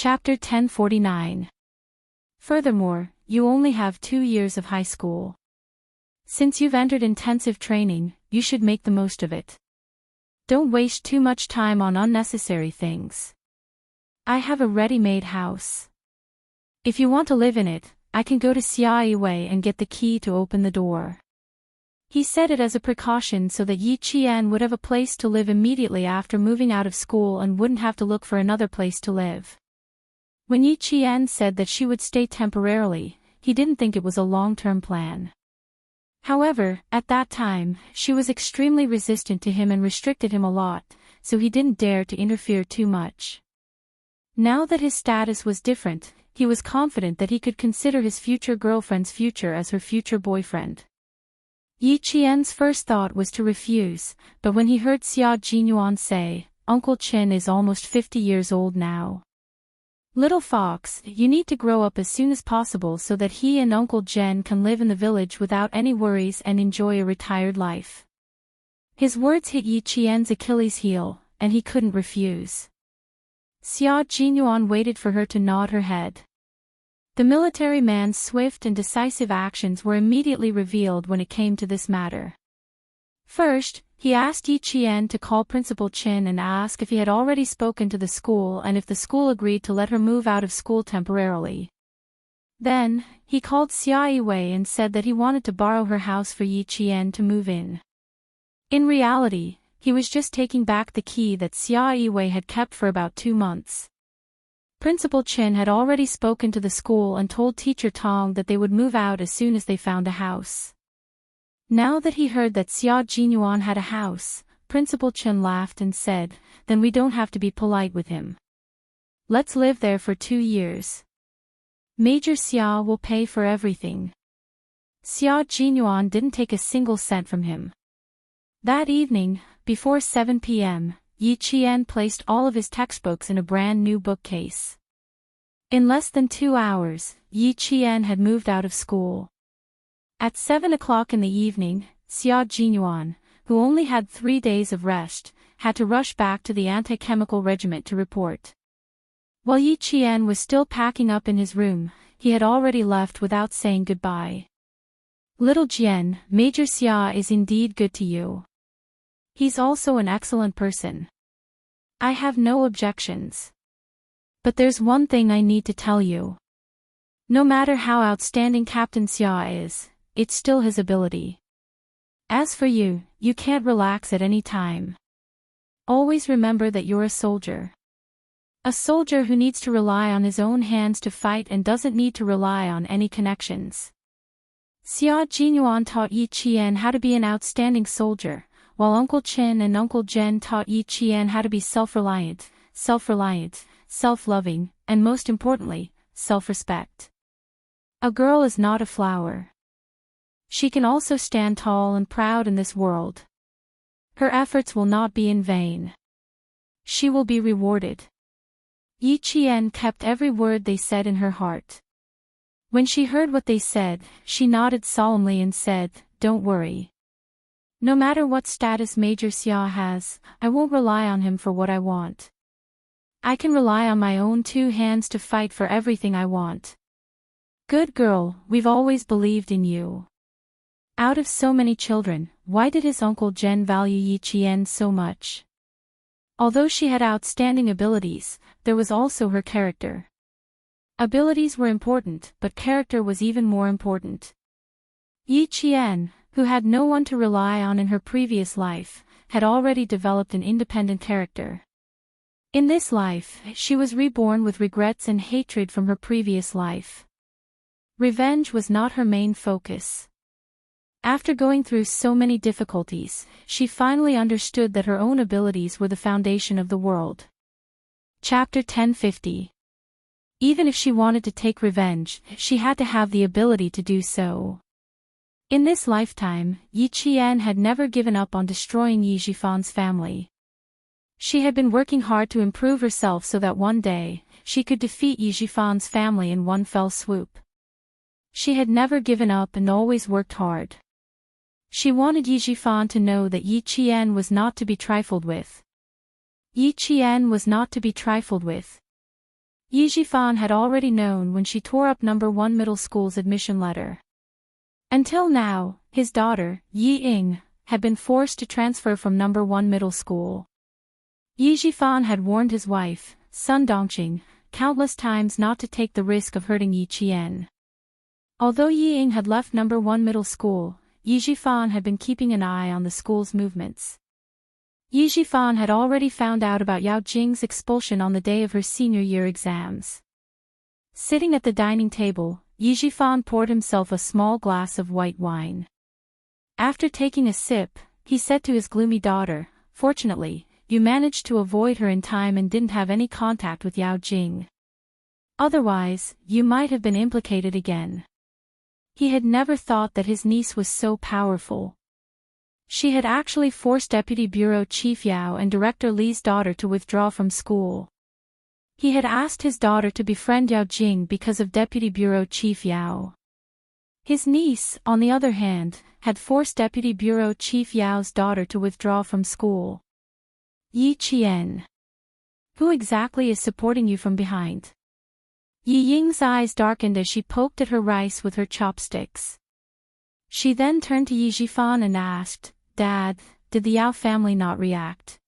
Chapter 1049. Furthermore, you only have 2 years of high school. Since you've entered intensive training, you should make the most of it. Don't waste too much time on unnecessary things. I have a ready-made house. If you want to live in it, I can go to Xiaowei and get the key to open the door. He said it as a precaution so that Yi Qian would have a place to live immediately after moving out of school and wouldn't have to look for another place to live. When Yi Qian said that she would stay temporarily, he didn't think it was a long-term plan. However, at that time, she was extremely resistant to him and restricted him a lot, so he didn't dare to interfere too much. Now that his status was different, he was confident that he could consider his future girlfriend's future as her future boyfriend. Yi Qian's first thought was to refuse, but when he heard Xia Jinyuan say, "Uncle Chen is almost 50 years old now. Little fox, you need to grow up as soon as possible so that he and Uncle Jen can live in the village without any worries and enjoy a retired life." His words hit Yi Qian's Achilles heel, and he couldn't refuse. Xia Jinyuan waited for her to nod her head. The military man's swift and decisive actions were immediately revealed when it came to this matter. First, he asked Yi Qian to call Principal Chin and ask if he had already spoken to the school and if the school agreed to let her move out of school temporarily. Then, he called Xiaowei and said that he wanted to borrow her house for Yi Qian to move in. In reality, he was just taking back the key that Xiaowei had kept for about 2 months. Principal Chin had already spoken to the school and told Teacher Tong that they would move out as soon as they found a house. Now that he heard that Xia Jinyuan had a house, Principal Chen laughed and said, "Then we don't have to be polite with him. Let's live there for 2 years. Major Xia will pay for everything." Xia Jinyuan didn't take a single cent from him. That evening, before 7 p.m., Yi Qian placed all of his textbooks in a brand new bookcase. In less than 2 hours, Yi Qian had moved out of school. At 7 o'clock in the evening, Xia Jinyuan, who only had 3 days of rest, had to rush back to the anti-chemical regiment to report. While Yi Qian was still packing up in his room, he had already left without saying goodbye. "Little Jian, Major Xia is indeed good to you. He's also an excellent person. I have no objections. But there's one thing I need to tell you. No matter how outstanding Captain Xia is, it's still his ability. As for you, you can't relax at any time. Always remember that you're a soldier. A soldier who needs to rely on his own hands to fight and doesn't need to rely on any connections." Xia Jinyuan taught Yi Qian how to be an outstanding soldier, while Uncle Chen and Uncle Jen taught Yi Qian how to be self-reliant, self-loving, and most importantly, self-respect. A girl is not a flower. She can also stand tall and proud in this world. Her efforts will not be in vain. She will be rewarded. Yi Qian kept every word they said in her heart. When she heard what they said, she nodded solemnly and said, "Don't worry. No matter what status Major Xia has, I won't rely on him for what I want. I can rely on my own 2 hands to fight for everything I want. Good girl, we've always believed in you." Out of so many children, why did his Uncle Jen value Yi Qian so much? Although she had outstanding abilities, there was also her character. Abilities were important, but character was even more important. Yi Qian, who had no one to rely on in her previous life, had already developed an independent character. In this life, she was reborn with regrets and hatred from her previous life. Revenge was not her main focus. After going through so many difficulties, she finally understood that her own abilities were the foundation of the world. Chapter 1050. Even if she wanted to take revenge, she had to have the ability to do so. In this lifetime, Yi Qian had never given up on destroying Yi Jifan's family. She had been working hard to improve herself so that one day, she could defeat Yi Jifan's family in one fell swoop. She had never given up and always worked hard. She wanted Yi Jifan to know that Yi Qian was not to be trifled with. Yi Qian was not to be trifled with. Yi Jifan had already known when she tore up number 1 middle school's admission letter. Until now, his daughter, Yi Ying, had been forced to transfer from number 1 middle school. Yi Jifan had warned his wife, Sun Dongqing, countless times not to take the risk of hurting Yi Qian. Although Yi Ying had left number 1 middle school, Yi Jifan had been keeping an eye on the school's movements. Yi Jifan had already found out about Yao Jing's expulsion on the day of her senior year exams. Sitting at the dining table, Yi Jifan poured himself a small glass of white wine. After taking a sip, he said to his gloomy daughter, "Fortunately, you managed to avoid her in time and didn't have any contact with Yao Jing. Otherwise, you might have been implicated again." He had never thought that his niece was so powerful. She had actually forced Deputy Bureau Chief Yao and Director Li's daughter to withdraw from school. He had asked his daughter to befriend Yao Jing because of Deputy Bureau Chief Yao. His niece, on the other hand, had forced Deputy Bureau Chief Yao's daughter to withdraw from school. Yi Qian. Who exactly is supporting you from behind? Yi Ying's eyes darkened as she poked at her rice with her chopsticks. She then turned to Yi Jifan and asked, "Dad, did the Yao family not react?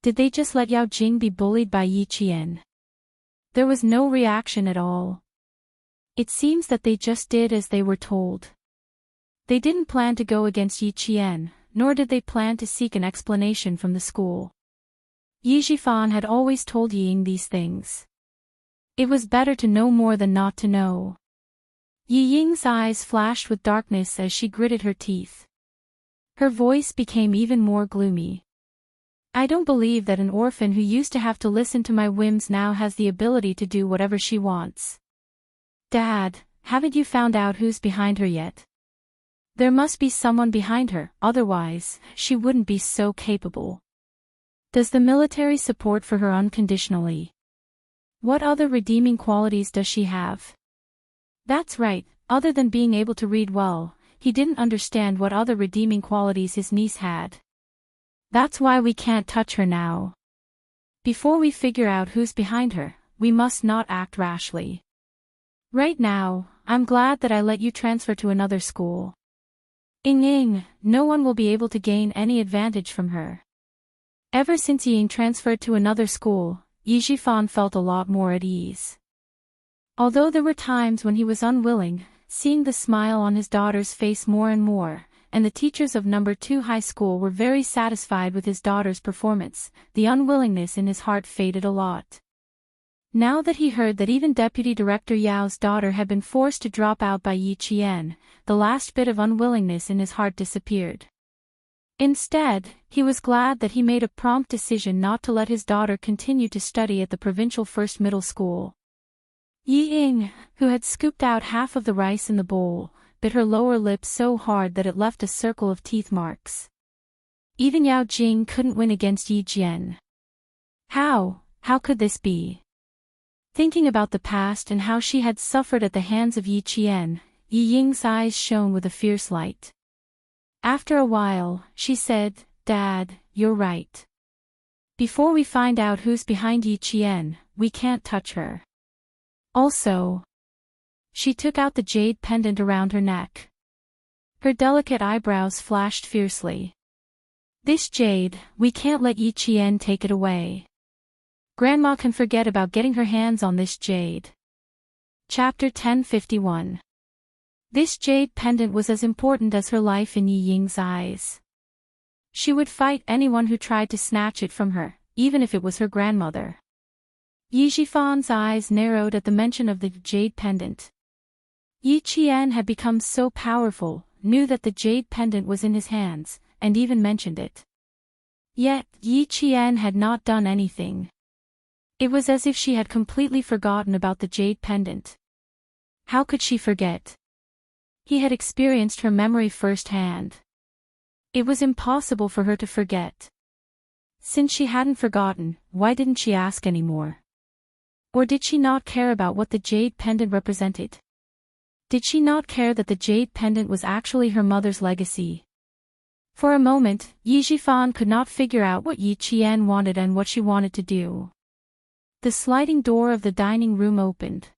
Did they just let Yao Jing be bullied by Yi Qian?" There was no reaction at all. It seems that they just did as they were told. They didn't plan to go against Yi Qian, nor did they plan to seek an explanation from the school. Yi Jifan had always told Yi Ying these things. It was better to know more than not to know. Yi Ying's eyes flashed with darkness as she gritted her teeth. Her voice became even more gloomy. "I don't believe that an orphan who used to have to listen to my whims now has the ability to do whatever she wants." "Dad, haven't you found out who's behind her yet? There must be someone behind her, otherwise, she wouldn't be so capable. Does the military support for her unconditionally? What other redeeming qualities does she have?" That's right, other than being able to read well, he didn't understand what other redeeming qualities his niece had. "That's why we can't touch her now. Before we figure out who's behind her, we must not act rashly. Right now, I'm glad that I let you transfer to another school. Ying, no one will be able to gain any advantage from her." Ever since Ying transferred to another school, Yi Jifan felt a lot more at ease. Although there were times when he was unwilling, seeing the smile on his daughter's face more and more, and the teachers of number 2 high school were very satisfied with his daughter's performance, the unwillingness in his heart faded a lot. Now that he heard that even Deputy Director Yao's daughter had been forced to drop out by Yi Qian, the last bit of unwillingness in his heart disappeared. Instead, he was glad that he made a prompt decision not to let his daughter continue to study at the provincial first middle school. Yi Ying, who had scooped out half of the rice in the bowl, bit her lower lip so hard that it left a circle of teeth marks. Even Yao Jing couldn't win against Yi Jian. How could this be? Thinking about the past and how she had suffered at the hands of Yi Qian, Yi Ying's eyes shone with a fierce light. After a while, she said, "Dad, you're right. Before we find out who's behind Yi Qian, we can't touch her. Also..." She took out the jade pendant around her neck. Her delicate eyebrows flashed fiercely. "This jade, we can't let Yi Qian take it away. Grandma can forget about getting her hands on this jade." Chapter 1051. This jade pendant was as important as her life in Yi Ying's eyes. She would fight anyone who tried to snatch it from her, even if it was her grandmother. Yi Jifan's eyes narrowed at the mention of the jade pendant. Yi Qian had become so powerful, knew that the jade pendant was in his hands, and even mentioned it. Yet, Yi Qian had not done anything. It was as if she had completely forgotten about the jade pendant. How could she forget? He had experienced her memory firsthand. It was impossible for her to forget. Since she hadn't forgotten, why didn't she ask anymore? Or did she not care about what the jade pendant represented? Did she not care that the jade pendant was actually her mother's legacy? For a moment, Yi Jifan could not figure out what Yi Qian wanted and what she wanted to do. The sliding door of the dining room opened.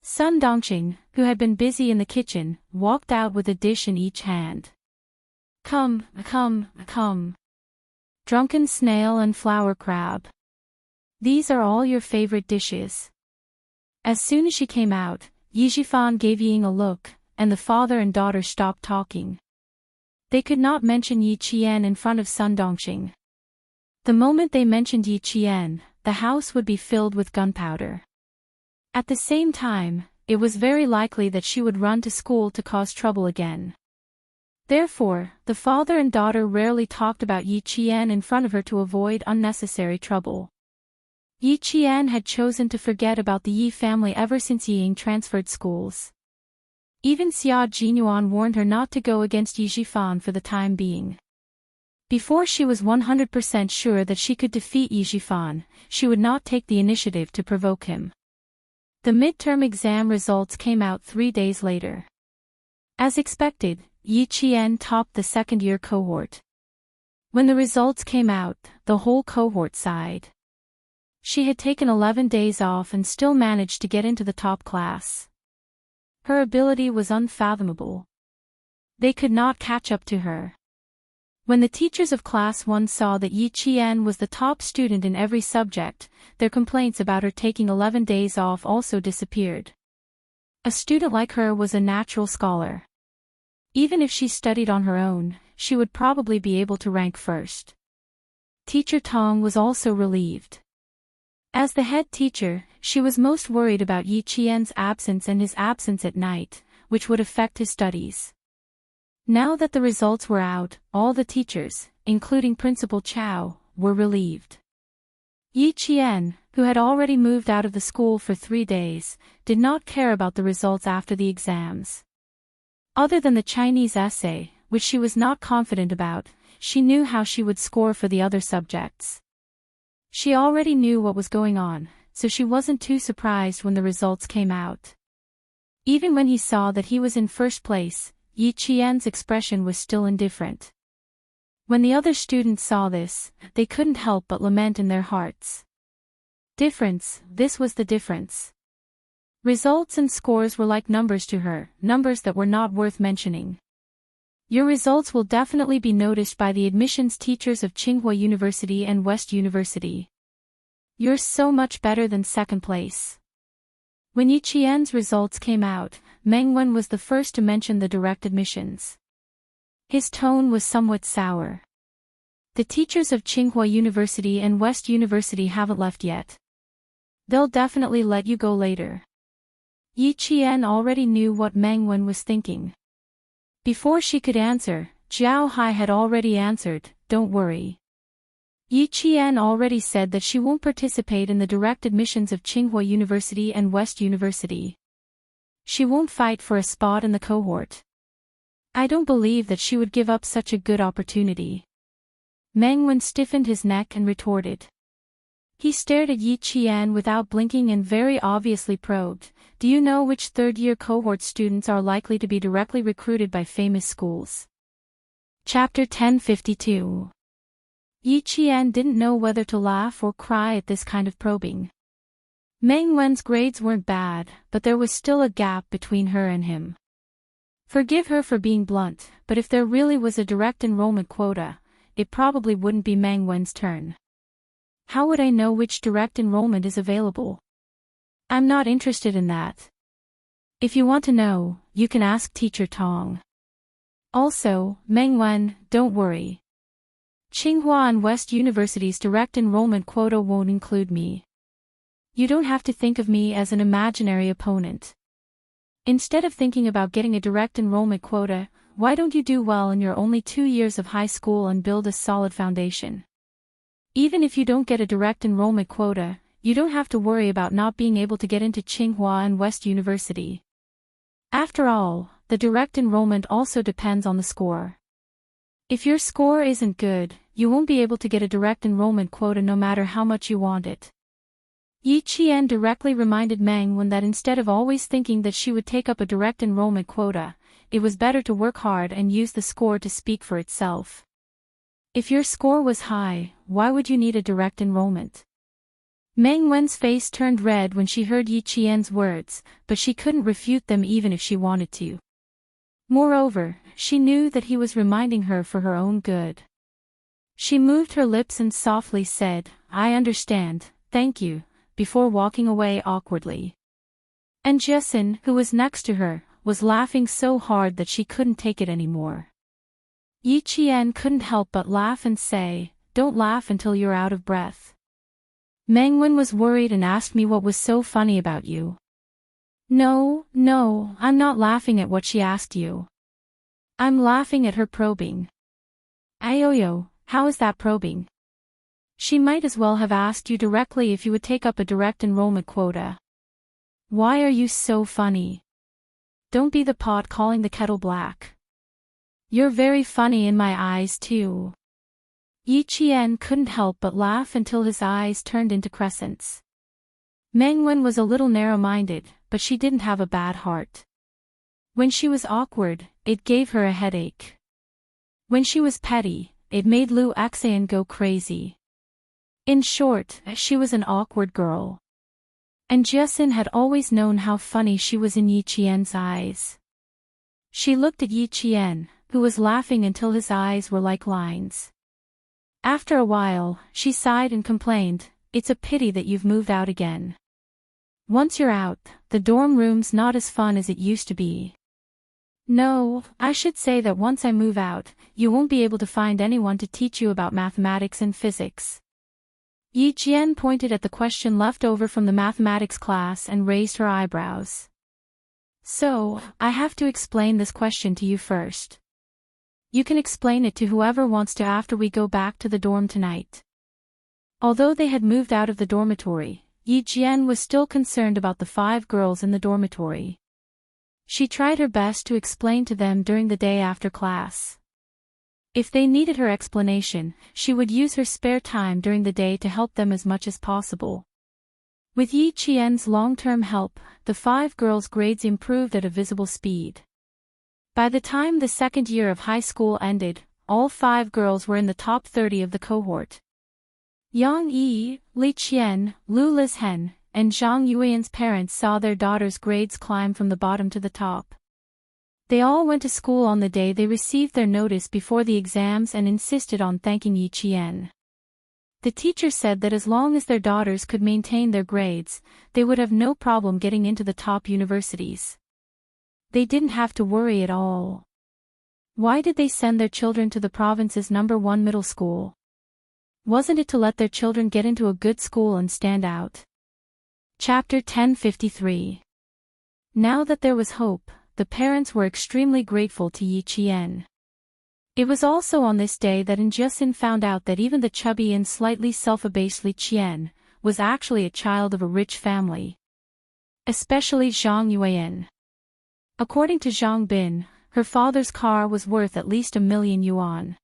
Sun Dongqing, who had been busy in the kitchen, walked out with a dish in each hand. Come, come, come. Drunken snail and flower crab. These are all your favorite dishes. As soon as she came out, Yi Zhifan gave Ying a look, and the father and daughter stopped talking. They could not mention Yi Qian in front of Sun Dongqing. The moment they mentioned Yi Qian, the house would be filled with gunpowder. At the same time, it was very likely that she would run to school to cause trouble again. Therefore, the father and daughter rarely talked about Yi Qian in front of her to avoid unnecessary trouble. Yi Qian had chosen to forget about the Yi family ever since Ying transferred schools. Even Xia Jinyuan warned her not to go against Yi Zhifan for the time being. Before she was 100% sure that she could defeat Yi Zhifan, she would not take the initiative to provoke him. The midterm exam results came out 3 days later. As expected, Yi Qian topped the second-year cohort. When the results came out, the whole cohort sighed. She had taken 11 days off and still managed to get into the top class. Her ability was unfathomable. They could not catch up to her. When the teachers of Class 1 saw that Yi Qian was the top student in every subject, their complaints about her taking 11 days off also disappeared. A student like her was a natural scholar. Even if she studied on her own, she would probably be able to rank first. Teacher Tong was also relieved. As the head teacher, she was most worried about Yi Qian's absence and his absence at night, which would affect his studies. Now that the results were out, all the teachers, including Principal Chow, were relieved. Yi Qian, who had already moved out of the school for 3 days, did not care about the results after the exams. Other than the Chinese essay, which she was not confident about, she knew how she would score for the other subjects. She already knew what was going on, so she wasn't too surprised when the results came out. Even when he saw that he was in first place, Yi Qian's expression was still indifferent. When the other students saw this, they couldn't help but lament in their hearts. This was the difference. Results and scores were like numbers to her, numbers that were not worth mentioning. Your results will definitely be noticed by the admissions teachers of Tsinghua University and West University. You're so much better than second place. When Yi Qian's results came out, Meng Wen was the first to mention the direct admissions. His tone was somewhat sour. The teachers of Tsinghua University and West University haven't left yet. They'll definitely let you go later. Yi Qian already knew what Meng Wen was thinking. Before she could answer, Jiao Hai had already answered, "Don't worry." Yi Qian already said that she won't participate in the direct admissions of Tsinghua University and West University. She won't fight for a spot in the cohort. I don't believe that she would give up such a good opportunity. Meng Wen stiffened his neck and retorted. He stared at Yi Qian without blinking and very obviously probed, "Do you know which third-year cohort students are likely to be directly recruited by famous schools?" Chapter 1052. Yi Qian didn't know whether to laugh or cry at this kind of probing. Meng Wen's grades weren't bad, but there was still a gap between her and him. Forgive her for being blunt, but if there really was a direct enrollment quota, it probably wouldn't be Meng Wen's turn. How would I know which direct enrollment is available? I'm not interested in that. If you want to know, you can ask Teacher Tong. Also, Meng Wen, don't worry. Tsinghua and West University's direct enrollment quota won't include me. You don't have to think of me as an imaginary opponent. Instead of thinking about getting a direct enrollment quota, why don't you do well in your only 2 years of high school and build a solid foundation? Even if you don't get a direct enrollment quota, you don't have to worry about not being able to get into Tsinghua and West University. After all, the direct enrollment also depends on the score. If your score isn't good, you won't be able to get a direct enrollment quota no matter how much you want it. Yi Qian directly reminded Meng Wen that instead of always thinking that she would take up a direct enrollment quota, it was better to work hard and use the score to speak for itself. If your score was high, why would you need a direct enrollment? Meng Wen's face turned red when she heard Yi Qian's words, but she couldn't refute them even if she wanted to. Moreover, she knew that he was reminding her for her own good. She moved her lips and softly said, "I understand, thank you," before walking away awkwardly. And Jessen, who was next to her, was laughing so hard that she couldn't take it anymore. Yi Qian couldn't help but laugh and say, "Don't laugh until you're out of breath." Meng Wen was worried and asked me what was so funny about you. No, I'm not laughing at what she asked you. I'm laughing at her probing. Ayoyo, how is that probing? She might as well have asked you directly if you would take up a direct enrollment quota. Why are you so funny? Don't be the pot calling the kettle black. You're very funny in my eyes too. Yi Qian couldn't help but laugh until his eyes turned into crescents. Meng Wen was a little narrow-minded, but she didn't have a bad heart. When she was awkward, it gave her a headache. When she was petty, it made Lu Xian go crazy. In short, she was an awkward girl. And Jessen had always known how funny she was in Yi Qian's eyes. She looked at Yi Qian, who was laughing until his eyes were like lines. After a while, she sighed and complained, "It's a pity that you've moved out again. Once you're out, the dorm room's not as fun as it used to be." No, I should say that once I move out, you won't be able to find anyone to teach you about mathematics and physics. Yi Qian pointed at the question left over from the mathematics class and raised her eyebrows. So, I have to explain this question to you first. You can explain it to whoever wants to after we go back to the dorm tonight. Although they had moved out of the dormitory, Yi Qian was still concerned about the 5 girls in the dormitory. She tried her best to explain to them during the day after class. If they needed her explanation, she would use her spare time during the day to help them as much as possible. With Yi Qian's long-term help, the 5 girls' grades improved at a visible speed. By the time the second year of high school ended, all 5 girls were in the top 30 of the cohort. Yang Yi, Li Qian, Lu Lizhen, and Zhang Yuan's parents saw their daughters' grades climb from the bottom to the top. They all went to school on the day they received their notice before the exams and insisted on thanking Yi Qian. The teacher said that as long as their daughters could maintain their grades, they would have no problem getting into the top universities. They didn't have to worry at all. Why did they send their children to the province's #1 middle school? Wasn't it to let their children get into a good school and stand out? Chapter 1053. Now that there was hope, the parents were extremely grateful to Yi Qian. It was also on this day that Jessen found out that even the chubby and slightly self-abased Li Qian was actually a child of a rich family. Especially Zhang Yuan. According to Zhang Bin, her father's car was worth at least 1,000,000 yuan.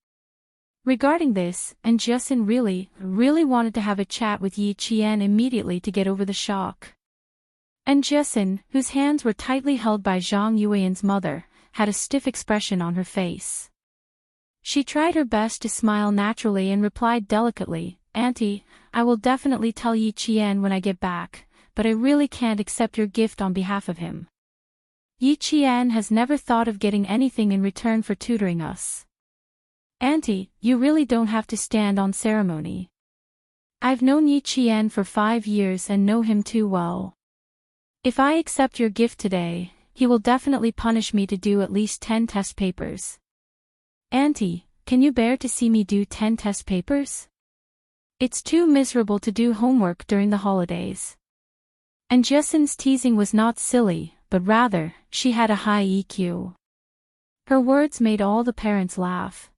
Regarding this, Jessen really wanted to have a chat with Yi Qian immediately to get over the shock. Jessen, whose hands were tightly held by Zhang Yuan's mother, had a stiff expression on her face. She tried her best to smile naturally and replied delicately, "Auntie, I will definitely tell Yi Qian when I get back, but I really can't accept your gift on behalf of him. Yi Qian has never thought of getting anything in return for tutoring us. Auntie, you really don't have to stand on ceremony. I've known Yi Qian for 5 years and know him too well. If I accept your gift today, he will definitely punish me to do at least 10 test papers. Auntie, can you bear to see me do 10 test papers? It's too miserable to do homework during the holidays." And Jessen's teasing was not silly, but rather, she had a high EQ. Her words made all the parents laugh.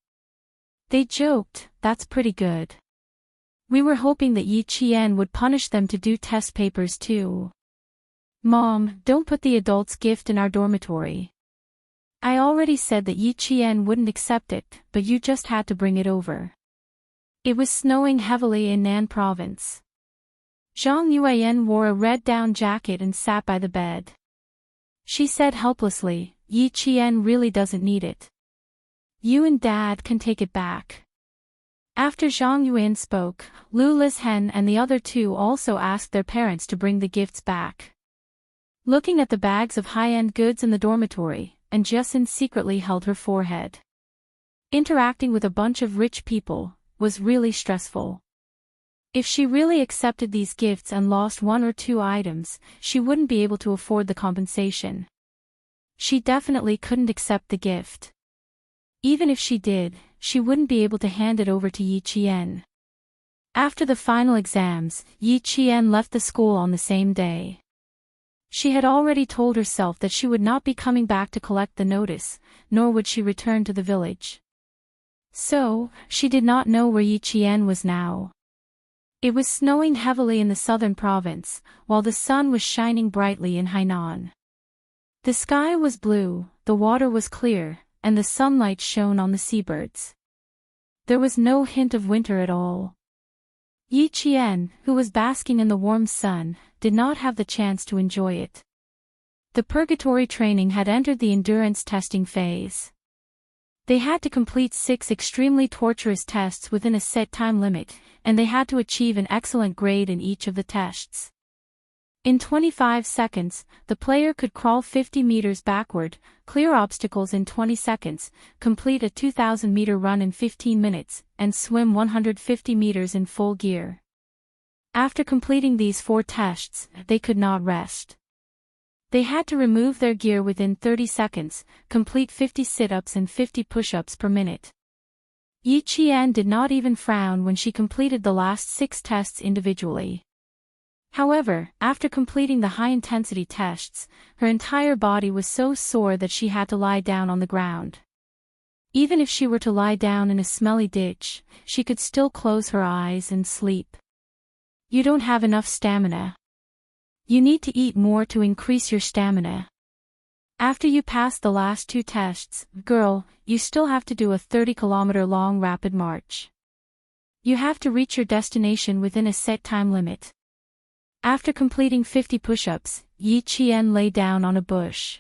They joked, "That's pretty good. We were hoping that Yi Qian would punish them to do test papers too. Mom, don't put the adult's gift in our dormitory. I already said that Yi Qian wouldn't accept it, but you just had to bring it over." It was snowing heavily in Nan province. Zhang Yuan wore a red down jacket and sat by the bed. She said helplessly, "Yi Qian really doesn't need it. You and Dad can take it back." After Zhang Yuan spoke, Lu Lishen and the other two also asked their parents to bring the gifts back. Looking at the bags of high-end goods in the dormitory, and Jesin secretly held her forehead. Interacting with a bunch of rich people was really stressful. If she really accepted these gifts and lost one or two items, she wouldn't be able to afford the compensation. She definitely couldn't accept the gift. Even if she did, she wouldn't be able to hand it over to Yi Qian. After the final exams, Yi Qian left the school on the same day. She had already told herself that she would not be coming back to collect the notice, nor would she return to the village. So, she did not know where Yi Qian was now. It was snowing heavily in the southern province, while the sun was shining brightly in Hainan. The sky was blue, the water was clear, and the sunlight shone on the seabirds. There was no hint of winter at all. Yi Qian, who was basking in the warm sun, did not have the chance to enjoy it. The purgatory training had entered the endurance testing phase. They had to complete 6 extremely torturous tests within a set time limit, and they had to achieve an excellent grade in each of the tests. In 25 seconds, the player could crawl 50 meters backward, clear obstacles in 20 seconds, complete a 2,000-meter run in 15 minutes, and swim 150 meters in full gear. After completing these 4 tests, they could not rest. They had to remove their gear within 30 seconds, complete 50 sit-ups and 50 push-ups per minute. Yi Qian did not even frown when she completed the last 6 tests individually. However, after completing the high-intensity tests, her entire body was so sore that she had to lie down on the ground. Even if she were to lie down in a smelly ditch, she could still close her eyes and sleep. You don't have enough stamina. You need to eat more to increase your stamina. After you pass the last 2 tests, girl, you still have to do a 30-kilometer long rapid march. You have to reach your destination within a set time limit. After completing 50 push-ups, Yi Qian lay down on a bush.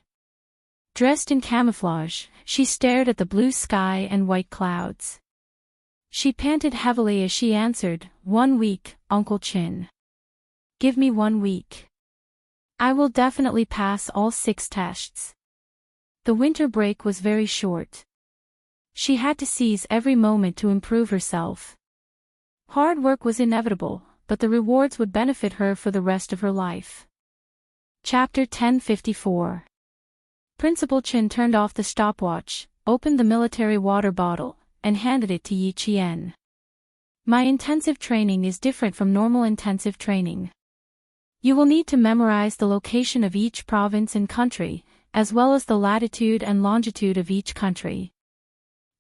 Dressed in camouflage, she stared at the blue sky and white clouds. She panted heavily as she answered, 1 week, Uncle Chin. Give me 1 week. I will definitely pass all 6 tests. The winter break was very short. She had to seize every moment to improve herself. Hard work was inevitable, but the rewards would benefit her for the rest of her life. Chapter 1054. Principal Chin turned off the stopwatch, opened the military water bottle, and handed it to Yi Qian. My intensive training is different from normal intensive training. You will need to memorize the location of each province and country, as well as the latitude and longitude of each country.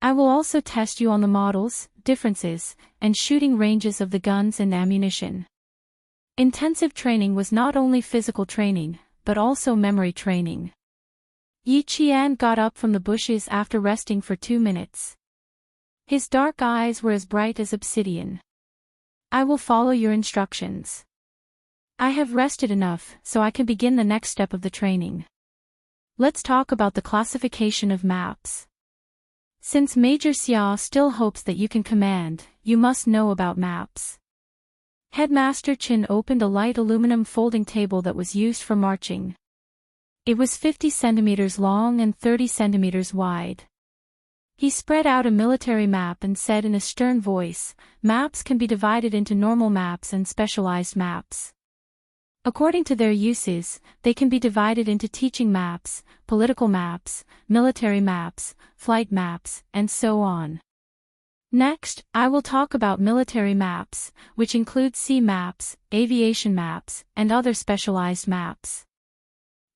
I will also test you on the models, differences, and shooting ranges of the guns and ammunition. Intensive training was not only physical training, but also memory training. Yi Qian got up from the bushes after resting for 2 minutes. His dark eyes were as bright as obsidian. I will follow your instructions. I have rested enough, so I can begin the next step of the training. Let's talk about the classification of maps. Since Major Xia still hopes that you can command, you must know about maps. Headmaster Chin opened a light aluminum folding table that was used for marching. It was 50 centimeters long and 30 centimeters wide. He spread out a military map and said in a stern voice, maps can be divided into normal maps and specialized maps. According to their uses, they can be divided into teaching maps, political maps, military maps, flight maps, and so on. Next, I will talk about military maps, which include sea maps, aviation maps, and other specialized maps.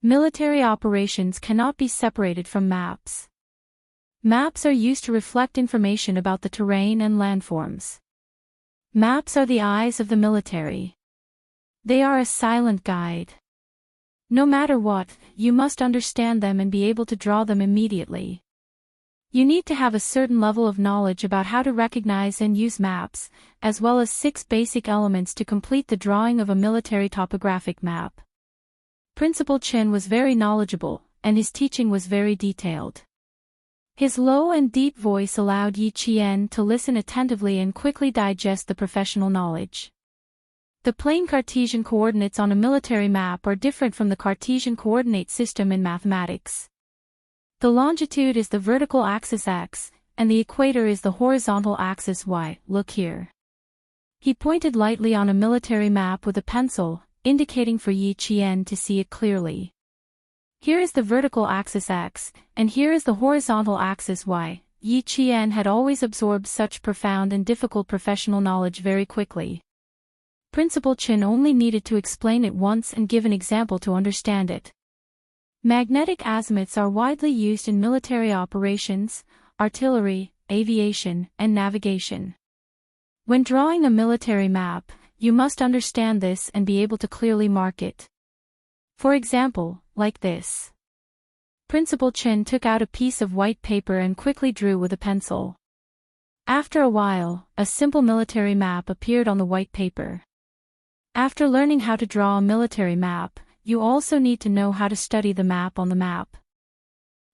Military operations cannot be separated from maps. Maps are used to reflect information about the terrain and landforms. Maps are the eyes of the military. They are a silent guide. No matter what, you must understand them and be able to draw them immediately. You need to have a certain level of knowledge about how to recognize and use maps, as well as 6 basic elements to complete the drawing of a military topographic map. Principal Chen was very knowledgeable, and his teaching was very detailed. His low and deep voice allowed Yi Qian to listen attentively and quickly digest the professional knowledge. The plain Cartesian coordinates on a military map are different from the Cartesian coordinate system in mathematics. The longitude is the vertical axis X, and the equator is the horizontal axis Y. Look here. He pointed lightly on a military map with a pencil, indicating for Yi Qian to see it clearly. Here is the vertical axis X, and here is the horizontal axis Y. Yi Qian had always absorbed such profound and difficult professional knowledge very quickly. Principal Chen only needed to explain it once and give an example to understand it. Magnetic azimuths are widely used in military operations, artillery, aviation, and navigation. When drawing a military map, you must understand this and be able to clearly mark it. For example, like this. Principal Chen took out a piece of white paper and quickly drew with a pencil. After a while, a simple military map appeared on the white paper. After learning how to draw a military map, you also need to know how to study the map on the map.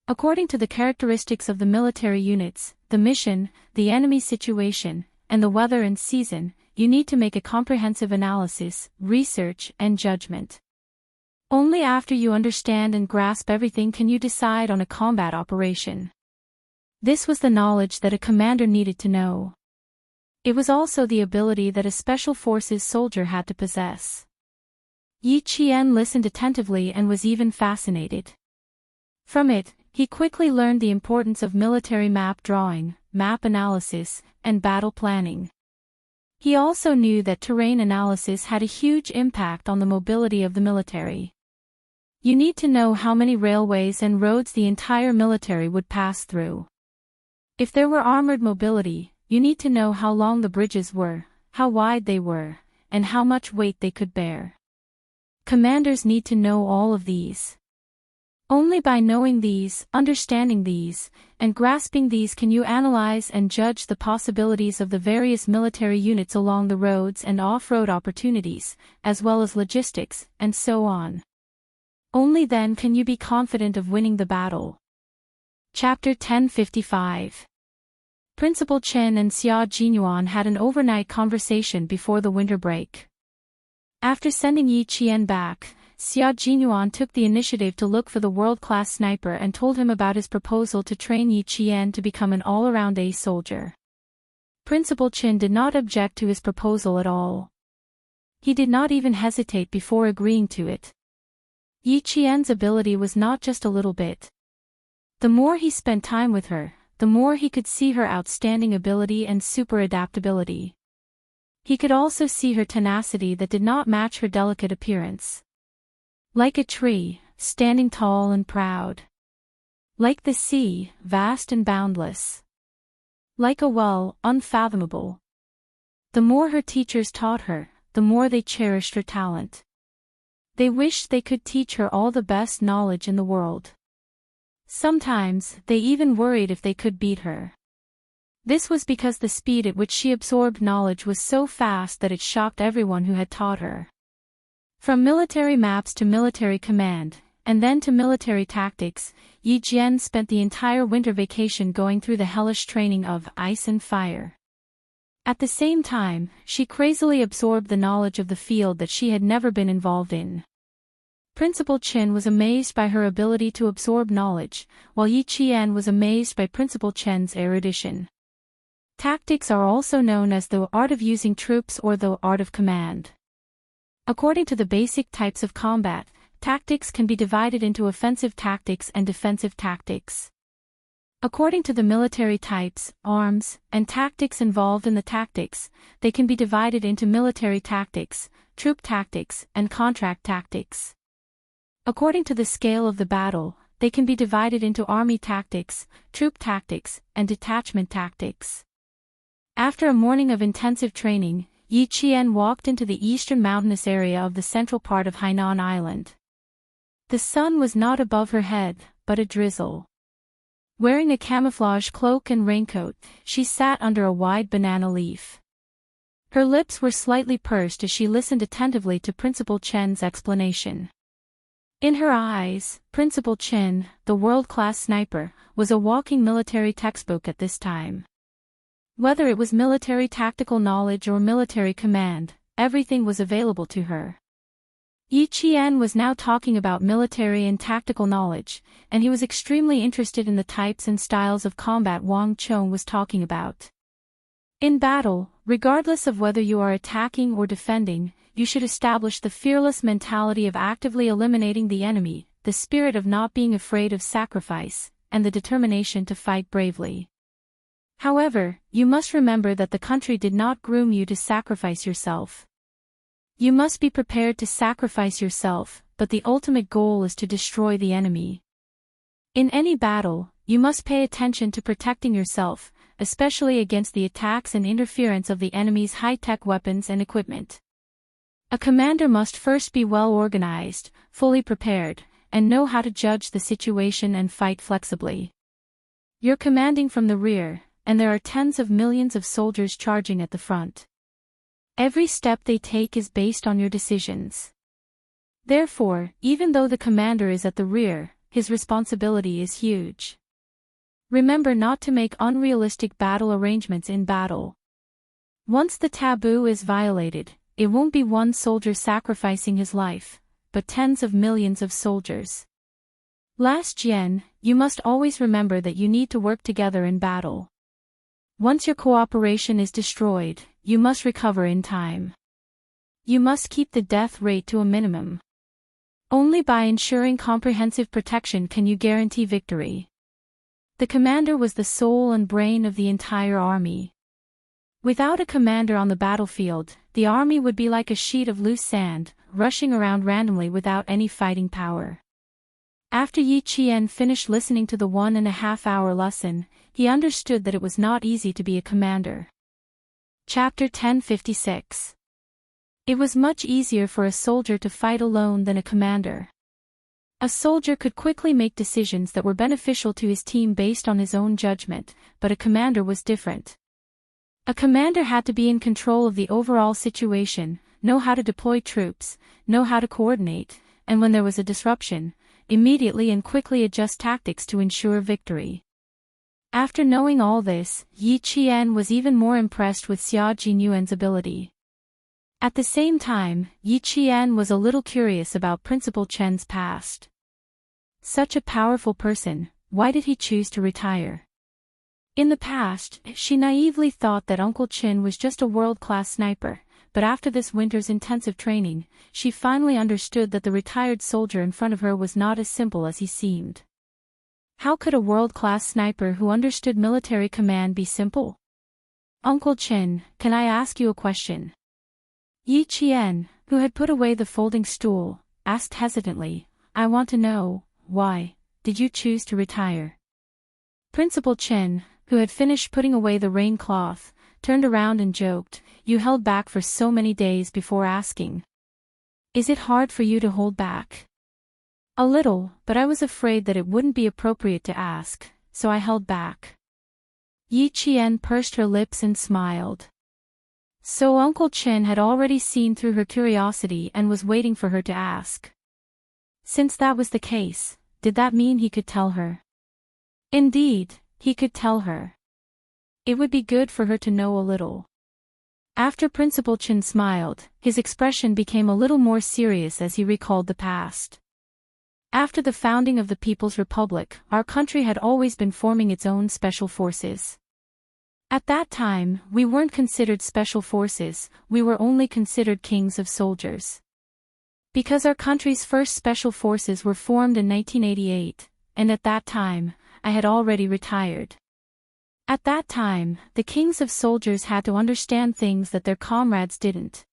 According to the characteristics of the military units, the mission, the enemy situation, and the weather and season, you need to make a comprehensive analysis, research, and judgment. Only after you understand and grasp everything can you decide on a combat operation. This was the knowledge that a commander needed to know. It was also the ability that a special forces soldier had to possess. Yi Qian listened attentively and was even fascinated. From it, he quickly learned the importance of military map drawing, map analysis, and battle planning. He also knew that terrain analysis had a huge impact on the mobility of the military. You need to know how many railways and roads the entire military would pass through. If there were armored mobility, you need to know how long the bridges were, how wide they were, and how much weight they could bear. Commanders need to know all of these. Only by knowing these, understanding these, and grasping these can you analyze and judge the possibilities of the various military units along the roads and off-road opportunities, as well as logistics, and so on. Only then can you be confident of winning the battle. Chapter 1055. Principal Chen and Xia Jinyuan had an overnight conversation before the winter break. After sending Yi Qian back, Xia Jinyuan took the initiative to look for the world-class sniper and told him about his proposal to train Yi Qian to become an all-around ace soldier. Principal Chen did not object to his proposal at all. He did not even hesitate before agreeing to it. Yi Qian's ability was not just a little bit. The more he spent time with her, the more he could see her outstanding ability and super adaptability. He could also see her tenacity that did not match her delicate appearance. Like a tree, standing tall and proud. Like the sea, vast and boundless. Like a well, unfathomable. The more her teachers taught her, the more they cherished her talent. They wished they could teach her all the best knowledge in the world. Sometimes, they even worried if they could beat her. This was because the speed at which she absorbed knowledge was so fast that it shocked everyone who had taught her. From military maps to military command, and then to military tactics, Yi Qian spent the entire winter vacation going through the hellish training of ice and fire. At the same time, she crazily absorbed the knowledge of the field that she had never been involved in. Principal Chen was amazed by her ability to absorb knowledge, while Yi Qian was amazed by Principal Chen's erudition. Tactics are also known as the art of using troops or the art of command. According to the basic types of combat, tactics can be divided into offensive tactics and defensive tactics. According to the military types, arms, and tactics involved in the tactics, they can be divided into military tactics, troop tactics, and contract tactics. According to the scale of the battle, they can be divided into army tactics, troop tactics, and detachment tactics. After a morning of intensive training, Yi Qian walked into the eastern mountainous area of the central part of Hainan Island. The sun was not above her head, but a drizzle. Wearing a camouflage cloak and raincoat, she sat under a wide banana leaf. Her lips were slightly pursed as she listened attentively to Principal Chen's explanation. In her eyes, Principal Chin, the world-class sniper, was a walking military textbook at this time. Whether it was military tactical knowledge or military command, everything was available to her. Yi Qian was now talking about military and tactical knowledge, and he was extremely interested in the types and styles of combat Wang Chong was talking about. In battle, regardless of whether you are attacking or defending, you should establish the fearless mentality of actively eliminating the enemy, the spirit of not being afraid of sacrifice, and the determination to fight bravely. However, you must remember that the country did not groom you to sacrifice yourself. You must be prepared to sacrifice yourself, but the ultimate goal is to destroy the enemy. In any battle, you must pay attention to protecting yourself, especially against the attacks and interference of the enemy's high-tech weapons and equipment. A commander must first be well organized, fully prepared, and know how to judge the situation and fight flexibly. You're commanding from the rear, and there are tens of millions of soldiers charging at the front. Every step they take is based on your decisions. Therefore, even though the commander is at the rear, his responsibility is huge. Remember not to make unrealistic battle arrangements in battle. Once the taboo is violated, it won't be one soldier sacrificing his life, but tens of millions of soldiers. Last Jian, you must always remember that you need to work together in battle. Once your cooperation is destroyed, you must recover in time. You must keep the death rate to a minimum. Only by ensuring comprehensive protection can you guarantee victory. The commander was the soul and brain of the entire army. Without a commander on the battlefield, the army would be like a sheet of loose sand, rushing around randomly without any fighting power. After Yi Qian finished listening to the 1.5-hour lesson, he understood that it was not easy to be a commander. Chapter 1056. It was much easier for a soldier to fight alone than a commander. A soldier could quickly make decisions that were beneficial to his team based on his own judgment, but a commander was different. A commander had to be in control of the overall situation, know how to deploy troops, know how to coordinate, and when there was a disruption, immediately and quickly adjust tactics to ensure victory. After knowing all this, Yi Qian was even more impressed with Xia Jinyuan's ability. At the same time, Yi Qian was a little curious about Principal Chen's past. Such a powerful person, why did he choose to retire? In the past, she naively thought that Uncle Chin was just a world-class sniper, but after this winter's intensive training, she finally understood that the retired soldier in front of her was not as simple as he seemed. How could a world-class sniper who understood military command be simple? Uncle Chin, can I ask you a question? Yi Qian, who had put away the folding stool, asked hesitantly, I want to know, why did you choose to retire? Principal Chen, who had finished putting away the rain cloth, turned around and joked, you held back for so many days before asking. Is it hard for you to hold back? A little, but I was afraid that it wouldn't be appropriate to ask, so I held back. Yi Qian pursed her lips and smiled. So Uncle Chin had already seen through her curiosity and was waiting for her to ask. Since that was the case, did that mean he could tell her? Indeed, he could tell her. It would be good for her to know a little. After Principal Chin smiled, his expression became a little more serious as he recalled the past. After the founding of the People's Republic, our country had always been forming its own special forces. At that time, we weren't considered special forces, we were only considered kings of soldiers. Because our country's first special forces were formed in 1988, and at that time, I had already retired. At that time, the kings of soldiers had to understand things that their comrades didn't.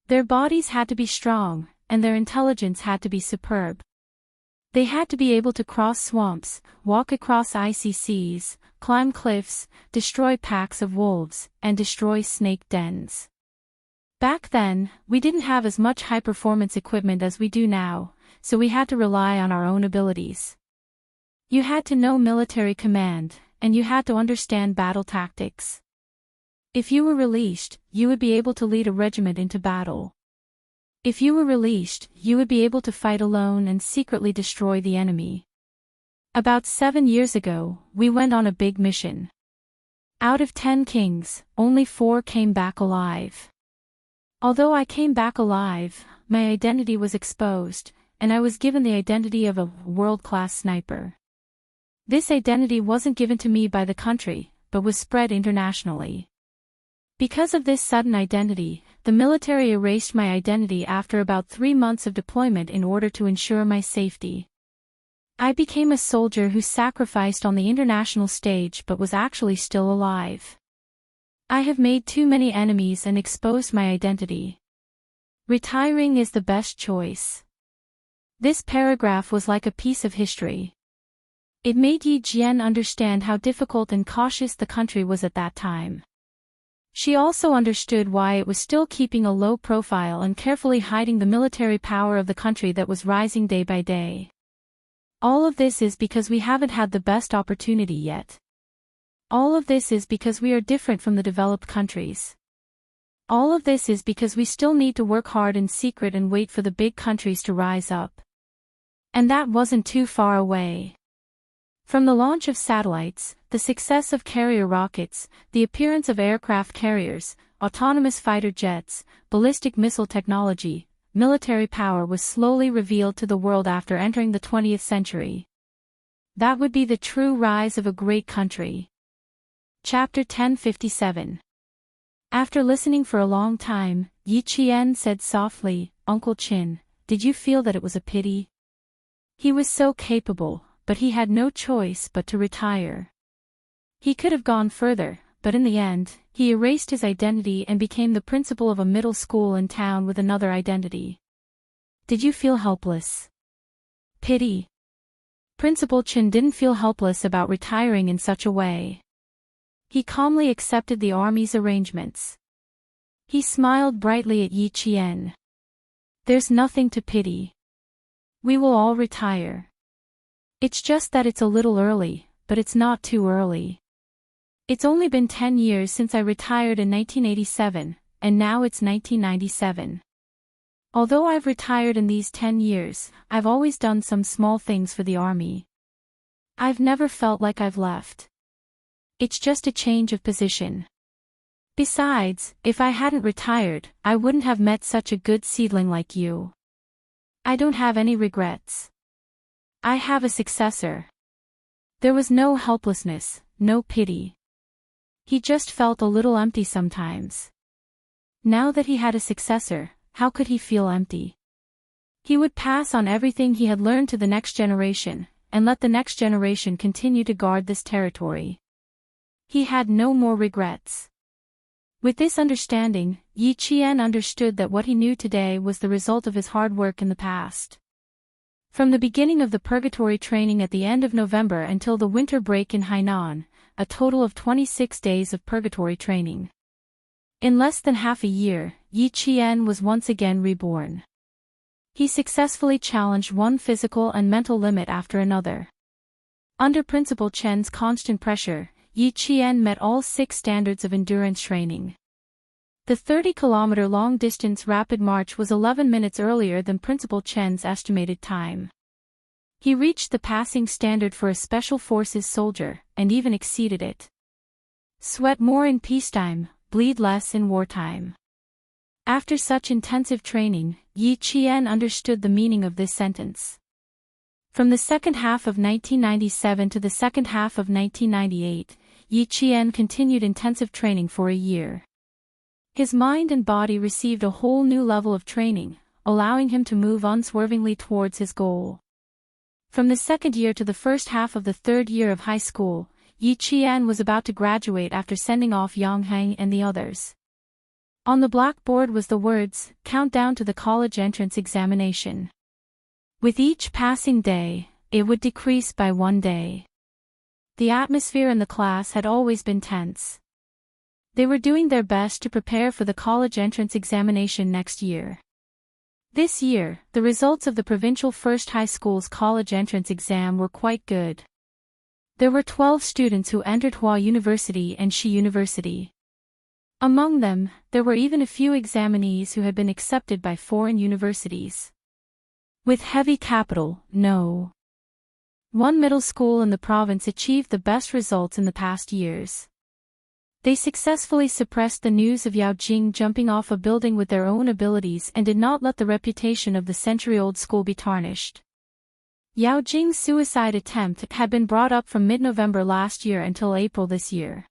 Their bodies had to be strong, and their intelligence had to be superb. They had to be able to cross swamps, walk across icy seas, climb cliffs, destroy packs of wolves, and destroy snake dens. Back then, we didn't have as much high-performance equipment as we do now, so we had to rely on our own abilities. You had to know military command, and you had to understand battle tactics. If you were released, you would be able to lead a regiment into battle. If you were released, you would be able to fight alone and secretly destroy the enemy. About 7 years ago, we went on a big mission. Out of 10 kings, only 4 came back alive. Although I came back alive, my identity was exposed, and I was given the identity of a world-class sniper. This identity wasn't given to me by the country, but was spread internationally. Because of this sudden identity, the military erased my identity after about 3 months of deployment in order to ensure my safety. I became a soldier who sacrificed on the international stage but was actually still alive. I have made too many enemies and exposed my identity. Retiring is the best choice. This paragraph was like a piece of history. It made Yi Jian understand how difficult and cautious the country was at that time. She also understood why it was still keeping a low profile and carefully hiding the military power of the country that was rising day by day. All of this is because we haven't had the best opportunity yet. All of this is because we are different from the developed countries. All of this is because we still need to work hard in secret and wait for the big countries to rise up. And that wasn't too far away. From the launch of satellites, the success of carrier rockets, the appearance of aircraft carriers, autonomous fighter jets, ballistic missile technology, military power was slowly revealed to the world after entering the 20th century. That would be the true rise of a great country. Chapter 1057. After listening for a long time, Yi Qian said softly, "Uncle Qin, did you feel that it was a pity? He was so capable, but he had no choice but to retire. He could have gone further, but in the end, he erased his identity and became the principal of a middle school in town with another identity. Did you feel helpless? Pity?" Principal Qin didn't feel helpless about retiring in such a way. He calmly accepted the army's arrangements. He smiled brightly at Yi Qian. "There's nothing to pity. We will all retire. It's just that it's a little early, but it's not too early. It's only been 10 years since I retired in 1987, and now it's 1997. Although I've retired in these 10 years, I've always done some small things for the army. I've never felt like I've left. It's just a change of position. Besides, if I hadn't retired, I wouldn't have met such a good seedling like you. I don't have any regrets. I have a successor." There was no helplessness, no pity. He just felt a little empty sometimes. Now that he had a successor, how could he feel empty? He would pass on everything he had learned to the next generation, and let the next generation continue to guard this territory. He had no more regrets. With this understanding, Yi Qian understood that what he knew today was the result of his hard work in the past. From the beginning of the purgatory training at the end of November until the winter break in Hainan, a total of 26 days of purgatory training. In less than half a year, Yi Qian was once again reborn. He successfully challenged one physical and mental limit after another. Under Principal Chen's constant pressure, Yi Qian met all 6 standards of endurance training. The 30-kilometer long-distance rapid march was 11 minutes earlier than Principal Chen's estimated time. He reached the passing standard for a Special Forces soldier, and even exceeded it. Sweat more in peacetime, bleed less in wartime. After such intensive training, Yi Qian understood the meaning of this sentence. From the second half of 1997 to the second half of 1998, Yi Qian continued intensive training for a year. His mind and body received a whole new level of training, allowing him to move unswervingly towards his goal. From the second year to the first half of the third year of high school, Yi Qian was about to graduate after sending off Yang Heng and the others. On the blackboard was the words, "Countdown to the college entrance examination." With each passing day, it would decrease by 1 day. The atmosphere in the class had always been tense. They were doing their best to prepare for the college entrance examination next year. This year, the results of the provincial first high school's college entrance exam were quite good. There were 12 students who entered Hua University and Shi University. Among them, there were even a few examinees who had been accepted by foreign universities. With heavy capital, no. One middle school in the province achieved the best results in the past years. They successfully suppressed the news of Yao Jing jumping off a building with their own abilities and did not let the reputation of the century-old school be tarnished. Yao Jing's suicide attempt had been brought up from mid-November last year until April this year.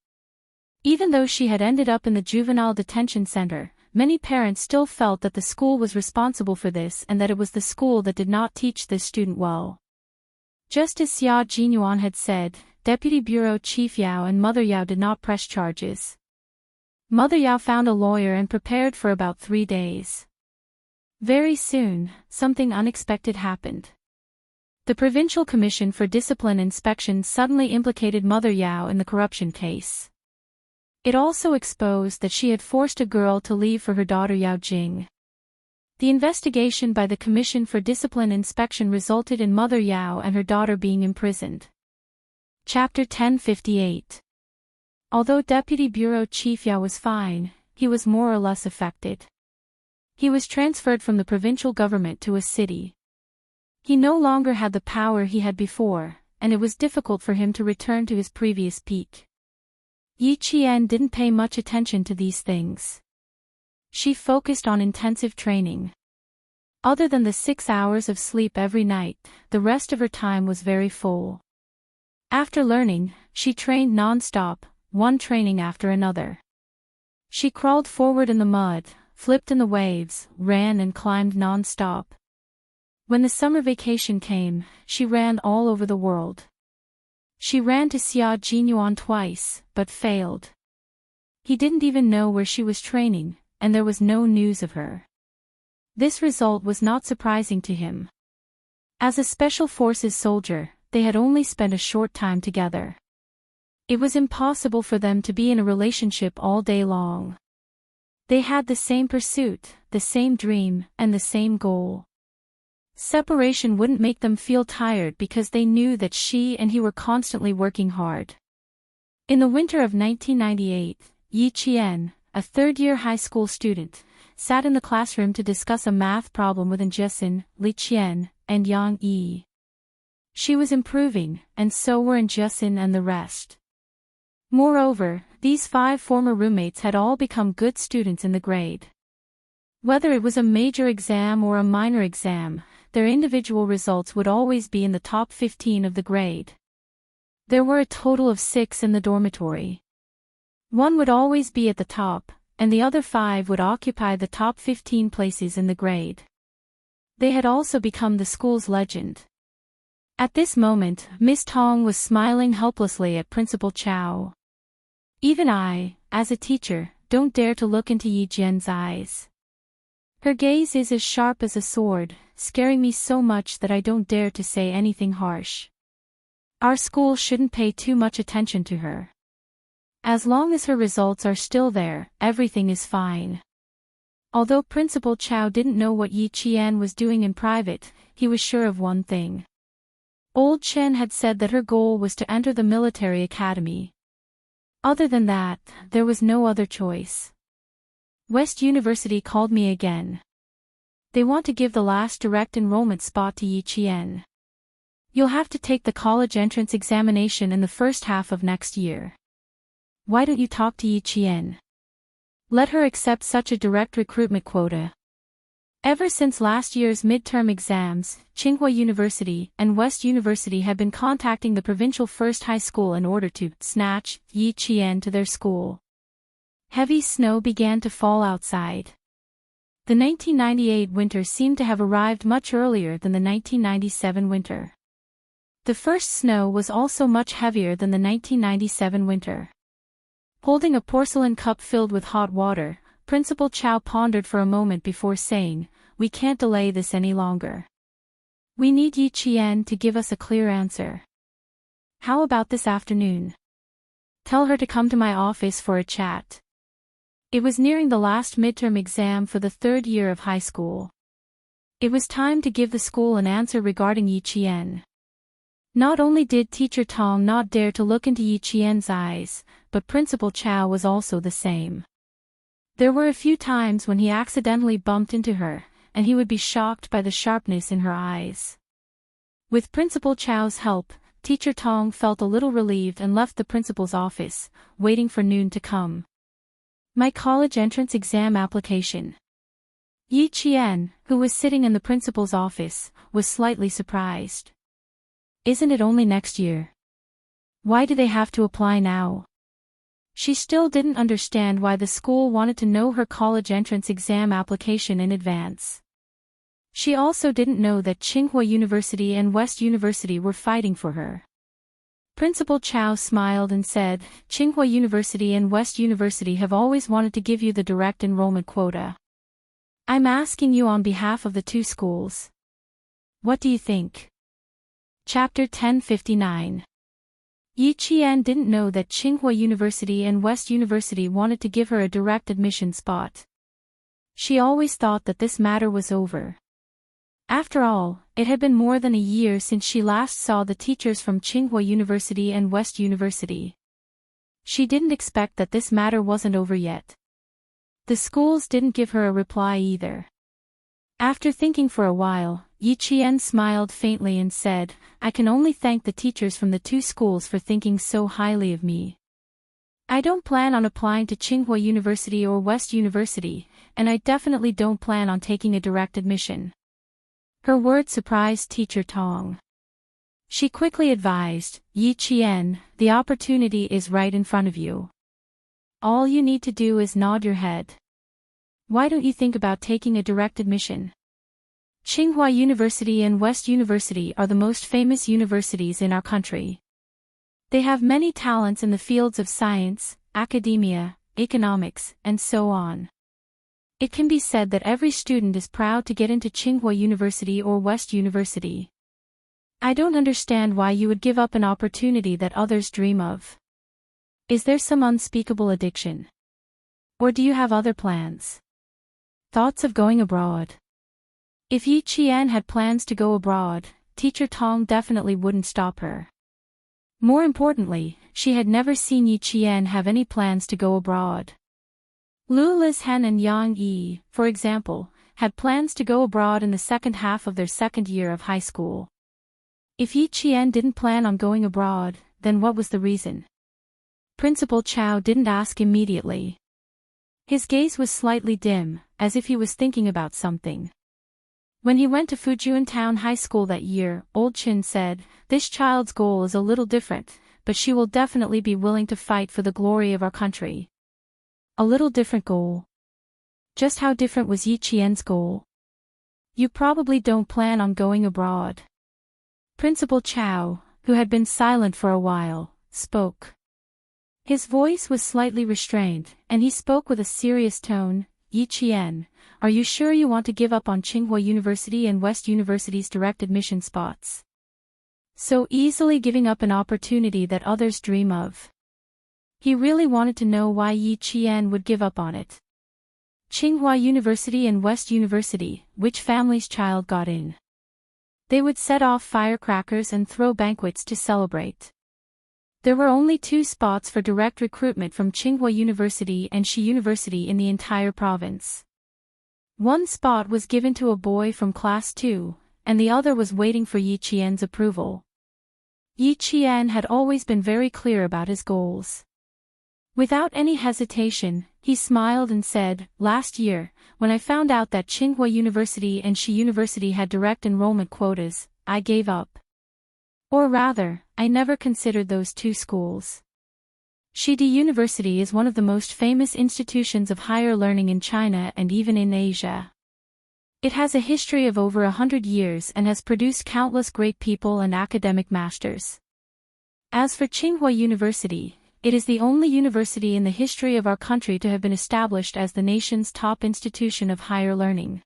Even though she had ended up in the juvenile detention center, many parents still felt that the school was responsible for this and that it was the school that did not teach this student well. Just as Xia Jinyuan had said, Deputy Bureau Chief Yao and Mother Yao did not press charges. Mother Yao found a lawyer and prepared for about 3 days. Very soon, something unexpected happened. The Provincial Commission for Discipline Inspection suddenly implicated Mother Yao in the corruption case. It also exposed that she had forced a girl to leave for her daughter Yao Jing. The investigation by the Commission for Discipline Inspection resulted in Mother Yao and her daughter being imprisoned. Chapter 1058. Although Deputy Bureau Chief Yao was fine, he was more or less affected. He was transferred from the provincial government to a city. He no longer had the power he had before, and it was difficult for him to return to his previous peak. Yi Qian didn't pay much attention to these things. She focused on intensive training. Other than the 6 hours of sleep every night, the rest of her time was very full. After learning, she trained non-stop, one training after another. She crawled forward in the mud, flipped in the waves, ran and climbed non-stop. When the summer vacation came, she ran all over the world. She ran to Xia Jinyuan twice, but failed. He didn't even know where she was training, and there was no news of her. This result was not surprising to him. As a Special Forces soldier, they had only spent a short time together. It was impossible for them to be in a relationship all day long. They had the same pursuit, the same dream, and the same goal. Separation wouldn't make them feel tired because they knew that she and he were constantly working hard. In the winter of 1998, Yi Qian, a third-year high school student, sat in the classroom to discuss a math problem with Enchanting, Li Qian, and Yang Yi. She was improving, and so were Enchanting and the rest. Moreover, these 5 former roommates had all become good students in the grade. Whether it was a major exam or a minor exam, their individual results would always be in the top 15 of the grade. There were a total of 6 in the dormitory. One would always be at the top, and the other 5 would occupy the top 15 places in the grade. They had also become the school's legend. At this moment, Miss Tong was smiling helplessly at Principal Chow. Even I, as a teacher, don't dare to look into Yi Jian's eyes. Her gaze is as sharp as a sword, scaring me so much that I don't dare to say anything harsh. Our school shouldn't pay too much attention to her. As long as her results are still there, everything is fine. Although Principal Chow didn't know what Yi Qian was doing in private, he was sure of one thing. Old Chen had said that her goal was to enter the military academy. Other than that, there was no other choice. West University called me again. They want to give the last direct enrollment spot to Yi Qian. You'll have to take the college entrance examination in the first half of next year. Why don't you talk to Yi Qian? Let her accept such a direct recruitment quota. Ever since last year's midterm exams, Tsinghua University and West University had been contacting the provincial first high school in order to snatch Yi Qian to their school. Heavy snow began to fall outside. The 1998 winter seemed to have arrived much earlier than the 1997 winter. The first snow was also much heavier than the 1997 winter. Holding a porcelain cup filled with hot water, Principal Chow pondered for a moment before saying, "We can't delay this any longer. We need Yi Qian to give us a clear answer. How about this afternoon? Tell her to come to my office for a chat." It was nearing the last midterm exam for the 3rd year of high school. It was time to give the school an answer regarding Yi Qian. Not only did Teacher Tong not dare to look into Yi Qian's eyes, but Principal Chow was also the same. There were a few times when he accidentally bumped into her, and he would be shocked by the sharpness in her eyes. With Principal Chow's help, Teacher Tong felt a little relieved and left the principal's office, waiting for noon to come. My college entrance exam application. Yi Qian, who was sitting in the principal's office, was slightly surprised. Isn't it only next year? Why do they have to apply now? She still didn't understand why the school wanted to know her college entrance exam application in advance. She also didn't know that Tsinghua University and West University were fighting for her. Principal Chow smiled and said, Tsinghua University and West University have always wanted to give you the direct enrollment quota. I'm asking you on behalf of the two schools. What do you think? Chapter 1059. Yi Qian didn't know that Tsinghua University and West University wanted to give her a direct admission spot. She always thought that this matter was over. After all, it had been more than a year since she last saw the teachers from Tsinghua University and West University. She didn't expect that this matter wasn't over yet. The schools didn't give her a reply either. After thinking for a while, Yi Qian smiled faintly and said, I can only thank the teachers from the two schools for thinking so highly of me. I don't plan on applying to Tsinghua University or West University, and I definitely don't plan on taking a direct admission. Her words surprised Teacher Tong. She quickly advised, Yi Qian, the opportunity is right in front of you. All you need to do is nod your head. Why don't you think about taking a direct admission? Tsinghua University and West University are the most famous universities in our country. They have many talents in the fields of science, academia, economics, and so on. It can be said that every student is proud to get into Tsinghua University or West University. I don't understand why you would give up an opportunity that others dream of. Is there some unspeakable addiction? Or do you have other plans? Thoughts of going abroad? If Yi Qian had plans to go abroad, Teacher Tong definitely wouldn't stop her. More importantly, she had never seen Yi Qian have any plans to go abroad. Lu Lizhen and Yang Yi, for example, had plans to go abroad in the second half of their second year of high school. If Yi Qian didn't plan on going abroad, then what was the reason? Principal Chow didn't ask immediately. His gaze was slightly dim, as if he was thinking about something. When he went to Fujian Town High School that year, Old Chin said, this child's goal is a little different, but she will definitely be willing to fight for the glory of our country. A little different goal. Just how different was Yi Qian's goal? You probably don't plan on going abroad. Principal Chow, who had been silent for a while, spoke. His voice was slightly restrained, and he spoke with a serious tone. Yi Qian, are you sure you want to give up on Tsinghua University and West University's direct admission spots? So easily giving up an opportunity that others dream of. He really wanted to know why Yi Qian would give up on it. Tsinghua University and West University, which family's child got in? They would set off firecrackers and throw banquets to celebrate. There were only 2 spots for direct recruitment from Tsinghua University and Shi University in the entire province. One spot was given to a boy from Class 2, and the other was waiting for Yi Qian's approval. Yi Qian had always been very clear about his goals. Without any hesitation, he smiled and said, last year, when I found out that Tsinghua University and Shi University had direct enrollment quotas, I gave up. Or rather, I never considered those 2 schools. Shidi University is one of the most famous institutions of higher learning in China and even in Asia. It has a history of over 100 years and has produced countless great people and academic masters. As for Tsinghua University, it is the only university in the history of our country to have been established as the nation's top institution of higher learning.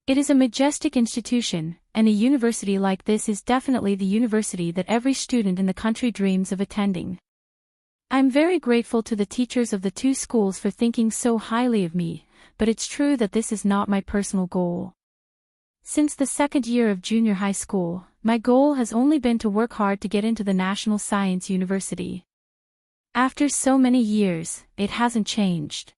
It is a majestic institution, and a university like this is definitely the university that every student in the country dreams of attending. I'm very grateful to the teachers of the 2 schools for thinking so highly of me, but it's true that this is not my personal goal. Since the second year of junior high school, my goal has only been to work hard to get into the National Science University. After so many years, it hasn't changed.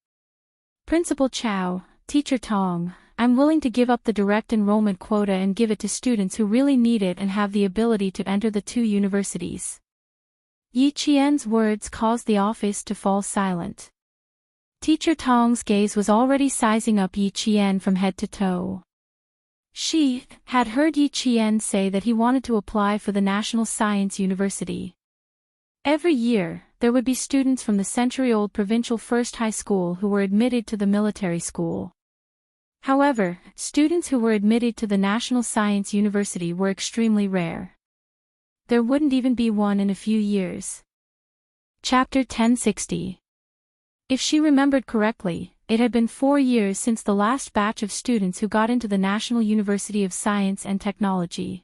Principal Chow, Teacher Tong, I'm willing to give up the direct enrollment quota and give it to students who really need it and have the ability to enter the two universities. Yi Qian's words caused the office to fall silent. Teacher Tong's gaze was already sizing up Yi Qian from head to toe. She had heard Yi Qian say that he wanted to apply for the National Science University. Every year, there would be students from the century-old provincial first high school who were admitted to the military school. However, students who were admitted to the National Science University were extremely rare. There wouldn't even be one in a few years. Chapter 1060. If she remembered correctly, it had been 4 years since the last batch of students who got into the National University of Science and Technology.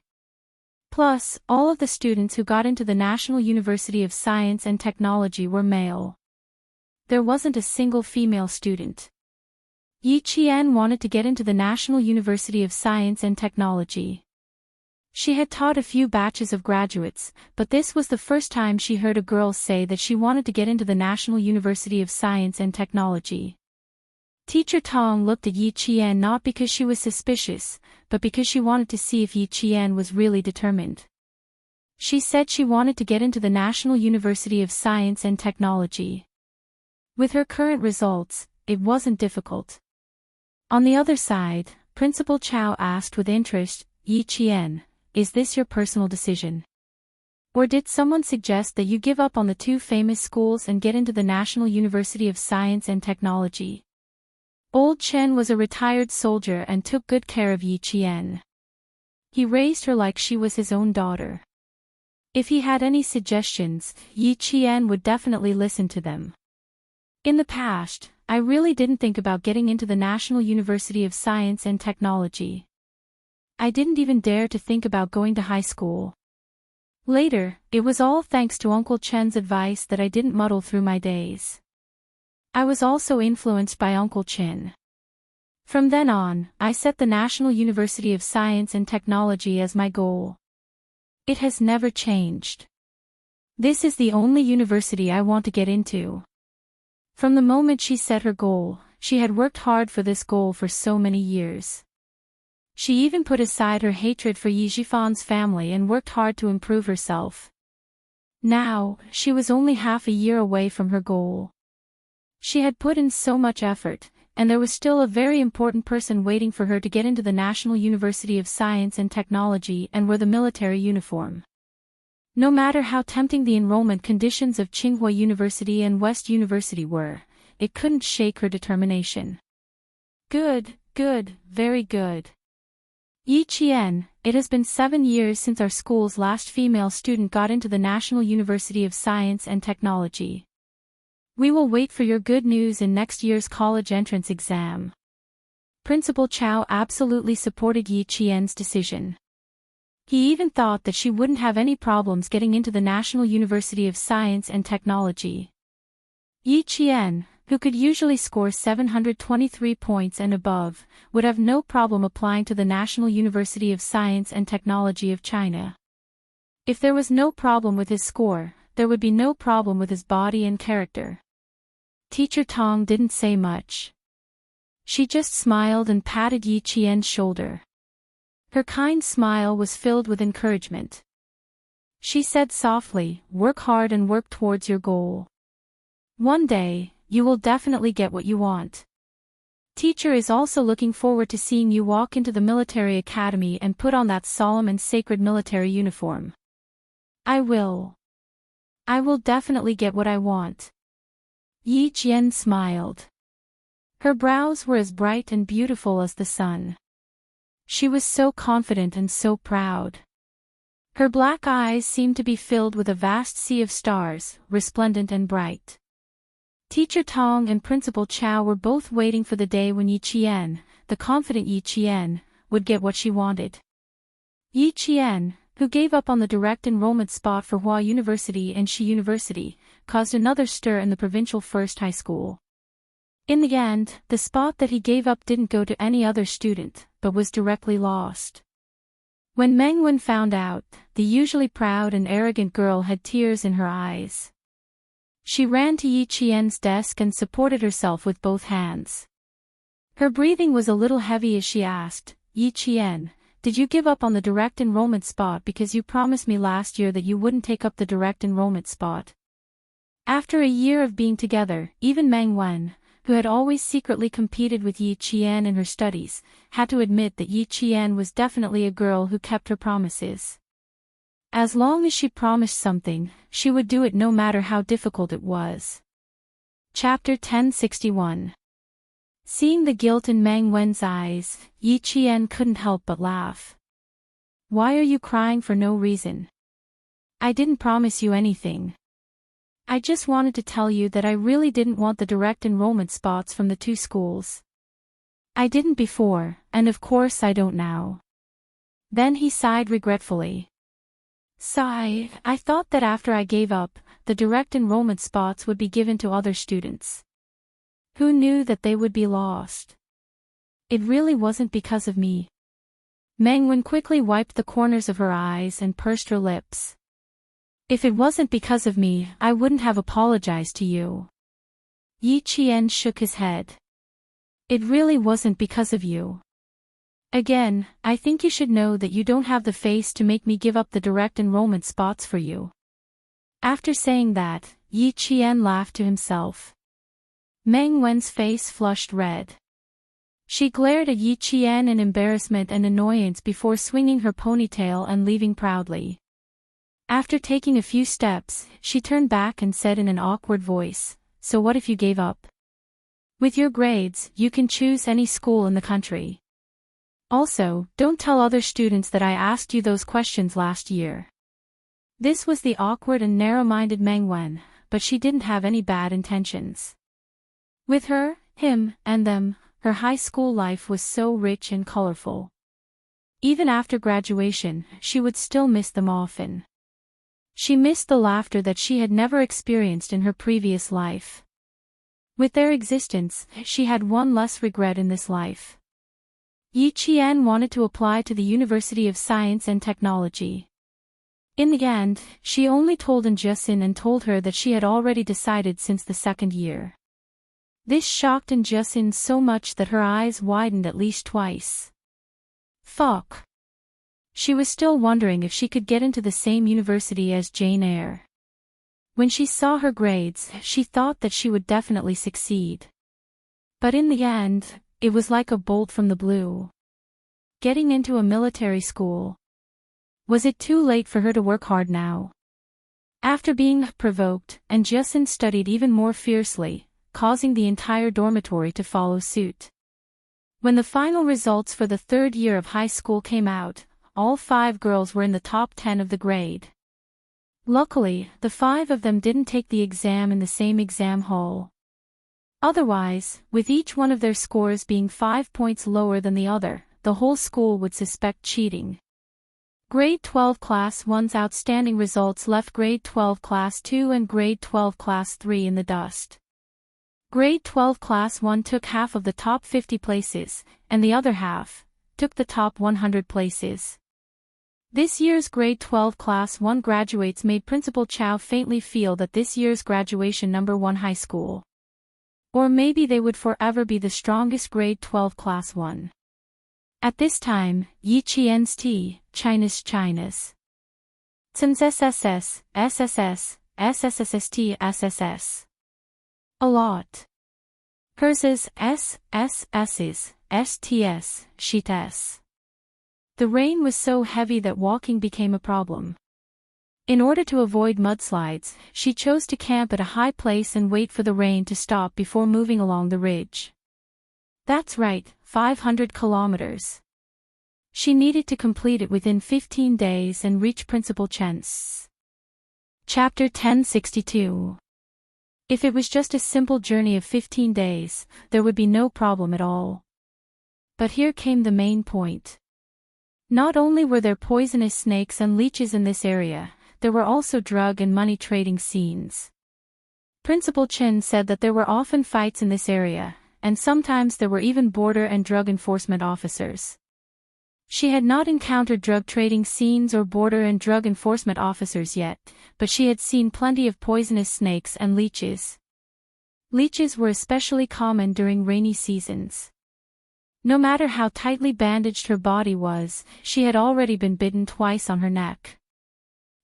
Plus, all of the students who got into the National University of Science and Technology were male. There wasn't a single female student. Yi Qian wanted to get into the National University of Science and Technology. She had taught a few batches of graduates, but this was the first time she heard a girl say that she wanted to get into the National University of Science and Technology. Teacher Tong looked at Yi Qian not because she was suspicious, but because she wanted to see if Yi Qian was really determined. She said she wanted to get into the National University of Science and Technology. With her current results, it wasn't difficult. On the other side, Principal Chow asked with interest, Yi Qian, is this your personal decision? Or did someone suggest that you give up on the two famous schools and get into the National University of Science and Technology? Old Chen was a retired soldier and took good care of Yi Qian. He raised her like she was his own daughter. If he had any suggestions, Yi Qian would definitely listen to them. In the past, I really didn't think about getting into the National University of Science and Technology. I didn't even dare to think about going to high school. Later, it was all thanks to Uncle Chen's advice that I didn't muddle through my days. I was also influenced by Uncle Chen. From then on, I set the National University of Science and Technology as my goal. It has never changed. This is the only university I want to get into. From the moment she set her goal, she had worked hard for this goal for so many years. She even put aside her hatred for Yi Zhifan's family and worked hard to improve herself. Now, she was only half a year away from her goal. She had put in so much effort, and there was still a very important person waiting for her to get into the National University of Science and Technology and wear the military uniform. No matter how tempting the enrollment conditions of Tsinghua University and West University were, it couldn't shake her determination. Good, very good. Yi Qian, it has been 7 years since our school's last female student got into the National University of Science and Technology. We will wait for your good news in next year's college entrance exam. Principal Chow absolutely supported Yi Qian's decision. He even thought that she wouldn't have any problems getting into the National University of Science and Technology. Yi Qian, who could usually score 723 points and above, would have no problem applying to the National University of Science and Technology of China. If there was no problem with his score, there would be no problem with his body and character. Teacher Tong didn't say much. She just smiled and patted Yi Qian's shoulder. Her kind smile was filled with encouragement. She said softly, work hard and work towards your goal. One day, you will definitely get what you want. Teacher is also looking forward to seeing you walk into the military academy and put on that solemn and sacred military uniform. I will definitely get what I want. Yi Qian smiled. Her brows were as bright and beautiful as the sun. She was so confident and so proud. Her black eyes seemed to be filled with a vast sea of stars, resplendent and bright. Teacher Tong and Principal Chow were both waiting for the day when Yi Qian, the confident Yi Qian, would get what she wanted. Yi Qian, who gave up on the direct enrollment spot for Hua University and Shi University, caused another stir in the provincial first high school. In the end, the spot that he gave up didn't go to any other student, but was directly lost. When Meng Wen found out, the usually proud and arrogant girl had tears in her eyes. She ran to Yi Qian's desk and supported herself with both hands. Her breathing was a little heavy as she asked, Yi Qian, did you give up on the direct enrollment spot because you promised me last year that you wouldn't take up the direct enrollment spot? After a year of being together, even Meng Wen, who had always secretly competed with Yi Qian in her studies, had to admit that Yi Qian was definitely a girl who kept her promises. As long as she promised something, she would do it no matter how difficult it was. Chapter 1061. Seeing the guilt in Meng Wen's eyes, Yi Qian couldn't help but laugh. Why are you crying for no reason? I didn't promise you anything. I just wanted to tell you that I really didn't want the direct enrollment spots from the two schools. I didn't before, and of course I don't now. Then he sighed regretfully. Sigh, I thought that after I gave up, the direct enrollment spots would be given to other students. Who knew that they would be lost? It really wasn't because of me. Meng Wen quickly wiped the corners of her eyes and pursed her lips. If it wasn't because of me, I wouldn't have apologized to you. Yi Qian shook his head. It really wasn't because of you. Again, I think you should know that you don't have the face to make me give up the direct enrollment spots for you. After saying that, Yi Qian laughed to himself. Meng Wen's face flushed red. She glared at Yi Qian in embarrassment and annoyance before swinging her ponytail and leaving proudly. After taking a few steps, she turned back and said in an awkward voice, So what if you gave up? With your grades, you can choose any school in the country. Also, don't tell other students that I asked you those questions last year. This was the awkward and narrow-minded Meng Wen, but she didn't have any bad intentions. With her, him, and them, her high school life was so rich and colorful. Even after graduation, she would still miss them often. She missed the laughter that she had never experienced in her previous life. With their existence, she had one less regret in this life. Yi Qian wanted to apply to the University of Science and Technology. In the end, she only told Enchanting and told her that she had already decided since the second year. This shocked Enchanting so much that her eyes widened at least twice. Fuck. She was still wondering if she could get into the same university as Jane Eyre. When she saw her grades, she thought that she would definitely succeed. But in the end, it was like a bolt from the blue. Getting into a military school. Was it too late for her to work hard now? After being provoked, Enchanting studied even more fiercely, causing the entire dormitory to follow suit. When the final results for the third year of high school came out, all 5 girls were in the top 10 of the grade. Luckily, the 5 of them didn't take the exam in the same exam hall. Otherwise, with each one of their scores being 5 points lower than the other, the whole school would suspect cheating. Grade 12 Class 1's outstanding results left Grade 12 Class 2 and Grade 12 Class 3 in the dust. Grade 12 Class 1 took half of the top 50 places, and the other half took the top 100 places. This year's Grade 12 Class 1 graduates made Principal Chow faintly feel that this year's graduation number 1 high school. Or maybe they would forever be the strongest Grade 12 Class 1. At this time, Yi Qian's China's Tsin's SSS, SSS, SSSST, SSS. A lot. Hers is SSS's, STS, sheet S. The rain was so heavy that walking became a problem. In order to avoid mudslides, she chose to camp at a high place and wait for the rain to stop before moving along the ridge. That's right, 500 kilometers. She needed to complete it within 15 days and reach Principal Chen's. Chapter 1062. If it was just a simple journey of 15 days, there would be no problem at all. But here came the main point. Not only were there poisonous snakes and leeches in this area, there were also drug and money trading scenes. Principal Chen said that there were often fights in this area, and sometimes there were even border and drug enforcement officers. She had not encountered drug trading scenes or border and drug enforcement officers yet, but she had seen plenty of poisonous snakes and leeches. Leeches were especially common during rainy seasons. No matter how tightly bandaged her body was, she had already been bitten twice on her neck.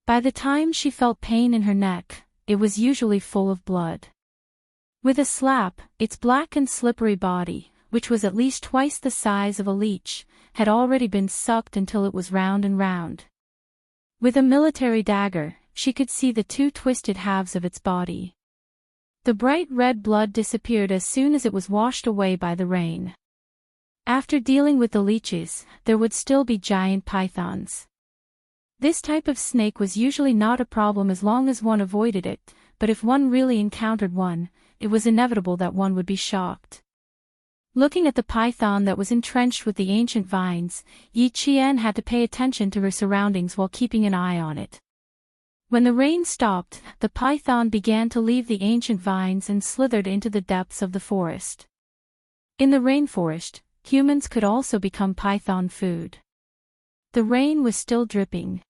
By the time she felt pain in her neck, it was usually full of blood. With a slap, its black and slippery body, which was at least twice the size of a leech, had already been sucked until it was round and round. With a military dagger, she could see the two twisted halves of its body. The bright red blood disappeared as soon as it was washed away by the rain. After dealing with the leeches, there would still be giant pythons. This type of snake was usually not a problem as long as one avoided it, but if one really encountered one, it was inevitable that one would be shocked. Looking at the python that was entrenched with the ancient vines, Yi Qian had to pay attention to her surroundings while keeping an eye on it. When the rain stopped, the python began to leave the ancient vines and slithered into the depths of the forest. In the rainforest, humans could also become python food. The rain was still dripping.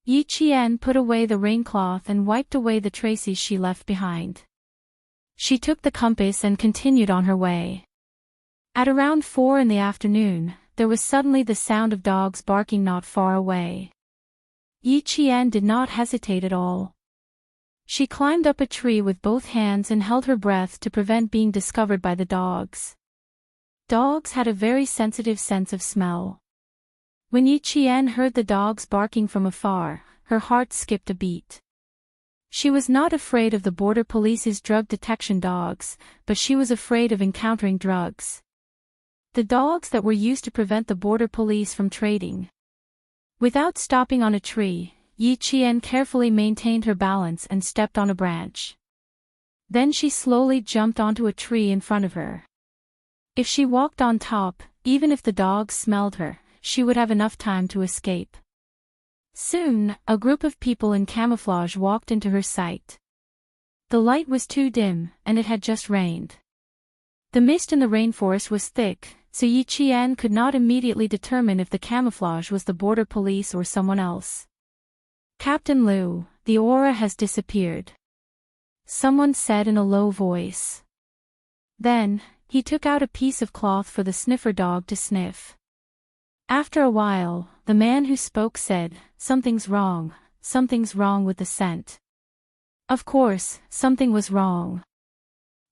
Yi Qian put away the raincloth and wiped away the traces she left behind. She took the compass and continued on her way. At around 4 in the afternoon, there was suddenly the sound of dogs barking not far away. Yi Qian did not hesitate at all. She climbed up a tree with both hands and held her breath to prevent being discovered by the dogs. Dogs had a very sensitive sense of smell. When Yi Qian heard the dogs barking from afar, her heart skipped a beat. She was not afraid of the border police's drug detection dogs, but she was afraid of encountering drugs. The dogs that were used to prevent the border police from trading. Without stopping on a tree, Yi Qian carefully maintained her balance and stepped on a branch. Then she slowly jumped onto a tree in front of her. If she walked on top, even if the dogs smelled her, she would have enough time to escape. Soon, a group of people in camouflage walked into her sight. The light was too dim, and it had just rained. The mist in the rainforest was thick, so Yi Qian could not immediately determine if the camouflage was the border police or someone else. "Captain Liu, the aura has disappeared," someone said in a low voice. Then, he took out a piece of cloth for the sniffer dog to sniff. After a while, the man who spoke said, something's wrong with the scent." Of course, something was wrong.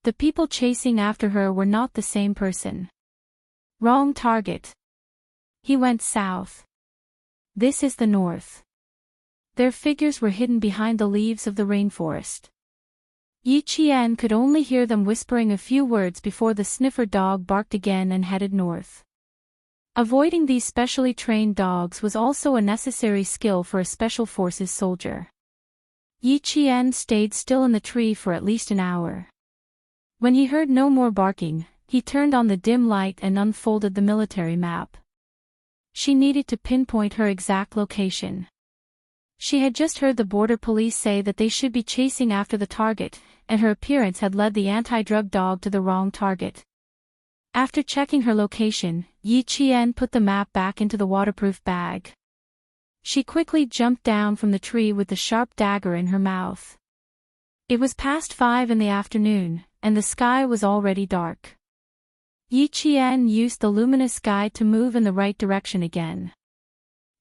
The people chasing after her were not the same person. Wrong target. He went south. This is the north. Their figures were hidden behind the leaves of the rainforest. Yi Qian could only hear them whispering a few words before the sniffer dog barked again and headed north. Avoiding these specially trained dogs was also a necessary skill for a special forces soldier. Yi Qian stayed still in the tree for at least an hour. When he heard no more barking, he turned on the dim light and unfolded the military map. She needed to pinpoint her exact location. She had just heard the border police say that they should be chasing after the target, and her appearance had led the anti-drug dog to the wrong target. After checking her location, Yi Qian put the map back into the waterproof bag. She quickly jumped down from the tree with the sharp dagger in her mouth. It was past 5 in the afternoon, and the sky was already dark. Yi Qian used the luminous guide to move in the right direction again.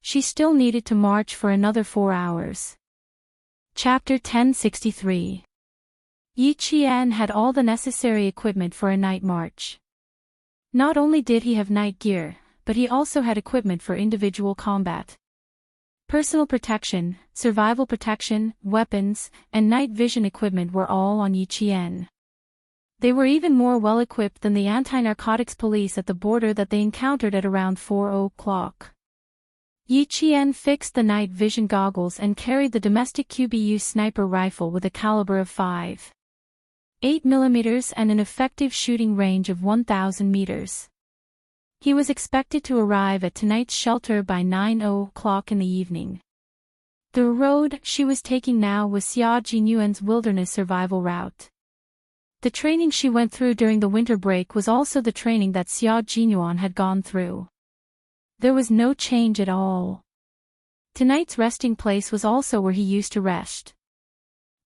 She still needed to march for another 4 hours. Chapter 1063. Yi Qian had all the necessary equipment for a night march. Not only did he have night gear, but he also had equipment for individual combat. Personal protection, survival protection, weapons, and night vision equipment were all on Yi Qian. They were even more well-equipped than the anti-narcotics police at the border that they encountered at around 4 o'clock. Yi Qian fixed the night vision goggles and carried the domestic QBU sniper rifle with a caliber of 5.8 mm and an effective shooting range of 1,000 meters. He was expected to arrive at tonight's shelter by 9 o'clock in the evening. The road she was taking now was Xia Jinyuan's wilderness survival route. The training she went through during the winter break was also the training that Xia Jinyuan had gone through. There was no change at all. Tonight's resting place was also where he used to rest.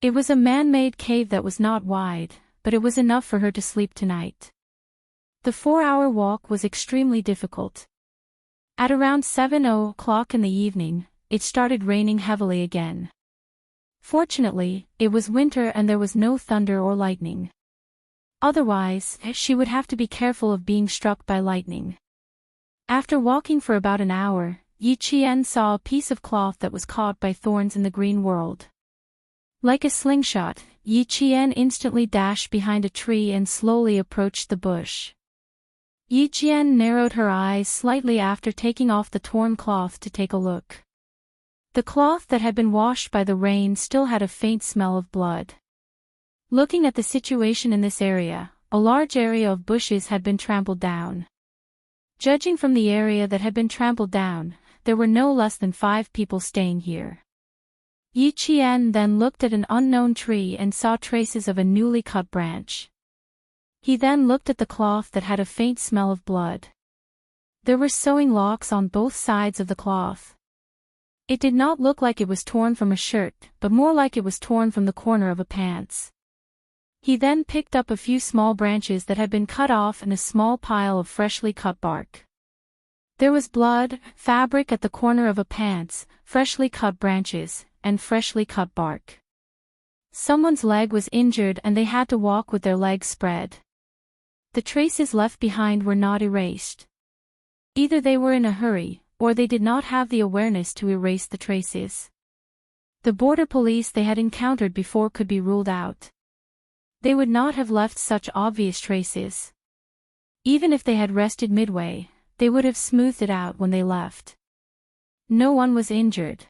It was a man-made cave that was not wide, but it was enough for her to sleep tonight. The 4-hour walk was extremely difficult. At around 7 o'clock in the evening, it started raining heavily again. Fortunately, it was winter and there was no thunder or lightning. Otherwise, she would have to be careful of being struck by lightning. After walking for about an hour, Yi Qian saw a piece of cloth that was caught by thorns in the green world. Like a slingshot, Yi Qian instantly dashed behind a tree and slowly approached the bush. Yi Qian narrowed her eyes slightly after taking off the torn cloth to take a look. The cloth that had been washed by the rain still had a faint smell of blood. Looking at the situation in this area, a large area of bushes had been trampled down. Judging from the area that had been trampled down, there were no less than 5 people staying here. Yi Qian then looked at an unknown tree and saw traces of a newly cut branch. He then looked at the cloth that had a faint smell of blood. There were sewing locks on both sides of the cloth. It did not look like it was torn from a shirt, but more like it was torn from the corner of a pants. He then picked up a few small branches that had been cut off and a small pile of freshly cut bark. There was blood, fabric at the corner of a pants, freshly cut branches, and freshly cut bark. Someone's leg was injured and they had to walk with their legs spread. The traces left behind were not erased. Either they were in a hurry, or they did not have the awareness to erase the traces. The border police they had encountered before could be ruled out. They would not have left such obvious traces. Even if they had rested midway, they would have smoothed it out when they left. No one was injured.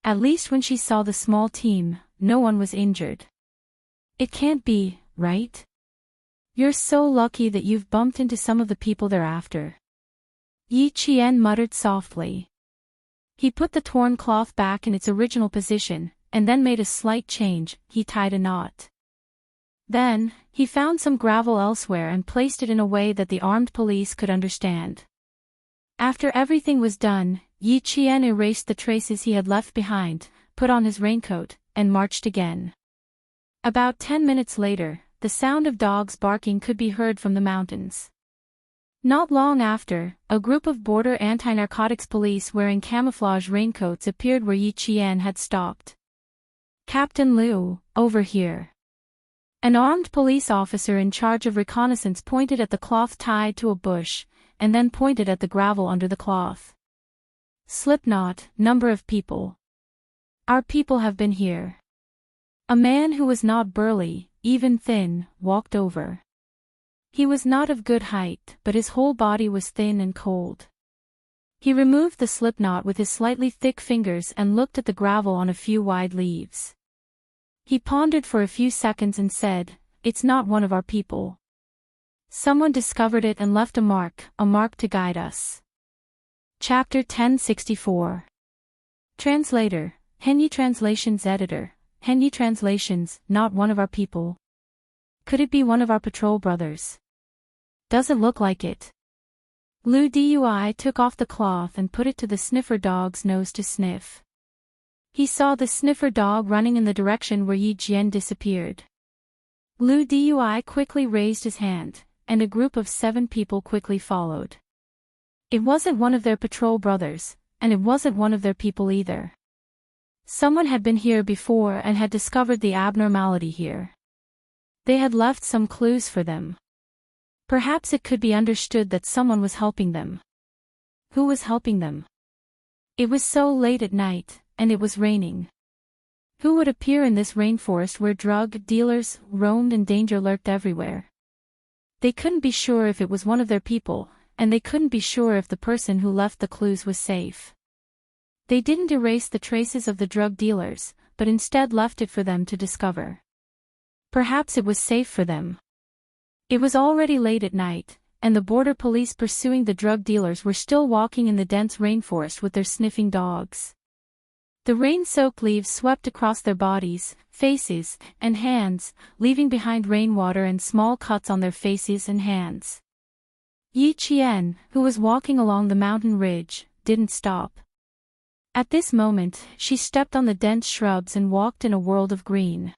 At least when she saw the small team, no one was injured. It can't be, right? You're so lucky that you've bumped into some of the people they're after. Yi Qian muttered softly. He put the torn cloth back in its original position, and then made a slight change. He tied a knot. Then, he found some gravel elsewhere and placed it in a way that the armed police could understand. After everything was done, Yi Qian erased the traces he had left behind, put on his raincoat, and marched again. About 10 minutes later, the sound of dogs barking could be heard from the mountains. Not long after, a group of border anti-narcotics police wearing camouflage raincoats appeared where Yi Qian had stopped. "Captain Liu, over here." An armed police officer in charge of reconnaissance pointed at the cloth tied to a bush, and then pointed at the gravel under the cloth. "Slipknot, number of people. Our people have been here." A man who was not burly, even thin, walked over. He was not of good height, but his whole body was thin and cold. He removed the slipknot with his slightly thick fingers and looked at the gravel on a few wide leaves. He pondered for a few seconds and said, "It's not one of our people. Someone discovered it and left a mark to guide us." Chapter 1064. Translator, Henyi Translations Editor, Henyi Translations, not one of our people. Could it be one of our patrol brothers? Doesn't look like it. Lu Dui took off the cloth and put it to the sniffer dog's nose to sniff. He saw the sniffer dog running in the direction where Yi Qian disappeared. Lu Dui quickly raised his hand, and a group of 7 people quickly followed. It wasn't one of their patrol brothers, and it wasn't one of their people either. Someone had been here before and had discovered the abnormality here. They had left some clues for them. Perhaps it could be understood that someone was helping them. Who was helping them? It was so late at night, and it was raining. Who would appear in this rainforest where drug dealers roamed and danger lurked everywhere? They couldn't be sure if it was one of their people, and they couldn't be sure if the person who left the clues was safe. They didn't erase the traces of the drug dealers, but instead left it for them to discover. Perhaps it was safe for them. It was already late at night, and the border police pursuing the drug dealers were still walking in the dense rainforest with their sniffing dogs. The rain-soaked leaves swept across their bodies, faces, and hands, leaving behind rainwater and small cuts on their faces and hands. Yi Qian, who was walking along the mountain ridge, didn't stop. At this moment, she stepped on the dense shrubs and walked in a world of green.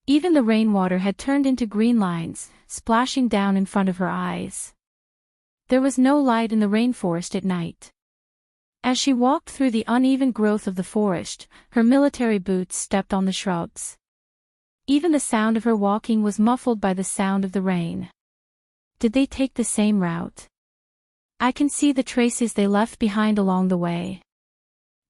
Even the rainwater had turned into green lines, splashing down in front of her eyes. There was no light in the rainforest at night. As she walked through the uneven growth of the forest, her military boots stepped on the shrubs. Even the sound of her walking was muffled by the sound of the rain. Did they take the same route? I can see the traces they left behind along the way.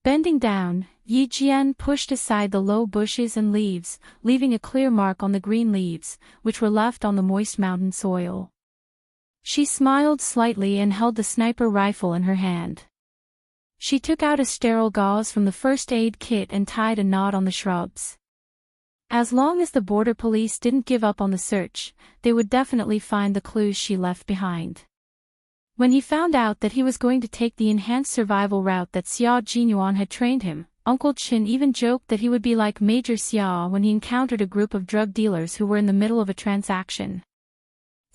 Bending down, Yi Jian pushed aside the low bushes and leaves, leaving a clear mark on the green leaves, which were left on the moist mountain soil. She smiled slightly and held the sniper rifle in her hand. She took out a sterile gauze from the first aid kit and tied a knot on the shrubs. As long as the border police didn't give up on the search, they would definitely find the clues she left behind. When he found out that he was going to take the enhanced survival route that Xia Jinyuan had trained him, Uncle Chin even joked that he would be like Major Xia when he encountered a group of drug dealers who were in the middle of a transaction.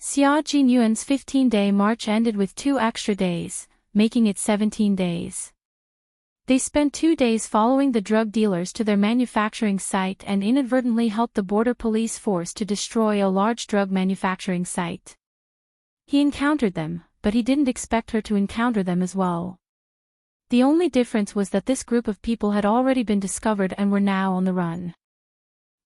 Xia Jinyuan's 15-day march ended with 2 extra days, making it 17 days. They spent 2 days following the drug dealers to their manufacturing site and inadvertently helped the border police force to destroy a large drug manufacturing site. He encountered them, but he didn't expect her to encounter them as well. The only difference was that this group of people had already been discovered and were now on the run.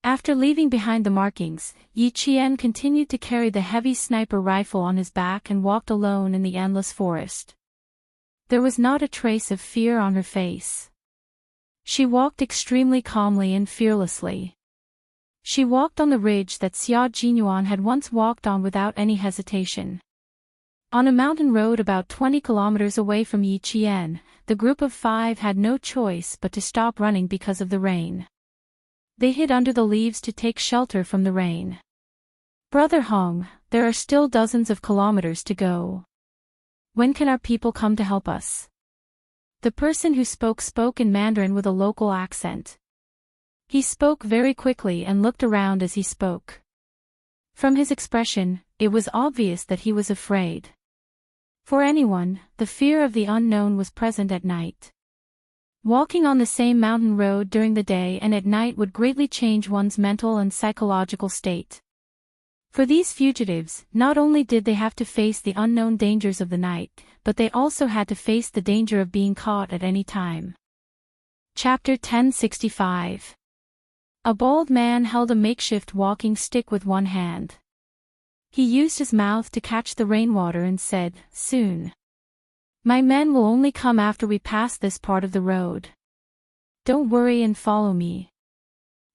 After leaving behind the markings, Yi Qian continued to carry the heavy sniper rifle on his back and walked alone in the endless forest. There was not a trace of fear on her face. She walked extremely calmly and fearlessly. She walked on the ridge that Xia Jinyuan had once walked on without any hesitation. On a mountain road about 20 kilometers away from Yi Qian, the group of 5 had no choice but to stop running because of the rain. They hid under the leaves to take shelter from the rain. Brother Hong, there are still dozens of kilometers to go. When can our people come to help us? The person who spoke in Mandarin with a local accent. He spoke very quickly and looked around as he spoke. From his expression, it was obvious that he was afraid. For anyone, the fear of the unknown was present at night. Walking on the same mountain road during the day and at night would greatly change one's mental and psychological state. For these fugitives, not only did they have to face the unknown dangers of the night, but they also had to face the danger of being caught at any time. Chapter 1065. A bald man held a makeshift walking stick with one hand. He used his mouth to catch the rainwater and said, "Soon. My men will only come after we pass this part of the road. Don't worry and follow me.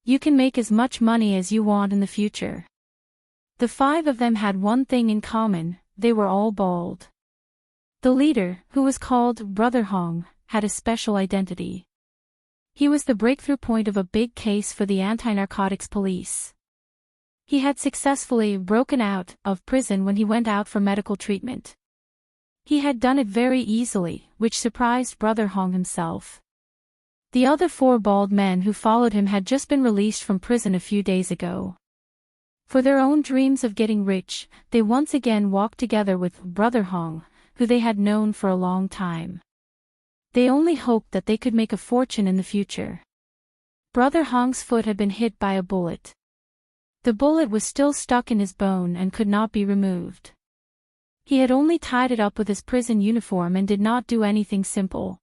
You can make as much money as you want in the future." The 5 of them had one thing in common: they were all bald. The leader, who was called Brother Hong, had a special identity. He was the breakthrough point of a big case for the anti-narcotics police. He had successfully broken out of prison when he went out for medical treatment. He had done it very easily, which surprised Brother Hong himself. The other 4 bald men who followed him had just been released from prison a few days ago. For their own dreams of getting rich, they once again walked together with Brother Hong, who they had known for a long time. They only hoped that they could make a fortune in the future. Brother Hong's foot had been hit by a bullet. The bullet was still stuck in his bone and could not be removed. He had only tied it up with his prison uniform and did not do anything simple.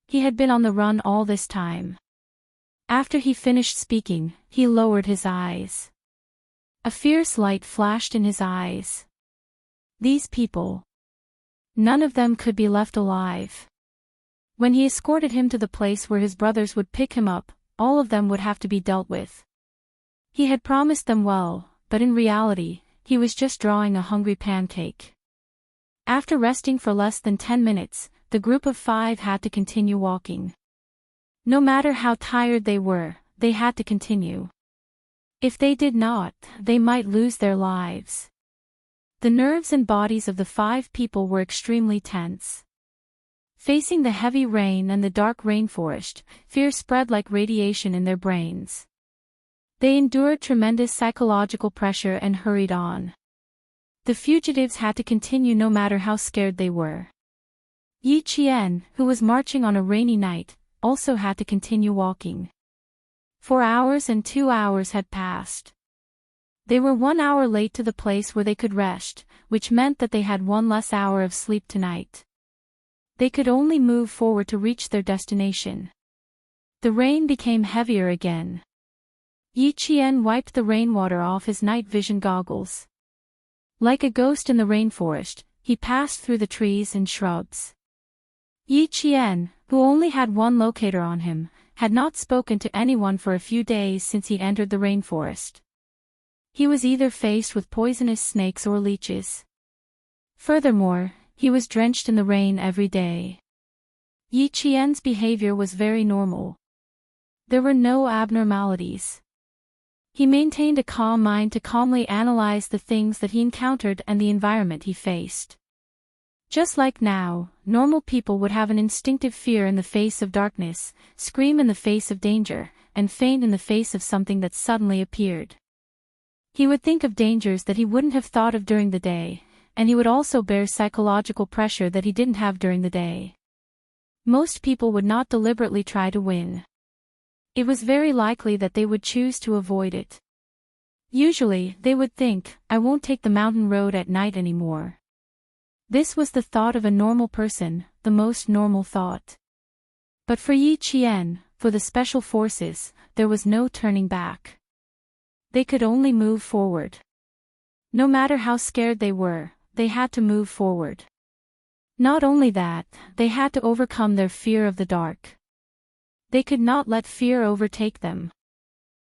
He had been on the run all this time. After he finished speaking, he lowered his eyes. A fierce light flashed in his eyes. These people. None of them could be left alive. When he escorted him to the place where his brothers would pick him up, all of them would have to be dealt with. He had promised them well, but in reality, he was just drawing a hungry pancake. After resting for less than 10 minutes, the group of 5 had to continue walking. No matter how tired they were, they had to continue. If they did not, they might lose their lives. The nerves and bodies of the 5 people were extremely tense. Facing the heavy rain and the dark rainforest, fear spread like radiation in their brains. They endured tremendous psychological pressure and hurried on. The fugitives had to continue no matter how scared they were. Yi Qian, who was marching on a rainy night, also had to continue walking. 4 hours and 2 hours had passed. They were 1 hour late to the place where they could rest, which meant that they had 1 less hour of sleep tonight. They could only move forward to reach their destination. The rain became heavier again. Yi Qian wiped the rainwater off his night vision goggles. Like a ghost in the rainforest, he passed through the trees and shrubs. Yi Qian, who only had one locator on him, had not spoken to anyone for a few days since he entered the rainforest. He was either faced with poisonous snakes or leeches. Furthermore, he was drenched in the rain every day. Yi Qian's behavior was very normal. There were no abnormalities. He maintained a calm mind to calmly analyze the things that he encountered and the environment he faced. Just like now, normal people would have an instinctive fear in the face of darkness, scream in the face of danger, and faint in the face of something that suddenly appeared. He would think of dangers that he wouldn't have thought of during the day, and he would also bear psychological pressure that he didn't have during the day. Most people would not deliberately try to win. It was very likely that they would choose to avoid it. Usually, they would think, I won't take the mountain road at night anymore. This was the thought of a normal person, the most normal thought. But for Yi Qian, for the special forces, there was no turning back. They could only move forward. No matter how scared they were, they had to move forward. Not only that, they had to overcome their fear of the dark. They could not let fear overtake them.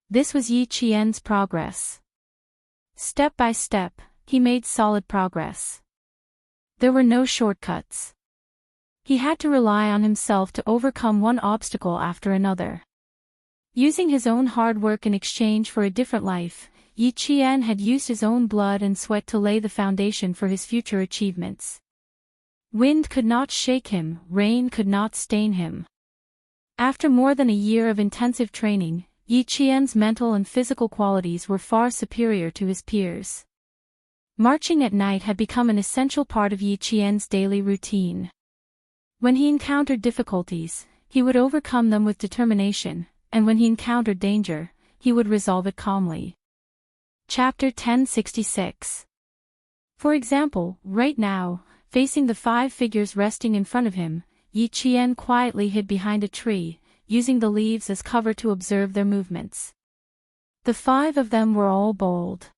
This was Yi Qian's progress. Step by step, he made solid progress. There were no shortcuts. He had to rely on himself to overcome one obstacle after another. Using his own hard work in exchange for a different life, Yi Qian had used his own blood and sweat to lay the foundation for his future achievements. Wind could not shake him, rain could not stain him. After more than a year of intensive training, Yi Qian's mental and physical qualities were far superior to his peers. Marching at night had become an essential part of Yi Qian's daily routine. When he encountered difficulties, he would overcome them with determination, and when he encountered danger, he would resolve it calmly. Chapter 1066. For example, right now, facing the 5 figures resting in front of him, Yi Qian quietly hid behind a tree, using the leaves as cover to observe their movements. The 5 of them were all bold.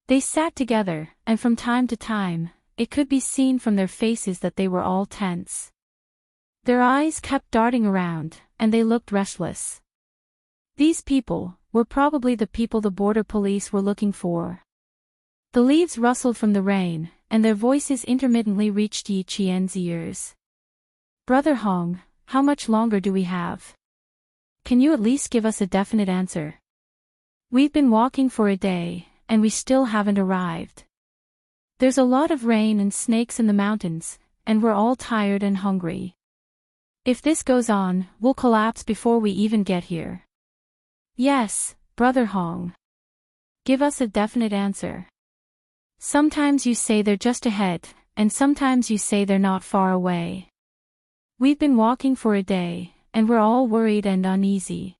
They sat together, and from time to time, it could be seen from their faces that they were all tense. Their eyes kept darting around, and they looked restless. These people were probably the people the border police were looking for. The leaves rustled from the rain, and their voices intermittently reached Yi Qian's ears. Brother Hong, how much longer do we have? Can you at least give us a definite answer? We've been walking for a day, and we still haven't arrived. There's a lot of rain and snakes in the mountains, and we're all tired and hungry. If this goes on, we'll collapse before we even get here. Yes, Brother Hong. Give us a definite answer. Sometimes you say they're just ahead, and sometimes you say they're not far away. We've been walking for a day, and we're all worried and uneasy.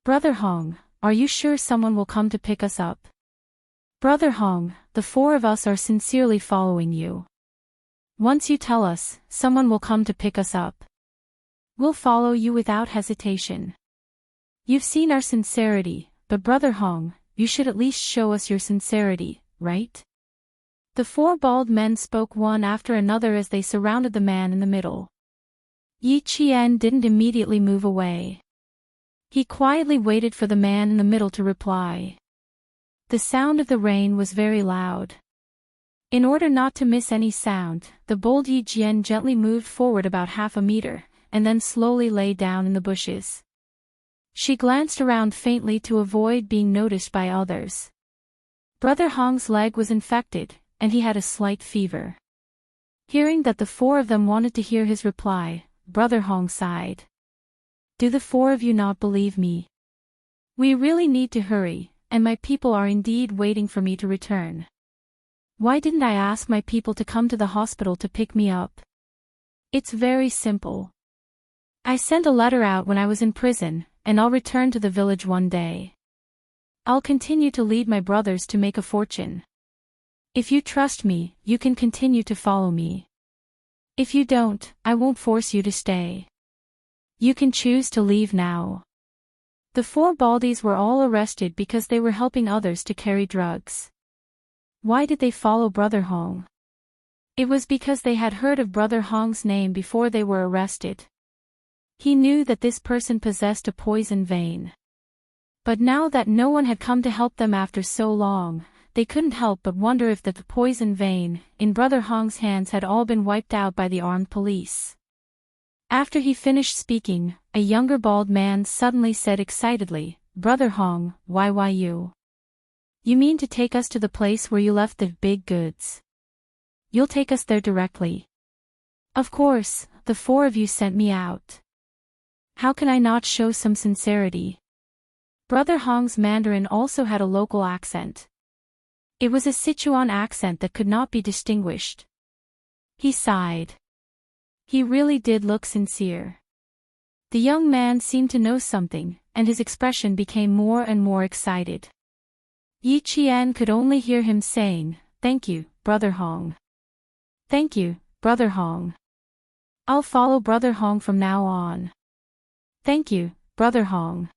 Brother Hong, are you sure someone will come to pick us up? Brother Hong, the 4 of us are sincerely following you. Once you tell us, someone will come to pick us up. We'll follow you without hesitation. You've seen our sincerity, but Brother Hong, you should at least show us your sincerity, right? The 4 bald men spoke one after another as they surrounded the man in the middle. Yi Qian didn't immediately move away. He quietly waited for the man in the middle to reply. The sound of the rain was very loud. In order not to miss any sound, the bold Yi Qian gently moved forward about half a meter, and then slowly lay down in the bushes. She glanced around faintly to avoid being noticed by others. Brother Hong's leg was infected, and he had a slight fever. Hearing that the 4 of them wanted to hear his reply, Brother Hong sighed. Do the 4 of you not believe me? We really need to hurry, and my people are indeed waiting for me to return. Why didn't I ask my people to come to the hospital to pick me up? It's very simple. I sent a letter out when I was in prison, and I'll return to the village one day. I'll continue to lead my brothers to make a fortune. If you trust me, you can continue to follow me. If you don't, I won't force you to stay. You can choose to leave now. The four Baldies were all arrested because they were helping others to carry drugs. Why did they follow Brother Hong? It was because they had heard of Brother Hong's name before they were arrested. He knew that this person possessed a poison vein. But now that no one had come to help them after so long, they couldn't help but wonder if the poison vein in Brother Hong's hands had all been wiped out by the armed police. After he finished speaking, a younger bald man suddenly said excitedly, "Brother Hong, why you? You mean to take us to the place where you left the big goods? You'll take us there directly? Of course, the four of you sent me out. How can I not show some sincerity?" Brother Hong's Mandarin also had a local accent. It was a Sichuan accent that could not be distinguished. He sighed. He really did look sincere. The young man seemed to know something, and his expression became more and more excited. Yi Qian could only hear him saying, "Thank you, Brother Hong. Thank you, Brother Hong. I'll follow Brother Hong from now on. Thank you, Brother Hong.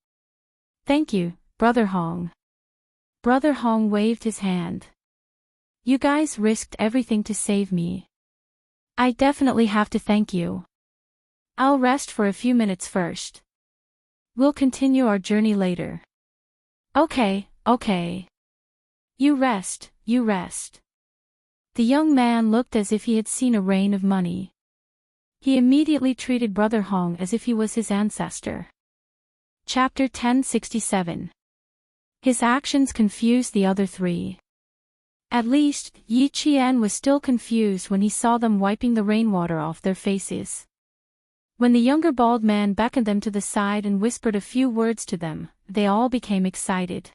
Thank you, Brother Hong." Brother Hong waved his hand. "You guys risked everything to save me. I definitely have to thank you. I'll rest for a few minutes first. We'll continue our journey later." Okay. You rest. The young man looked as if he had seen a rain of money. He immediately treated Brother Hong as if he was his ancestor. Chapter 1067. His actions confused the other three. At least, Yi Qian was still confused when he saw them wiping the rainwater off their faces. When the younger bald man beckoned them to the side and whispered a few words to them, they all became excited.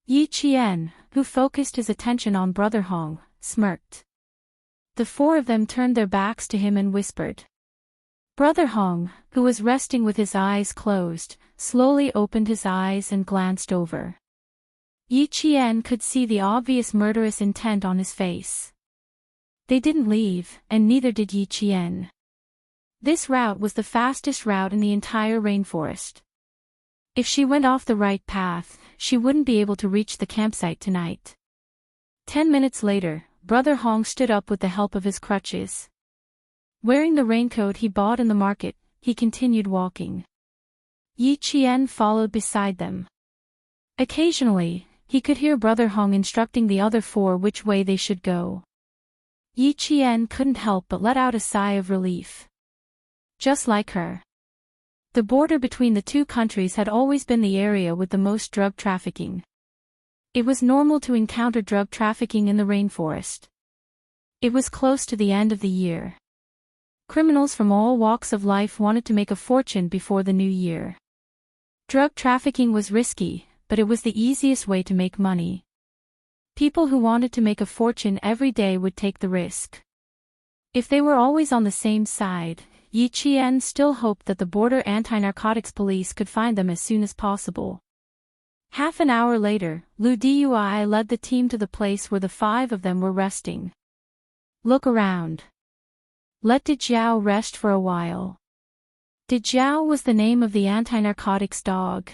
Yi Qian, who focused his attention on Brother Hong, smirked. The four of them turned their backs to him and whispered. Brother Hong, who was resting with his eyes closed, slowly opened his eyes and glanced over. Yi Qian could see the obvious murderous intent on his face. They didn't leave, and neither did Yi Qian. This route was the fastest route in the entire rainforest. If she went off the right path, she wouldn't be able to reach the campsite tonight. 10 minutes later, Brother Hong stood up with the help of his crutches. Wearing the raincoat he bought in the market, he continued walking. Yi Qian followed beside them. Occasionally, he could hear Brother Hong instructing the other four which way they should go. Yi Qian couldn't help but let out a sigh of relief. Just like her. The border between the two countries had always been the area with the most drug trafficking. It was normal to encounter drug trafficking in the rainforest. It was close to the end of the year. Criminals from all walks of life wanted to make a fortune before the new year. Drug trafficking was risky, but it was the easiest way to make money. People who wanted to make a fortune every day would take the risk. If they were always on the same side, Yi Qian still hoped that the border anti-narcotics police could find them as soon as possible. Half an hour later, Lu Dui led the team to the place where the five of them were resting. Look around. Let Dijiao rest for a while. Dijiao was the name of the anti-narcotics dog.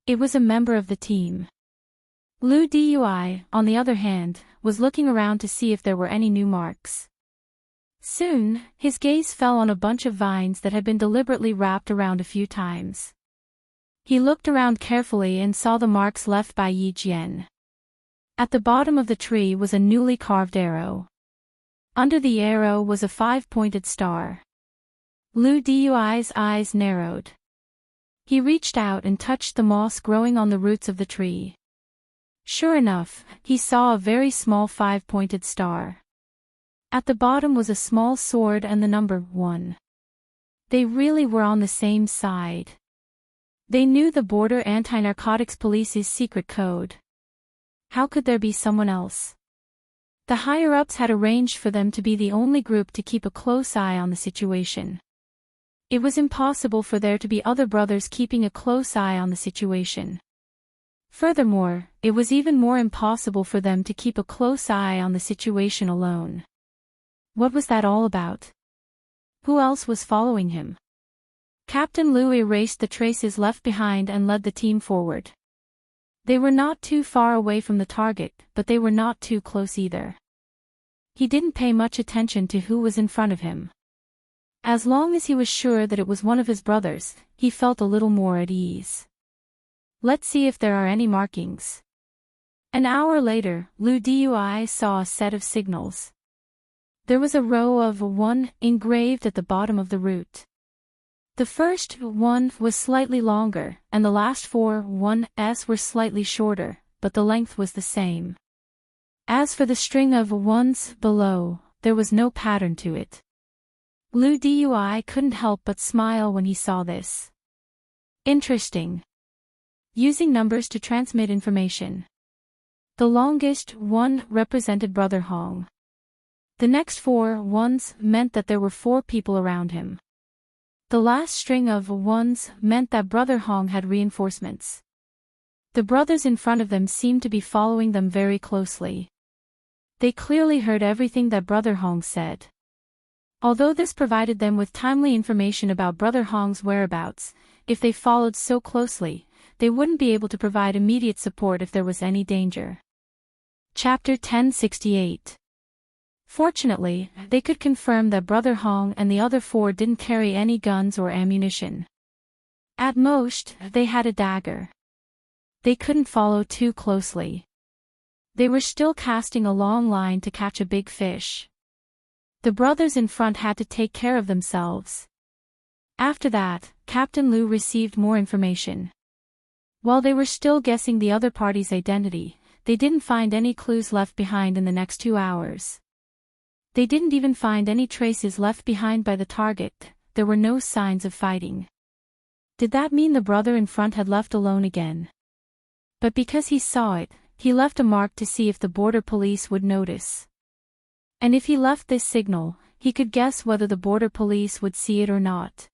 It was a member of the team. Lu Dui, on the other hand, was looking around to see if there were any new marks. Soon, his gaze fell on a bunch of vines that had been deliberately wrapped around a few times. He looked around carefully and saw the marks left by Yi Jian. At the bottom of the tree was a newly carved arrow. Under the arrow was a 5-pointed star. Lu Dui's eyes narrowed. He reached out and touched the moss growing on the roots of the tree. Sure enough, he saw a very small 5-pointed star. At the bottom was a small sword and the number 1. They really were on the same side. They knew the border anti-narcotics police's secret code. How could there be someone else? The higher-ups had arranged for them to be the only group to keep a close eye on the situation. It was impossible for there to be other brothers keeping a close eye on the situation. Furthermore, it was even more impossible for them to keep a close eye on the situation alone. What was that all about? Who else was following him? Captain Lou erased the traces left behind and led the team forward. They were not too far away from the target, but they were not too close either. He didn't pay much attention to who was in front of him. As long as he was sure that it was one of his brothers, he felt a little more at ease. Let's see if there are any markings. An hour later, Lou Dui saw a set of signals. There was a row of 1 engraved at the bottom of the route. The first 1 was slightly longer, and the last 4 1s were slightly shorter, but the length was the same. As for the string of 1s below, there was no pattern to it. Lou Dui couldn't help but smile when he saw this. Interesting. Using numbers to transmit information. The longest 1 represented Brother Hong. The next 4 1s meant that there were 4 people around him. The last string of 1s meant that Brother Hong had reinforcements. The brothers in front of them seemed to be following them very closely. They clearly heard everything that Brother Hong said. Although this provided them with timely information about Brother Hong's whereabouts, if they followed so closely, they wouldn't be able to provide immediate support if there was any danger. Chapter 1068. Fortunately, they could confirm that Brother Hong and the other 4 didn't carry any guns or ammunition. At most, they had a dagger. They couldn't follow too closely. They were still casting a long line to catch a big fish. The brothers in front had to take care of themselves. After that, Captain Lou received more information. While they were still guessing the other party's identity, they didn't find any clues left behind in the next 2 hours. They didn't even find any traces left behind by the target. There were no signs of fighting. Did that mean the brother in front had left alone again? But because he saw it, he left a mark to see if the border police would notice. And if he left this signal, he could guess whether the border police would see it or not.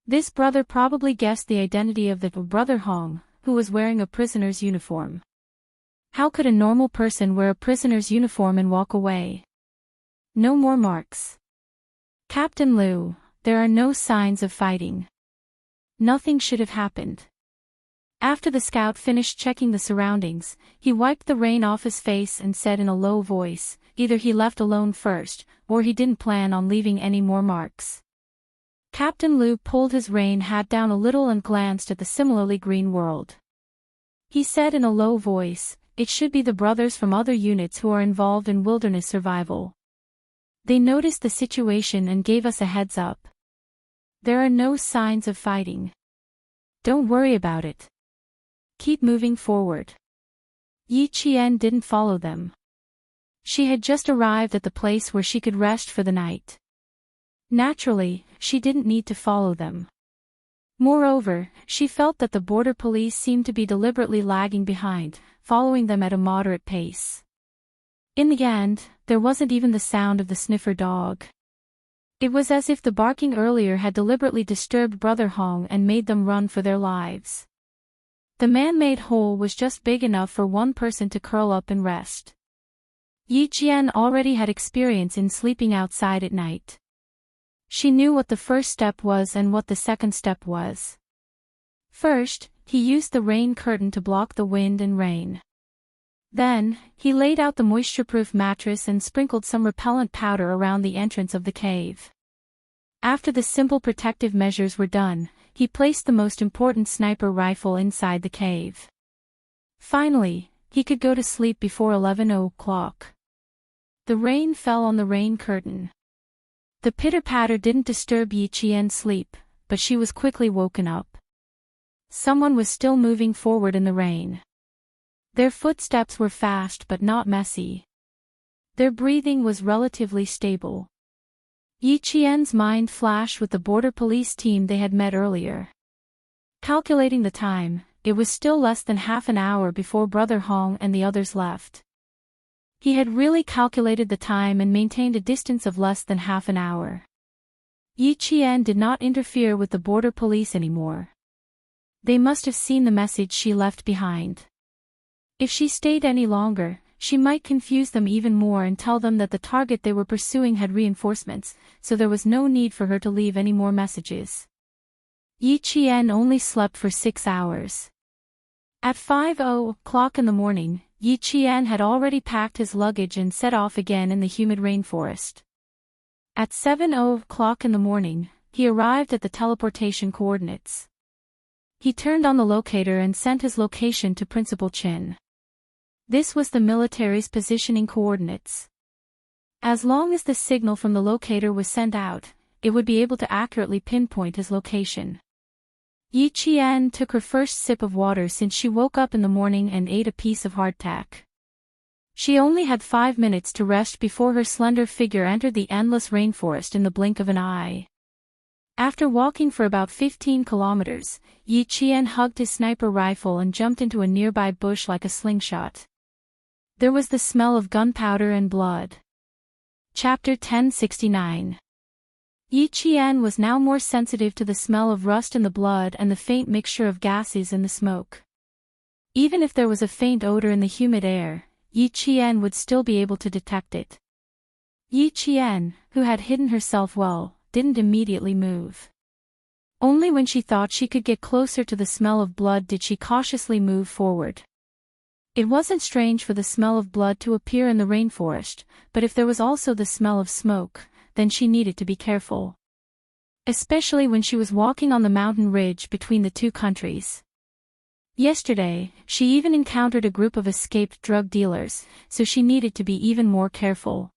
This brother probably guessed the identity of the Brother Hong, who was wearing a prisoner's uniform. How could a normal person wear a prisoner's uniform and walk away? No more marks. Captain Lou, there are no signs of fighting. Nothing should have happened. After the scout finished checking the surroundings, he wiped the rain off his face and said in a low voice, either he left alone first, or he didn't plan on leaving any more marks. Captain Lou pulled his rain hat down a little and glanced at the similarly green world. He said in a low voice, it should be the brothers from other units who are involved in wilderness survival. They noticed the situation and gave us a heads up. There are no signs of fighting. Don't worry about it. Keep moving forward. Yi Qian didn't follow them. She had just arrived at the place where she could rest for the night. Naturally, she didn't need to follow them. Moreover, she felt that the border police seemed to be deliberately lagging behind, following them at a moderate pace. In the end, there wasn't even the sound of the sniffer dog. It was as if the barking earlier had deliberately disturbed Brother Hong and made them run for their lives. The man-made hole was just big enough for one person to curl up and rest. Yi Qian already had experience in sleeping outside at night. She knew what the first step was and what the second step was. First, he used the rain curtain to block the wind and rain. Then, he laid out the moisture-proof mattress and sprinkled some repellent powder around the entrance of the cave. After the simple protective measures were done, he placed the most important sniper rifle inside the cave. Finally, he could go to sleep before 11 o'clock. The rain fell on the rain curtain. The pitter-patter didn't disturb Yi Qian's sleep, but she was quickly woken up. Someone was still moving forward in the rain. Their footsteps were fast but not messy. Their breathing was relatively stable. Yi Qian's mind flashed with the border police team they had met earlier. Calculating the time, it was still less than half an hour before Brother Hong and the others left. He had really calculated the time and maintained a distance of less than half an hour. Yi Qian did not interfere with the border police anymore. They must have seen the message she left behind. If she stayed any longer, she might confuse them even more and tell them that the target they were pursuing had reinforcements, so there was no need for her to leave any more messages. Yi Qian only slept for 6 hours. At 5:00 in the morning, Yi Qian had already packed his luggage and set off again in the humid rainforest. At 7:00 in the morning, he arrived at the teleportation coordinates. He turned on the locator and sent his location to Principal Chin. This was the military's positioning coordinates. As long as the signal from the locator was sent out, it would be able to accurately pinpoint his location. Yi Qian took her first sip of water since she woke up in the morning and ate a piece of hardtack. She only had 5 minutes to rest before her slender figure entered the endless rainforest in the blink of an eye. After walking for about 15 kilometers, Yi Qian hugged his sniper rifle and jumped into a nearby bush like a slingshot. There was the smell of gunpowder and blood. Chapter 1069. Yi Qian was now more sensitive to the smell of rust in the blood and the faint mixture of gases in the smoke. Even if there was a faint odor in the humid air, Yi Qian would still be able to detect it. Yi Qian, who had hidden herself well, didn't immediately move. Only when she thought she could get closer to the smell of blood did she cautiously move forward. It wasn't strange for the smell of blood to appear in the rainforest, but if there was also the smell of smoke, then she needed to be careful. Especially when she was walking on the mountain ridge between the two countries. Yesterday, she even encountered a group of escaped drug dealers, so she needed to be even more careful.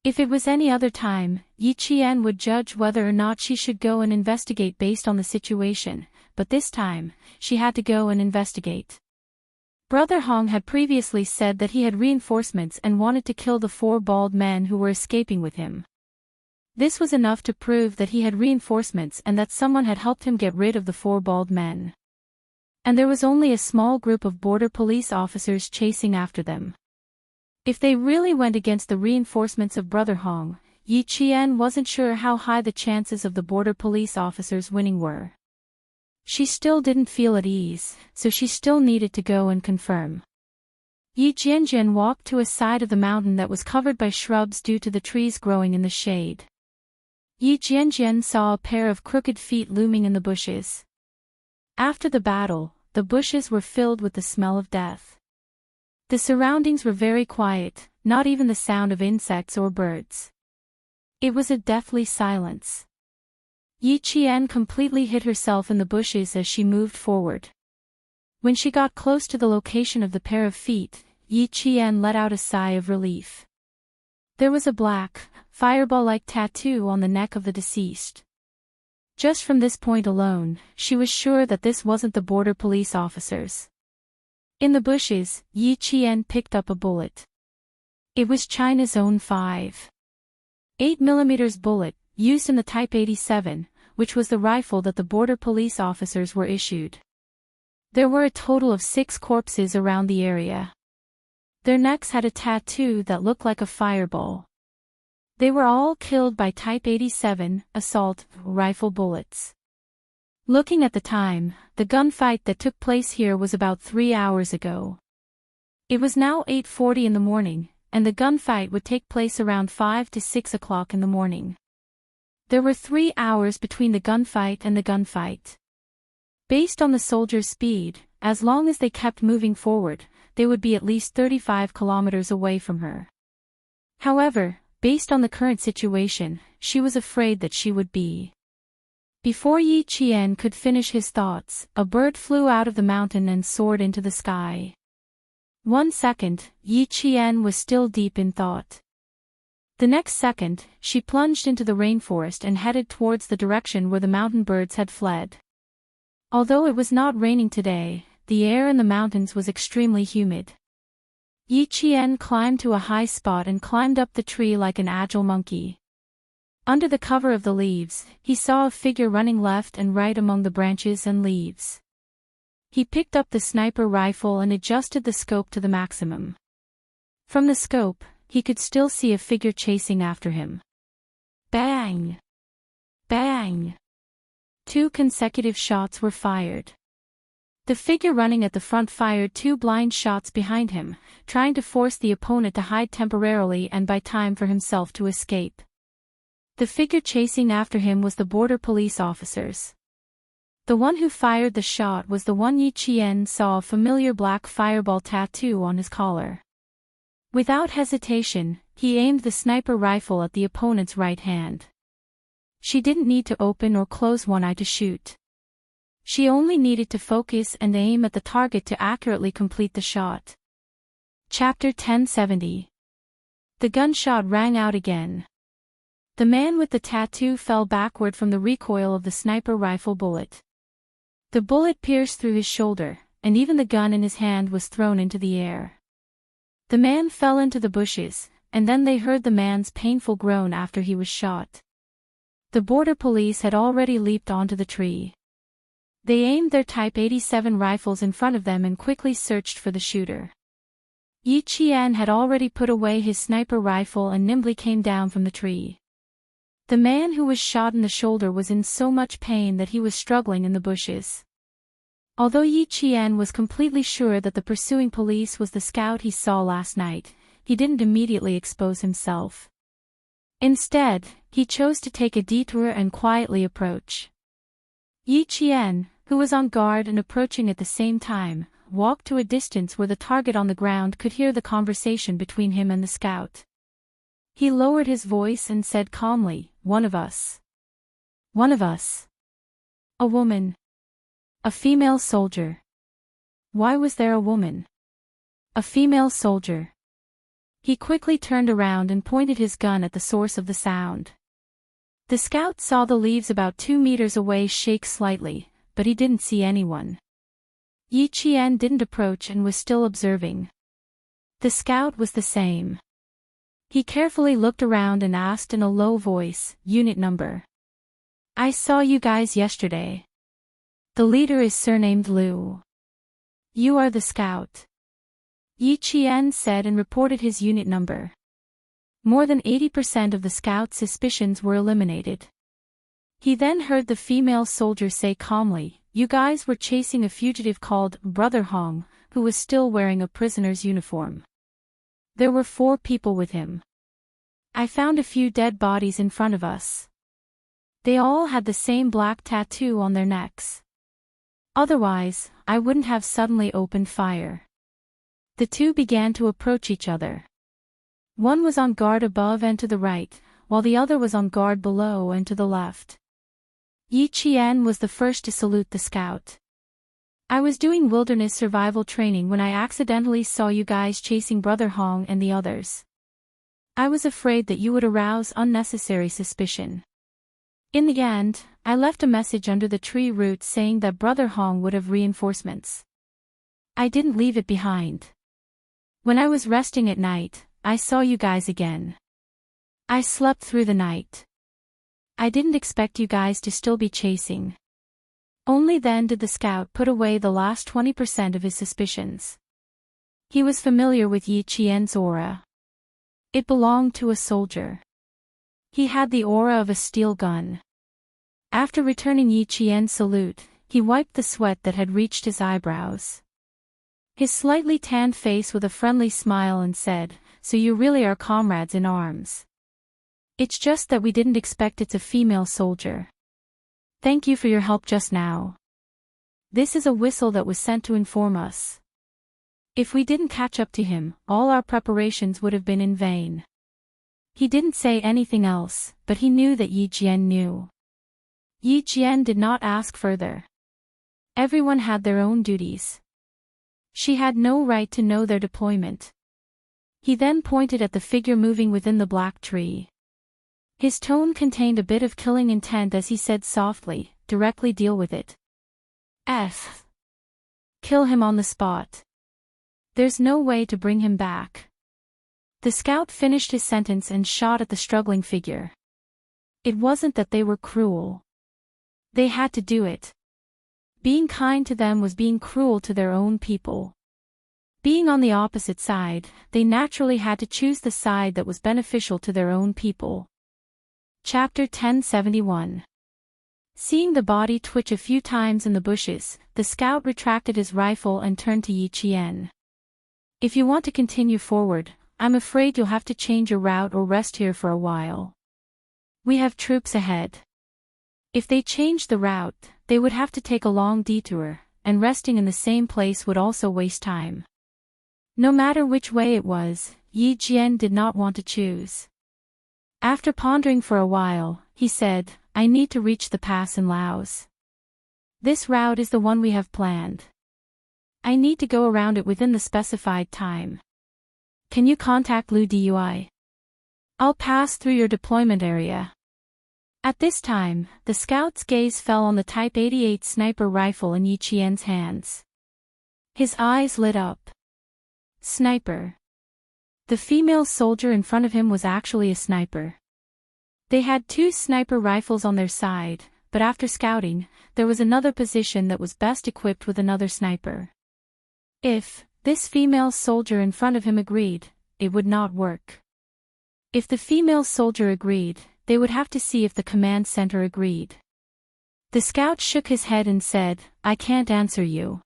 If it was any other time, Yi Qian would judge whether or not she should go and investigate based on the situation, but this time, she had to go and investigate. Brother Hong had previously said that he had reinforcements and wanted to kill the 4 bald men who were escaping with him. This was enough to prove that he had reinforcements and that someone had helped him get rid of the 4 bald men. And there was only a small group of border police officers chasing after them. If they really went against the reinforcements of Brother Hong, Yi Qian wasn't sure how high the chances of the border police officers winning were. She still didn't feel at ease, so she still needed to go and confirm. Yi Jianjian walked to a side of the mountain that was covered by shrubs due to the trees growing in the shade. Yi Jianjian saw a pair of crooked feet looming in the bushes. After the battle, the bushes were filled with the smell of death. The surroundings were very quiet, not even the sound of insects or birds. It was a deathly silence. Yi Qian completely hid herself in the bushes as she moved forward. When she got close to the location of the pair of feet, Yi Qian let out a sigh of relief. There was a black, fireball-like tattoo on the neck of the deceased. Just from this point alone, she was sure that this wasn't the border police officers. In the bushes, Yi Qian picked up a bullet. It was China's own 5.8mm bullet, used in the Type 87, which was the rifle that the border police officers were issued. There were a total of 6 corpses around the area. Their necks had a tattoo that looked like a fireball. They were all killed by Type 87 assault rifle bullets. Looking at the time, the gunfight that took place here was about 3 hours ago. It was now 8:40 in the morning, and the gunfight would take place around 5 to 6 o'clock in the morning. There were 3 hours between the gunfight and the gunfight. Based on the soldiers' speed, as long as they kept moving forward, they would be at least 35 kilometers away from her. However, based on the current situation, she was afraid that she would be. Before Yi Qian could finish his thoughts, a bird flew out of the mountain and soared into the sky. 1 second, Yi Qian was still deep in thought. The next second, she plunged into the rainforest and headed towards the direction where the mountain birds had fled. Although it was not raining today, the air in the mountains was extremely humid. Yi Qian climbed to a high spot and climbed up the tree like an agile monkey. Under the cover of the leaves, he saw a figure running left and right among the branches and leaves. He picked up the sniper rifle and adjusted the scope to the maximum. From the scope, he could still see a figure chasing after him. Bang! Bang! 2 consecutive shots were fired. The figure running at the front fired 2 blind shots behind him, trying to force the opponent to hide temporarily and buy time for himself to escape. The figure chasing after him was the border police officers. The one who fired the shot was the one Yi Qian saw a familiar black fireball tattoo on his collar. Without hesitation, he aimed the sniper rifle at the opponent's right hand. She didn't need to open or close one eye to shoot. She only needed to focus and aim at the target to accurately complete the shot. Chapter 1070. The gunshot rang out again. The man with the tattoo fell backward from the recoil of the sniper rifle bullet. The bullet pierced through his shoulder, and even the gun in his hand was thrown into the air. The man fell into the bushes, and then they heard the man's painful groan after he was shot. The border police had already leaped onto the tree. They aimed their Type 87 rifles in front of them and quickly searched for the shooter. Yi Qian had already put away his sniper rifle and nimbly came down from the tree. The man who was shot in the shoulder was in so much pain that he was struggling in the bushes. Although Yi Qian was completely sure that the pursuing police was the scout he saw last night, he didn't immediately expose himself. Instead, he chose to take a detour and quietly approach. Yi Qian, who was on guard and approaching at the same time, walked to a distance where the target on the ground could hear the conversation between him and the scout. He lowered his voice and said calmly, "One of us. One of us. A woman. A female soldier." Why was there a woman? A female soldier. He quickly turned around and pointed his gun at the source of the sound. The scout saw the leaves about 2 meters away shake slightly, but he didn't see anyone. Yi Qian didn't approach and was still observing. The scout was the same. He carefully looked around and asked in a low voice, "Unit number?" "I saw you guys yesterday. The leader is surnamed Liu." "You are the scout," Yi Qian said and reported his unit number. More than 80% of the scout's suspicions were eliminated. He then heard the female soldier say calmly, "You guys were chasing a fugitive called Brother Hong, who was still wearing a prisoner's uniform. There were 4 people with him. I found a few dead bodies in front of us. They all had the same black tattoo on their necks. Otherwise, I wouldn't have suddenly opened fire." The 2 began to approach each other. One was on guard above and to the right, while the other was on guard below and to the left. Yi Qian was the first to salute the scout. "I was doing wilderness survival training when I accidentally saw you guys chasing Brother Hong and the others. I was afraid that you would arouse unnecessary suspicion. In the end, I left a message under the tree roots saying that Brother Hong would have reinforcements. I didn't leave it behind. When I was resting at night, I saw you guys again. I slept through the night. I didn't expect you guys to still be chasing." Only then did the scout put away the last 20% of his suspicions. He was familiar with Yi Qian's aura. It belonged to a soldier. He had the aura of a steel gun. After returning Yi Qian's salute, he wiped the sweat that had reached his eyebrows. His slightly tanned face with a friendly smile and said, "So you really are comrades in arms. It's just that we didn't expect it's a female soldier. Thank you for your help just now. This is a whistle that was sent to inform us. If we didn't catch up to him, all our preparations would have been in vain." He didn't say anything else, but he knew that Yi Qian knew. Yi Qian did not ask further. Everyone had their own duties. She had no right to know their deployment. He then pointed at the figure moving within the black tree. His tone contained a bit of killing intent as he said softly, "Directly deal with it. Kill him on the spot. There's no way to bring him back." The scout finished his sentence and shot at the struggling figure. It wasn't that they were cruel. They had to do it. Being kind to them was being cruel to their own people. Being on the opposite side, they naturally had to choose the side that was beneficial to their own people. Chapter 1071. Seeing the body twitch a few times in the bushes, the scout retracted his rifle and turned to Yi Qian. If you want to continue forward, I'm afraid you'll have to change your route or rest here for a while. We have troops ahead. If they changed the route, they would have to take a long detour, and resting in the same place would also waste time. No matter which way it was, Yi Qian did not want to choose. After pondering for a while, he said, I need to reach the pass in Laos. This route is the one we have planned. I need to go around it within the specified time. Can you contact Lu Dui? I'll pass through your deployment area. At this time, the scout's gaze fell on the Type 88 sniper rifle in Yi Qian's hands. His eyes lit up. Sniper. The female soldier in front of him was actually a sniper. They had 2 sniper rifles on their side, but after scouting, there was another position that was best equipped with another sniper. If this female soldier in front of him agreed, it would not work. If the female soldier agreed, they would have to see if the command center agreed. The scout shook his head and said, I can't answer you.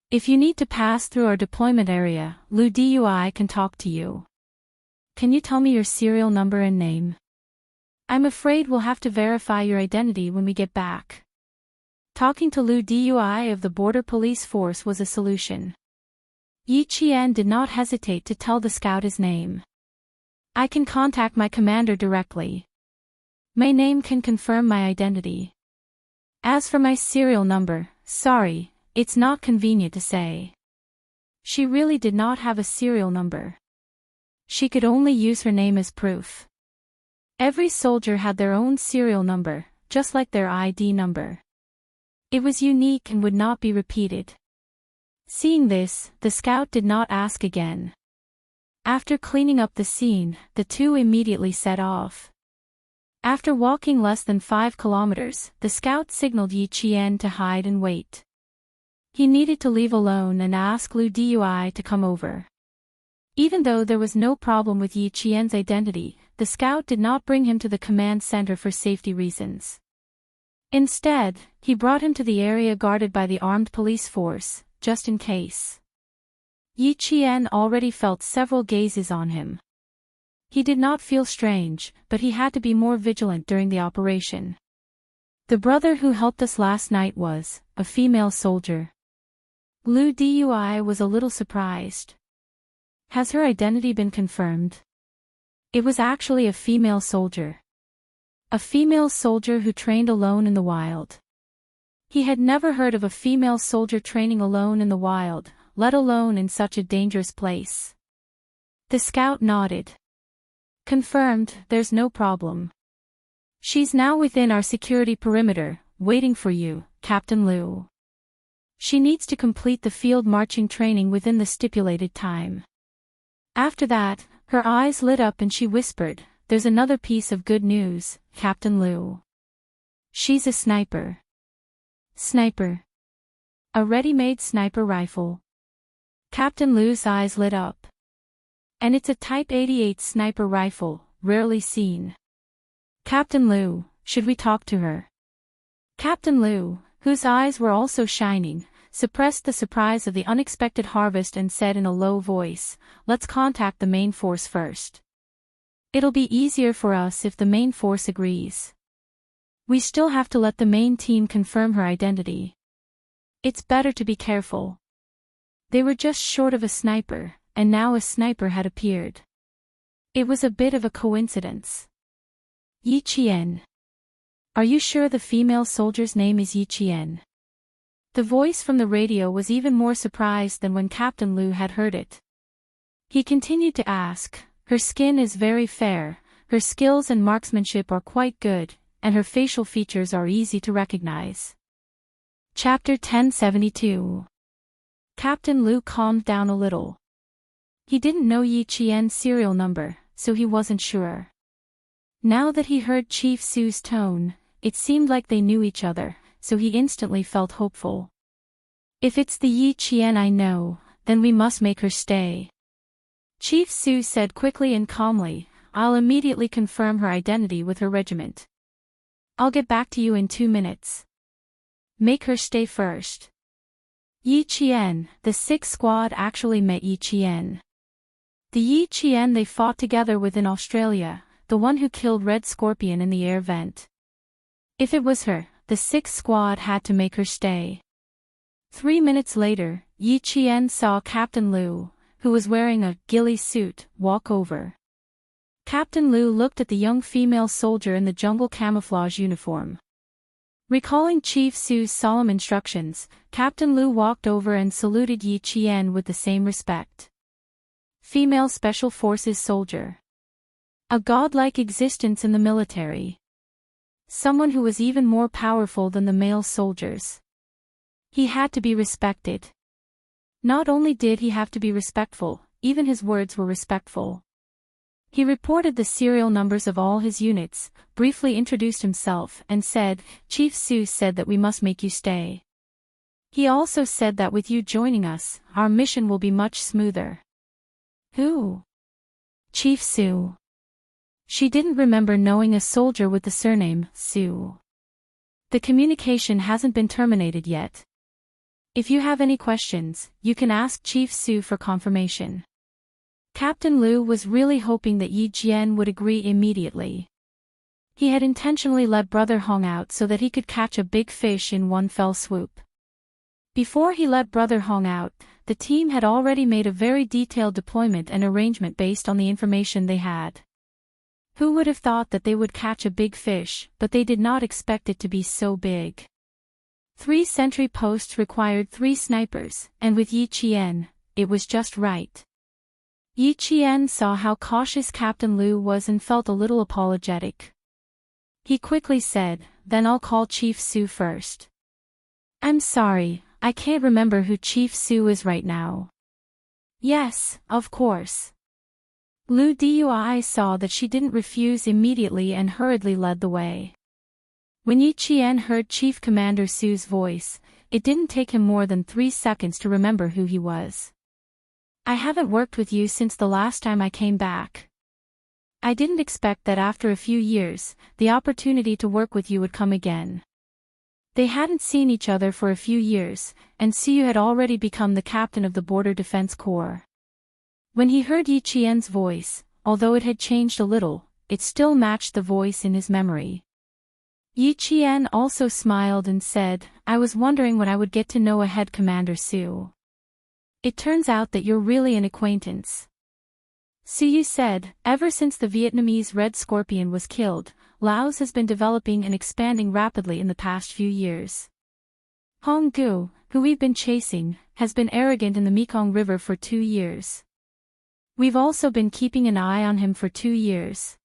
If you need to pass through our deployment area, Lu Dui can talk to you. Can you tell me your serial number and name? I'm afraid we'll have to verify your identity when we get back. Talking to Lu Dui of the Border Police Force was a solution. Yi Qian did not hesitate to tell the scout his name. I can contact my commander directly. My name can confirm my identity. As for my serial number, sorry, it's not convenient to say. She really did not have a serial number. She could only use her name as proof. Every soldier had their own serial number, just like their ID number. It was unique and would not be repeated. Seeing this, the scout did not ask again. After cleaning up the scene, the two immediately set off. After walking less than 5 kilometers, the scout signaled Yi Qian to hide and wait. He needed to leave alone and ask Lu Dui to come over. Even though there was no problem with Yi Qian's identity, the scout did not bring him to the command center for safety reasons. Instead, he brought him to the area guarded by the armed police force, just in case. Yi Qian already felt several gazes on him. He did not feel strange, but he had to be more vigilant during the operation. The brother who helped us last night was a female soldier. Lu Dui was a little surprised. Has her identity been confirmed? It was actually a female soldier. A female soldier who trained alone in the wild. He had never heard of a female soldier training alone in the wild, let alone in such a dangerous place. The scout nodded. Confirmed, there's no problem. She's now within our security perimeter, waiting for you, Captain Lu. She needs to complete the field marching training within the stipulated time. After that, her eyes lit up and she whispered, there's another piece of good news, Captain Lu. She's a sniper. Sniper. A ready-made sniper rifle. Captain Lu's eyes lit up. And it's a Type 88 sniper rifle, rarely seen. Captain Lu, should we talk to her? Captain Lu, whose eyes were also shining, suppressed the surprise of the unexpected harvest and said in a low voice, let's contact the main force first. It'll be easier for us if the main force agrees. We still have to let the main team confirm her identity. It's better to be careful. They were just short of a sniper, and now a sniper had appeared. It was a bit of a coincidence. Yi Qian. Are you sure the female soldier's name is Yi Qian? The voice from the radio was even more surprised than when Captain Lu had heard it. He continued to ask, her skin is very fair, her skills and marksmanship are quite good, and her facial features are easy to recognize. Chapter 1072. Captain Lu calmed down a little. He didn't know Yi Qian's serial number, so he wasn't sure. Now that he heard Chief Su's tone, it seemed like they knew each other, so he instantly felt hopeful. If it's the Yi Qian I know, then we must make her stay. Chief Su said quickly and calmly, I'll immediately confirm her identity with her regiment. I'll get back to you in 2 minutes. Make her stay first. Yi Qian, the 6th squad actually met Yi Qian. The Yi Qian they fought together with in Australia, the one who killed Red Scorpion in the air vent. If it was her, the 6th squad had to make her stay. 3 minutes later, Yi Qian saw Captain Liu, who was wearing a ghillie suit, walk over. Captain Liu looked at the young female soldier in the jungle camouflage uniform. Recalling Chief Su's solemn instructions, Captain Liu walked over and saluted Yi Qian with the same respect. Female Special Forces soldier. A godlike existence in the military. Someone who was even more powerful than the male soldiers. He had to be respected. Not only did he have to be respectful, even his words were respectful. He reported the serial numbers of all his units, briefly introduced himself, and said, Chief Su said that we must make you stay. He also said that with you joining us, our mission will be much smoother. Who? Chief Su. She didn't remember knowing a soldier with the surname Su. The communication hasn't been terminated yet. If you have any questions, you can ask Chief Su for confirmation. Captain Liu was really hoping that Yi Qian would agree immediately. He had intentionally let Brother Hong out so that he could catch a big fish in one fell swoop. Before he let Brother Hong out, the team had already made a very detailed deployment and arrangement based on the information they had. Who would have thought that they would catch a big fish, but they did not expect it to be so big. 3 sentry posts required 3 snipers, and with Yi Qian, it was just right. Yi Qian saw how cautious Captain Liu was and felt a little apologetic. He quickly said, then I'll call Chief Su first. I'm sorry, I can't remember who Chief Su is right now. Yes, of course. Liu Dui saw that she didn't refuse immediately and hurriedly led the way. When Yi Qian heard Chief Commander Su's voice, it didn't take him more than 3 seconds to remember who he was. I haven't worked with you since the last time I came back. I didn't expect that after a few years, the opportunity to work with you would come again. They hadn't seen each other for a few years, and Su had already become the captain of the Border Defense Corps. When he heard Yi Qian's voice, although it had changed a little, it still matched the voice in his memory. Yi Qian also smiled and said, I was wondering when I would get to know a head Commander Su. It turns out that you're really an acquaintance. Su said, ever since the Vietnamese Red Scorpion was killed, Laos has been developing and expanding rapidly in the past few years. Hong Gu, who we've been chasing, has been arrogant in the Mekong River for 2 years. We've also been keeping an eye on him for 2 years.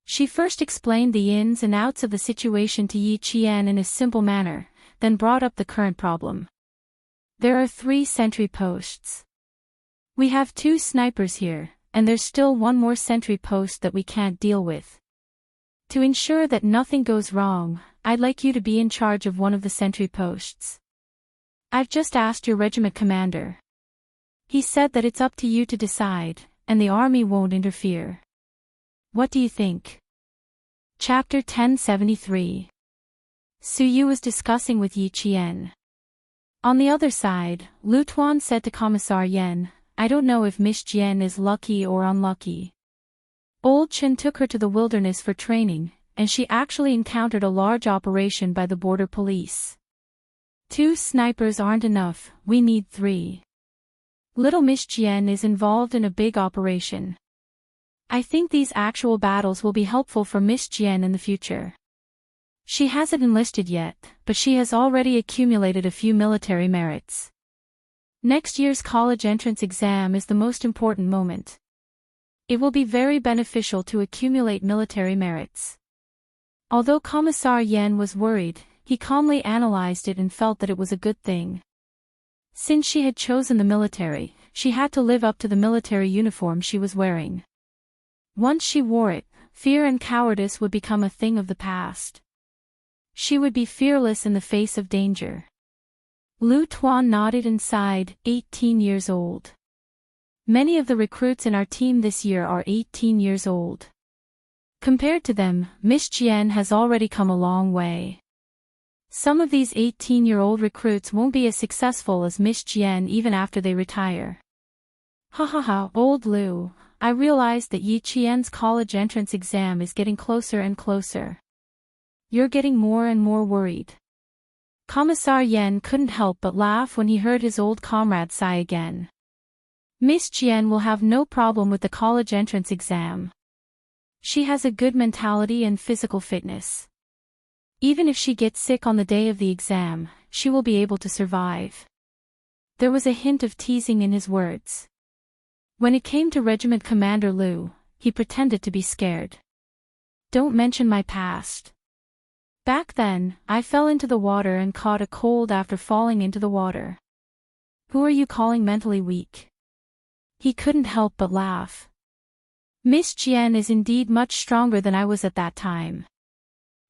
She first explained the ins and outs of the situation to Yi Qian in a simple manner, then brought up the current problem. There are 3 sentry posts. We have 2 snipers here, and there's still 1 more sentry post that we can't deal with. To ensure that nothing goes wrong, I'd like you to be in charge of one of the sentry posts. I've just asked your regiment commander. He said that it's up to you to decide, and the army won't interfere. What do you think? Chapter 1073. Su Yu was discussing with Yi Qian. On the other side, Lu Tuan said to Commissar Yen, I don't know if Miss Jian is lucky or unlucky. Old Chen took her to the wilderness for training, and she actually encountered a large operation by the border police. 2 snipers aren't enough, we need 3. Little Miss Jian is involved in a big operation. I think these actual battles will be helpful for Miss Jian in the future. She hasn't enlisted yet, but she has already accumulated a few military merits. Next year's college entrance exam is the most important moment. It will be very beneficial to accumulate military merits. Although Commissar Yen was worried, he calmly analyzed it and felt that it was a good thing. Since she had chosen the military, she had to live up to the military uniform she was wearing. Once she wore it, fear and cowardice would become a thing of the past. She would be fearless in the face of danger. Lu Tuan nodded and sighed, 18 years old. Many of the recruits in our team this year are 18 years old. Compared to them, Miss Jian has already come a long way. Some of these 18-year-old recruits won't be as successful as Miss Jian even after they retire. Ha ha ha, old Lu, I realized that Yi Qian's college entrance exam is getting closer and closer. You're getting more and more worried. Commissar Yen couldn't help but laugh when he heard his old comrade sigh again. Miss Jian will have no problem with the college entrance exam. She has a good mentality and physical fitness. Even if she gets sick on the day of the exam, she will be able to survive. There was a hint of teasing in his words. When it came to Regiment Commander Lu, he pretended to be scared. Don't mention my past. Back then, I fell into the water and caught a cold after falling into the water. Who are you calling mentally weak? He couldn't help but laugh. Miss Jian is indeed much stronger than I was at that time.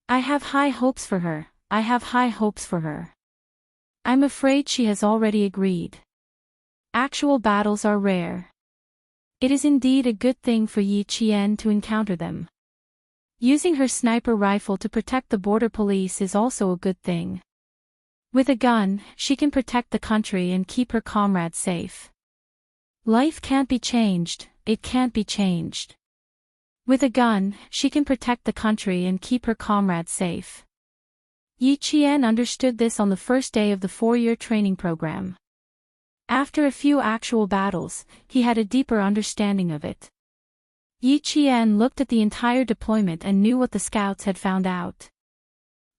I have high hopes for her, I'm afraid she has already agreed. Actual battles are rare. It is indeed a good thing for Yi Qian to encounter them. Using her sniper rifle to protect the border police is also a good thing. With a gun, she can protect the country and keep her comrades safe. Life can't be changed, it can't be changed. With a gun, she can protect the country and keep her comrades safe. Yi Qian understood this on the first day of the 4-year training program. After a few actual battles, he had a deeper understanding of it. Yi Qian looked at the entire deployment and knew what the scouts had found out.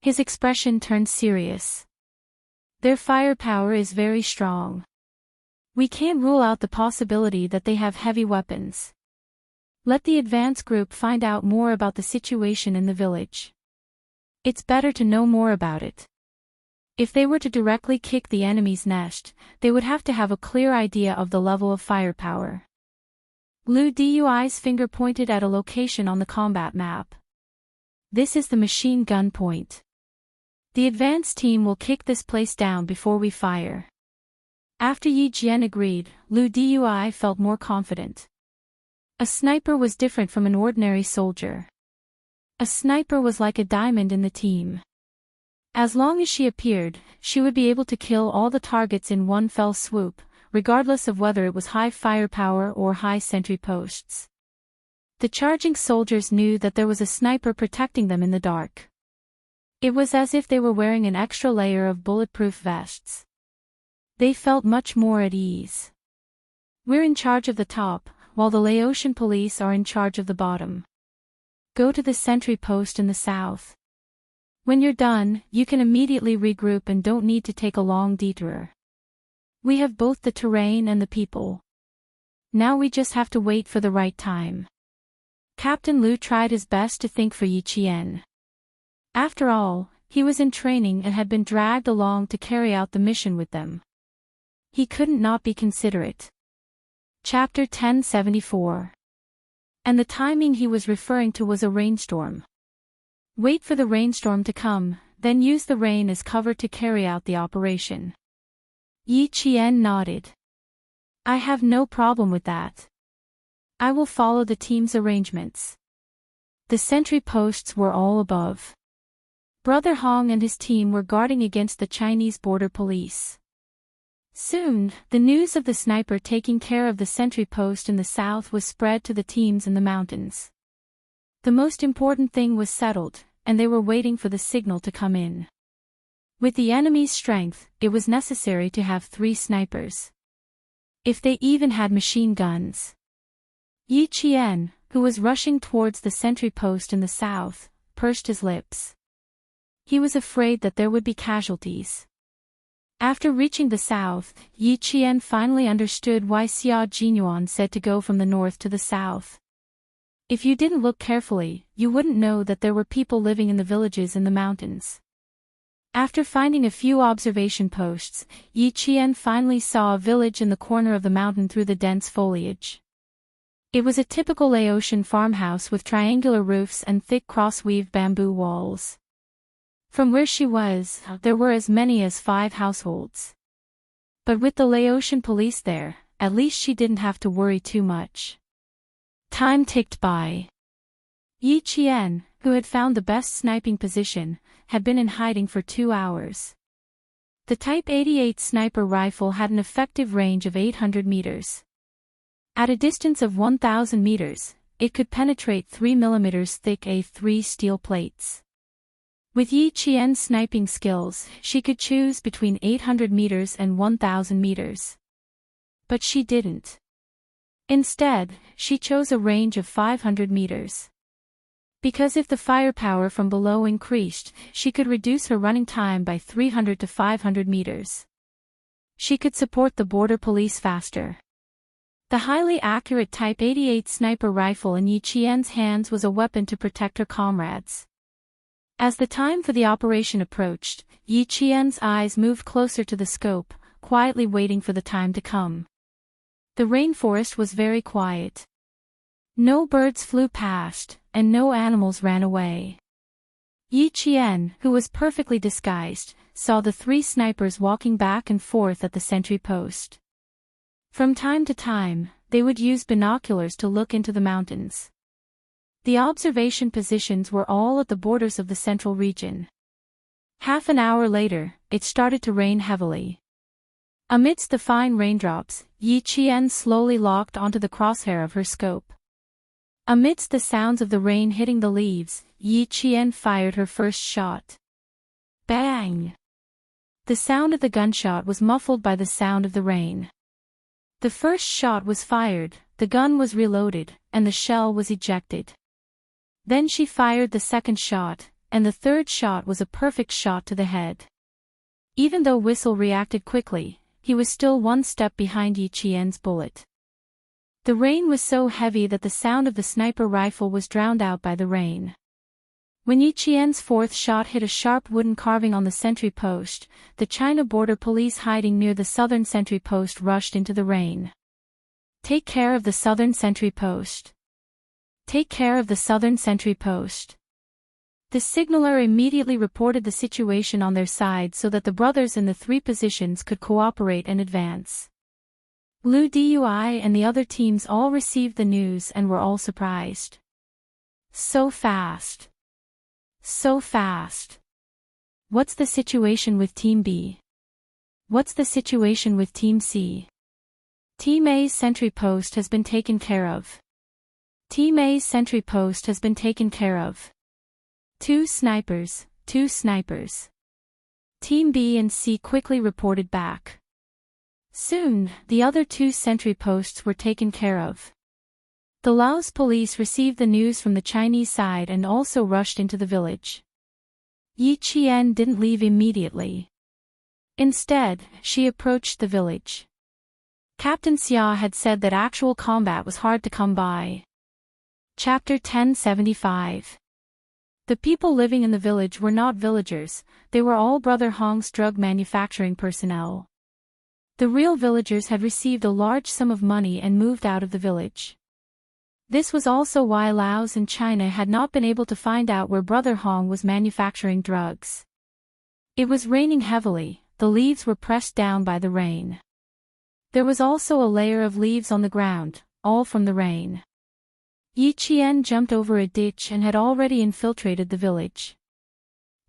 His expression turned serious. Their firepower is very strong. We can't rule out the possibility that they have heavy weapons. Let the advance group find out more about the situation in the village. It's better to know more about it. If they were to directly kick the enemy's nest, they would have to have a clear idea of the level of firepower. Lu Dui's finger pointed at a location on the combat map. This is the machine gun point. The advance team will kick this place down before we fire. After Yi Jian agreed, Lu Dui felt more confident. A sniper was different from an ordinary soldier. A sniper was like a diamond in the team. As long as she appeared, she would be able to kill all the targets in one fell swoop, regardless of whether it was high firepower or high sentry posts. The charging soldiers knew that there was a sniper protecting them in the dark. It was as if they were wearing an extra layer of bulletproof vests. They felt much more at ease. We're in charge of the top, while the Laotian police are in charge of the bottom. Go to the sentry post in the south. When you're done, you can immediately regroup and don't need to take a long detour. We have both the terrain and the people. Now we just have to wait for the right time. Captain Lu tried his best to think for Yi Qian. After all, he was in training and had been dragged along to carry out the mission with them. He couldn't not be considerate. Chapter 1074. And the timing he was referring to was a rainstorm. Wait for the rainstorm to come, then use the rain as cover to carry out the operation. Yi Qian nodded. I have no problem with that. I will follow the team's arrangements. The sentry posts were all above. Brother Hong and his team were guarding against the Chinese border police. Soon, the news of the sniper taking care of the sentry post in the south was spread to the teams in the mountains. The most important thing was settled, and they were waiting for the signal to come in. With the enemy's strength, it was necessary to have 3 snipers. If they even had machine guns. Yi Qian, who was rushing towards the sentry post in the south, pursed his lips. He was afraid that there would be casualties. After reaching the south, Yi Qian finally understood why Xia Jinyuan said to go from the north to the south. If you didn't look carefully, you wouldn't know that there were people living in the villages in the mountains. After finding a few observation posts, Yi Qian finally saw a village in the corner of the mountain through the dense foliage. It was a typical Laotian farmhouse with triangular roofs and thick cross-weaved bamboo walls. From where she was, there were as many as 5 households. But with the Laotian police there, at least she didn't have to worry too much. Time ticked by. Yi Qian, who had found the best sniping position, had been in hiding for 2 hours. The Type 88 sniper rifle had an effective range of 800 meters. At a distance of 1,000 meters, it could penetrate 3 mm thick A3 steel plates. With Yi Qian's sniping skills, she could choose between 800 meters and 1,000 meters. But she didn't. Instead, she chose a range of 500 meters. Because if the firepower from below increased, she could reduce her running time by 300 to 500 meters. She could support the border police faster. The highly accurate Type 88 sniper rifle in Yi Qian's hands was a weapon to protect her comrades. As the time for the operation approached, Yi Qian's eyes moved closer to the scope, quietly waiting for the time to come. The rainforest was very quiet. No birds flew past, and no animals ran away. Yi Qian, who was perfectly disguised, saw the 3 snipers walking back and forth at the sentry post. From time to time, they would use binoculars to look into the mountains. The observation positions were all at the borders of the central region. Half an hour later, it started to rain heavily. Amidst the fine raindrops, Yi Qian slowly locked onto the crosshair of her scope. Amidst the sounds of the rain hitting the leaves, Yi Qian fired her first shot. Bang! The sound of the gunshot was muffled by the sound of the rain. The first shot was fired, the gun was reloaded, and the shell was ejected. Then she fired the second shot, and the third shot was a perfect shot to the head. Even though Whistle reacted quickly, he was still one step behind Yi Qian's bullet. The rain was so heavy that the sound of the sniper rifle was drowned out by the rain. When Yi Qian's fourth shot hit a sharp wooden carving on the sentry post, the China border police hiding near the southern sentry post rushed into the rain. Take care of the southern sentry post. Take care of the southern sentry post. The signaler immediately reported the situation on their side so that the brothers in the 3 positions could cooperate and advance. Lu Dui and the other teams all received the news and were all surprised. So fast. So fast. What's the situation with Team B? What's the situation with Team C? Team A's sentry post has been taken care of. Team A's sentry post has been taken care of. 2 snipers, 2 snipers. Team B and C quickly reported back. Soon, the other 2 sentry posts were taken care of. The Laos police received the news from the Chinese side and also rushed into the village. Yi Qian didn't leave immediately. Instead, she approached the village. Captain Xia had said that actual combat was hard to come by. Chapter 1075. The people living in the village were not villagers, they were all Brother Hong's drug manufacturing personnel. The real villagers had received a large sum of money and moved out of the village. This was also why Laos and China had not been able to find out where Brother Hong was manufacturing drugs. It was raining heavily, the leaves were pressed down by the rain. There was also a layer of leaves on the ground, all from the rain. Yi Qian jumped over a ditch and had already infiltrated the village.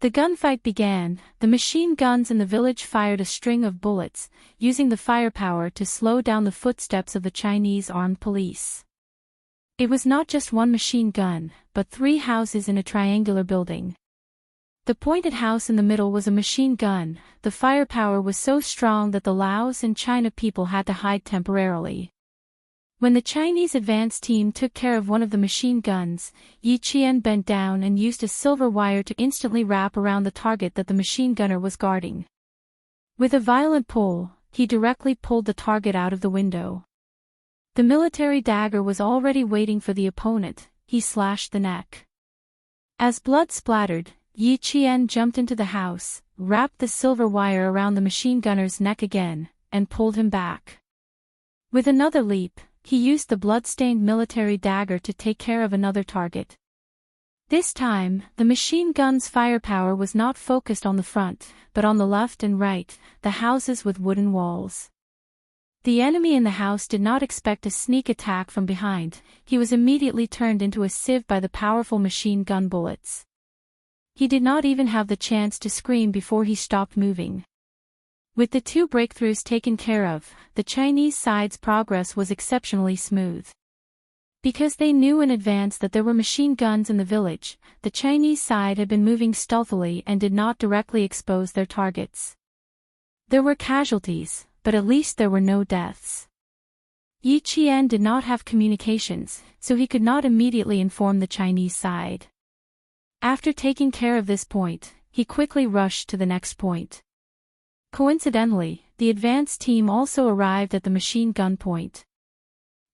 The gunfight began, the machine guns in the village fired a string of bullets, using the firepower to slow down the footsteps of the Chinese armed police. It was not just one machine gun, but 3 houses in a triangular building. The pointed house in the middle was a machine gun, the firepower was so strong that the Laos and China people had to hide temporarily. When the Chinese advance team took care of one of the machine guns, Yi Qian bent down and used a silver wire to instantly wrap around the target that the machine gunner was guarding. With a violent pull, he directly pulled the target out of the window. The military dagger was already waiting for the opponent, he slashed the neck. As blood splattered, Yi Qian jumped into the house, wrapped the silver wire around the machine gunner's neck again, and pulled him back. With another leap, he used the blood-stained military dagger to take care of another target. This time, the machine gun's firepower was not focused on the front, but on the left and right, the houses with wooden walls. The enemy in the house did not expect a sneak attack from behind. He was immediately turned into a sieve by the powerful machine gun bullets. He did not even have the chance to scream before he stopped moving. With the two breakthroughs taken care of, the Chinese side's progress was exceptionally smooth. Because they knew in advance that there were machine guns in the village, the Chinese side had been moving stealthily and did not directly expose their targets. There were casualties, but at least there were no deaths. Yi Qian did not have communications, so he could not immediately inform the Chinese side. After taking care of this point, he quickly rushed to the next point. Coincidentally, the advance team also arrived at the machine gun point.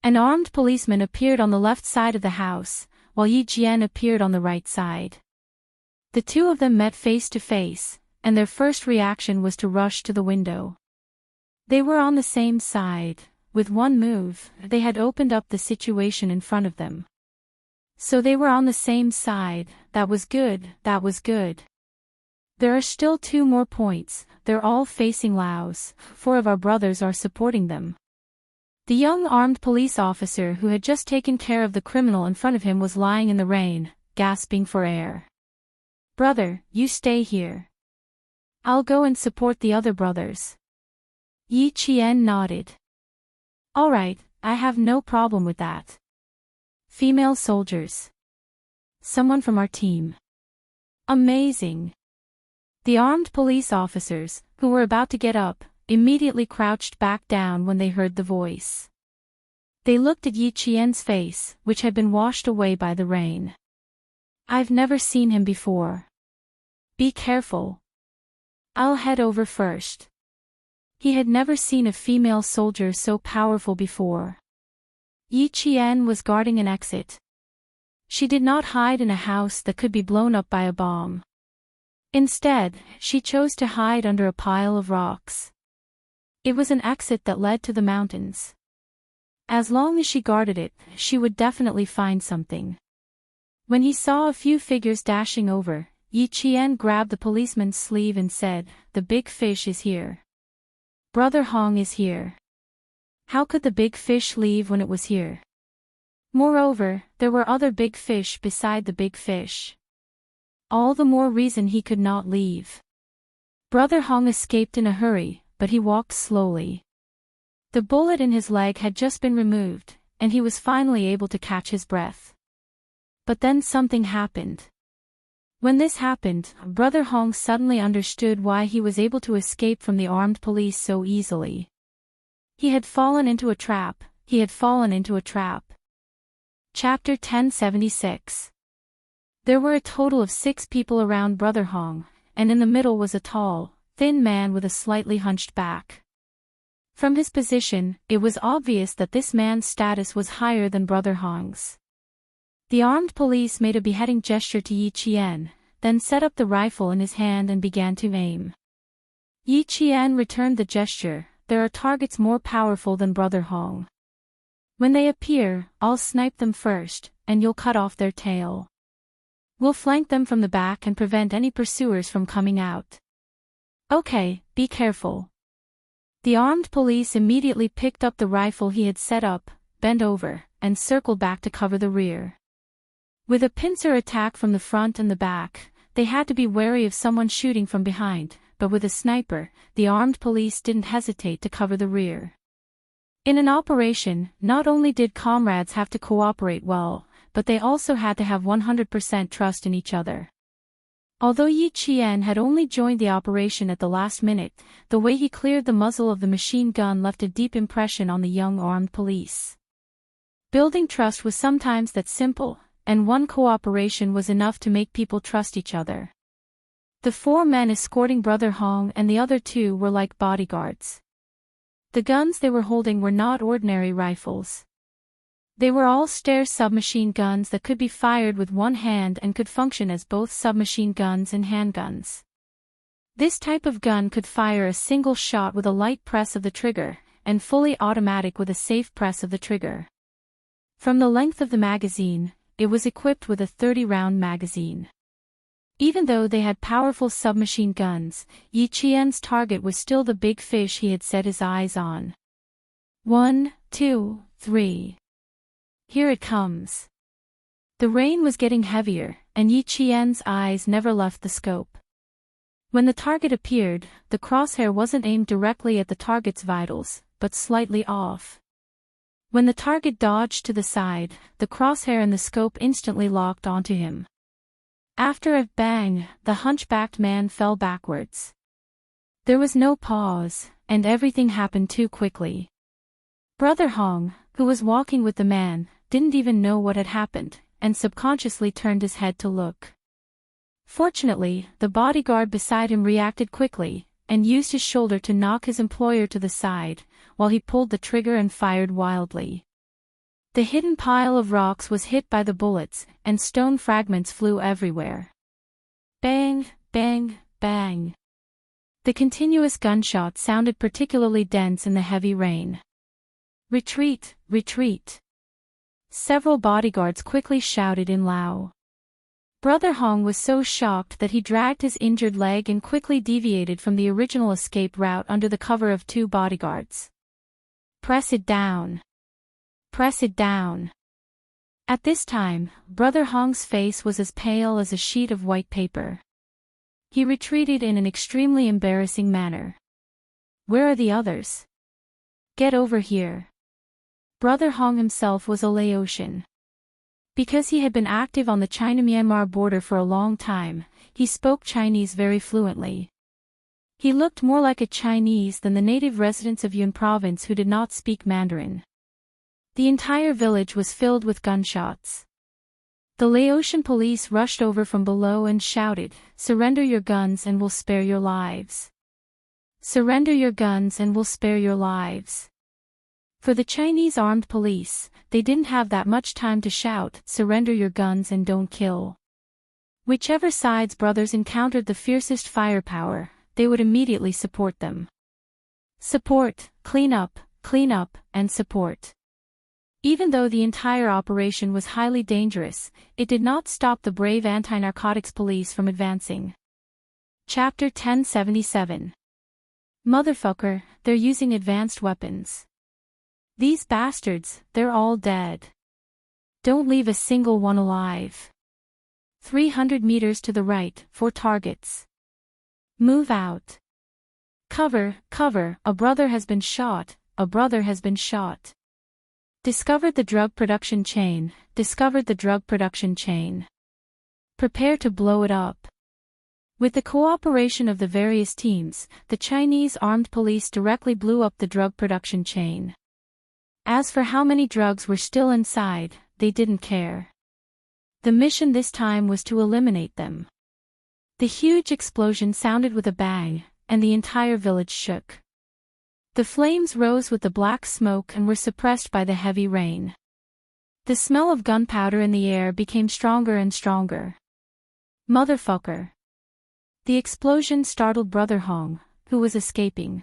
An armed policeman appeared on the left side of the house, while Yi Qian appeared on the right side. The two of them met face to face, and their first reaction was to rush to the window. They were on the same side. With one move, they had opened up the situation in front of them. So they were on the same side. That was good, that was good. There are still 2 more points. They're all facing Laos. 4 of our brothers are supporting them. The young armed police officer who had just taken care of the criminal in front of him was lying in the rain, gasping for air. Brother, you stay here. I'll go and support the other brothers. Yi Qian nodded. All right, I have no problem with that. Female soldiers. Someone from our team. Amazing. The armed police officers, who were about to get up, immediately crouched back down when they heard the voice. They looked at Yi Qian's face, which had been washed away by the rain. I've never seen him before. Be careful. I'll head over first. He had never seen a female soldier so powerful before. Yi Qian was guarding an exit. She did not hide in a house that could be blown up by a bomb. Instead, she chose to hide under a pile of rocks. It was an exit that led to the mountains. As long as she guarded it, she would definitely find something. When he saw a few figures dashing over, Yi Qian grabbed the policeman's sleeve and said, "The big fish is here. Brother Hong is here." How could the big fish leave when it was here? Moreover, there were other big fish beside the big fish. All the more reason he could not leave. Brother Hong escaped in a hurry, but he walked slowly. The bullet in his leg had just been removed, and he was finally able to catch his breath. But then something happened. When this happened, Brother Hong suddenly understood why he was able to escape from the armed police so easily. He had fallen into a trap. He had fallen into a trap. Chapter 1076. There were a total of 6 people around Brother Hong, and in the middle was a tall, thin man with a slightly hunched back. From his position, it was obvious that this man's status was higher than Brother Hong's. The armed police made a beheading gesture to Yi Qian, then set up the rifle in his hand and began to aim. Yi Qian returned the gesture. There are targets more powerful than Brother Hong. When they appear, I'll snipe them first, and you'll cut off their tail. We'll flank them from the back and prevent any pursuers from coming out. Okay, be careful. The armed police immediately picked up the rifle he had set up, bent over, and circled back to cover the rear. With a pincer attack from the front and the back, they had to be wary of someone shooting from behind, but with a sniper, the armed police didn't hesitate to cover the rear. In an operation, not only did comrades have to cooperate well, but they also had to have 100% trust in each other. Although Yi Qian had only joined the operation at the last minute, the way he cleared the muzzle of the machine gun left a deep impression on the young armed police. Building trust was sometimes that simple, and one cooperation was enough to make people trust each other. The 4 men escorting Brother Hong and the other 2 were like bodyguards. The guns they were holding were not ordinary rifles. They were all Steyr submachine guns that could be fired with one hand and could function as both submachine guns and handguns. This type of gun could fire a single shot with a light press of the trigger, and fully automatic with a safe press of the trigger. From the length of the magazine, it was equipped with a 30-round magazine. Even though they had powerful submachine guns, Yi Qian's target was still the big fish he had set his eyes on. 1, 2, 3. Here it comes. The rain was getting heavier, and Yi Qian's eyes never left the scope. When the target appeared, the crosshair wasn't aimed directly at the target's vitals, but slightly off. When the target dodged to the side, the crosshair and the scope instantly locked onto him. After a bang, the hunchbacked man fell backwards. There was no pause, and everything happened too quickly. Brother Hong, who was walking with the man, didn't even know what had happened, and subconsciously turned his head to look. Fortunately, the bodyguard beside him reacted quickly, and used his shoulder to knock his employer to the side, while he pulled the trigger and fired wildly. The hidden pile of rocks was hit by the bullets, and stone fragments flew everywhere. Bang, bang, bang. The continuous gunshots sounded particularly dense in the heavy rain. Retreat, retreat. Several bodyguards quickly shouted in Lao. Brother Hong was so shocked that he dragged his injured leg and quickly deviated from the original escape route under the cover of two bodyguards. Press it down. Press it down. At this time, Brother Hong's face was as pale as a sheet of white paper. He retreated in an extremely embarrassing manner. Where are the others? Get over here. Brother Hong himself was a Laotian. Because he had been active on the China-Myanmar border for a long time, he spoke Chinese very fluently. He looked more like a Chinese than the native residents of Yun province who did not speak Mandarin. The entire village was filled with gunshots. The Laotian police rushed over from below and shouted, "Surrender your guns and we'll spare your lives. Surrender your guns and we'll spare your lives." For the Chinese armed police, they didn't have that much time to shout, "Surrender your guns and don't kill." Whichever side's brothers encountered the fiercest firepower, they would immediately support them. Support, clean up, and support. Even though the entire operation was highly dangerous, it did not stop the brave anti-narcotics police from advancing. Chapter 1077. Motherfucker, they're using advanced weapons. These bastards, they're all dead. Don't leave a single one alive. 300 meters to the right, 4 targets. Move out. Cover, a brother has been shot, a brother has been shot. Discovered the drug production chain, discovered the drug production chain. Prepare to blow it up. With the cooperation of the various teams, the Chinese armed police directly blew up the drug production chain. As for how many drugs were still inside, they didn't care. The mission this time was to eliminate them. The huge explosion sounded with a bang, and the entire village shook. The flames rose with the black smoke and were suppressed by the heavy rain. The smell of gunpowder in the air became stronger and stronger. Motherfucker. The explosion startled Brother Hong, who was escaping.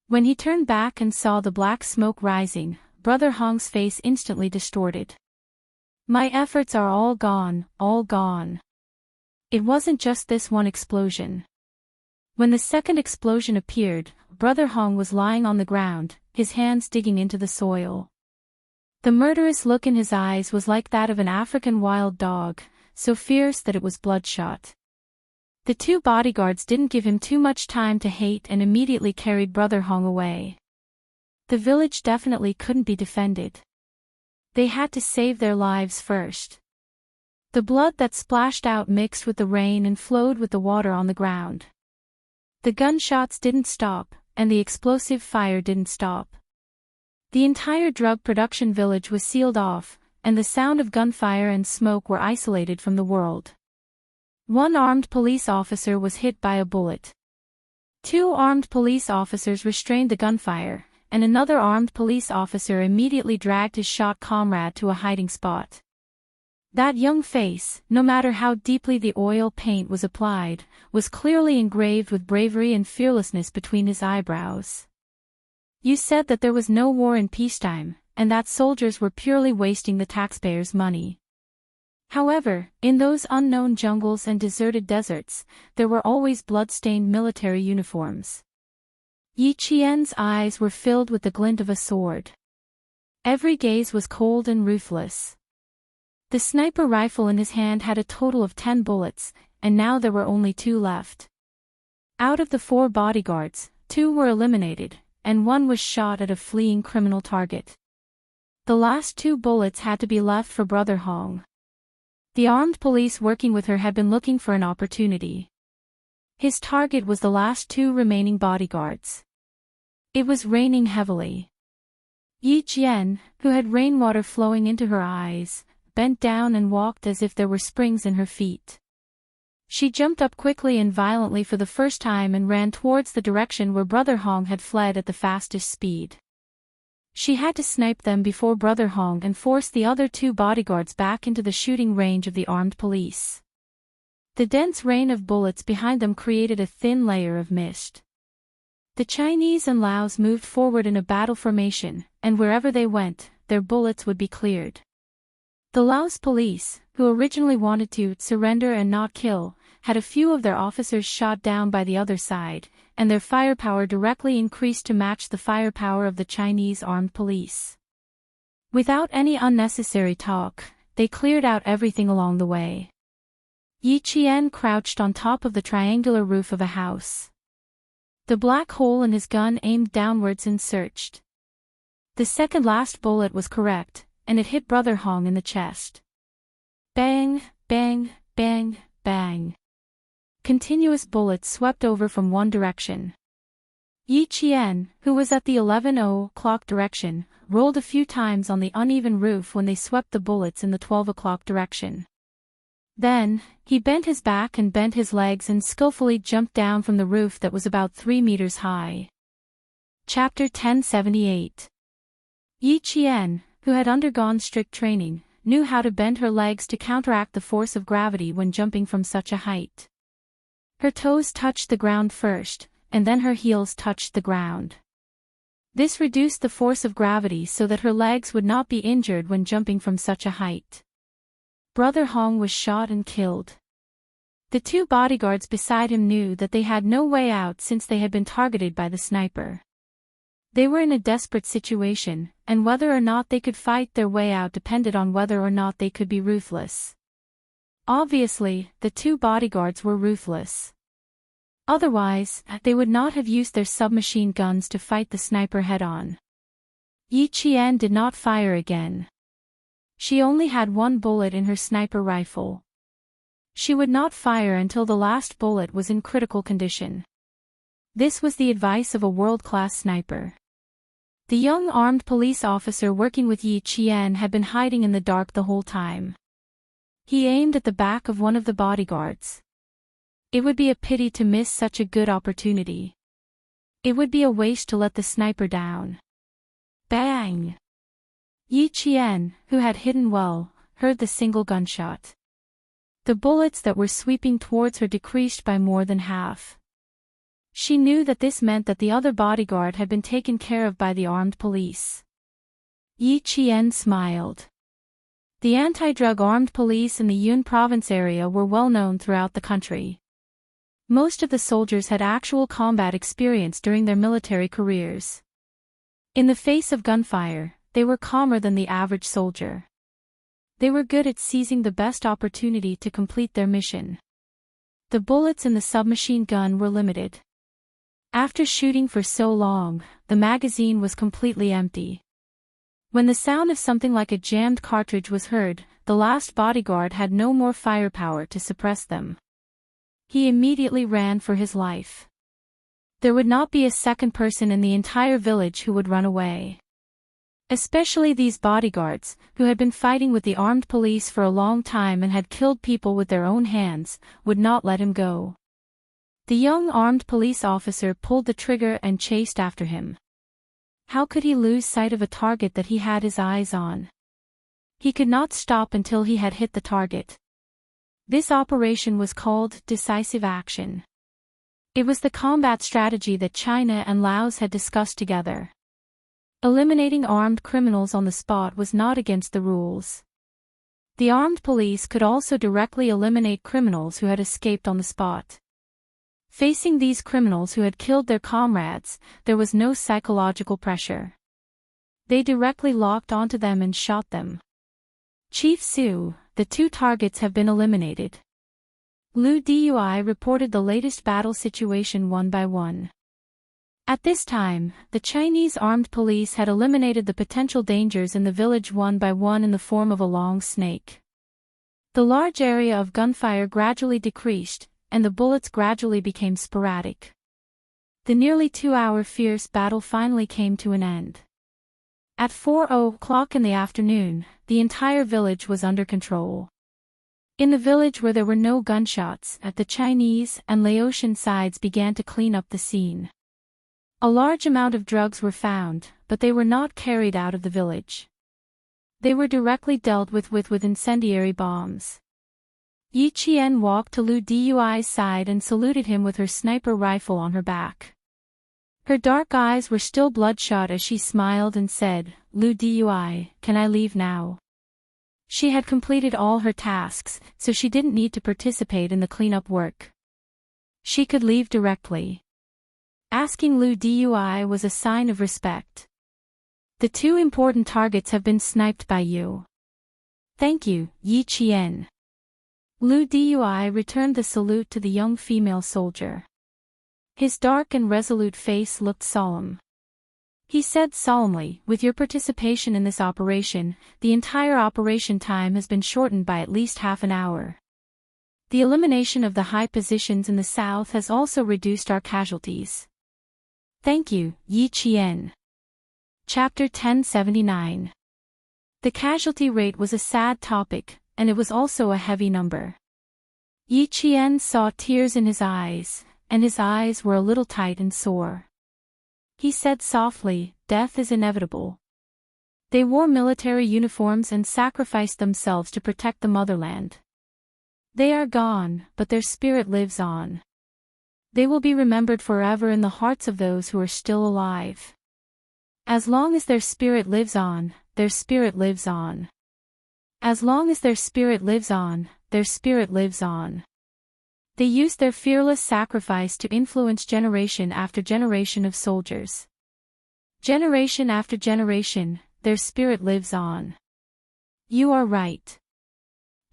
When he turned back and saw the black smoke rising, Brother Hong's face instantly distorted. My efforts are all gone, all gone. It wasn't just this one explosion. When the second explosion appeared, Brother Hong was lying on the ground, his hands digging into the soil. The murderous look in his eyes was like that of an African wild dog, so fierce that it was bloodshot. The two bodyguards didn't give him too much time to hate and immediately carried Brother Hong away. The village definitely couldn't be defended. They had to save their lives first. The blood that splashed out mixed with the rain and flowed with the water on the ground. The gunshots didn't stop, and the explosive fire didn't stop. The entire drug production village was sealed off, and the sound of gunfire and smoke were isolated from the world. One armed police officer was hit by a bullet. 2 armed police officers restrained the gunfire, and another armed police officer immediately dragged his shot comrade to a hiding spot. That young face, no matter how deeply the oil paint was applied, was clearly engraved with bravery and fearlessness between his eyebrows. You said that there was no war in peacetime, and that soldiers were purely wasting the taxpayers' money. However, in those unknown jungles and deserted deserts, there were always blood-stained military uniforms. Yi Qian's eyes were filled with the glint of a sword. Every gaze was cold and ruthless. The sniper rifle in his hand had a total of 10 bullets, and now there were only 2 left. Out of the 4 bodyguards, 2 were eliminated, and 1 was shot at a fleeing criminal target. The last 2 bullets had to be left for Brother Hong. The armed police working with her had been looking for an opportunity. His target was the last 2 remaining bodyguards. It was raining heavily. Yi Qian, who had rainwater flowing into her eyes, bent down and walked as if there were springs in her feet. She jumped up quickly and violently for the first time and ran towards the direction where Brother Hong had fled at the fastest speed. She had to snipe them before Brother Hong and force the other 2 bodyguards back into the shooting range of the armed police. The dense rain of bullets behind them created a thin layer of mist. The Chinese and Laos moved forward in a battle formation, and wherever they went, their bullets would be cleared. The Laos police, who originally wanted to surrender and not kill, had a few of their officers shot down by the other side, and their firepower directly increased to match the firepower of the Chinese armed police. Without any unnecessary talk, they cleared out everything along the way. Yi Qian crouched on top of the triangular roof of a house. The black hole in his gun aimed downwards and searched. The second last bullet was correct, and it hit Brother Hong in the chest. Bang, bang, bang, bang. Continuous bullets swept over from one direction. Yi Qian, who was at the 11:00 direction, rolled a few times on the uneven roof when they swept the bullets in the 12:00 direction. Then, he bent his back and bent his legs and skillfully jumped down from the roof that was about 3 meters high. Chapter 1078. Yi Qian, who had undergone strict training, knew how to bend her legs to counteract the force of gravity when jumping from such a height. Her toes touched the ground first, and then her heels touched the ground. This reduced the force of gravity so that her legs would not be injured when jumping from such a height. Brother Hong was shot and killed. The 2 bodyguards beside him knew that they had no way out since they had been targeted by the sniper. They were in a desperate situation, and whether or not they could fight their way out depended on whether or not they could be ruthless. Obviously, the 2 bodyguards were ruthless. Otherwise, they would not have used their submachine guns to fight the sniper head-on. Yi Qian did not fire again. She only had 1 bullet in her sniper rifle. She would not fire until the last bullet was in critical condition. This was the advice of a world-class sniper. The young armed police officer working with Yi Qian had been hiding in the dark the whole time. He aimed at the back of one of the bodyguards. It would be a pity to miss such a good opportunity. It would be a waste to let the sniper down. Bang! Yi Qian, who had hidden well, heard the single gunshot. The bullets that were sweeping towards her decreased by more than half. She knew that this meant that the other bodyguard had been taken care of by the armed police. Yi Qian smiled. The anti-drug armed police in the Yun province area were well known throughout the country. Most of the soldiers had actual combat experience during their military careers. In the face of gunfire, they were calmer than the average soldier. They were good at seizing the best opportunity to complete their mission. The bullets in the submachine gun were limited. After shooting for so long, the magazine was completely empty. When the sound of something like a jammed cartridge was heard, the last bodyguard had no more firepower to suppress them. He immediately ran for his life. There would not be a second person in the entire village who would run away. Especially these bodyguards, who had been fighting with the armed police for a long time and had killed people with their own hands, would not let him go. The young armed police officer pulled the trigger and chased after him. How could he lose sight of a target that he had his eyes on? He could not stop until he had hit the target. This operation was called decisive action. It was the combat strategy that China and Laos had discussed together. Eliminating armed criminals on the spot was not against the rules. The armed police could also directly eliminate criminals who had escaped on the spot. Facing these criminals who had killed their comrades, there was no psychological pressure. They directly locked onto them and shot them. Chief Su, the 2 targets have been eliminated. Lu Dui reported the latest battle situation one by one. At this time, the Chinese armed police had eliminated the potential dangers in the village one by one in the form of a long snake. The large area of gunfire gradually decreased, and the bullets gradually became sporadic. The nearly 2-hour fierce battle finally came to an end. At 4:00 in the afternoon, the entire village was under control. In the village where there were no gunshots, the Chinese and Laotian sides began to clean up the scene. A large amount of drugs were found, but they were not carried out of the village. They were directly dealt with incendiary bombs. Yi Qian walked to Lu Dui's side and saluted him with her sniper rifle on her back. Her dark eyes were still bloodshot as she smiled and said, "Lu Dui, can I leave now?" She had completed all her tasks, so she didn't need to participate in the cleanup work. She could leave directly. Asking Lu Dui was a sign of respect. The 2 important targets have been sniped by you. Thank you, Yi Qian. Lu Dui returned the salute to the young female soldier. His dark and resolute face looked solemn. He said solemnly, "With your participation in this operation, the entire operation time has been shortened by at least half an hour. The elimination of the high positions in the south has also reduced our casualties. Thank you, Yi Qian." Chapter 1079. The casualty rate was a sad topic, and it was also a heavy number. Yi Qian saw tears in his eyes, and his eyes were a little tight and sore. He said softly, "Death is inevitable." They wore military uniforms and sacrificed themselves to protect the motherland. They are gone, but their spirit lives on. They will be remembered forever in the hearts of those who are still alive. As long as their spirit lives on, their spirit lives on. As long as their spirit lives on, their spirit lives on. They used their fearless sacrifice to influence generation after generation of soldiers. Generation after generation, their spirit lives on. You are right.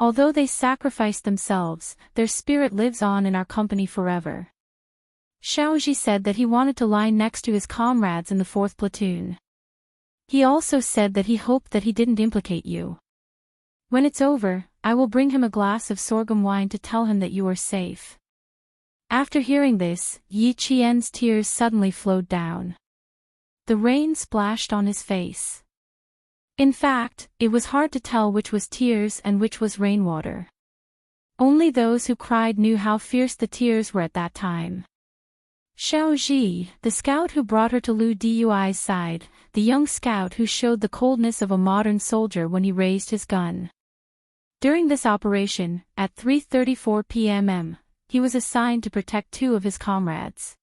Although they sacrificed themselves, their spirit lives on in our company forever. Xiaoji said that he wanted to lie next to his comrades in the 4th platoon. He also said that he hoped that he didn't implicate you. When it's over, I will bring him a glass of sorghum wine to tell him that you are safe. After hearing this, Yi Qian's tears suddenly flowed down. The rain splashed on his face. In fact, it was hard to tell which was tears and which was rainwater. Only those who cried knew how fierce the tears were at that time. Xiao Ji, the scout who brought her to Lu Dui's side, the young scout who showed the coldness of a modern soldier when he raised his gun. During this operation, at 3:34 p.m., he was assigned to protect 2 of his comrades.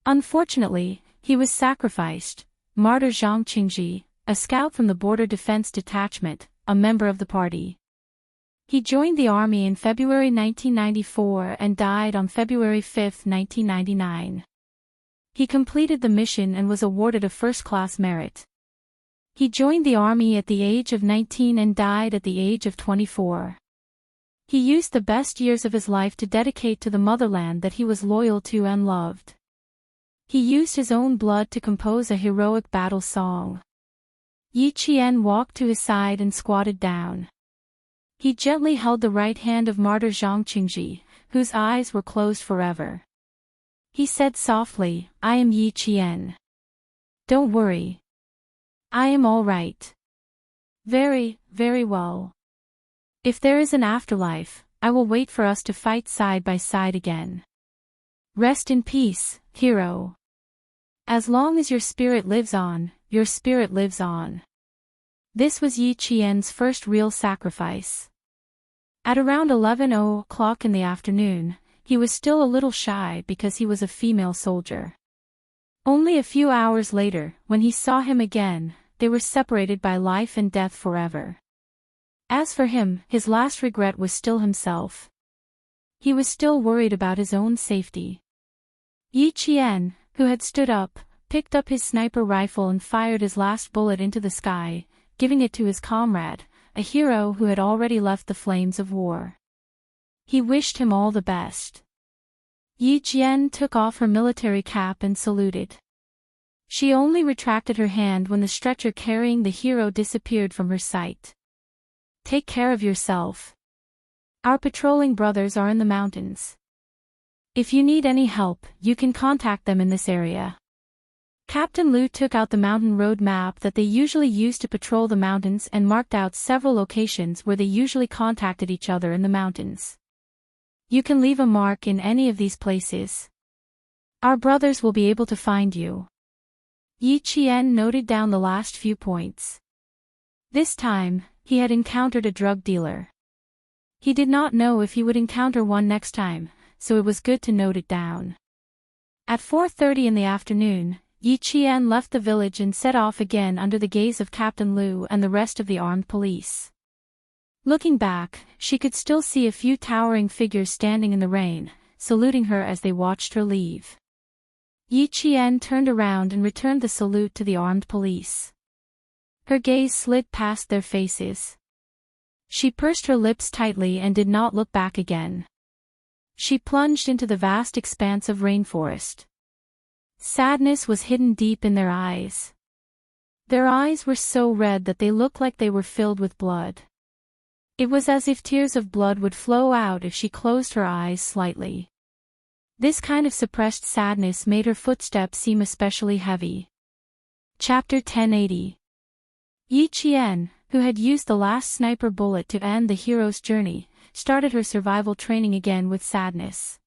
Unfortunately, he was sacrificed. Martyr Zhang Qingji, a scout from the Border Defense Detachment, a member of the party. He joined the army in February 1994 and died on February 5, 1999. He completed the mission and was awarded a first-class merit. He joined the army at the age of 19 and died at the age of 24. He used the best years of his life to dedicate to the motherland that he was loyal to and loved. He used his own blood to compose a heroic battle song. Yi Qian walked to his side and squatted down. He gently held the right hand of Martyr Zhang Qingji, whose eyes were closed forever. He said softly, "I am Yi Qian. Don't worry. I am all right. Very, very well. If there is an afterlife, I will wait for us to fight side by side again. Rest in peace, hero. As long as your spirit lives on, your spirit lives on." This was Yi Qian's first real sacrifice. At around 11:00 in the afternoon, he was still a little shy because he was a female soldier. Only a few hours later, when he saw him again, they were separated by life and death forever. As for him, his last regret was still himself. He was still worried about his own safety. Yi Qian, who had stood up, picked up his sniper rifle and fired his last bullet into the sky, giving it to his comrade, a hero who had already left the flames of war. He wished him all the best. Yi Qian took off her military cap and saluted. She only retracted her hand when the stretcher carrying the hero disappeared from her sight. Take care of yourself. Our patrolling brothers are in the mountains. If you need any help, you can contact them in this area. Captain Liu took out the mountain road map that they usually used to patrol the mountains and marked out several locations where they usually contacted each other in the mountains. You can leave a mark in any of these places. Our brothers will be able to find you. Yi Qian noted down the last few points. This time, he had encountered a drug dealer. He did not know if he would encounter one next time, so it was good to note it down. At 4:30 in the afternoon, Yi Qian left the village and set off again under the gaze of Captain Liu and the rest of the armed police. Looking back, she could still see a few towering figures standing in the rain, saluting her as they watched her leave. Yi Qian turned around and returned the salute to the armed police. Her gaze slid past their faces. She pursed her lips tightly and did not look back again. She plunged into the vast expanse of rainforest. Sadness was hidden deep in their eyes. Their eyes were so red that they looked like they were filled with blood. It was as if tears of blood would flow out if she closed her eyes slightly. This kind of suppressed sadness made her footsteps seem especially heavy. Chapter 1080. Yi Qian, who had used the last sniper bullet to end the hero's journey, started her survival training again with sadness.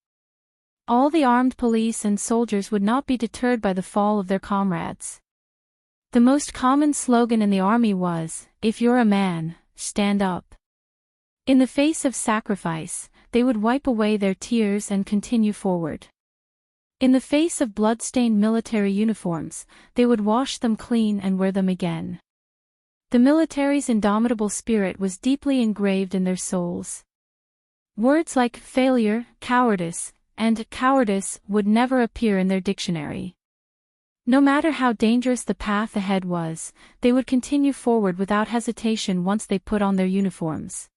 All the armed police and soldiers would not be deterred by the fall of their comrades. The most common slogan in the army was, "If you're a man, stand up." In the face of sacrifice, they would wipe away their tears and continue forward. In the face of blood-stained military uniforms, they would wash them clean and wear them again. The military's indomitable spirit was deeply engraved in their souls. Words like failure, cowardice, and cowardice would never appear in their dictionary. No matter how dangerous the path ahead was, they would continue forward without hesitation once they put on their uniforms.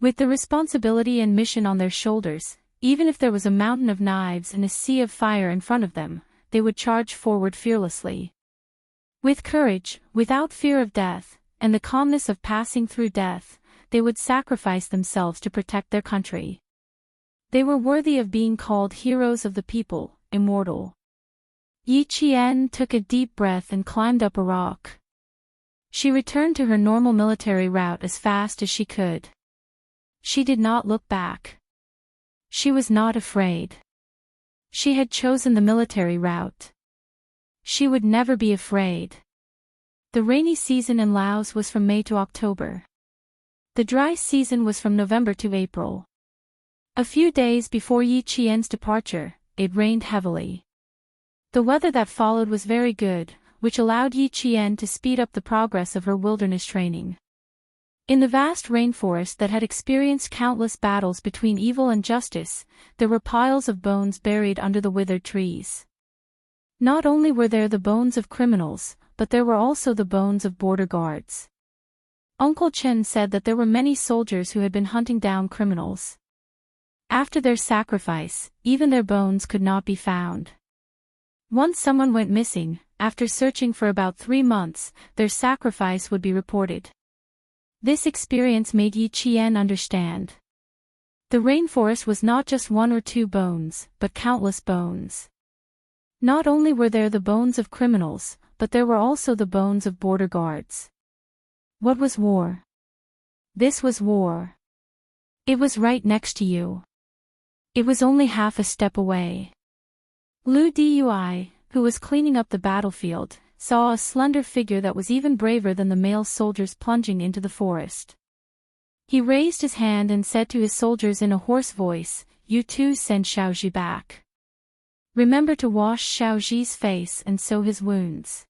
With the responsibility and mission on their shoulders, even if there was a mountain of knives and a sea of fire in front of them, they would charge forward fearlessly. With courage, without fear of death, and the calmness of passing through death, they would sacrifice themselves to protect their country. They were worthy of being called heroes of the people, immortal. Yi Qian took a deep breath and climbed up a rock. She returned to her normal military route as fast as she could. She did not look back. She was not afraid. She had chosen the military route. She would never be afraid. The rainy season in Laos was from May to October. The dry season was from November to April. A few days before Yi Qian's departure, it rained heavily. The weather that followed was very good, which allowed Yi Qian to speed up the progress of her wilderness training. In the vast rainforest that had experienced countless battles between evil and justice, there were piles of bones buried under the withered trees. Not only were there the bones of criminals, but there were also the bones of border guards. Uncle Chen said that there were many soldiers who had been hunting down criminals. After their sacrifice, even their bones could not be found. Once someone went missing, after searching for about 3 months, their sacrifice would be reported. This experience made Yi Qian understand. The rainforest was not just 1 or 2 bones, but countless bones. Not only were there the bones of criminals, but there were also the bones of border guards. What was war? This was war. It was right next to you. It was only half a step away. Liu Dui, who was cleaning up the battlefield, saw a slender figure that was even braver than the male soldiers plunging into the forest. He raised his hand and said to his soldiers in a hoarse voice, "You too send Xiaozhi back. Remember to wash Xiaozhi's face and sew his wounds.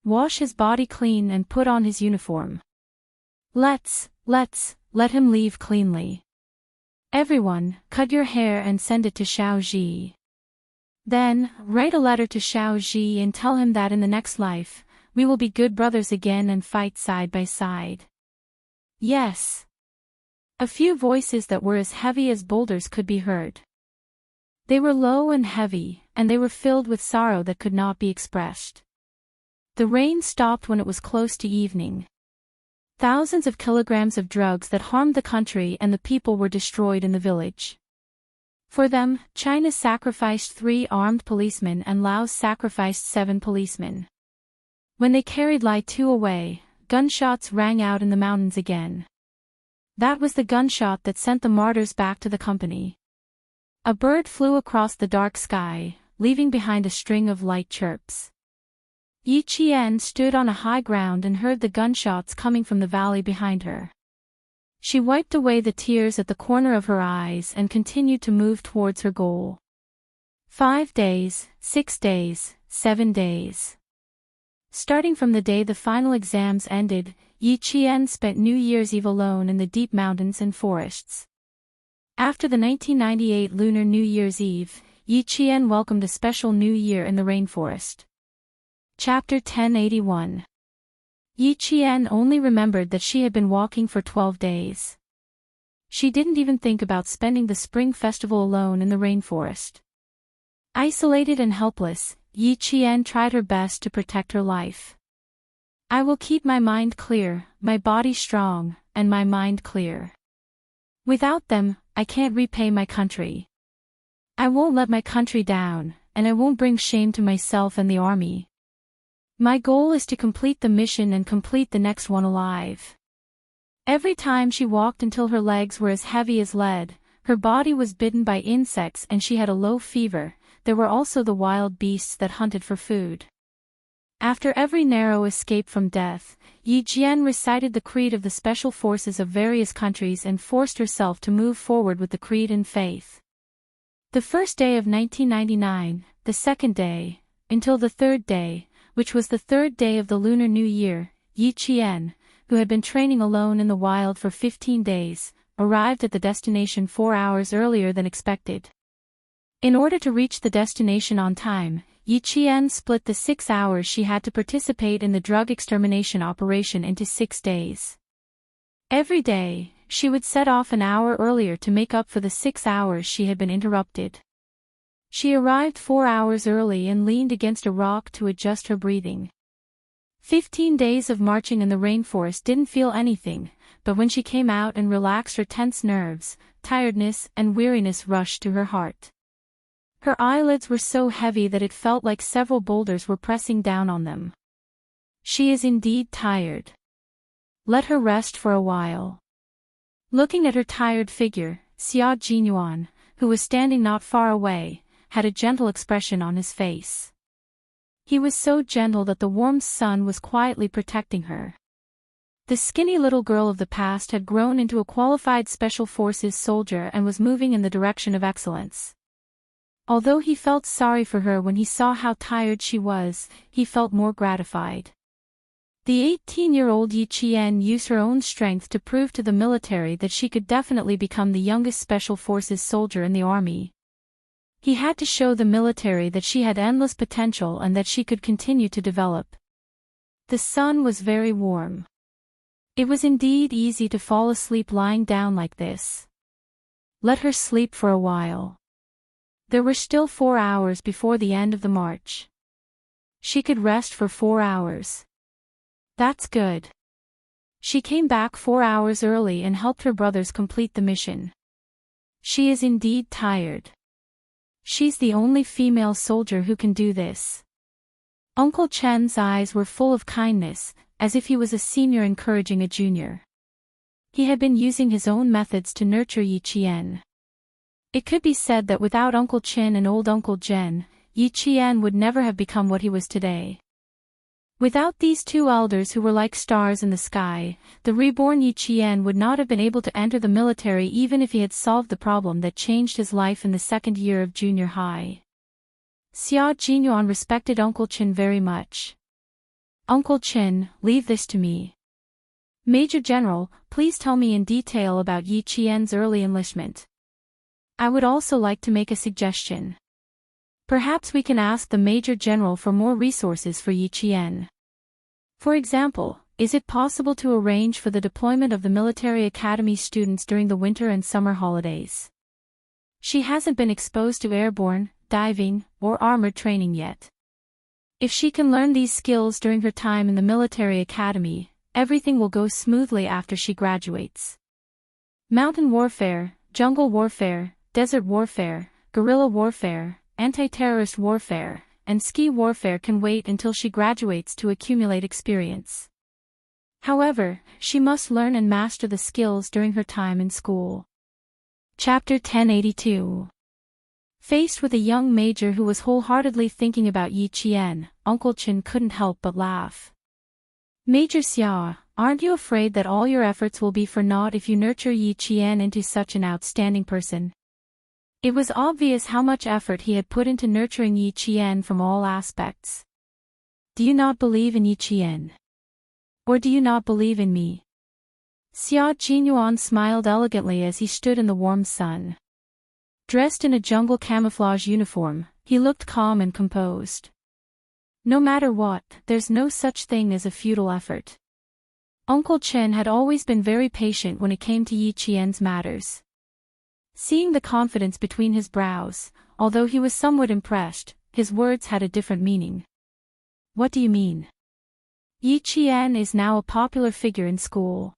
Wash his body clean and put on his uniform. Let him leave cleanly. Everyone, cut your hair and send it to Xiaozhi." Then, write a letter to Xiao Ji and tell him that in the next life, we will be good brothers again and fight side by side. Yes. A few voices that were as heavy as boulders could be heard. They were low and heavy, and they were filled with sorrow that could not be expressed. The rain stopped when it was close to evening. Thousands of kilograms of drugs that harmed the country and the people were destroyed in the village. For them, China sacrificed 3 armed policemen and Laos sacrificed 7 policemen. When they carried Lai Tu away, gunshots rang out in the mountains again. That was the gunshot that sent the martyrs back to the company. A bird flew across the dark sky, leaving behind a string of light chirps. Yi Qian stood on a high ground and heard the gunshots coming from the valley behind her. She wiped away the tears at the corner of her eyes and continued to move towards her goal. 5 days, 6 days, 7 days. Starting from the day the final exams ended, Yi Qian spent New Year's Eve alone in the deep mountains and forests. After the 1998 Lunar New Year's Eve, Yi Qian welcomed a special new year in the rainforest. Chapter 1081. Yi Qian only remembered that she had been walking for 12 days. She didn't even think about spending the spring festival alone in the rainforest. Isolated and helpless, Yi Qian tried her best to protect her life. I will keep my mind clear, my body strong, and my mind clear. Without them, I can't repay my country. I won't let my country down, and I won't bring shame to myself and the army. My goal is to complete the mission and complete the next one alive. Every time she walked until her legs were as heavy as lead, her body was bitten by insects and she had a low fever. There were also the wild beasts that hunted for food. After every narrow escape from death, Yi Qian recited the creed of the special forces of various countries and forced herself to move forward with the creed and faith. The first day of 1999, the second day, until the third day, which was the third day of the Lunar New Year, Yi Qian, who had been training alone in the wild for 15 days, arrived at the destination 4 hours earlier than expected. In order to reach the destination on time, Yi Qian split the 6 hours she had to participate in the drug extermination operation into 6 days. Every day, she would set off an hour earlier to make up for the 6 hours she had been interrupted. She arrived 4 hours early and leaned against a rock to adjust her breathing. 15 days of marching in the rainforest didn't feel anything, but when she came out and relaxed her tense nerves, tiredness and weariness rushed to her heart. Her eyelids were so heavy that it felt like several boulders were pressing down on them. She is indeed tired. Let her rest for a while. Looking at her tired figure, Xia Jinyuan, who was standing not far away, had a gentle expression on his face. He was so gentle that the warm sun was quietly protecting her. The skinny little girl of the past had grown into a qualified special forces soldier and was moving in the direction of excellence. Although he felt sorry for her when he saw how tired she was, he felt more gratified. The 18-year-old Yi Qian used her own strength to prove to the military that she could definitely become the youngest special forces soldier in the army. He had to show the military that she had endless potential and that she could continue to develop. The sun was very warm. It was indeed easy to fall asleep lying down like this. Let her sleep for a while. There were still 4 hours before the end of the march. She could rest for 4 hours. That's good. She came back 4 hours early and helped her brothers complete the mission. She is indeed tired. She's the only female soldier who can do this. Uncle Chen's eyes were full of kindness, as if he was a senior encouraging a junior. He had been using his own methods to nurture Yi Qian. It could be said that without Uncle Chin and old Uncle Jen, Yi Qian would never have become what he was today. Without these two elders who were like stars in the sky, the reborn Yi Qian would not have been able to enter the military even if he had solved the problem that changed his life in the second year of junior high. Xia Jinyuan respected Uncle Chin very much. Uncle Chin, leave this to me. Major General, please tell me in detail about Yi Qian's early enlistment. I would also like to make a suggestion. Perhaps we can ask the Major General for more resources for Yi Qian. For example, is it possible to arrange for the deployment of the military academy students during the winter and summer holidays? She hasn't been exposed to airborne, diving, or armored training yet. If she can learn these skills during her time in the military academy, everything will go smoothly after she graduates. Mountain warfare, jungle warfare, desert warfare, guerrilla warfare, anti-terrorist warfare, and ski warfare can wait until she graduates to accumulate experience. However, she must learn and master the skills during her time in school. Chapter 1082. Faced with a young major who was wholeheartedly thinking about Yi Qian, Uncle Chen couldn't help but laugh. Major Xia, aren't you afraid that all your efforts will be for naught if you nurture Yi Qian into such an outstanding person? It was obvious how much effort he had put into nurturing Yi Qian from all aspects. Do you not believe in Yi Qian? Or do you not believe in me? Xia Jinyuan smiled elegantly as he stood in the warm sun. Dressed in a jungle camouflage uniform, he looked calm and composed. No matter what, there's no such thing as a futile effort. Uncle Chen had always been very patient when it came to Yi Qian's matters. Seeing the confidence between his brows, although he was somewhat impressed, his words had a different meaning. What do you mean? Yi Qian is now a popular figure in school.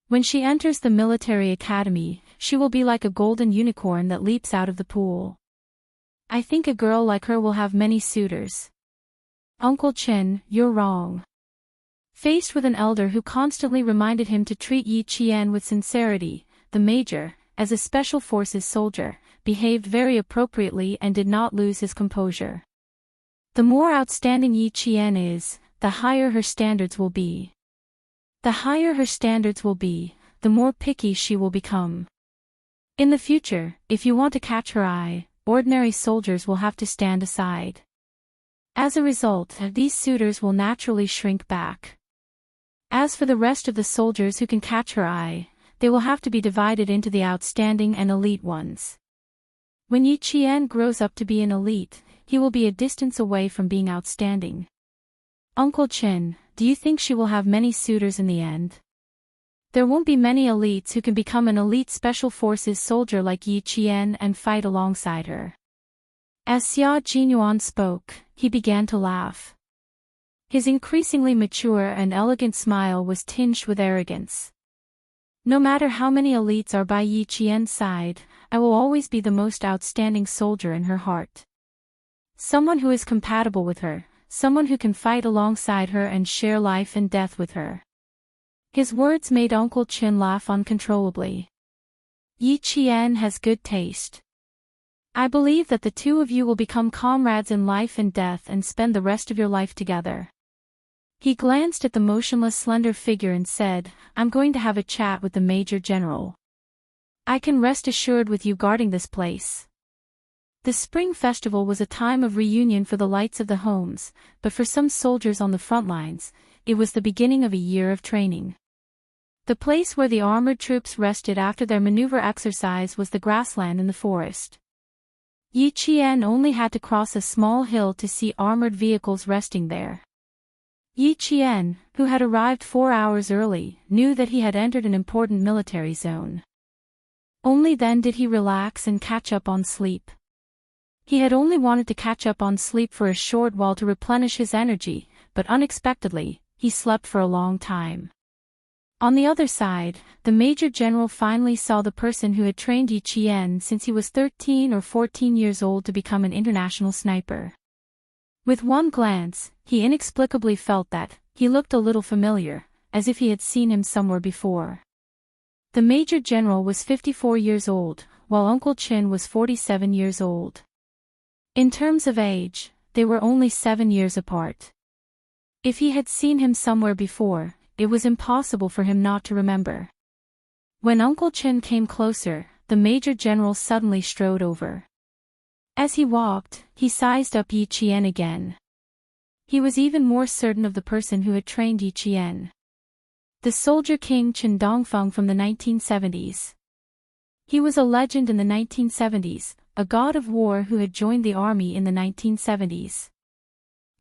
When she enters the military academy, she will be like a golden unicorn that leaps out of the pool. I think a girl like her will have many suitors. Uncle Chen, you're wrong. Faced with an elder who constantly reminded him to treat Yi Qian with sincerity, the major, as a special forces soldier, behaved very appropriately and did not lose his composure. The more outstanding Yi Qian is, the higher her standards will be. The higher her standards will be, the more picky she will become. In the future, if you want to catch her eye, ordinary soldiers will have to stand aside. As a result, these suitors will naturally shrink back. As for the rest of the soldiers who can catch her eye, they will have to be divided into the outstanding and elite ones. When Yi Qian grows up to be an elite, he will be a distance away from being outstanding. Uncle Chen, do you think she will have many suitors in the end? There won't be many elites who can become an elite special forces soldier like Yi Qian and fight alongside her. As Xia Jinyuan spoke, he began to laugh. His increasingly mature and elegant smile was tinged with arrogance. No matter how many elites are by Yi Qian's side, I will always be the most outstanding soldier in her heart. Someone who is compatible with her, someone who can fight alongside her and share life and death with her. His words made Uncle Chen laugh uncontrollably. Yi Qian has good taste. I believe that the two of you will become comrades in life and death and spend the rest of your life together. He glanced at the motionless slender figure and said, I'm going to have a chat with the Major General. I can rest assured with you guarding this place. The Spring Festival was a time of reunion for the lights of the homes, but for some soldiers on the front lines, it was the beginning of a year of training. The place where the armored troops rested after their maneuver exercise was the grassland in the forest. Yi Qian only had to cross a small hill to see armored vehicles resting there. Yi Qian, who had arrived 4 hours early, knew that he had entered an important military zone. Only then did he relax and catch up on sleep. He had only wanted to catch up on sleep for a short while to replenish his energy, but unexpectedly, he slept for a long time. On the other side, the Major General finally saw the person who had trained Yi Qian since he was 13 or 14 years old to become an international sniper. With one glance, he inexplicably felt that he looked a little familiar, as if he had seen him somewhere before. The Major General was 54 years old, while Uncle Chen was 47 years old. In terms of age, they were only 7 years apart. If he had seen him somewhere before, it was impossible for him not to remember. When Uncle Chen came closer, the Major General suddenly strode over. As he walked, he sized up Yi Qian again. He was even more certain of the person who had trained Yi Qian. The soldier king Chen Dongfeng from the 1970s. He was a legend in the 1970s, a god of war who had joined the army in the 1970s.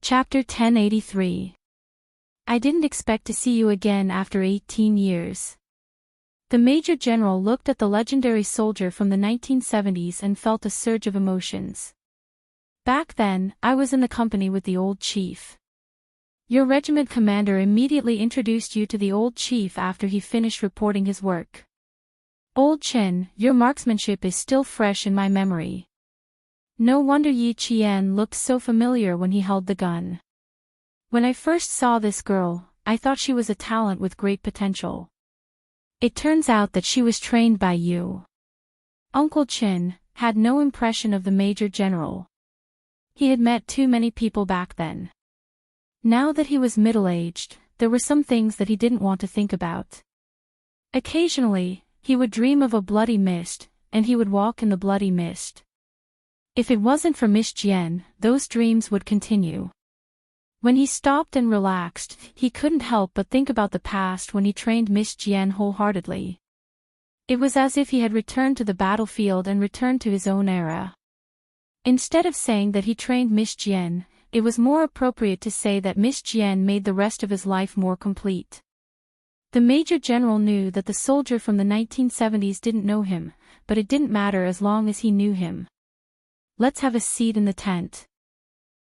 Chapter 1083. I didn't expect to see you again after 18 years. The Major General looked at the legendary soldier from the 1970s and felt a surge of emotions. Back then, I was in the company with the old chief. Your regiment commander immediately introduced you to the old chief after he finished reporting his work. Old Chen, your marksmanship is still fresh in my memory. No wonder Yi Qian looked so familiar when he held the gun. When I first saw this girl, I thought she was a talent with great potential. It turns out that she was trained by you. Uncle Chen had no impression of the Major General. He had met too many people back then. Now that he was middle-aged, there were some things that he didn't want to think about. Occasionally, he would dream of a bloody mist, and he would walk in the bloody mist. If it wasn't for Miss Jian, those dreams would continue. When he stopped and relaxed, he couldn't help but think about the past when he trained Miss Jian wholeheartedly. It was as if he had returned to the battlefield and returned to his own era. Instead of saying that he trained Miss Jian, it was more appropriate to say that Miss Jian made the rest of his life more complete. The Major General knew that the soldier from the 1970s didn't know him, but it didn't matter as long as he knew him. Let's have a seat in the tent.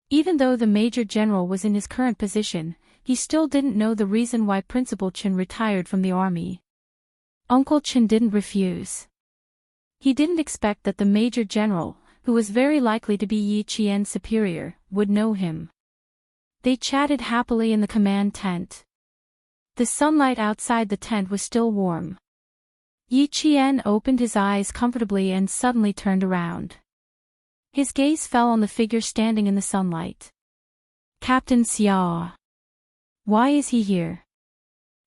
Even though the Major General was in his current position, he still didn't know the reason why Principal Chen retired from the army. Uncle Chen didn't refuse. He didn't expect that the Major General, who was very likely to be Yi Qian's superior, would know him. They chatted happily in the command tent. The sunlight outside the tent was still warm. Yi Qian opened his eyes comfortably and suddenly turned around. His gaze fell on the figure standing in the sunlight. Captain Xia. Why is he here?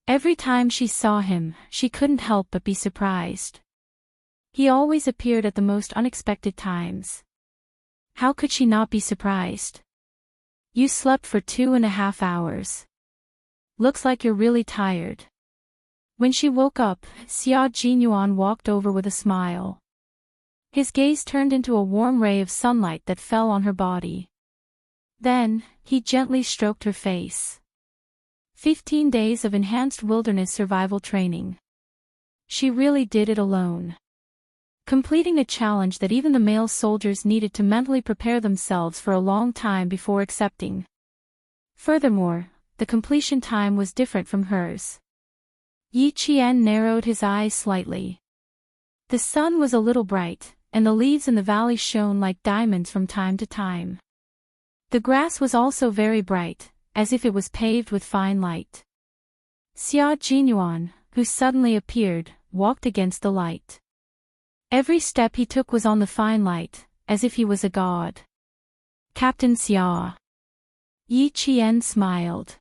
Every time she saw him, she couldn't help but be surprised. He always appeared at the most unexpected times. How could she not be surprised? You slept for 2.5 hours. Looks like you're really tired. When she woke up, Xia Jinyuan walked over with a smile. His gaze turned into a warm ray of sunlight that fell on her body. Then, he gently stroked her face. 15 days of enhanced wilderness survival training. She really did it alone. Completing a challenge that even the male soldiers needed to mentally prepare themselves for a long time before accepting. Furthermore, the completion time was different from hers. Yi Qian narrowed his eyes slightly. The sun was a little bright, and the leaves in the valley shone like diamonds from time to time. The grass was also very bright, as if it was paved with fine light. Xia Jinyuan, who suddenly appeared, walked against the light. Every step he took was on the fine light, as if he was a god. Captain Xia. Yi Qian smiled.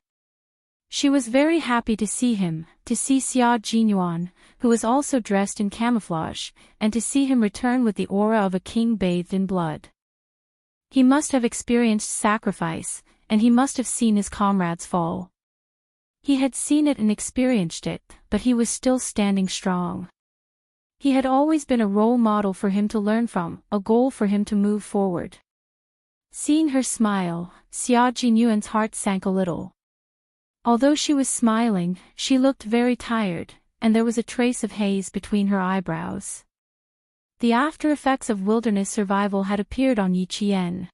She was very happy to see him, to see Xia Jinyuan, who was also dressed in camouflage, and to see him return with the aura of a king bathed in blood. He must have experienced sacrifice, and he must have seen his comrades fall. He had seen it and experienced it, but he was still standing strong. He had always been a role model for him to learn from, a goal for him to move forward. Seeing her smile, Xia Jinyuan's heart sank a little. Although she was smiling, she looked very tired, and there was a trace of haze between her eyebrows. The after effects of wilderness survival had appeared on Yi Qian.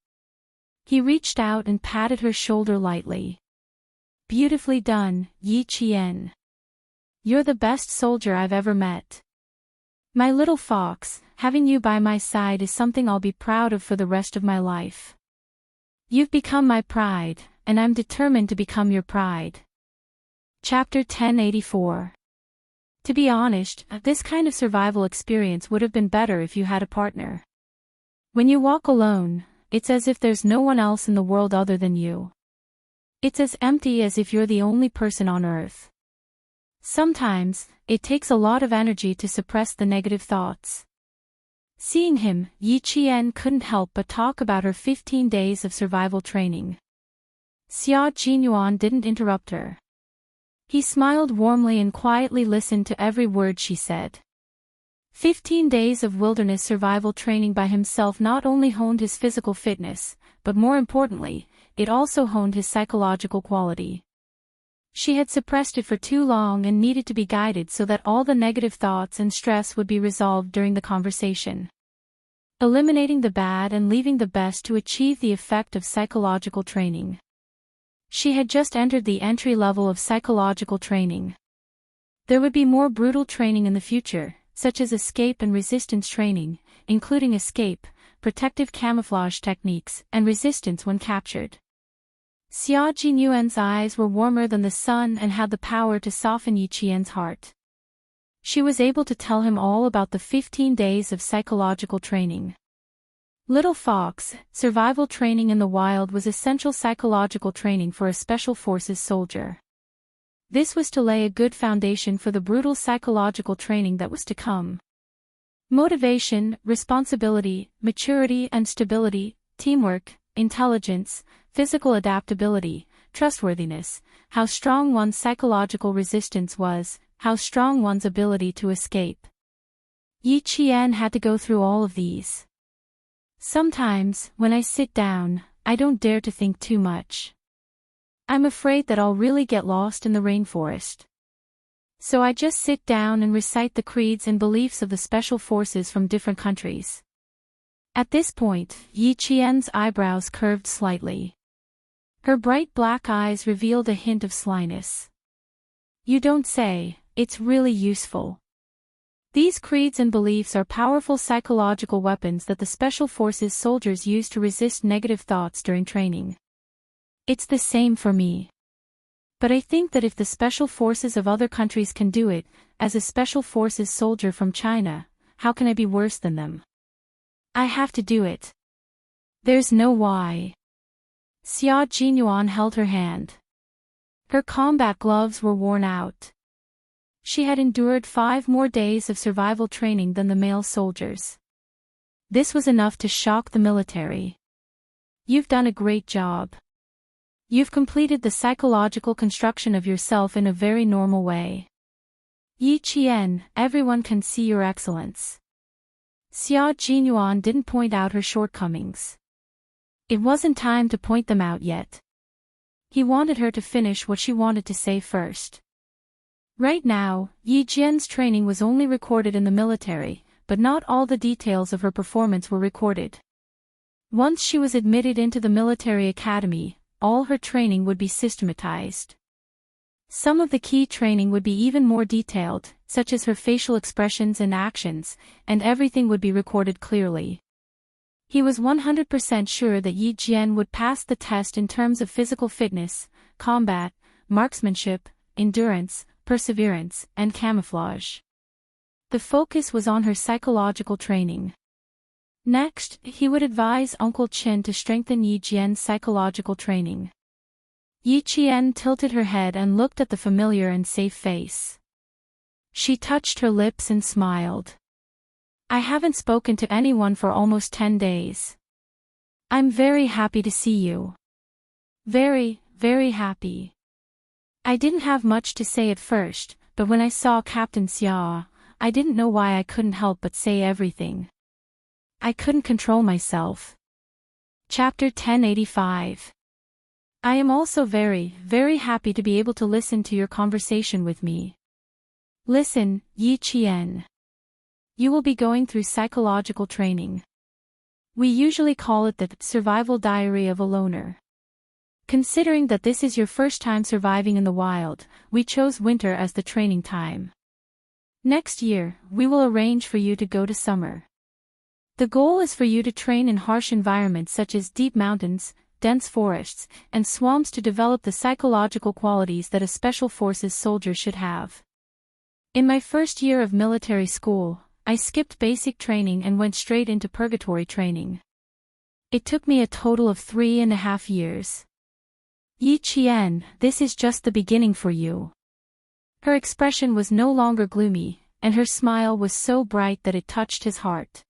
He reached out and patted her shoulder lightly. Beautifully done, Yi Qian. You're the best soldier I've ever met. My little fox, having you by my side is something I'll be proud of for the rest of my life. You've become my pride, and I'm determined to become your pride. Chapter 1084. To be honest, this kind of survival experience would have been better if you had a partner. When you walk alone, it's as if there's no one else in the world other than you. It's as empty as if you're the only person on Earth. Sometimes, it takes a lot of energy to suppress the negative thoughts. Seeing him, Yi Qian couldn't help but talk about her 15 days of survival training. Xia Jinyuan didn't interrupt her. He smiled warmly and quietly listened to every word she said. 15 days of wilderness survival training by himself not only honed his physical fitness, but more importantly, it also honed his psychological quality. She had suppressed it for too long and needed to be guided so that all the negative thoughts and stress would be resolved during the conversation. Eliminating the bad and leaving the best to achieve the effect of psychological training. She had just entered the entry level of psychological training. There would be more brutal training in the future, such as escape and resistance training, including escape, protective camouflage techniques, and resistance when captured. Xia Jinyuan's eyes were warmer than the sun and had the power to soften Yi Qian's heart. She was able to tell him all about the 15 days of psychological training. Little Fox, survival training in the wild was essential psychological training for a special forces soldier. This was to lay a good foundation for the brutal psychological training that was to come. Motivation, responsibility, maturity and stability, teamwork, intelligence, physical adaptability, trustworthiness, how strong one's psychological resistance was, how strong one's ability to escape. Yi Qian had to go through all of these. Sometimes, when I sit down, I don't dare to think too much. I'm afraid that I'll really get lost in the rainforest. So I just sit down and recite the creeds and beliefs of the special forces from different countries. At this point, Yi Qian's eyebrows curved slightly. Her bright black eyes revealed a hint of slyness. You don't say, it's really useful. These creeds and beliefs are powerful psychological weapons that the Special Forces soldiers use to resist negative thoughts during training. It's the same for me. But I think that if the Special Forces of other countries can do it, as a Special Forces soldier from China, how can I be worse than them? I have to do it. There's no why. Xia Jinyuan held her hand. Her combat gloves were worn out. She had endured 5 more days of survival training than the male soldiers. This was enough to shock the military. You've done a great job. You've completed the psychological construction of yourself in a very normal way. Yi Qian, everyone can see your excellence. Xia Jinyuan didn't point out her shortcomings. It wasn't time to point them out yet. He wanted her to finish what she wanted to say first. Right now, Yi Qian's training was only recorded in the military, but not all the details of her performance were recorded. Once she was admitted into the military academy, all her training would be systematized. Some of the key training would be even more detailed, such as her facial expressions and actions, and everything would be recorded clearly. He was 100% sure that Yi Qian would pass the test in terms of physical fitness, combat, marksmanship, endurance, perseverance, and camouflage. The focus was on her psychological training. Next, he would advise Uncle Qin to strengthen Yi Qian's psychological training. Yi Qian tilted her head and looked at the familiar and safe face. She touched her lips and smiled. I haven't spoken to anyone for almost 10 days. I'm very happy to see you. Very, very happy. I didn't have much to say at first, but when I saw Captain Xia, I didn't know why I couldn't help but say everything. I couldn't control myself. Chapter 1085. I am also very, very happy to be able to listen to your conversation with me. Listen, Yi Qian. You will be going through psychological training. We usually call it the survival diary of a loner. Considering that this is your first time surviving in the wild, we chose winter as the training time. Next year, we will arrange for you to go to summer. The goal is for you to train in harsh environments such as deep mountains, dense forests, and swamps to develop the psychological qualities that a special forces soldier should have. In my first year of military school, I skipped basic training and went straight into purgatory training. It took me a total of 3.5 years. Yi Qian, this is just the beginning for you. Her expression was no longer gloomy, and her smile was so bright that it touched his heart.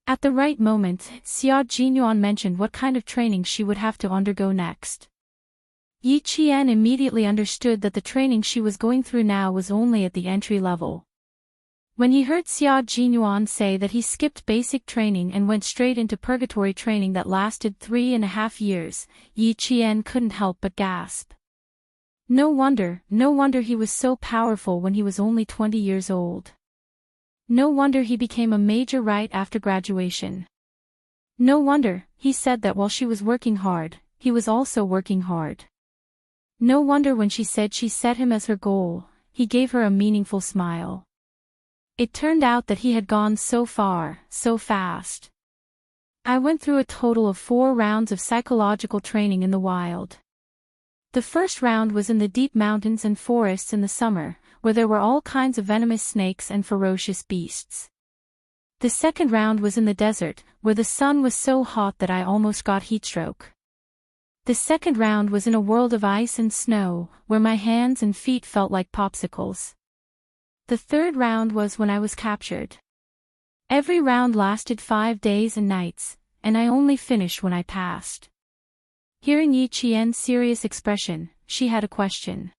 At the right moment, Xia Jinyuan mentioned what kind of training she would have to undergo next. Yi Qian immediately understood that the training she was going through now was only at the entry level. When he heard Xia Jinyuan say that he skipped basic training and went straight into purgatory training that lasted 3.5 years, Yi Qian couldn't help but gasp. No wonder he was so powerful when he was only 20 years old. No wonder he became a major right after graduation. No wonder, he said that while she was working hard, he was also working hard. No wonder when she said she set him as her goal, he gave her a meaningful smile. It turned out that he had gone so far, so fast. I went through a total of 4 rounds of psychological training in the wild. The first round was in the deep mountains and forests in the summer, where there were all kinds of venomous snakes and ferocious beasts. The second round was in the desert, where the sun was so hot that I almost got heatstroke. The second round was in a world of ice and snow, where my hands and feet felt like popsicles. The third round was when I was captured. Every round lasted 5 days and nights, and I only finished when I passed. Hearing Yi Qian's serious expression, she had a question.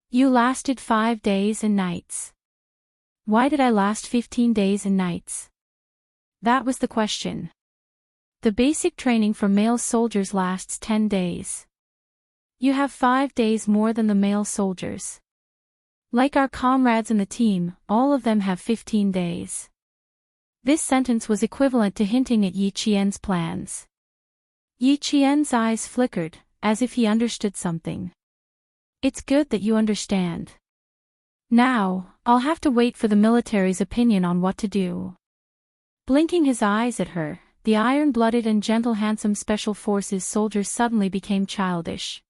You lasted 5 days and nights. Why did I last 15 days and nights? That was the question. The basic training for male soldiers lasts 10 days. You have 5 days more than the male soldiers. Like our comrades in the team, all of them have 15 days. This sentence was equivalent to hinting at Yi Qian's plans. Yi Qian's eyes flickered, as if he understood something. It's good that you understand. Now, I'll have to wait for the military's opinion on what to do. Blinking his eyes at her, the iron-blooded and gentle handsome Special Forces soldier suddenly became childish.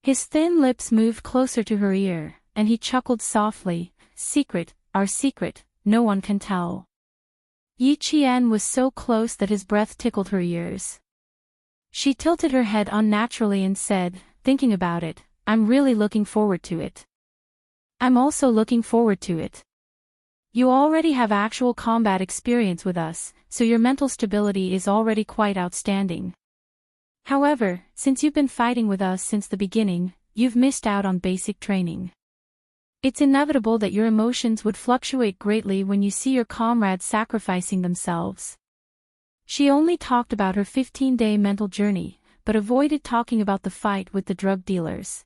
His thin lips moved closer to her ear, and he chuckled softly, "Secret, our secret, no one can tell." Yi Qian was so close that his breath tickled her ears. She tilted her head unnaturally and said, thinking about it, "I'm really looking forward to it." "I'm also looking forward to it. You already have actual combat experience with us, so your mental stability is already quite outstanding. However, since you've been fighting with us since the beginning, you've missed out on basic training. It's inevitable that your emotions would fluctuate greatly when you see your comrades sacrificing themselves." She only talked about her 15-day mental journey, but avoided talking about the fight with the drug dealers.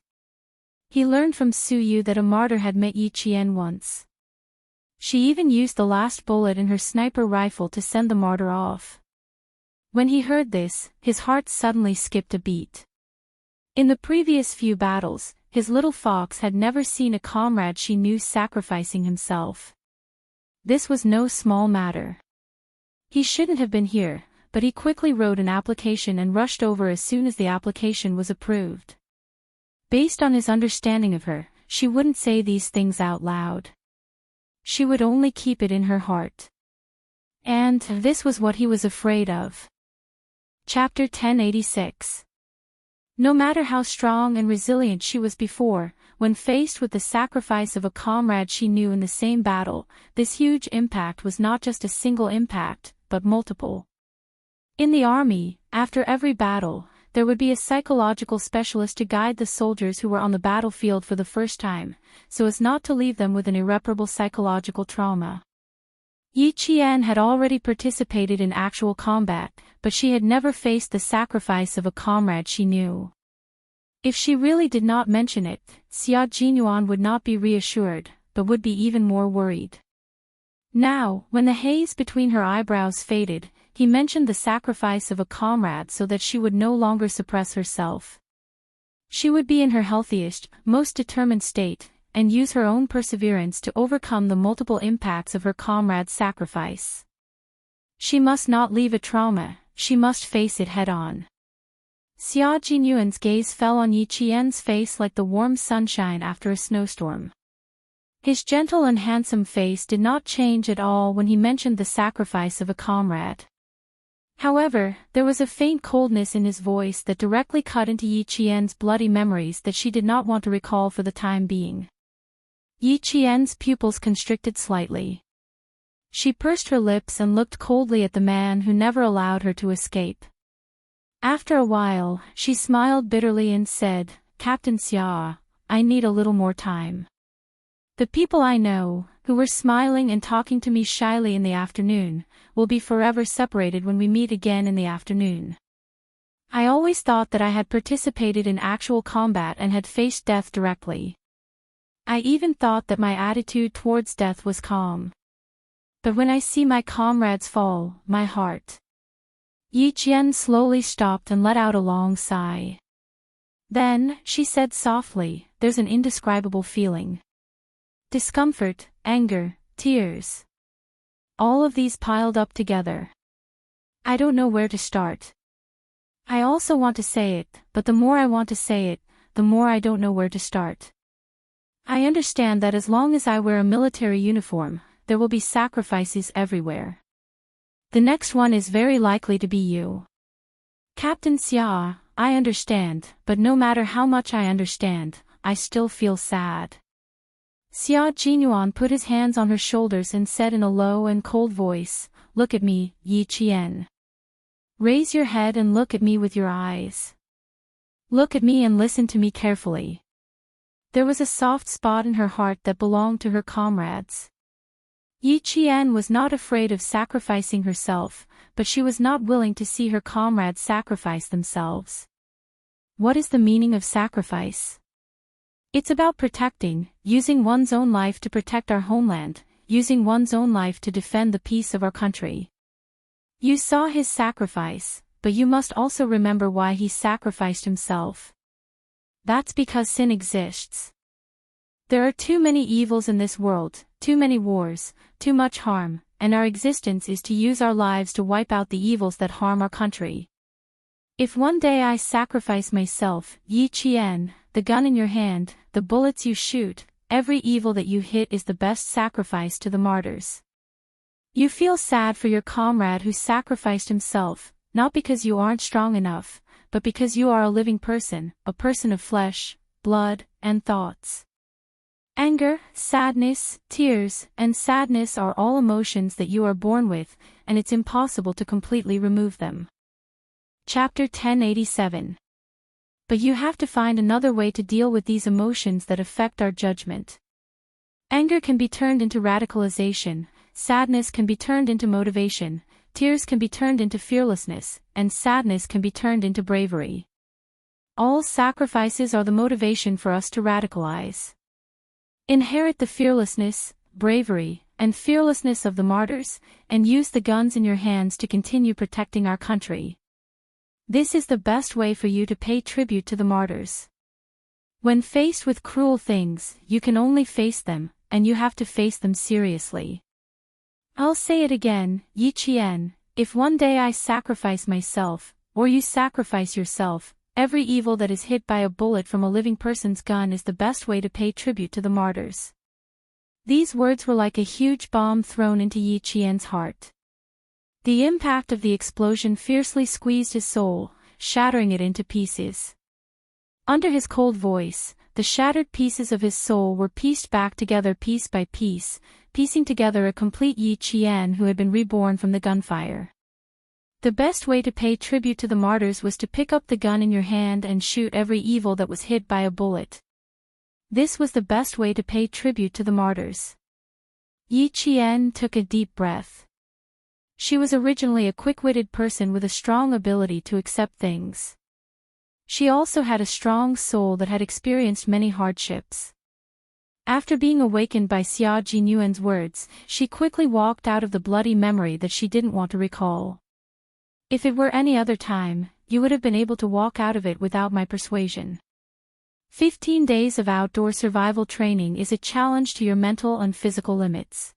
He learned from Su Yu that a martyr had met Yi Qian once. She even used the last bullet in her sniper rifle to send the martyr off. When he heard this, his heart suddenly skipped a beat. In the previous few battles, his little fox had never seen a comrade she knew sacrificing himself. This was no small matter. He shouldn't have been here, but he quickly wrote an application and rushed over as soon as the application was approved. Based on his understanding of her, she wouldn't say these things out loud. She would only keep it in her heart. And this was what he was afraid of. Chapter 1086. No matter how strong and resilient she was before, when faced with the sacrifice of a comrade she knew in the same battle, this huge impact was not just a single impact, but multiple. In the army, after every battle, there would be a psychological specialist to guide the soldiers who were on the battlefield for the first time, so as not to leave them with an irreparable psychological trauma. Yi Qian had already participated in actual combat, but she had never faced the sacrifice of a comrade she knew. If she really did not mention it, Xia Jinyuan would not be reassured, but would be even more worried. Now, when the haze between her eyebrows faded, he mentioned the sacrifice of a comrade so that she would no longer suppress herself. She would be in her healthiest, most determined state, and use her own perseverance to overcome the multiple impacts of her comrade's sacrifice. She must not leave a trauma, she must face it head-on. Xia Jinyuan's gaze fell on Yi Qian's face like the warm sunshine after a snowstorm. His gentle and handsome face did not change at all when he mentioned the sacrifice of a comrade. However, there was a faint coldness in his voice that directly cut into Yi Qian's bloody memories that she did not want to recall for the time being. Yi Qian's pupils constricted slightly. She pursed her lips and looked coldly at the man who never allowed her to escape. After a while, she smiled bitterly and said, "Captain Xia, I need a little more time. The people I know, who were smiling and talking to me shyly in the afternoon, will be forever separated when we meet again in the afternoon. I always thought that I had participated in actual combat and had faced death directly. I even thought that my attitude towards death was calm. But when I see my comrades fall, my heart. Yi Qian slowly stopped and let out a long sigh. Then, she said softly, there's an indescribable feeling. Discomfort, anger, tears. All of these piled up together. I don't know where to start. I also want to say it, but the more I want to say it, the more I don't know where to start. I understand that as long as I wear a military uniform, there will be sacrifices everywhere. The next one is very likely to be you. Captain Xia, I understand, but no matter how much I understand, I still feel sad. Xia Jinyuan put his hands on her shoulders and said in a low and cold voice, look at me, Yi Qian. Raise your head and look at me with your eyes. Look at me and listen to me carefully. There was a soft spot in her heart that belonged to her comrades. Yi Qian was not afraid of sacrificing herself, but she was not willing to see her comrades sacrifice themselves. What is the meaning of sacrifice? It's about protecting, using one's own life to protect our homeland, using one's own life to defend the peace of our country. You saw his sacrifice, but you must also remember why he sacrificed himself. That's because sin exists. There are too many evils in this world, too many wars, too much harm, and our existence is to use our lives to wipe out the evils that harm our country. If one day I sacrifice myself, Yi Qian, the gun in your hand, the bullets you shoot, every evil that you hit is the best sacrifice to the martyrs. You feel sad for your comrade who sacrificed himself, not because you aren't strong enough, but because you are a living person, a person of flesh, blood, and thoughts. Anger, sadness, tears, and sadness are all emotions that you are born with, and it's impossible to completely remove them. Chapter 1087. But you have to find another way to deal with these emotions that affect our judgment. Anger can be turned into radicalization, sadness can be turned into motivation, tears can be turned into fearlessness, and sadness can be turned into bravery. All sacrifices are the motivation for us to radicalize. Inherit the fearlessness, bravery, and fearlessness of the martyrs, and use the guns in your hands to continue protecting our country. This is the best way for you to pay tribute to the martyrs. When faced with cruel things, you can only face them, and you have to face them seriously. I'll say it again, Yi Qian, if one day I sacrifice myself, or you sacrifice yourself, every evil that is hit by a bullet from a living person's gun is the best way to pay tribute to the martyrs. These words were like a huge bomb thrown into Yi Qian's heart. The impact of the explosion fiercely squeezed his soul, shattering it into pieces. Under his cold voice, the shattered pieces of his soul were pieced back together piece by piece, piecing together a complete Yi Qian who had been reborn from the gunfire. The best way to pay tribute to the martyrs was to pick up the gun in your hand and shoot every evil that was hit by a bullet. This was the best way to pay tribute to the martyrs. Yi Qian took a deep breath. She was originally a quick-witted person with a strong ability to accept things. She also had a strong soul that had experienced many hardships. After being awakened by Xia Jinyuan's words, she quickly walked out of the bloody memory that she didn't want to recall. If it were any other time, you would have been able to walk out of it without my persuasion. 15 days of outdoor survival training is a challenge to your mental and physical limits.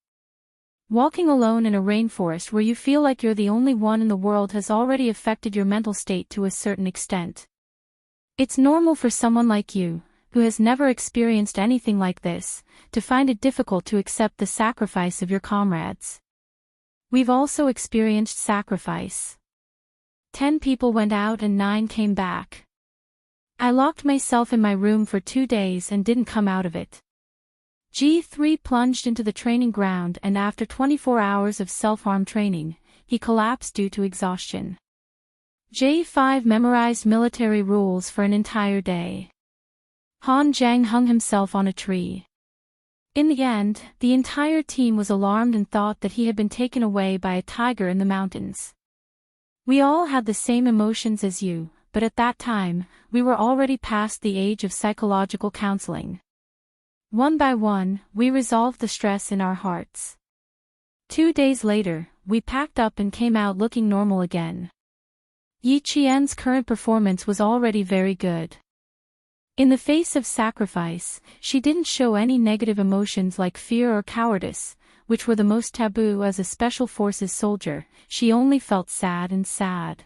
Walking alone in a rainforest where you feel like you're the only one in the world has already affected your mental state to a certain extent. It's normal for someone like you, who has never experienced anything like this, to find it difficult to accept the sacrifice of your comrades. We've also experienced sacrifice. 10 people went out and 9 came back. I locked myself in my room for 2 days and didn't come out of it. G3 plunged into the training ground and after 24 hours of self-harm training, he collapsed due to exhaustion. J5 memorized military rules for an entire day. Han Jiang hung himself on a tree. In the end, the entire team was alarmed and thought that he had been taken away by a tiger in the mountains. We all had the same emotions as you, but at that time, we were already past the age of psychological counseling. One by one, we resolved the stress in our hearts. 2 days later, we packed up and came out looking normal again. Yi Qian's current performance was already very good. In the face of sacrifice, she didn't show any negative emotions like fear or cowardice, which were the most taboo as a special forces soldier. She only felt sad and sad.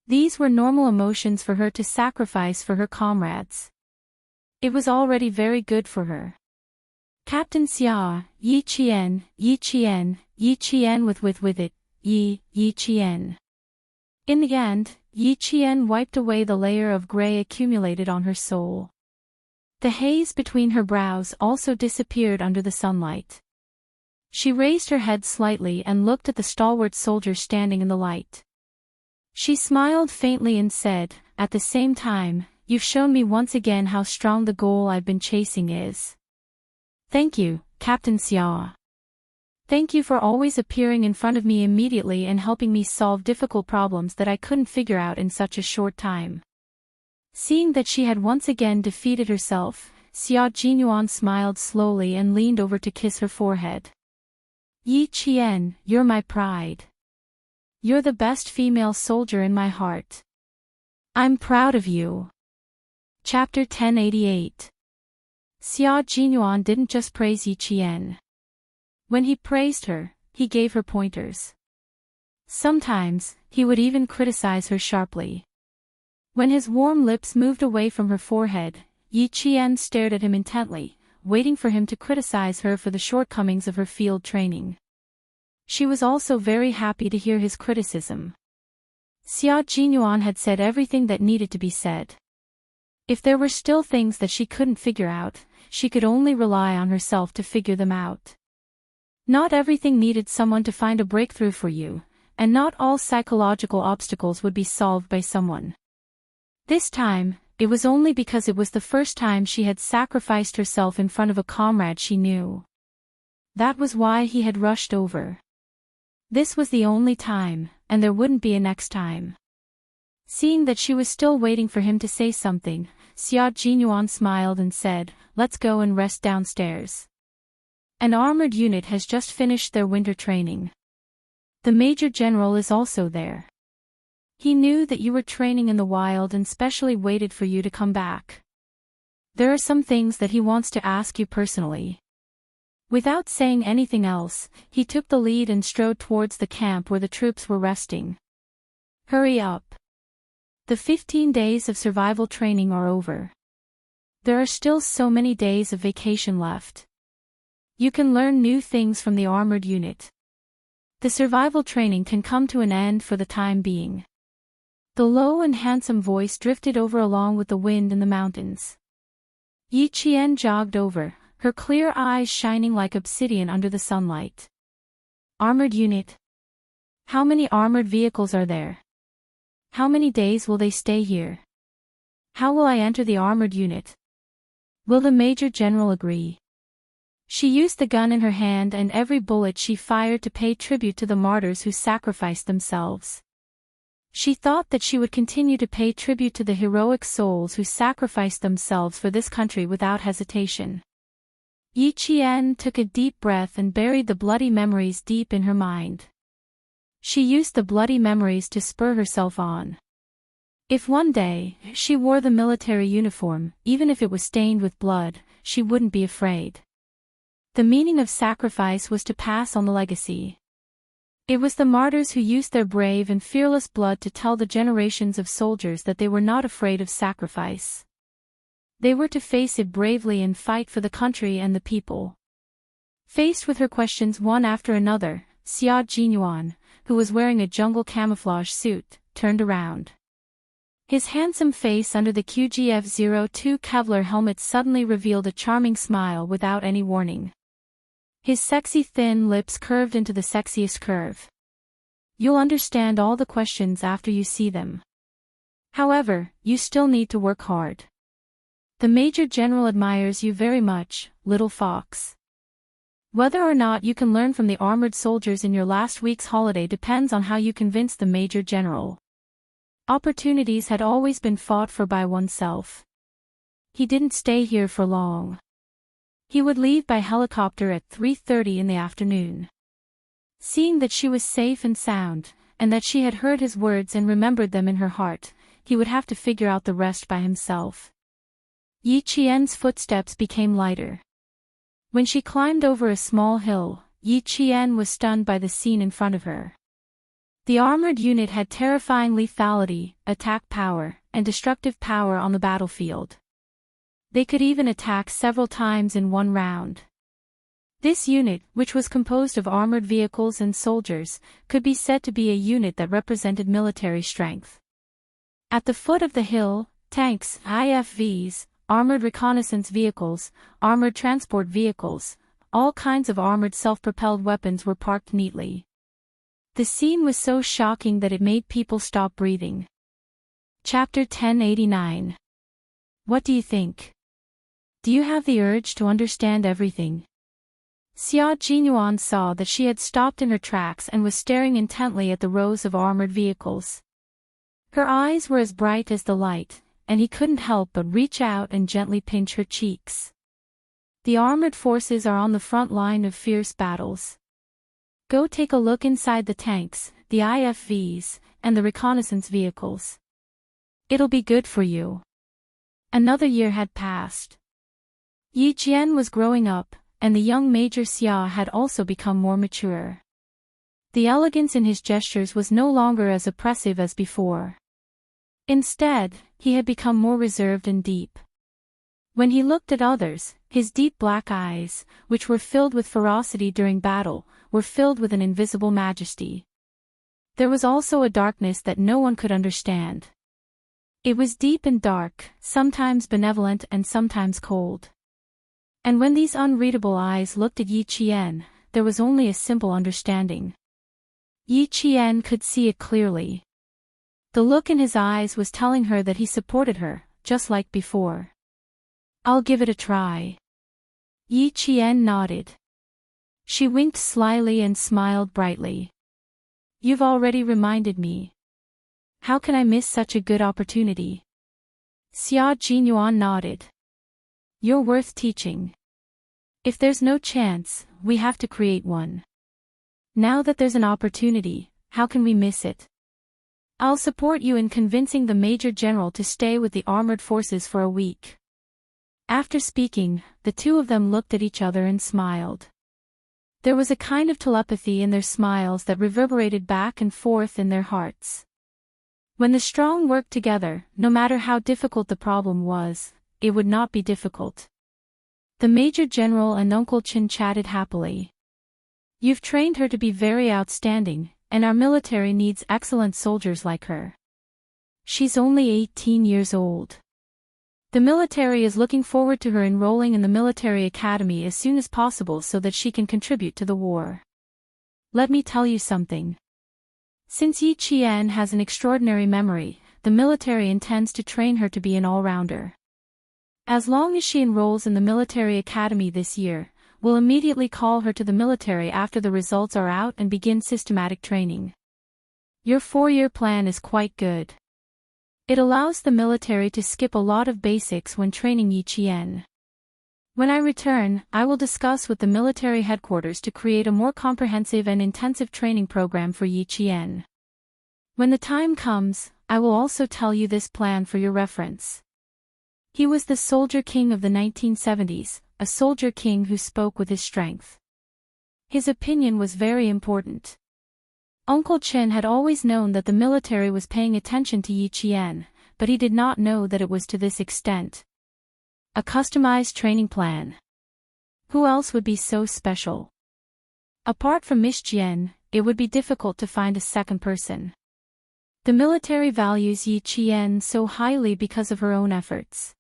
These were normal emotions for her to sacrifice for her comrades. It was already very good for her. Captain Xia, Yi Qian, Yi Qian, Yi Qian with it, Yi Qian. In the end, Yi Qian wiped away the layer of gray accumulated on her soul. The haze between her brows also disappeared under the sunlight. She raised her head slightly and looked at the stalwart soldier standing in the light. She smiled faintly and said, "At the same time, you've shown me once again how strong the goal I've been chasing is. Thank you, Captain Xia. Thank you for always appearing in front of me immediately and helping me solve difficult problems that I couldn't figure out in such a short time." Seeing that she had once again defeated herself, Xia Jinyuan smiled slowly and leaned over to kiss her forehead. "Yi Qian, you're my pride. You're the best female soldier in my heart. I'm proud of you." Chapter 1088. Xia Jinyuan didn't just praise Yi Qian. When he praised her, he gave her pointers. Sometimes, he would even criticize her sharply. When his warm lips moved away from her forehead, Yi Qian stared at him intently, waiting for him to criticize her for the shortcomings of her field training. She was also very happy to hear his criticism. Xia Jinyuan had said everything that needed to be said. If there were still things that she couldn't figure out, she could only rely on herself to figure them out. Not everything needed someone to find a breakthrough for you, and not all psychological obstacles would be solved by someone. This time, it was only because it was the first time she had sacrificed herself in front of a comrade she knew. That was why he had rushed over. This was the only time, and there wouldn't be a next time. Seeing that she was still waiting for him to say something, Xia Jinyuan smiled and said, "Let's go and rest downstairs. An armored unit has just finished their winter training. The Major General is also there. He knew that you were training in the wild and specially waited for you to come back. There are some things that he wants to ask you personally." Without saying anything else, he took the lead and strode towards the camp where the troops were resting. "Hurry up. The 15 days of survival training are over. There are still so many days of vacation left. You can learn new things from the armored unit. The survival training can come to an end for the time being." The low and handsome voice drifted over along with the wind in the mountains. Yi Qian jogged over, her clear eyes shining like obsidian under the sunlight. "Armored unit? How many armored vehicles are there? How many days will they stay here? How will I enter the armored unit? Will the Major General agree?" She used the gun in her hand and every bullet she fired to pay tribute to the martyrs who sacrificed themselves. She thought that she would continue to pay tribute to the heroic souls who sacrificed themselves for this country without hesitation. Yi Qian took a deep breath and buried the bloody memories deep in her mind. She used the bloody memories to spur herself on. If one day, she wore the military uniform, even if it was stained with blood, she wouldn't be afraid. The meaning of sacrifice was to pass on the legacy. It was the martyrs who used their brave and fearless blood to tell the generations of soldiers that they were not afraid of sacrifice. They were to face it bravely and fight for the country and the people. Faced with her questions one after another, Xia Jinyuan, who was wearing a jungle camouflage suit, turned around. His handsome face under the QGF-02 Kevlar helmet suddenly revealed a charming smile without any warning. His sexy thin lips curved into the sexiest curve. "You'll understand all the questions after you see them. However, you still need to work hard. The Major General admires you very much, little fox. Whether or not you can learn from the armored soldiers in your last week's holiday depends on how you convince the Major General. Opportunities had always been fought for by oneself. He didn't stay here for long. He would leave by helicopter at 3:30 in the afternoon. Seeing that she was safe and sound, and that she had heard his words and remembered them in her heart, he would have to figure out the rest by himself. Yi Qian's footsteps became lighter. When she climbed over a small hill, Yi Qian was stunned by the scene in front of her. The armored unit had terrifying lethality, attack power, and destructive power on the battlefield. They could even attack several times in one round. This unit, which was composed of armored vehicles and soldiers, could be said to be a unit that represented military strength. At the foot of the hill, tanks, IFVs, armored reconnaissance vehicles, armored transport vehicles, all kinds of armored self-propelled weapons were parked neatly. The scene was so shocking that it made people stop breathing. Chapter 1089. What do you think? Do you have the urge to understand everything? Xia Jinyuan saw that she had stopped in her tracks and was staring intently at the rows of armored vehicles. Her eyes were as bright as the light, and he couldn't help but reach out and gently pinch her cheeks. The armored forces are on the front line of fierce battles. Go take a look inside the tanks, the IFVs, and the reconnaissance vehicles. It'll be good for you. Another year had passed. Yi Jian was growing up, and the young Major Xia had also become more mature. The elegance in his gestures was no longer as oppressive as before. Instead, he had become more reserved and deep. When he looked at others, his deep black eyes, which were filled with ferocity during battle, were filled with an invisible majesty. There was also a darkness that no one could understand. It was deep and dark, sometimes benevolent and sometimes cold. And when these unreadable eyes looked at Yi Qian, there was only a simple understanding. Yi Qian could see it clearly. The look in his eyes was telling her that he supported her, just like before. I'll give it a try. Yi Qian nodded. She winked slyly and smiled brightly. You've already reminded me. How can I miss such a good opportunity? Xia Jinyuan nodded. You're worth teaching. If there's no chance, we have to create one. Now that there's an opportunity, how can we miss it? I'll support you in convincing the Major General to stay with the armored forces for a week. After speaking, the two of them looked at each other and smiled. There was a kind of telepathy in their smiles that reverberated back and forth in their hearts. When the strong worked together, no matter how difficult the problem was, it would not be difficult. The Major General and Uncle Chen chatted happily. You've trained her to be very outstanding, and our military needs excellent soldiers like her. She's only 18 years old. The military is looking forward to her enrolling in the military academy as soon as possible so that she can contribute to the war. Let me tell you something. Since Yi Qian has an extraordinary memory, the military intends to train her to be an all-rounder. As long as she enrolls in the military academy this year, we'll immediately call her to the military after the results are out and begin systematic training. Your 4-year plan is quite good. It allows the military to skip a lot of basics when training Yi Qian. When I return, I will discuss with the military headquarters to create a more comprehensive and intensive training program for Yi Qian. When the time comes, I will also tell you this plan for your reference. He was the soldier king of the 1970s, a soldier king who spoke with his strength. His opinion was very important. Uncle Chen had always known that the military was paying attention to Yi Qian, but he did not know that it was to this extent. A customized training plan. Who else would be so special? Apart from Miss Jian, it would be difficult to find a second person. The military values Yi Qian so highly because of her own efforts.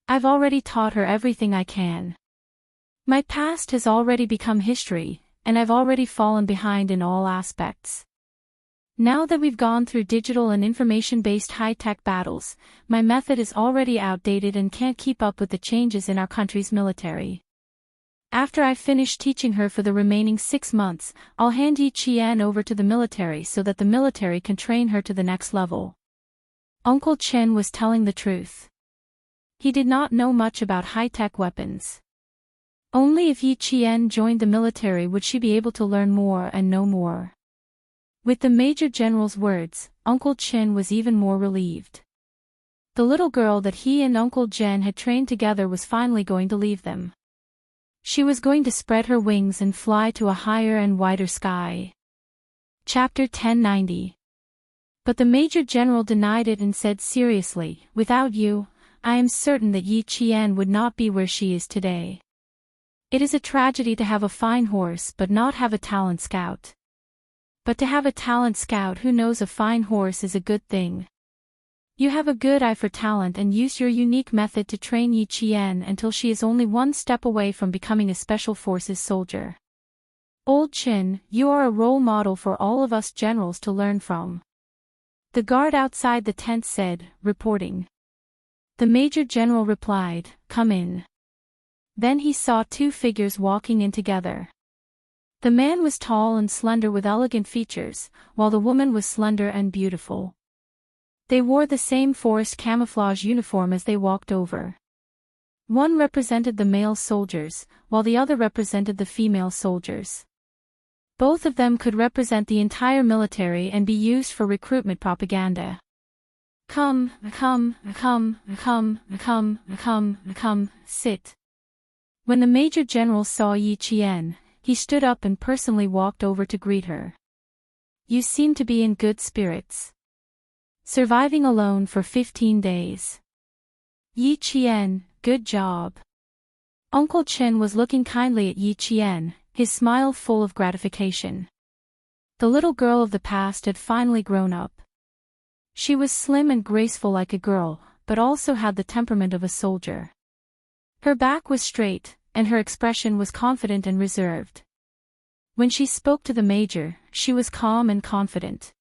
I've already taught her everything I can. My past has already become history, and I've already fallen behind in all aspects. Now that we've gone through digital and information-based high-tech battles, my method is already outdated and can't keep up with the changes in our country's military. After I finish teaching her for the remaining 6 months, I'll hand Yi Qian over to the military so that the military can train her to the next level. Uncle Chen was telling the truth. He did not know much about high-tech weapons. Only if Yi Qian joined the military would she be able to learn more and know more. With the Major General's words, Uncle Chen was even more relieved. The little girl that he and Uncle Jen had trained together was finally going to leave them. She was going to spread her wings and fly to a higher and wider sky. Chapter 1090. But the Major General denied it and said seriously, "Without you, I am certain that Yi Qian would not be where she is today. It is a tragedy to have a fine horse but not have a talent scout. But to have a talent scout who knows a fine horse is a good thing. You have a good eye for talent and use your unique method to train Yi Qian until she is only one step away from becoming a special forces soldier. Old Chin, you are a role model for all of us generals to learn from." The guard outside the tent said, reporting. The Major General replied, "Come in." Then he saw 2 figures walking in together. The man was tall and slender with elegant features, while the woman was slender and beautiful. They wore the same forest camouflage uniform as they walked over. One represented the male soldiers, while the other represented the female soldiers. Both of them could represent the entire military and be used for recruitment propaganda. Come, sit. When the Major General saw Yi Qian, he stood up and personally walked over to greet her. "You seem to be in good spirits. Surviving alone for 15 days. Yi Qian, good job." Uncle Chen was looking kindly at Yi Qian, his smile full of gratification. The little girl of the past had finally grown up. She was slim and graceful like a girl, but also had the temperament of a soldier. Her back was straight, and her expression was confident and reserved. When she spoke to the major, she was calm and confident.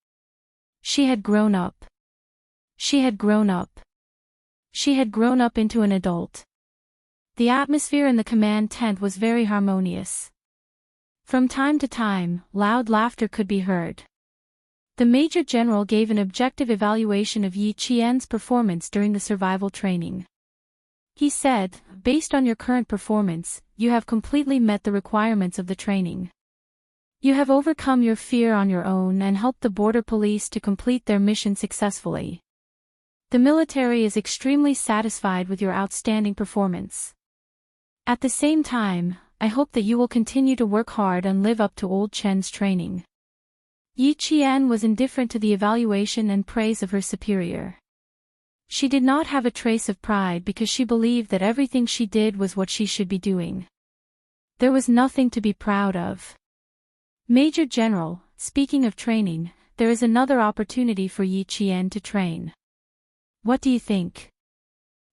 She had grown up. She had grown up. She had grown up into an adult. The atmosphere in the command tent was very harmonious. From time to time, loud laughter could be heard. The Major General gave an objective evaluation of Yi Qian's performance during the survival training. He said, "Based on your current performance, you have completely met the requirements of the training. You have overcome your fear on your own and helped the border police to complete their mission successfully. The military is extremely satisfied with your outstanding performance. At the same time, I hope that you will continue to work hard and live up to Old Chen's training." Yi Qian was indifferent to the evaluation and praise of her superior. She did not have a trace of pride because she believed that everything she did was what she should be doing. There was nothing to be proud of. "Major General, speaking of training, there is another opportunity for Yi Qian to train. What do you think?"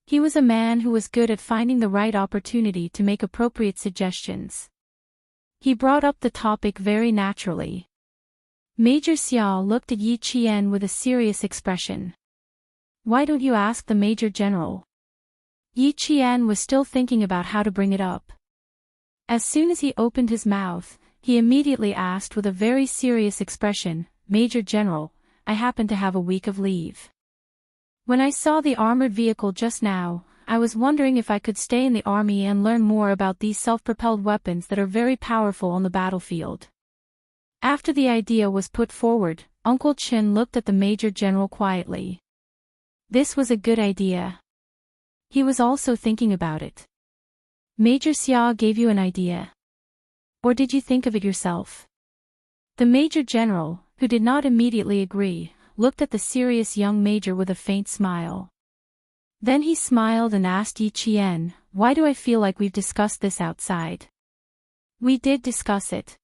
He was a man who was good at finding the right opportunity to make appropriate suggestions. He brought up the topic very naturally. Major Xiao looked at Yi Qian with a serious expression. "Why don't you ask the Major General?" Yi Qian was still thinking about how to bring it up. As soon as he opened his mouth, he immediately asked with a very serious expression, "Major General, I happen to have a week of leave. When I saw the armored vehicle just now, I was wondering if I could stay in the army and learn more about these self-propelled weapons that are very powerful on the battlefield." After the idea was put forward, Uncle Chin looked at the Major General quietly. This was a good idea. He was also thinking about it. "Major Xia gave you an idea? Or did you think of it yourself?" The Major General, who did not immediately agree, looked at the serious young major with a faint smile. Then he smiled and asked Yi Qian, "Why do I feel like we've discussed this outside?" "We did discuss it."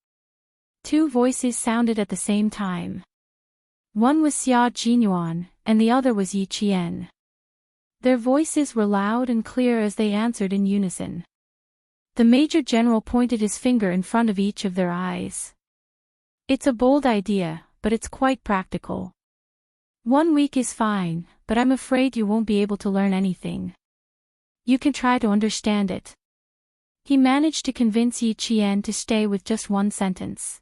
2 voices sounded at the same time. One was Xia Jinyuan, and the other was Yi Qian. Their voices were loud and clear as they answered in unison. The Major General pointed his finger in front of each of their eyes. "It's a bold idea, but it's quite practical. 1 week is fine, but I'm afraid you won't be able to learn anything. You can try to understand it. He managed to convince Yi Qian to stay with just one sentence.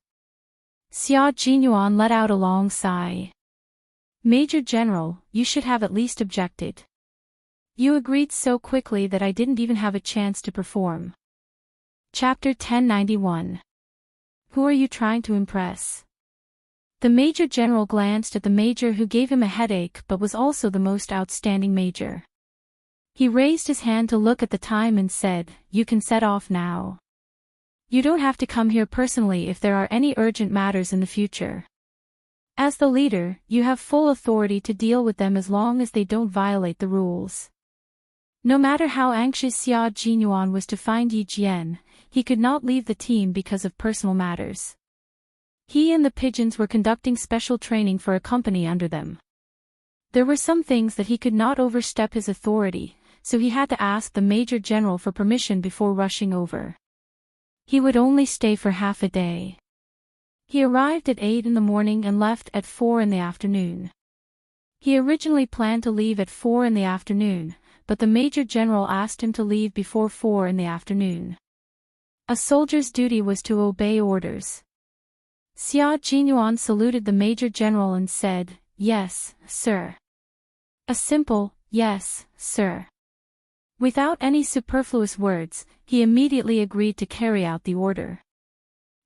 Xia Jinyuan let out a long sigh. Major General, you should have at least objected. You agreed so quickly that I didn't even have a chance to perform. Chapter 1091. Who are you trying to impress? The Major General glanced at the Major who gave him a headache but was also the most outstanding Major. He raised his hand to look at the time and said, "You can set off now. You don't have to come here personally if there are any urgent matters in the future. As the leader, you have full authority to deal with them as long as they don't violate the rules." No matter how anxious Xia Jinyuan was to find Yi Jian, he could not leave the team because of personal matters. He and the pigeons were conducting special training for a company under them. There were some things that he could not overstep his authority, so he had to ask the Major General for permission before rushing over. He would only stay for half a day. He arrived at 8 in the morning and left at 4 in the afternoon. He originally planned to leave at 4 in the afternoon, but the Major General asked him to leave before 4 in the afternoon. A soldier's duty was to obey orders. Xia Jinyuan saluted the Major General and said, "Yes, sir." A simple, "Yes, sir." Without any superfluous words, he immediately agreed to carry out the order.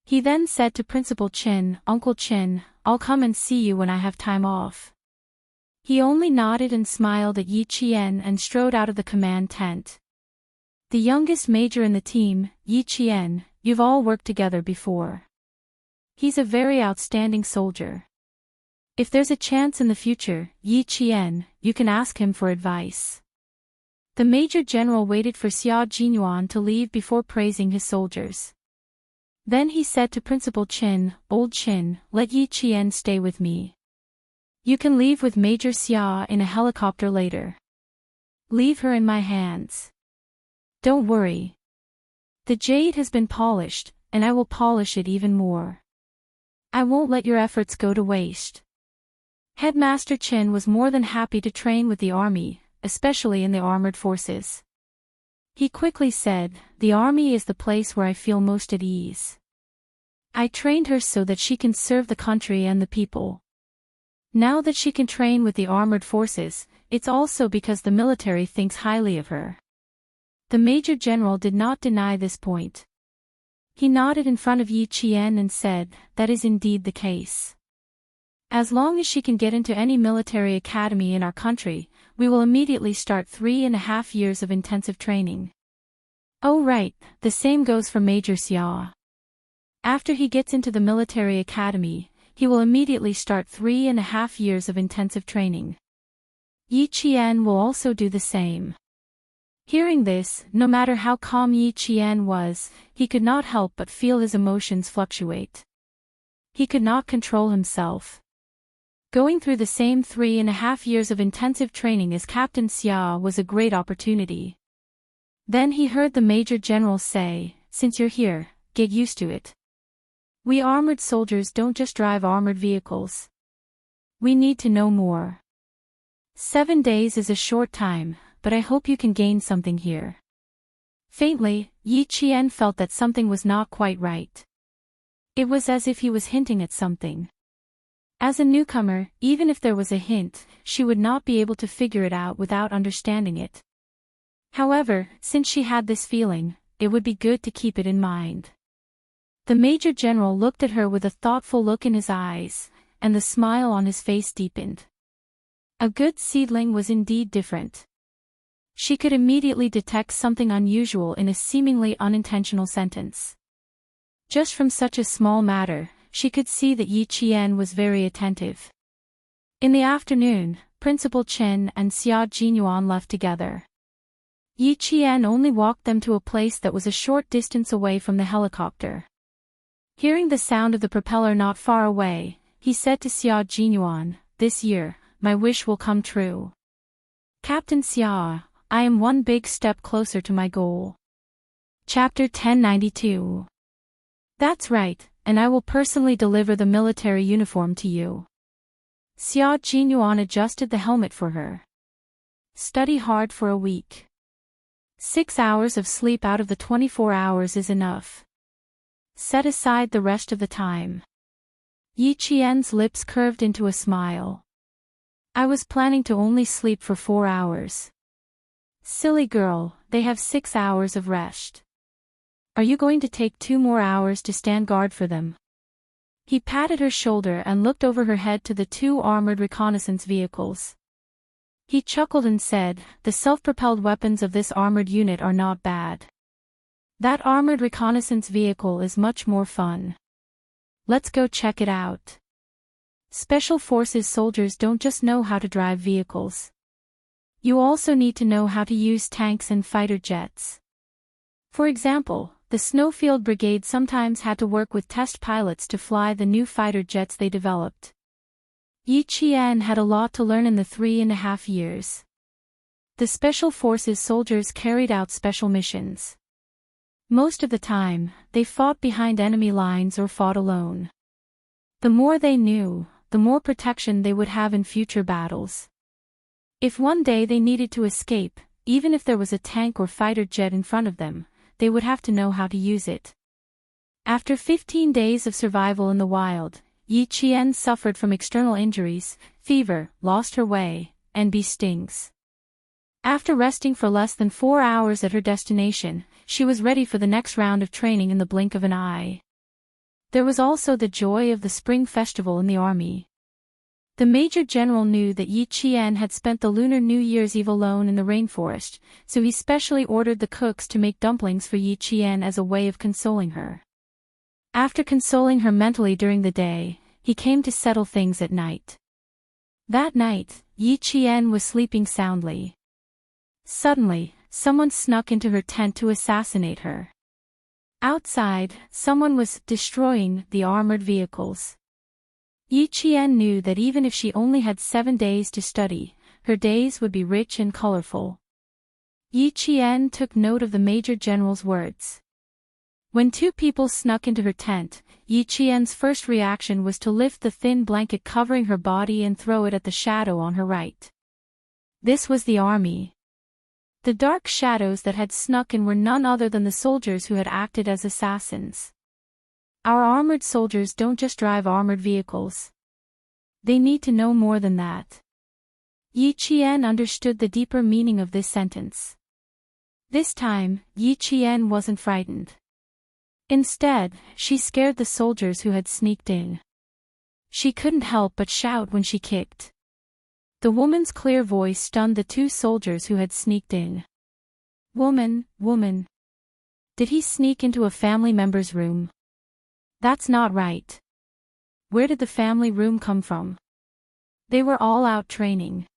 He then said to Principal Qin, "Uncle Qin, I'll come and see you when I have time off." He only nodded and smiled at Yi Qian and strode out of the command tent. The youngest major in the team, Yi Qian, you've all worked together before. He's a very outstanding soldier. If there's a chance in the future, Yi Qian, you can ask him for advice. The Major General waited for Xia Jinyuan to leave before praising his soldiers. Then he said to Principal Qin, "Old Qin, let Yi Qian stay with me. You can leave with Major Xia in a helicopter later. Leave her in my hands. Don't worry. The jade has been polished, and I will polish it even more. I won't let your efforts go to waste." Headmaster Qin was more than happy to train with the army, especially in the armored forces. He quickly said, "The army is the place where I feel most at ease. I trained her so that she can serve the country and the people. Now that she can train with the armored forces, it's also because the military thinks highly of her." The Major General did not deny this point. He nodded in front of Yi Qian and said, "That is indeed the case. As long as she can get into any military academy in our country, we will immediately start 3.5 years of intensive training." "Oh right, the same goes for Major Xia. After he gets into the military academy, he will immediately start 3.5 years of intensive training. Yi Qian will also do the same." Hearing this, no matter how calm Yi Qian was, he could not help but feel his emotions fluctuate. He could not control himself. Going through the same 3.5 years of intensive training as Captain Xia was a great opportunity. Then he heard the Major General say, "Since you're here, get used to it. We armored soldiers don't just drive armored vehicles. We need to know more. 7 days is a short time, but I hope you can gain something here." Faintly, Yi Qian felt that something was not quite right. It was as if he was hinting at something. As a newcomer, even if there was a hint, she would not be able to figure it out without understanding it. However, since she had this feeling, it would be good to keep it in mind. The Major General looked at her with a thoughtful look in his eyes, and the smile on his face deepened. A good seedling was indeed different. She could immediately detect something unusual in a seemingly unintentional sentence. Just from such a small matter, she could see that Yi Qian was very attentive. In the afternoon, Principal Qin and Xia Jinyuan left together. Yi Qian only walked them to a place that was a short distance away from the helicopter. Hearing the sound of the propeller not far away, he said to Xia Jinyuan, "This year, my wish will come true. Captain Xia, I am one big step closer to my goal." Chapter 1092. That's right, and I will personally deliver the military uniform to you. Xia Jinyuan adjusted the helmet for her. Study hard for a week. 6 hours of sleep out of the 24 hours is enough. Set aside the rest of the time. Yi Qian's lips curved into a smile. I was planning to only sleep for 4 hours. Silly girl, they have 6 hours of rest. Are you going to take 2 more hours to stand guard for them? He patted her shoulder and looked over her head to the 2 armored reconnaissance vehicles. He chuckled and said, the self-propelled weapons of this armored unit are not bad. That armored reconnaissance vehicle is much more fun. Let's go check it out. Special Forces soldiers don't just know how to drive vehicles. You also need to know how to use tanks and fighter jets. For example, the Snowfield Brigade sometimes had to work with test pilots to fly the new fighter jets they developed. Yi Qian had a lot to learn in the 3.5 years. The Special Forces soldiers carried out special missions. Most of the time, they fought behind enemy lines or fought alone. The more they knew, the more protection they would have in future battles. If one day they needed to escape, even if there was a tank or fighter jet in front of them, they would have to know how to use it. After 15 days of survival in the wild, Yi Qian suffered from external injuries, fever, lost her way, and bee stings. After resting for less than 4 hours at her destination, she was ready for the next round of training in the blink of an eye. There was also the joy of the Spring Festival in the army. The Major General knew that Yi Qian had spent the Lunar New Year's Eve alone in the rainforest, so he specially ordered the cooks to make dumplings for Yi Qian as a way of consoling her. After consoling her mentally during the day, he came to settle things at night. That night, Yi Qian was sleeping soundly. Suddenly, someone snuck into her tent to assassinate her. Outside, someone was destroying the armored vehicles. Yi Qian knew that even if she only had 7 days to study, her days would be rich and colorful. Yi Qian took note of the Major General's words. When 2 people snuck into her tent, Yi Qian's first reaction was to lift the thin blanket covering her body and throw it at the shadow on her right. This was the army. The dark shadows that had snuck in were none other than the soldiers who had acted as assassins. Our armored soldiers don't just drive armored vehicles. They need to know more than that. Yi Qian understood the deeper meaning of this sentence. This time, Yi Qian wasn't frightened. Instead, she scared the soldiers who had sneaked in. She couldn't help but shout when she kicked. The woman's clear voice stunned the 2 soldiers who had sneaked in. Woman. Did he sneak into a family member's room? That's not right. Where did the family room come from? They were all out training.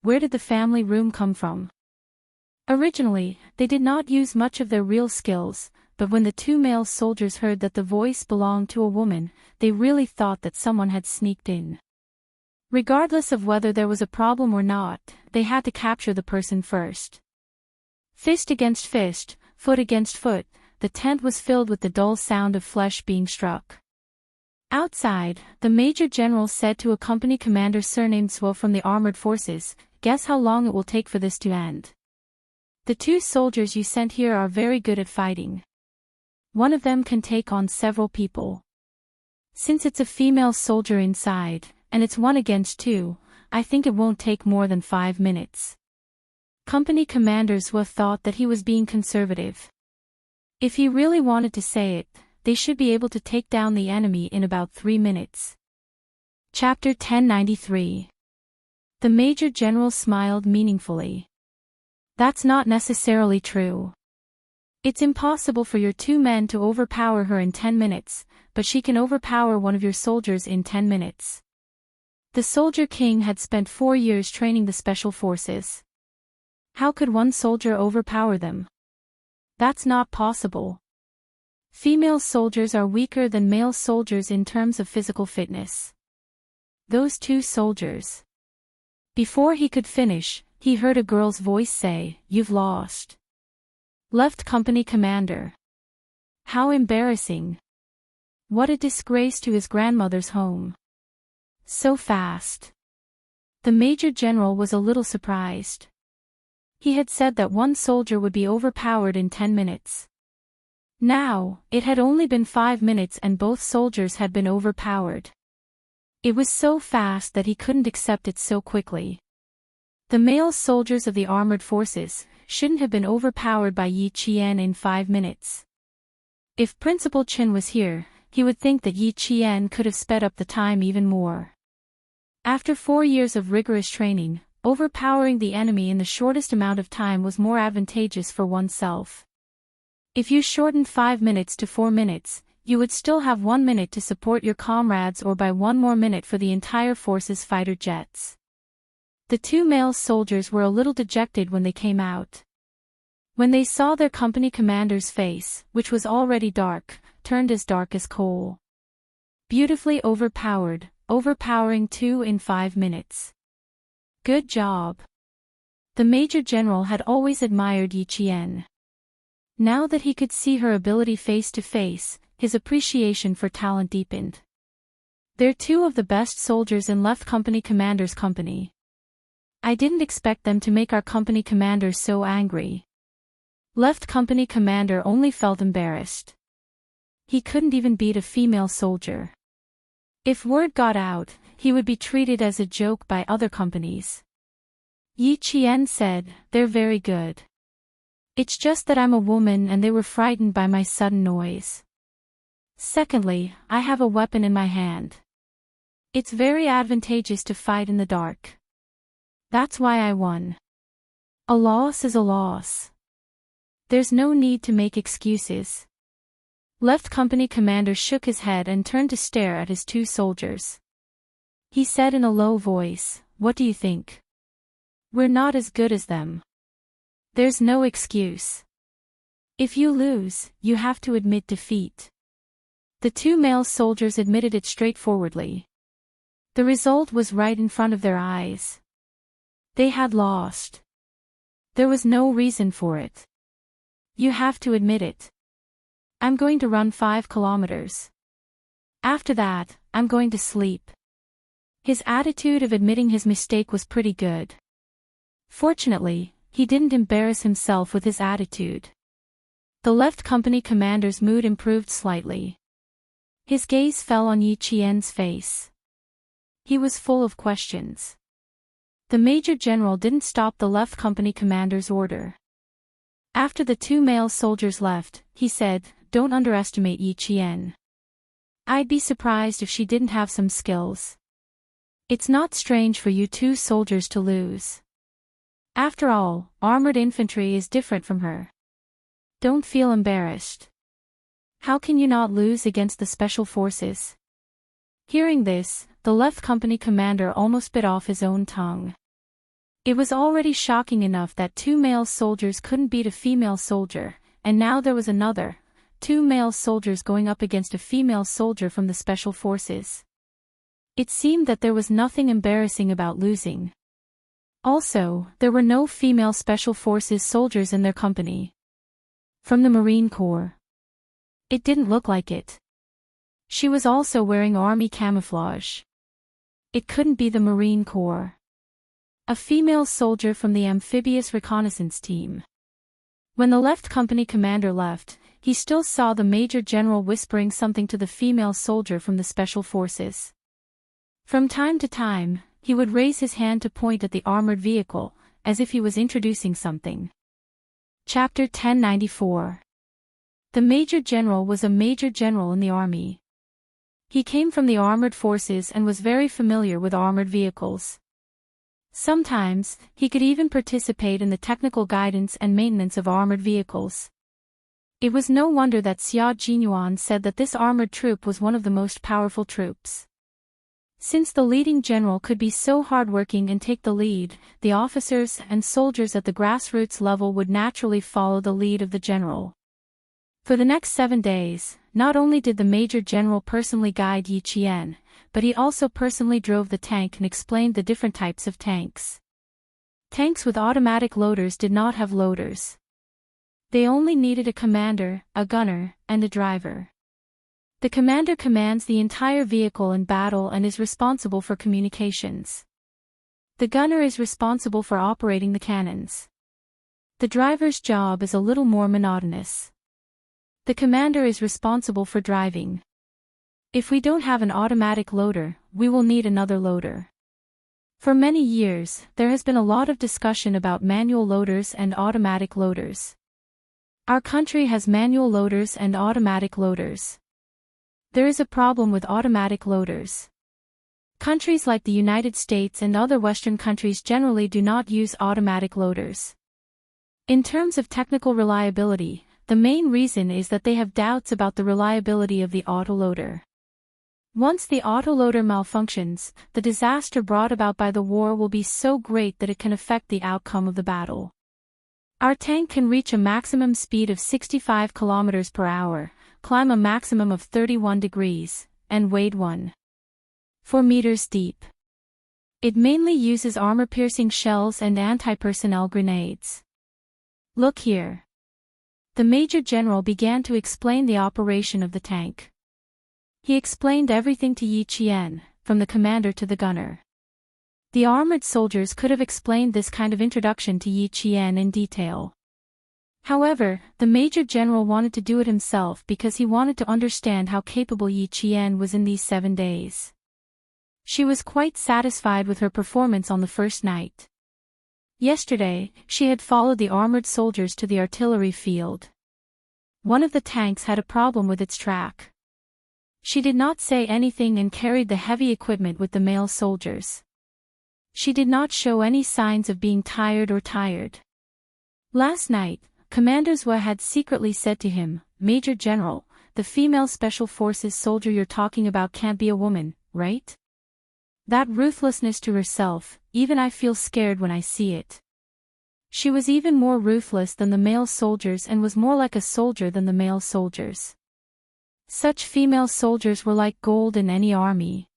Where did the family room come from? Originally, they did not use much of their real skills, but when the 2 male soldiers heard that the voice belonged to a woman, they really thought that someone had sneaked in. Regardless of whether there was a problem or not, they had to capture the person first. Fist against fist, foot against foot, the tent was filled with the dull sound of flesh being struck. Outside, the Major General said to a company commander surnamed Suo from the armored forces, "Guess how long it will take for this to end? The 2 soldiers you sent here are very good at fighting. One of them can take on several people. Since it's a female soldier inside, and it's 1 against 2, I think it won't take more than 5 minutes." Company Commander Suo thought that he was being conservative. If he really wanted to say it, they should be able to take down the enemy in about 3 minutes. Chapter 1093. The Major General smiled meaningfully. That's not necessarily true. It's impossible for your 2 men to overpower her in 10 minutes, but she can overpower one of your soldiers in 10 minutes. The Soldier King had spent 4 years training the Special Forces. How could one soldier overpower them? That's not possible. Female soldiers are weaker than male soldiers in terms of physical fitness. Those 2 soldiers. Before he could finish, he heard a girl's voice say, "You've lost." Left Company Commander. How embarrassing. What a disgrace to his grandmother's home. So fast. The Major General was a little surprised. He had said that one soldier would be overpowered in 10 minutes. Now, it had only been 5 minutes and both soldiers had been overpowered. It was so fast that he couldn't accept it so quickly. The male soldiers of the armored forces shouldn't have been overpowered by Yi Qian in 5 minutes. If Principal Chen was here, he would think that Yi Qian could have sped up the time even more. After 4 years of rigorous training, overpowering the enemy in the shortest amount of time was more advantageous for oneself. If you shortened 5 minutes to 4 minutes, you would still have 1 minute to support your comrades or by 1 more minute for the entire force's fighter jets. The 2 male soldiers were a little dejected when they came out. When they saw their company commander's face, which was already dark, turned as dark as coal. Beautifully overpowered, overpowering 2 in 5 minutes. Good job. The Major General had always admired Yi Qian. Now that he could see her ability face to face, his appreciation for talent deepened. They're 2 of the best soldiers in Left Company Commander's company. I didn't expect them to make our company commander so angry. Left Company Commander only felt embarrassed. He couldn't even beat a female soldier. If word got out, he would be treated as a joke by other companies. Yi Qian said, "They're very good. It's just that I'm a woman and they were frightened by my sudden noise. Secondly, I have a weapon in my hand. It's very advantageous to fight in the dark. That's why I won. A loss is a loss. There's no need to make excuses." Left Company Commander shook his head and turned to stare at his 2 soldiers. He said in a low voice, "What do you think? We're not as good as them. There's no excuse. If you lose, you have to admit defeat." The 2 male soldiers admitted it straightforwardly. The result was right in front of their eyes. They had lost. There was no reason for it. You have to admit it. I'm going to run 5 kilometers. After that, I'm going to sleep. His attitude of admitting his mistake was pretty good. Fortunately, he didn't embarrass himself with his attitude. The Left Company Commander's mood improved slightly. His gaze fell on Yi Qian's face. He was full of questions. The Major General didn't stop the Left Company Commander's order. After the 2 male soldiers left, he said, "Don't underestimate Yi Qian. I'd be surprised if she didn't have some skills. It's not strange for you 2 soldiers to lose. After all, armored infantry is different from her. Don't feel embarrassed. How can you not lose against the special forces?" Hearing this, the Left Company Commander almost bit off his own tongue. It was already shocking enough that 2 male soldiers couldn't beat a female soldier, and now there was another, 2 male soldiers going up against a female soldier from the special forces. It seemed that there was nothing embarrassing about losing. Also, there were no female special forces soldiers in their company. From the Marine Corps. It didn't look like it. She was also wearing army camouflage. It couldn't be the Marine Corps. A female soldier from the amphibious reconnaissance team. When the Left Company Commander left, he still saw the Major General whispering something to the female soldier from the special forces. From time to time, he would raise his hand to point at the armored vehicle, as if he was introducing something. Chapter 1094. The Major General was a Major General in the Army. He came from the armored forces and was very familiar with armored vehicles. Sometimes, he could even participate in the technical guidance and maintenance of armored vehicles. It was no wonder that Xia Jinyuan said that this armored troop was one of the most powerful troops. Since the leading general could be so hardworking and take the lead, the officers and soldiers at the grassroots level would naturally follow the lead of the general. For the next 7 days, not only did the Major General personally guide Yi Qian, but he also personally drove the tank and explained the different types of tanks. Tanks with automatic loaders did not have loaders. They only needed a commander, a gunner, and a driver. The commander commands the entire vehicle in battle and is responsible for communications. The gunner is responsible for operating the cannons. The driver's job is a little more monotonous. The commander is responsible for driving. If we don't have an automatic loader, we will need another loader. For many years, there has been a lot of discussion about manual loaders and automatic loaders. Our country has manual loaders and automatic loaders. There is a problem with automatic loaders. Countries like the United States and other Western countries generally do not use automatic loaders. In terms of technical reliability, the main reason is that they have doubts about the reliability of the autoloader. Once the autoloader malfunctions, the disaster brought about by the war will be so great that it can affect the outcome of the battle. Our tank can reach a maximum speed of 65 km per hour, climb a maximum of 31 degrees, and wade 1.4 meters deep. It mainly uses armor-piercing shells and anti-personnel grenades. Look here. The Major General began to explain the operation of the tank. He explained everything to Yi Qian, from the commander to the gunner. The armored soldiers could have explained this kind of introduction to Yi Qian in detail. However, the Major General wanted to do it himself because he wanted to understand how capable Yi Qian was in these 7 days. She was quite satisfied with her performance on the first night. Yesterday, she had followed the armored soldiers to the artillery field. One of the tanks had a problem with its track. She did not say anything and carried the heavy equipment with the male soldiers. She did not show any signs of being tired. Last night, Commander Zhua had secretly said to him, "Major General, the female Special Forces soldier you're talking about can't be a woman, right? That ruthlessness to herself, even I feel scared when I see it." She was even more ruthless than the male soldiers and was more like a soldier than the male soldiers. Such female soldiers were like gold in any army.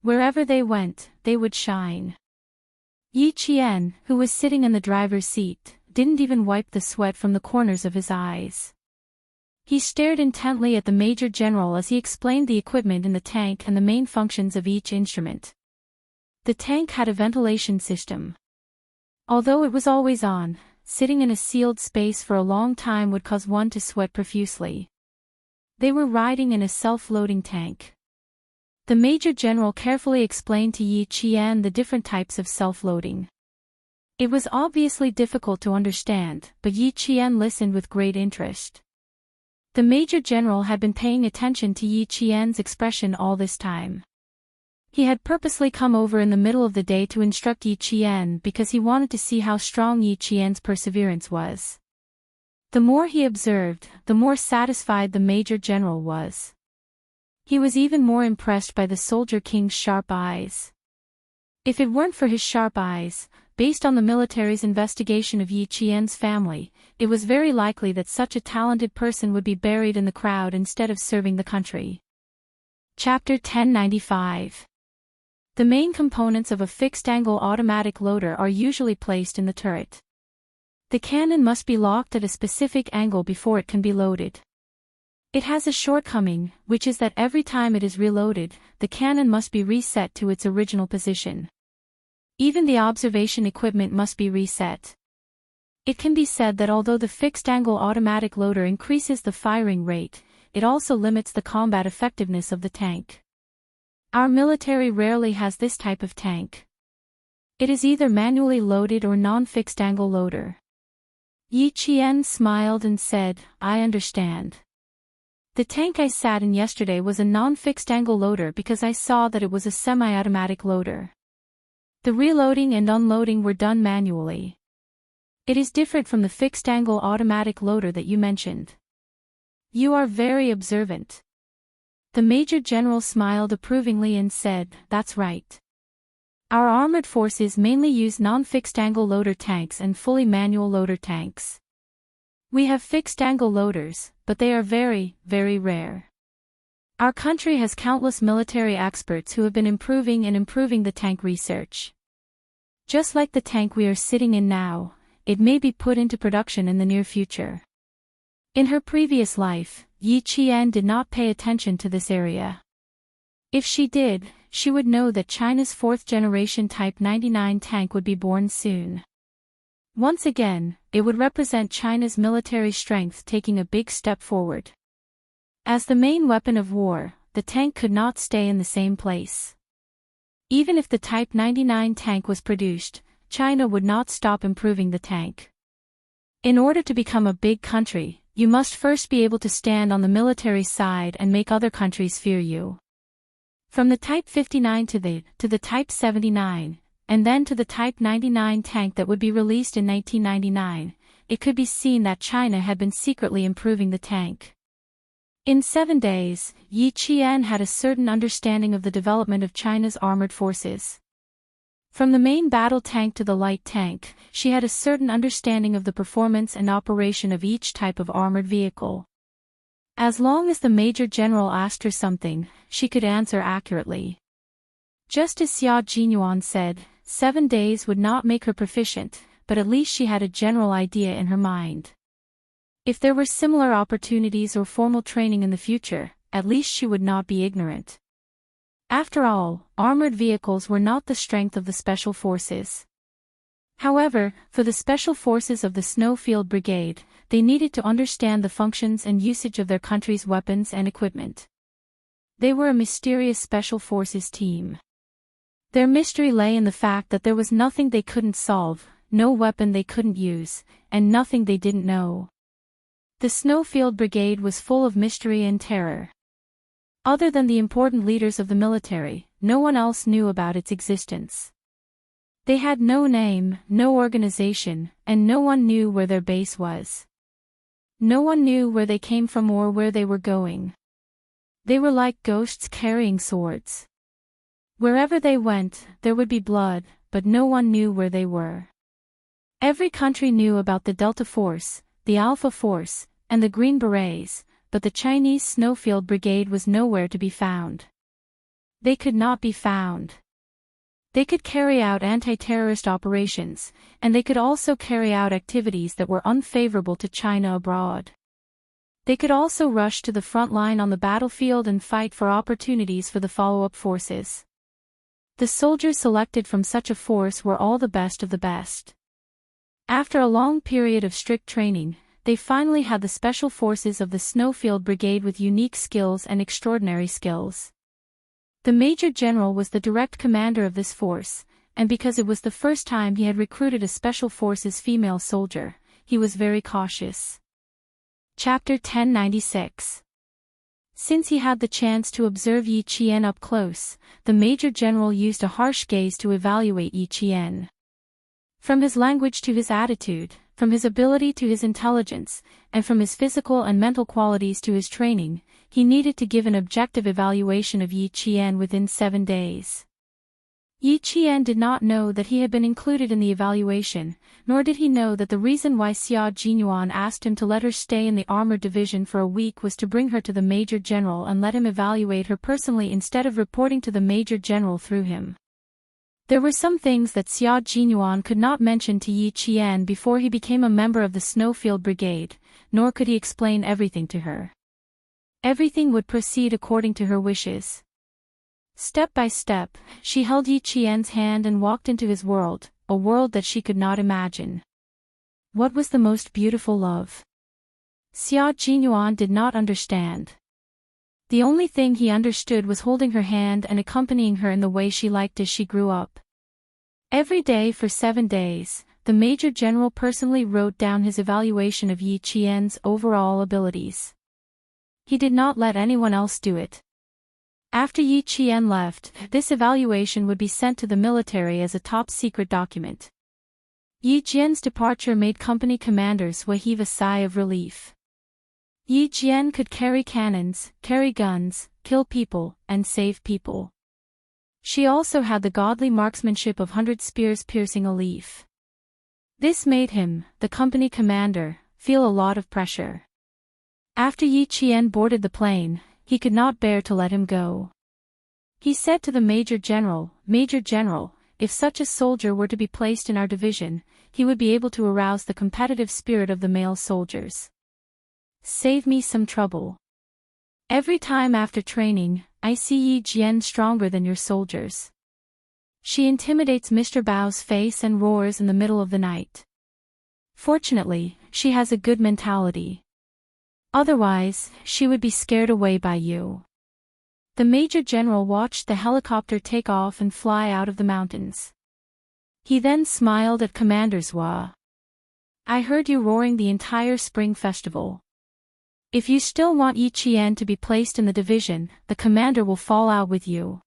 Wherever they went, they would shine. Yi Qian, who was sitting in the driver's seat, didn't even wipe the sweat from the corners of his eyes. He stared intently at the Major General as he explained the equipment in the tank and the main functions of each instrument. The tank had a ventilation system. Although it was always on, sitting in a sealed space for a long time would cause one to sweat profusely. They were riding in a self-loading tank. The Major General carefully explained to Yi Qian the different types of self-loading. It was obviously difficult to understand, but Yi Qian listened with great interest. The Major General had been paying attention to Yi Qian's expression all this time. He had purposely come over in the middle of the day to instruct Yi Qian because he wanted to see how strong Yi Qian's perseverance was. The more he observed, the more satisfied the Major General was. He was even more impressed by the Soldier King's sharp eyes. If it weren't for his sharp eyes, based on the military's investigation of Yi Qian's family, it was very likely that such a talented person would be buried in the crowd instead of serving the country. Chapter 1095. The main components of a fixed-angle automatic loader are usually placed in the turret. The cannon must be locked at a specific angle before it can be loaded. It has a shortcoming, which is that every time it is reloaded, the cannon must be reset to its original position. Even the observation equipment must be reset. It can be said that although the fixed-angle automatic loader increases the firing rate, it also limits the combat effectiveness of the tank. Our military rarely has this type of tank. It is either manually loaded or non-fixed-angle loader. Yi Qian smiled and said, "I understand. The tank I sat in yesterday was a non-fixed-angle loader because I saw that it was a semi-automatic loader. The reloading and unloading were done manually. It is different from the fixed-angle automatic loader that you mentioned. You are very observant." The Major General smiled approvingly and said, "That's right. Our armored forces mainly use non-fixed-angle loader tanks and fully manual loader tanks. We have fixed-angle loaders, but they are very, very rare. Our country has countless military experts who have been improving the tank research. Just like the tank we are sitting in now, it may be put into production in the near future." In her previous life, Yi Qian did not pay attention to this area. If she did, she would know that China's fourth-generation Type 99 tank would be born soon. Once again, it would represent China's military strength taking a big step forward. As the main weapon of war, the tank could not stay in the same place. Even if the Type 99 tank was produced, China would not stop improving the tank. In order to become a big country, you must first be able to stand on the military side and make other countries fear you. From the Type 59 to the Type 79, and then to the Type 99 tank that would be released in 1999, it could be seen that China had been secretly improving the tank. In 7 days, Yi Qian had a certain understanding of the development of China's armored forces. From the main battle tank to the light tank, she had a certain understanding of the performance and operation of each type of armored vehicle. As long as the Major General asked her something, she could answer accurately. Just as Xia Jinyuan said, 7 days would not make her proficient, but at least she had a general idea in her mind. If there were similar opportunities or formal training in the future, at least she would not be ignorant. After all, armored vehicles were not the strength of the Special Forces. However, for the Special Forces of the Snowfield Brigade, they needed to understand the functions and usage of their country's weapons and equipment. They were a mysterious Special Forces team. Their mystery lay in the fact that there was nothing they couldn't solve, no weapon they couldn't use, and nothing they didn't know. The Snowfield Brigade was full of mystery and terror. Other than the important leaders of the military, no one else knew about its existence. They had no name, no organization, and no one knew where their base was. No one knew where they came from or where they were going. They were like ghosts carrying swords. Wherever they went, there would be blood, but no one knew where they were. Every country knew about the Delta Force, the Alpha Force, and the Green Berets, but the Chinese Snowfield Brigade was nowhere to be found. They could not be found. They could carry out anti-terrorist operations, and they could also carry out activities that were unfavorable to China abroad. They could also rush to the front line on the battlefield and fight for opportunities for the follow-up forces. The soldiers selected from such a force were all the best of the best. After a long period of strict training, they finally had the Special Forces of the Snowfield Brigade with unique skills and extraordinary skills. The Major General was the direct commander of this force, and because it was the first time he had recruited a Special Forces female soldier, he was very cautious. Chapter 1096. Since he had the chance to observe Yi Qian up close, the Major General used a harsh gaze to evaluate Yi Qian. From his language to his attitude, from his ability to his intelligence, and from his physical and mental qualities to his training, he needed to give an objective evaluation of Yi Qian within 7 days. Yi Qian did not know that he had been included in the evaluation, nor did he know that the reason why Xia Jinyuan asked him to let her stay in the armored division for a week was to bring her to the Major General and let him evaluate her personally instead of reporting to the Major General through him. There were some things that Xia Jinyuan could not mention to Yi Qian before he became a member of the Snowfield Brigade, nor could he explain everything to her. Everything would proceed according to her wishes. Step by step, she held Yi Qian's hand and walked into his world, a world that she could not imagine. What was the most beautiful love? Xia Jinyuan did not understand. The only thing he understood was holding her hand and accompanying her in the way she liked as she grew up. Every day for 7 days, the Major General personally wrote down his evaluation of Yi Qian's overall abilities. He did not let anyone else do it. After Yi Qian left, this evaluation would be sent to the military as a top-secret document. Yi Qian's departure made company commanders heave a sigh of relief. Yi Qian could carry cannons, carry guns, kill people, and save people. She also had the godly marksmanship of 100 spears piercing a leaf. This made him, the company commander, feel a lot of pressure. After Yi Qian boarded the plane, he could not bear to let him go. He said to the Major General, "Major General, if such a soldier were to be placed in our division, he would be able to arouse the competitive spirit of the male soldiers. Save me some trouble." Every time after training, I see Yi Jian stronger than your soldiers. She intimidates Mr. Bao's face and roars in the middle of the night. Fortunately, she has a good mentality. Otherwise, she would be scared away by you. The Major General watched the helicopter take off and fly out of the mountains. He then smiled at Commander Zhua. I heard you roaring the entire spring festival. If you still want Yi Qian to be placed in the division, the commander will fall out with you.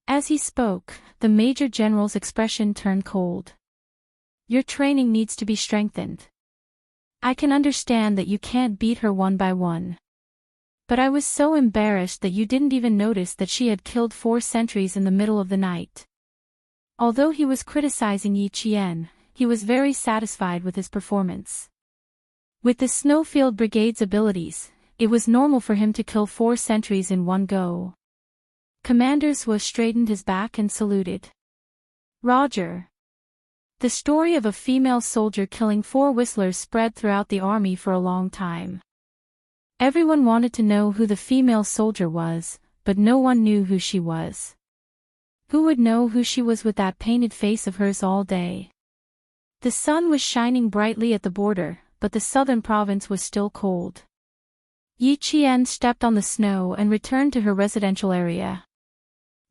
As he spoke, the Major General's expression turned cold. Your training needs to be strengthened. I can understand that you can't beat her one by one. But I was so embarrassed that you didn't even notice that she had killed 4 sentries in the middle of the night. Although he was criticizing Yi Qian, he was very satisfied with his performance. With the Snowfield Brigade's abilities, it was normal for him to kill 4 sentries in one go. Commander Zhua straightened his back and saluted. Roger. The story of a female soldier killing 4 whistlers spread throughout the army for a long time. Everyone wanted to know who the female soldier was, but no one knew who she was. Who would know who she was with that painted face of hers all day? The sun was shining brightly at the border, but the southern province was still cold. Yi Qian stepped on the snow and returned to her residential area.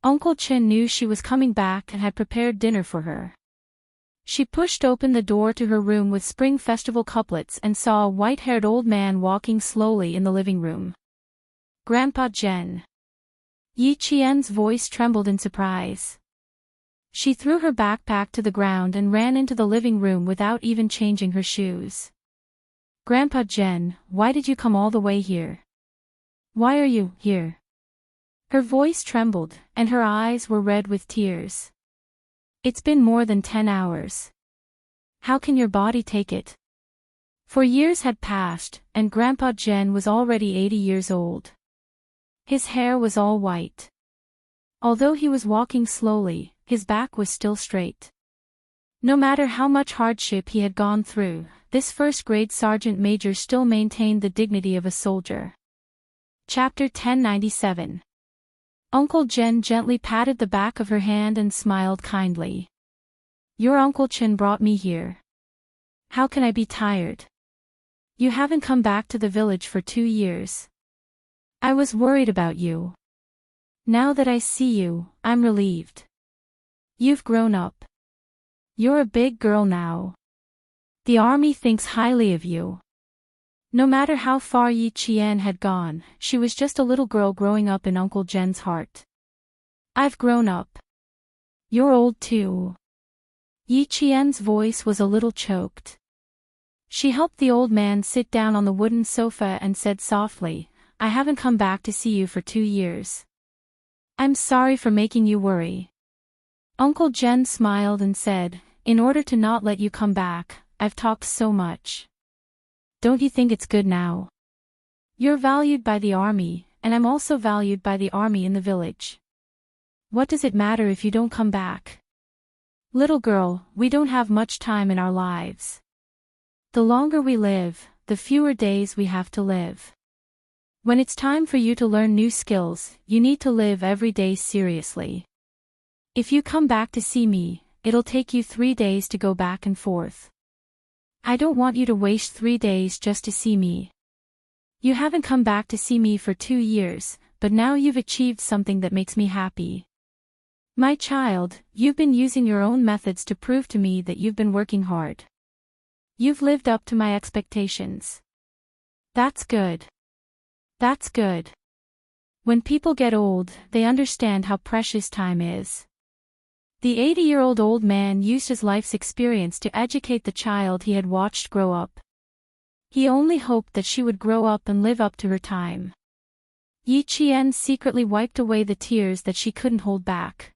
Uncle Chen knew she was coming back and had prepared dinner for her. She pushed open the door to her room with Spring Festival couplets and saw a white-haired old man walking slowly in the living room. Grandpa Jen. Yi Qian's voice trembled in surprise. She threw her backpack to the ground and ran into the living room without even changing her shoes. Grandpa Jen, why did you come all the way here? Why are you here? Her voice trembled, and her eyes were red with tears. It's been more than 10 hours. How can your body take it? For years had passed, and Grandpa Jen was already 80 years old. His hair was all white. Although he was walking slowly, his back was still straight. No matter how much hardship he had gone through, this first-grade sergeant major still maintained the dignity of a soldier. Chapter 1097. Uncle Jen gently patted the back of her hand and smiled kindly. Your Uncle Chen brought me here. How can I be tired? You haven't come back to the village for 2 years. I was worried about you. Now that I see you, I'm relieved. You've grown up. You're a big girl now. The army thinks highly of you. No matter how far Yi Qian had gone, she was just a little girl growing up in Uncle Jen's heart. I've grown up. You're old too. Yi Qian's voice was a little choked. She helped the old man sit down on the wooden sofa and said softly, I haven't come back to see you for 2 years. I'm sorry for making you worry. Uncle Jen smiled and said, in order to not let you come back, I've talked so much. Don't you think it's good now? You're valued by the army, and I'm also valued by the army in the village. What does it matter if you don't come back? Little girl, we don't have much time in our lives. The longer we live, the fewer days we have to live. When it's time for you to learn new skills, you need to live every day seriously. If you come back to see me, it'll take you 3 days to go back and forth. I don't want you to waste 3 days just to see me. You haven't come back to see me for 2 years, but now you've achieved something that makes me happy. My child, you've been using your own methods to prove to me that you've been working hard. You've lived up to my expectations. That's good. That's good. When people get old, they understand how precious time is. The 80-year-old old man used his life's experience to educate the child he had watched grow up. He only hoped that she would grow up and live up to her time. Yi Qian secretly wiped away the tears that she couldn't hold back.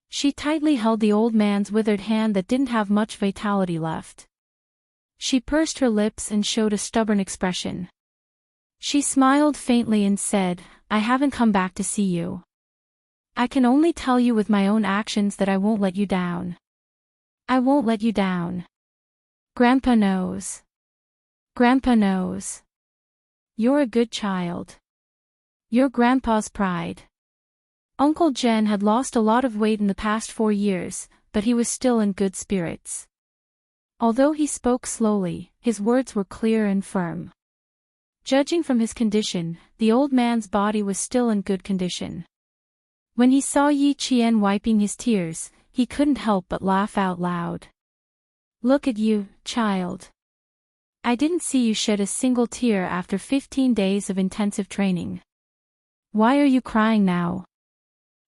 She tightly held the old man's withered hand that didn't have much vitality left. She pursed her lips and showed a stubborn expression. She smiled faintly and said, I haven't come back to see you. I can only tell you with my own actions that I won't let you down. I won't let you down. Grandpa knows. Grandpa knows. You're a good child. Your grandpa's pride. Uncle Jen had lost a lot of weight in the past 4 years, but he was still in good spirits. Although he spoke slowly, his words were clear and firm. Judging from his condition, the old man's body was still in good condition. When he saw Yi Qian wiping his tears, he couldn't help but laugh out loud. Look at you, child. I didn't see you shed a single tear after 15 days of intensive training. Why are you crying now?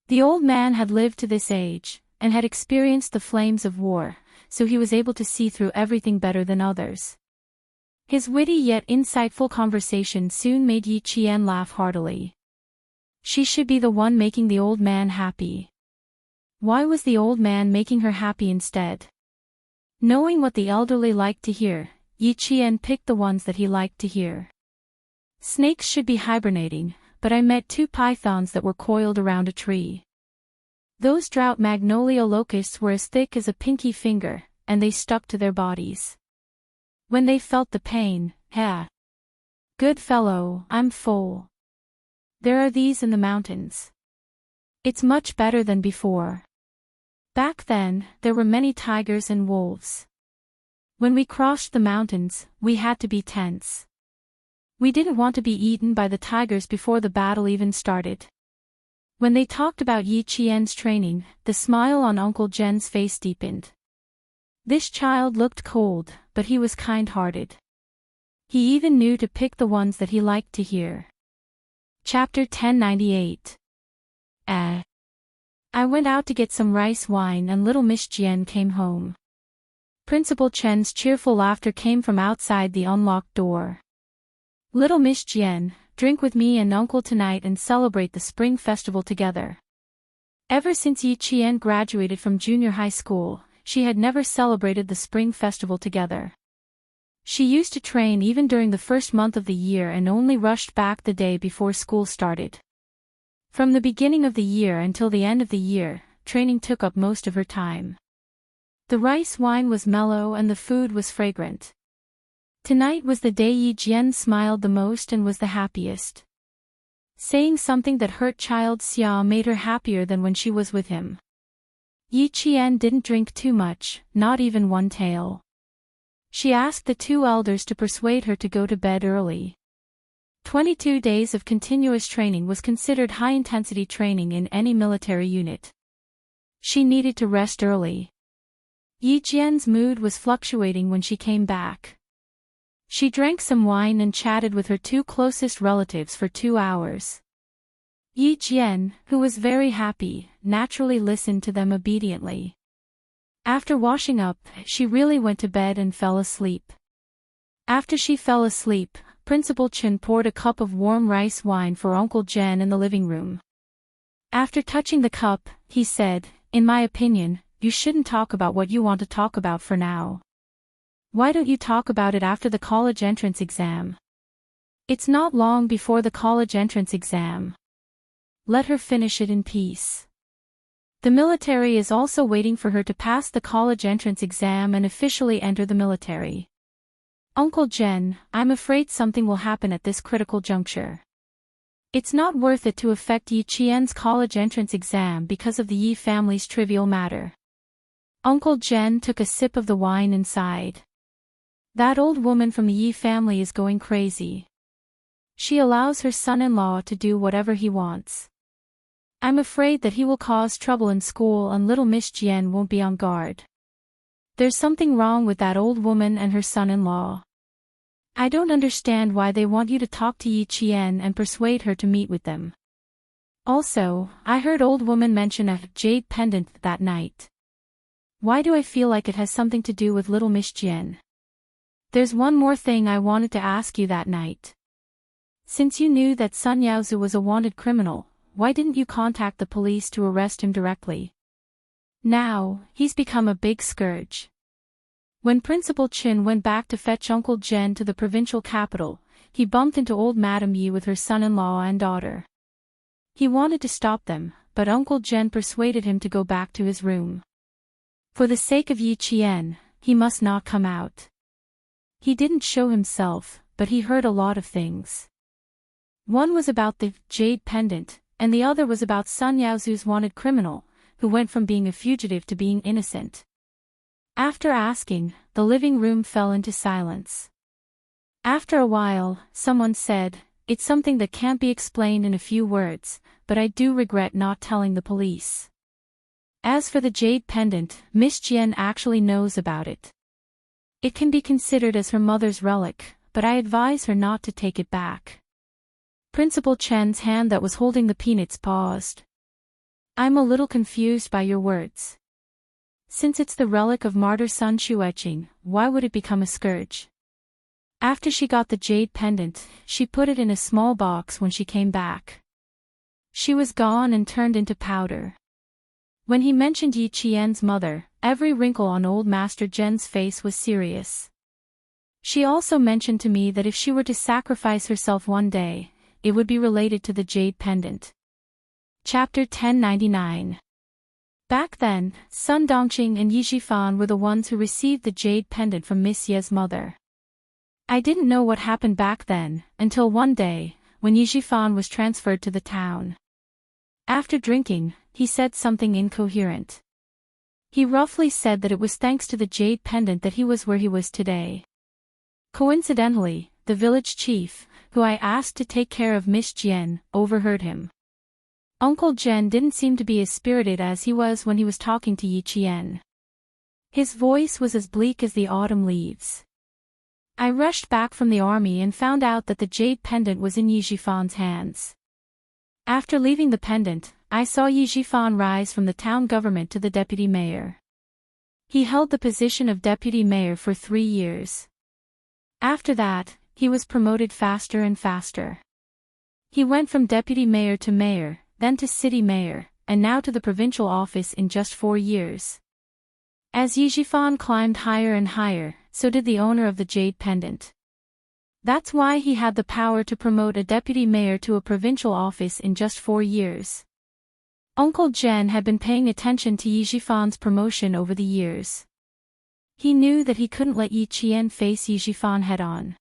The old man had lived to this age, and had experienced the flames of war, so he was able to see through everything better than others. His witty yet insightful conversation soon made Yi Qian laugh heartily. She should be the one making the old man happy. Why was the old man making her happy instead? Knowing what the elderly liked to hear, Yi Qian picked the ones that he liked to hear. Snakes should be hibernating, but I met 2 pythons that were coiled around a tree. Those drought magnolia locusts were as thick as a pinky finger, and they stuck to their bodies. When they felt the pain, good fellow, I'm full. There are these in the mountains. It's much better than before. Back then, there were many tigers and wolves. When we crossed the mountains, we had to be tense. We didn't want to be eaten by the tigers before the battle even started. When they talked about Yi Qian's training, the smile on Uncle Jen's face deepened. This child looked cold, but he was kind-hearted. He even knew to pick the ones that he liked to hear. Chapter 1098. I went out to get some rice wine and little Miss Jian came home. Principal Chen's cheerful laughter came from outside the unlocked door. Little Miss Jian, drink with me and Uncle tonight and celebrate the spring festival together. Ever since Yi Qian graduated from junior high school, she had never celebrated the spring festival together. She used to train even during the first month of the year and only rushed back the day before school started. From the beginning of the year until the end of the year, training took up most of her time. The rice wine was mellow and the food was fragrant. Tonight was the day Yi Jian smiled the most and was the happiest. Saying something that hurt child Xia made her happier than when she was with him. Yi Qian didn't drink too much, not even one tael. She asked the 2 elders to persuade her to go to bed early. 22 days of continuous training was considered high-intensity training in any military unit. She needed to rest early. Yi Jian's mood was fluctuating when she came back. She drank some wine and chatted with her 2 closest relatives for 2 hours. Yi Jian, who was very happy, naturally listened to them obediently. After washing up, she really went to bed and fell asleep. After she fell asleep, Principal Chen poured a cup of warm rice wine for Uncle Jen in the living room. After touching the cup, he said, "In my opinion, you shouldn't talk about what you want to talk about for now. Why don't you talk about it after the college entrance exam? It's not long before the college entrance exam. Let her finish it in peace. The military is also waiting for her to pass the college entrance exam and officially enter the military. Uncle Jen, I'm afraid something will happen at this critical juncture. It's not worth it to affect Yi Qian's college entrance exam because of the Yi family's trivial matter." Uncle Jen took a sip of the wine and sighed. That old woman from the Yi family is going crazy. She allows her son-in-law to do whatever he wants. I'm afraid that he will cause trouble in school and little Miss Jian won't be on guard. There's something wrong with that old woman and her son-in-law. I don't understand why they want you to talk to Yi Qian and persuade her to meet with them. Also, I heard old woman mention a jade pendant that night. Why do I feel like it has something to do with little Miss Jian? There's one more thing I wanted to ask you that night. Since you knew that Sun Yaozu was a wanted criminal, why didn't you contact the police to arrest him directly? Now, he's become a big scourge. When Principal Chin went back to fetch Uncle Jen to the provincial capital, he bumped into old Madame Yi with her son-in-law and daughter. He wanted to stop them, but Uncle Jen persuaded him to go back to his room. For the sake of Yi Qian, he must not come out. He didn't show himself, but he heard a lot of things. One was about the jade pendant, and the other was about Sun Yaozu's wanted criminal, who went from being a fugitive to being innocent. After asking, the living room fell into silence. After a while, someone said, "It's something that can't be explained in a few words, but I do regret not telling the police." As for the jade pendant, Miss Jian actually knows about it. It can be considered as her mother's relic, but I advise her not to take it back. Principal Chen's hand that was holding the peanuts paused. "I'm a little confused by your words. Since it's the relic of martyr Sun Xueqing, why would it become a scourge?" After she got the jade pendant, she put it in a small box when she came back. She was gone and turned into powder. When he mentioned Yi Qian's mother, every wrinkle on old Master Zhen's face was serious. She also mentioned to me that if she were to sacrifice herself one day, it would be related to the jade pendant. Chapter 1099. Back then, Sun Dongqing and Yi Zhifan were the ones who received the jade pendant from Miss Ye's mother. I didn't know what happened back then, until one day, when Yi Zhifan was transferred to the town. After drinking, he said something incoherent. He roughly said that it was thanks to the jade pendant that he was where he was today. Coincidentally, the village chief, who I asked to take care of Miss Jian, overheard him. Uncle Zhen didn't seem to be as spirited as he was when he was talking to Yi Qian. His voice was as bleak as the autumn leaves. I rushed back from the army and found out that the jade pendant was in Yi Zhifan's hands. After leaving the pendant, I saw Yi Zhifan rise from the town government to the deputy mayor. He held the position of deputy mayor for 3 years. After that, he was promoted faster and faster. He went from deputy mayor to mayor, then to city mayor, and now to the provincial office in just 4 years. As Yi Zhifan climbed higher and higher, so did the owner of the jade pendant. That's why he had the power to promote a deputy mayor to a provincial office in just 4 years. Uncle Zhen had been paying attention to Yi Zhifan's promotion over the years. He knew that he couldn't let Yi Qian face Yi Zhifan head-on.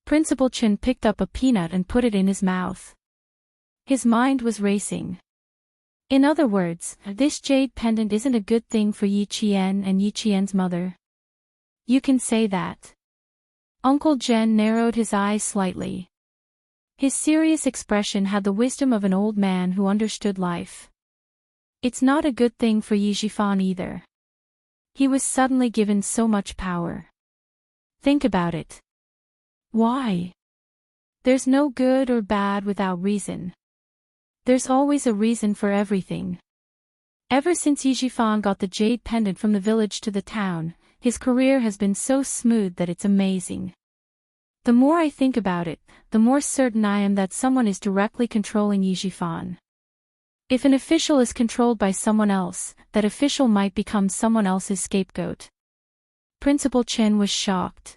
Principal Chen picked up a peanut and put it in his mouth. His mind was racing. In other words, this jade pendant isn't a good thing for Yi Qian and Yi Qian's mother. You can say that. Uncle Zhen narrowed his eyes slightly. His serious expression had the wisdom of an old man who understood life. It's not a good thing for Yi Zhifan either. He was suddenly given so much power. Think about it. Why? There's no good or bad without reason. There's always a reason for everything. Ever since Yi Zhifan got the jade pendant from the village to the town, his career has been so smooth that it's amazing. The more I think about it, the more certain I am that someone is directly controlling Yi Zhifan. If an official is controlled by someone else, that official might become someone else's scapegoat. Principal Chen was shocked.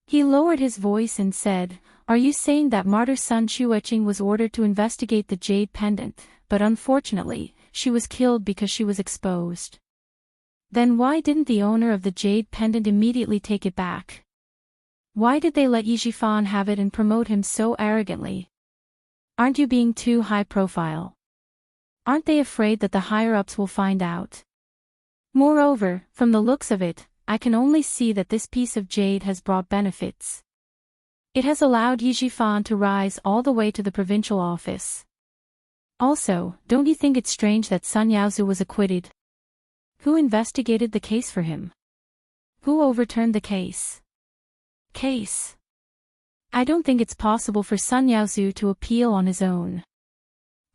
He lowered his voice and said, "Are you saying that martyr Sun Xueqing was ordered to investigate the jade pendant, but unfortunately, she was killed because she was exposed? Then why didn't the owner of the jade pendant immediately take it back? Why did they let Yi Zhifan have it and promote him so arrogantly? Aren't you being too high profile? Aren't they afraid that the higher-ups will find out? Moreover, from the looks of it, I can only see that this piece of jade has brought benefits. It has allowed Yi Zhifan to rise all the way to the provincial office. Also, don't you think it's strange that Sun Yaozu was acquitted? Who investigated the case for him? Who overturned the case? I don't think it's possible for Sun Yaozu to appeal on his own.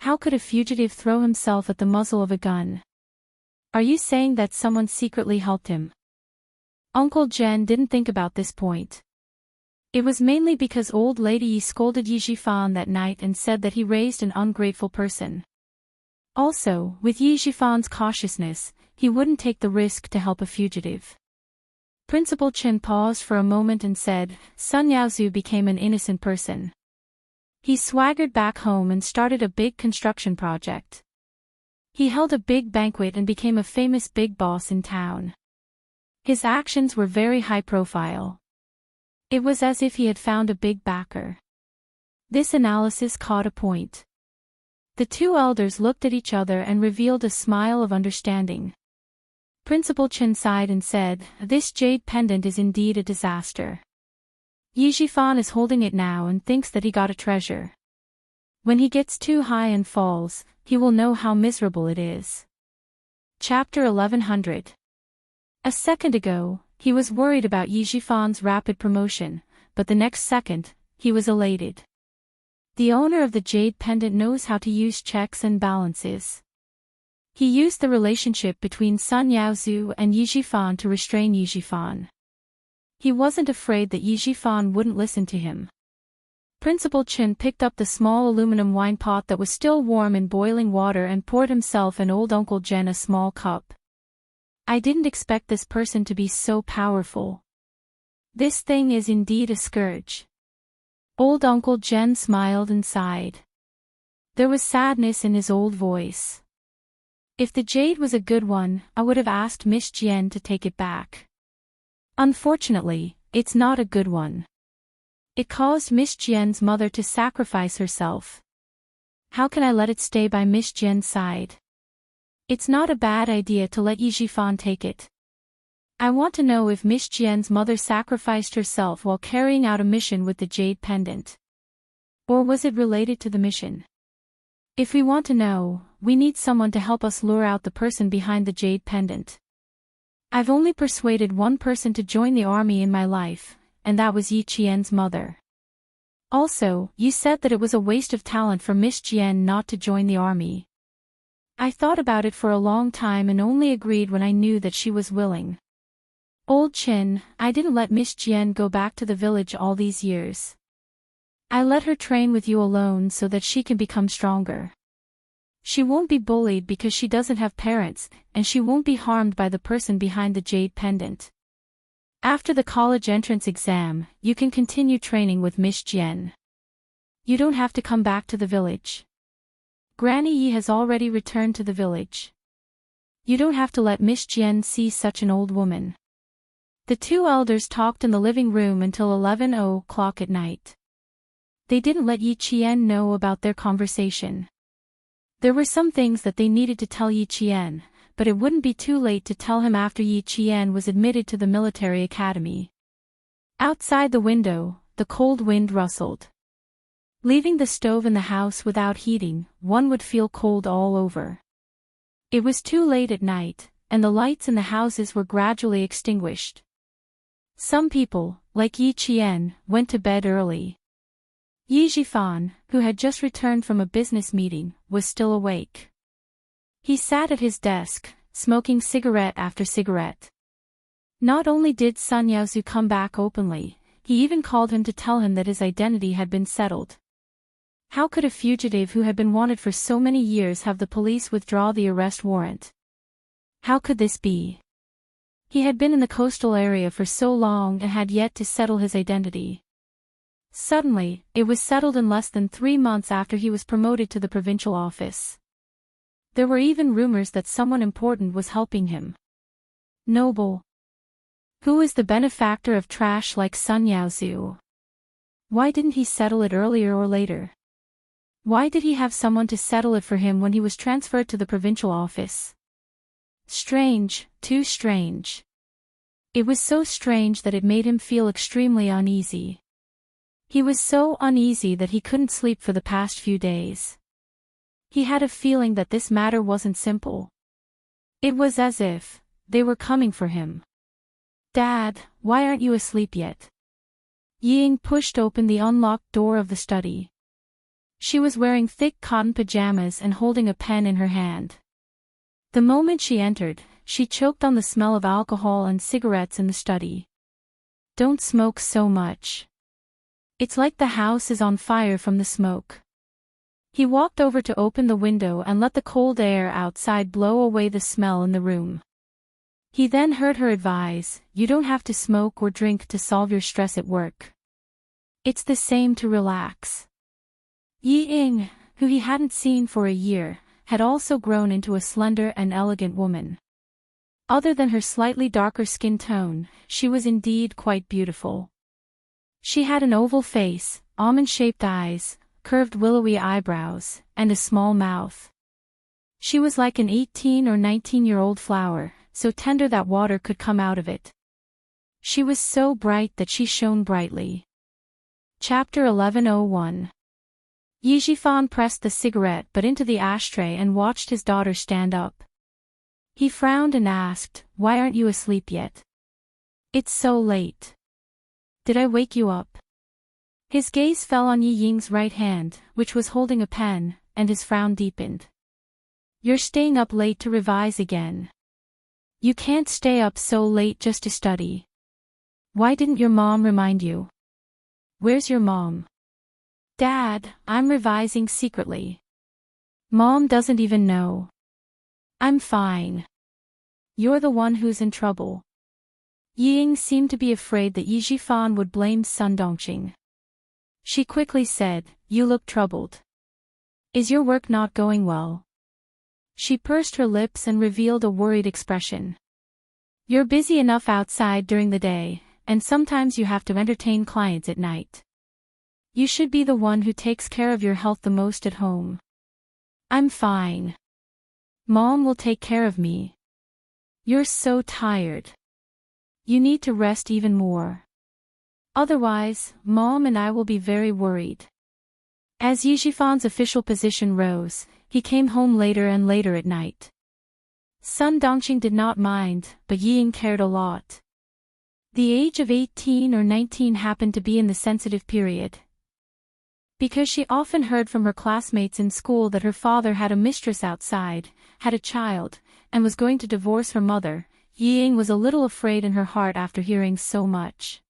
How could a fugitive throw himself at the muzzle of a gun? Are you saying that someone secretly helped him?" Uncle Zhen didn't think about this point. It was mainly because old lady Yi scolded Yi Zhifan that night and said that he raised an ungrateful person. Also, with Yi Zhifan's cautiousness, he wouldn't take the risk to help a fugitive. Principal Chen paused for a moment and said, "Sun Yaozu became an innocent person. He swaggered back home and started a big construction project. He held a big banquet and became a famous big boss in town. His actions were very high profile. It was as if he had found a big backer. This analysis caught a point. The two elders looked at each other and revealed a smile of understanding. Principal Chen sighed and said, "This jade pendant is indeed a disaster. Yi Jifan is holding it now and thinks that he got a treasure. When he gets too high and falls, he will know how miserable it is." Chapter 1100. A second ago, he was worried about Yi Jifan's rapid promotion, but the next second, he was elated. The owner of the jade pendant knows how to use checks and balances. He used the relationship between Sun Yaozu and Yi Jifan to restrain Yi Jifan. He wasn't afraid that Yi Jifan wouldn't listen to him. Principal Chen picked up the small aluminum wine pot that was still warm in boiling water and poured himself and old Uncle Jen a small cup. "I didn't expect this person to be so powerful. This thing is indeed a scourge." Old Uncle Jen smiled and sighed. There was sadness in his old voice. "If the jade was a good one, I would have asked Miss Jian to take it back. Unfortunately, it's not a good one. It caused Miss Jian's mother to sacrifice herself. How can I let it stay by Miss Jian's side? It's not a bad idea to let Yi Jifan take it. I want to know if Miss Jian's mother sacrificed herself while carrying out a mission with the jade pendant. Or was it related to the mission? If we want to know, we need someone to help us lure out the person behind the jade pendant. I've only persuaded one person to join the army in my life, and that was Yi Qian's mother. Also, you said that it was a waste of talent for Miss Jian not to join the army. I thought about it for a long time and only agreed when I knew that she was willing. Old Chin, I didn't let Miss Jian go back to the village all these years. I let her train with you alone so that she can become stronger. She won't be bullied because she doesn't have parents, and she won't be harmed by the person behind the jade pendant. After the college entrance exam, you can continue training with Miss Jian. You don't have to come back to the village. Granny Yi has already returned to the village. You don't have to let Miss Jian see such an old woman." The two elders talked in the living room until 11 o'clock at night. They didn't let Yi Qian know about their conversation. There were some things that they needed to tell Yi Qian, but it wouldn't be too late to tell him after Yi Qian was admitted to the military academy. Outside the window, the cold wind rustled. Leaving the stove in the house without heating, one would feel cold all over. It was too late at night, and the lights in the houses were gradually extinguished. Some people, like Yi Qian, went to bed early. Yi Jifan, who had just returned from a business meeting, was still awake. He sat at his desk, smoking cigarette after cigarette. Not only did Sun Yaozu come back openly, he even called him to tell him that his identity had been settled. How could a fugitive who had been wanted for so many years have the police withdraw the arrest warrant? How could this be? He had been in the coastal area for so long and had yet to settle his identity. Suddenly, it was settled in less than 3 months after he was promoted to the provincial office. There were even rumors that someone important was helping him. Noble. Who is the benefactor of trash like Sun Yaozu? Why didn't he settle it earlier or later? Why did he have someone to settle it for him when he was transferred to the provincial office? Strange, too strange. It was so strange that it made him feel extremely uneasy. He was so uneasy that he couldn't sleep for the past few days. He had a feeling that this matter wasn't simple. It was as if they were coming for him. "Dad, why aren't you asleep yet?" Ying pushed open the unlocked door of the study. She was wearing thick cotton pajamas and holding a pen in her hand. The moment she entered, she choked on the smell of alcohol and cigarettes in the study. "Don't smoke so much. It's like the house is on fire from the smoke." He walked over to open the window and let the cold air outside blow away the smell in the room. He then heard her advise, "You don't have to smoke or drink to solve your stress at work. It's the same to relax." Yi Ying, who he hadn't seen for a year, had also grown into a slender and elegant woman. Other than her slightly darker skin tone, she was indeed quite beautiful. She had an oval face, almond-shaped eyes, curved willowy eyebrows, and a small mouth. She was like an 18 or 19-year-old flower, so tender that water could come out of it. She was so bright that she shone brightly. Chapter 11:01. Yijifan pressed the cigarette butt into the ashtray and watched his daughter stand up. He frowned and asked, "Why aren't you asleep yet? It's so late. Did I wake you up?" His gaze fell on Yi Ying's right hand, which was holding a pen, and his frown deepened. "You're staying up late to revise again. You can't stay up so late just to study. Why didn't your mom remind you?" "Where's your mom?" "Dad, I'm revising secretly. Mom doesn't even know. I'm fine. You're the one who's in trouble." Yi Ying seemed to be afraid that Yijifan would blame Sun Dongqing. She quickly said, "You look troubled. Is your work not going well?" She pursed her lips and revealed a worried expression. "You're busy enough outside during the day, and sometimes you have to entertain clients at night. You should be the one who takes care of your health the most at home." "I'm fine. Mom will take care of me." "You're so tired. You need to rest even more. Otherwise, Mom and I will be very worried." As Yijifan's official position rose, he came home later and later at night. Sun Dongqing did not mind, but Yi Ying cared a lot. The age of 18 or 19 happened to be in the sensitive period. Because she often heard from her classmates in school that her father had a mistress outside, had a child, and was going to divorce her mother, Yi Ying was a little afraid in her heart after hearing so much.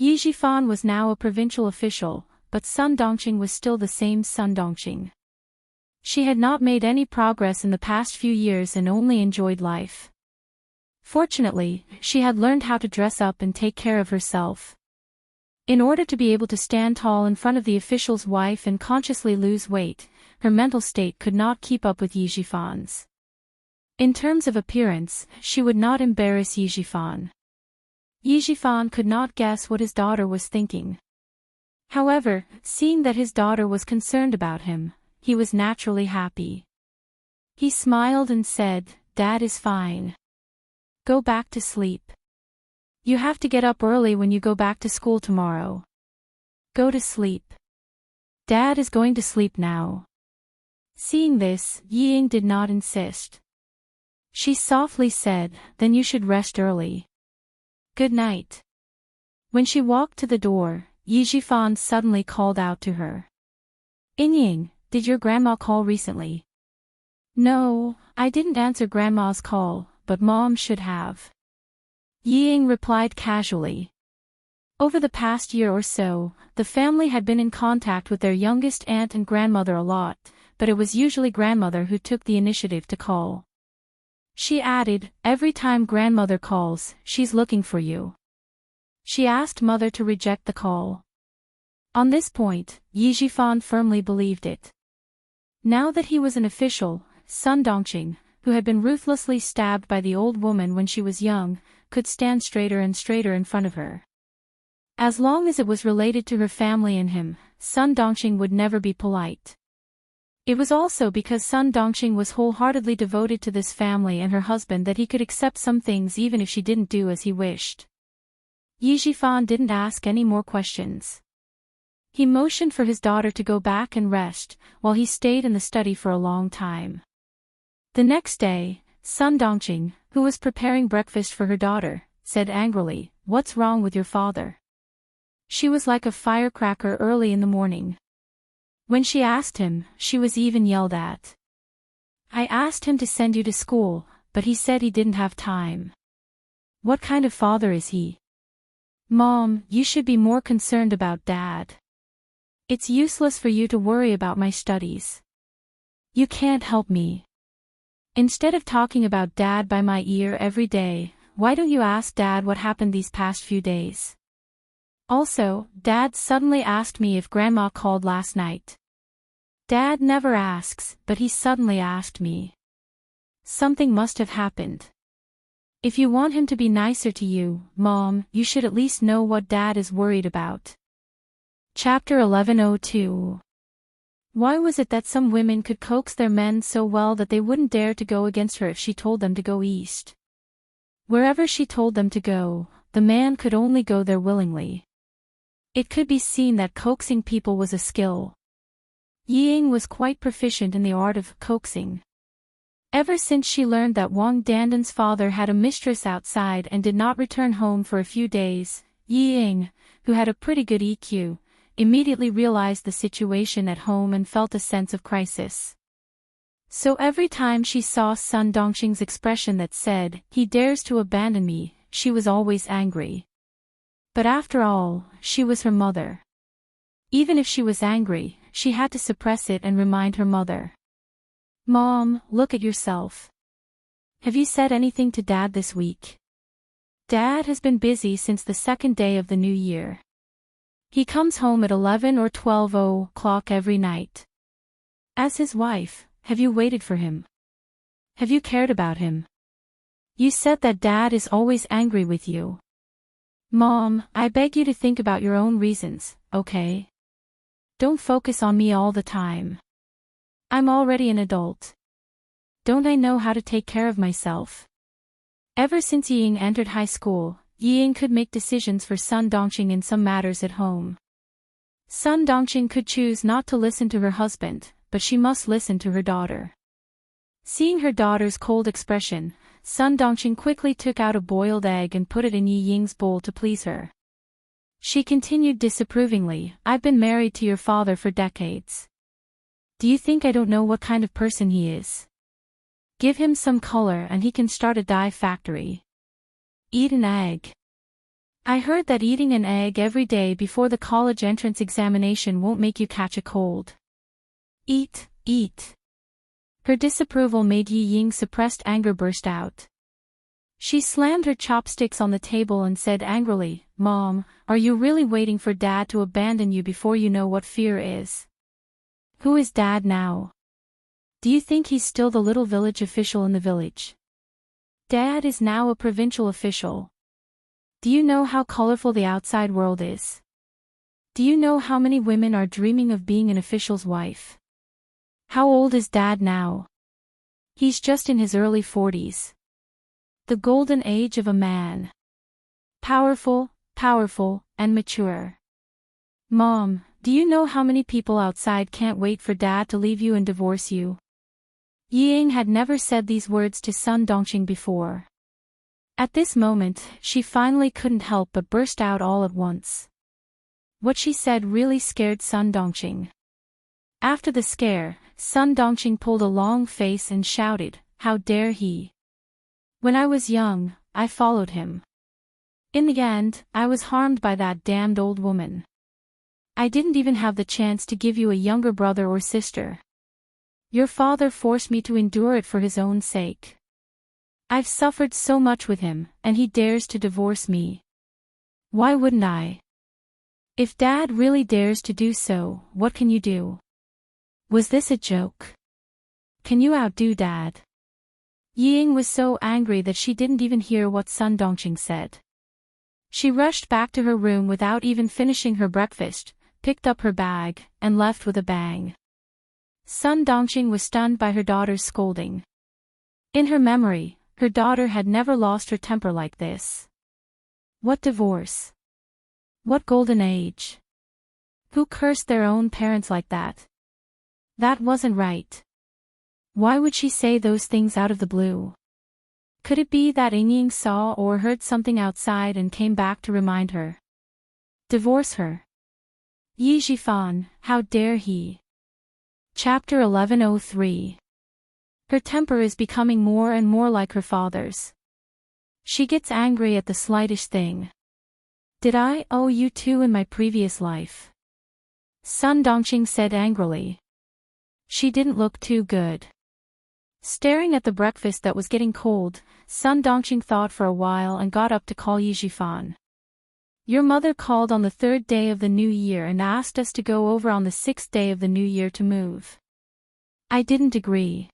Yijifan was now a provincial official, but Sun Dongqing was still the same Sun Dongqing. She had not made any progress in the past few years and only enjoyed life. Fortunately, she had learned how to dress up and take care of herself. In order to be able to stand tall in front of the official's wife and consciously lose weight, her mental state could not keep up with Yijifan's. In terms of appearance, she would not embarrass Yijifan. Yijifan could not guess what his daughter was thinking. However, seeing that his daughter was concerned about him, he was naturally happy. He smiled and said, "Dad is fine. Go back to sleep. You have to get up early when you go back to school tomorrow. Go to sleep. Dad is going to sleep now." Seeing this, Yi Ying did not insist. She softly said, "Then you should rest early. Good night." When she walked to the door, Yijifan suddenly called out to her. "Ying, did your grandma call recently?" "No, I didn't answer grandma's call, but Mom should have." Yi Ying replied casually. Over the past year or so, the family had been in contact with their youngest aunt and grandmother a lot, but it was usually grandmother who took the initiative to call. She added, "Every time grandmother calls, she's looking for you." She asked mother to reject the call. On this point, Yijifan firmly believed it. Now that he was an official, Sun Dongqing, who had been ruthlessly stabbed by the old woman when she was young, could stand straighter and straighter in front of her. As long as it was related to her family and him, Sun Dongqing would never be polite. It was also because Sun Dongqing was wholeheartedly devoted to this family and her husband that he could accept some things even if she didn't do as he wished. Yijifan didn't ask any more questions. He motioned for his daughter to go back and rest, while he stayed in the study for a long time. The next day, Sun Dongqing, who was preparing breakfast for her daughter, said angrily, "What's wrong with your father?" She was like a firecracker early in the morning. When she asked him, she was even yelled at. "I asked him to send you to school, but he said he didn't have time." "What kind of father is he?" "Mom, you should be more concerned about Dad. It's useless for you to worry about my studies. You can't help me. Instead of talking about Dad by my ear every day, why don't you ask Dad what happened these past few days? Also, Dad suddenly asked me if Grandma called last night. Dad never asks, but he suddenly asked me. Something must have happened. If you want him to be nicer to you, Mom, you should at least know what Dad is worried about." Chapter 11:02. Why was it that some women could coax their men so well that they wouldn't dare to go against her if she told them to go east? Wherever she told them to go, the man could only go there willingly. It could be seen that coaxing people was a skill. Ying was quite proficient in the art of coaxing. Ever since she learned that Wang Dandan's father had a mistress outside and did not return home for a few days, Ying, who had a pretty good EQ, immediately realized the situation at home and felt a sense of crisis. So every time she saw Sun Dongxing's expression that said, "He dares to abandon me," she was always angry. But after all, she was her mother. Even if she was angry, she had to suppress it and remind her mother. "Mom, look at yourself. Have you said anything to Dad this week? Dad has been busy since the second day of the new year. He comes home at 11 or 12 o'clock every night. As his wife, have you waited for him? Have you cared about him? You said that Dad is always angry with you. Mom, I beg you to think about your own reasons, okay? Don't focus on me all the time. I'm already an adult. Don't I know how to take care of myself?" Ever since Ying entered high school, Ying could make decisions for Sun Dongxing in some matters at home. Sun Dongxing could choose not to listen to her husband, but she must listen to her daughter. Seeing her daughter's cold expression, Sun Dongxing quickly took out a boiled egg and put it in Yi Ying's bowl to please her. She continued disapprovingly, "I've been married to your father for decades. Do you think I don't know what kind of person he is? Give him some color and he can start a dye factory. Eat an egg. I heard that eating an egg every day before the college entrance examination won't make you catch a cold. Eat, eat." Her disapproval made Yi Ying's suppressed anger burst out. She slammed her chopsticks on the table and said angrily, "Mom, are you really waiting for Dad to abandon you before you know what fear is? Who is Dad now? Do you think he's still the little village official in the village? Dad is now a provincial official. Do you know how colorful the outside world is? Do you know how many women are dreaming of being an official's wife? How old is Dad now? He's just in his early 40s. The golden age of a man. Powerful, and mature. Mom, do you know how many people outside can't wait for Dad to leave you and divorce you?" Ying had never said these words to Sun Dongxing before. At this moment, she finally couldn't help but burst out all at once. What she said really scared Sun Dongxing. After the scare, Sun Dongxing pulled a long face and shouted, "How dare he! When I was young, I followed him. In the end, I was harmed by that damned old woman. I didn't even have the chance to give you a younger brother or sister. Your father forced me to endure it for his own sake. I've suffered so much with him, and he dares to divorce me. Why wouldn't I? If Dad really dares to do so, what can you do? Was this a joke? Can you outdo Dad?" Ying was so angry that she didn't even hear what Sun Dongxing said. She rushed back to her room without even finishing her breakfast, picked up her bag, and left with a bang. Sun Dongxing was stunned by her daughter's scolding. In her memory, her daughter had never lost her temper like this. What divorce? What golden age? Who cursed their own parents like that? That wasn't right. Why would she say those things out of the blue? Could it be that Ying saw or heard something outside and came back to remind her? Divorce her? Yi Jifan, how dare he? Chapter 1103. Her temper is becoming more and more like her father's. She gets angry at the slightest thing. Did I owe you two in my previous life? Sun Dongxing said angrily. She didn't look too good. Staring at the breakfast that was getting cold, Sun Dongxing thought for a while and got up to call Yi Jifan. Your mother called on the third day of the new year and asked us to go over on the sixth day of the new year to move. I didn't agree.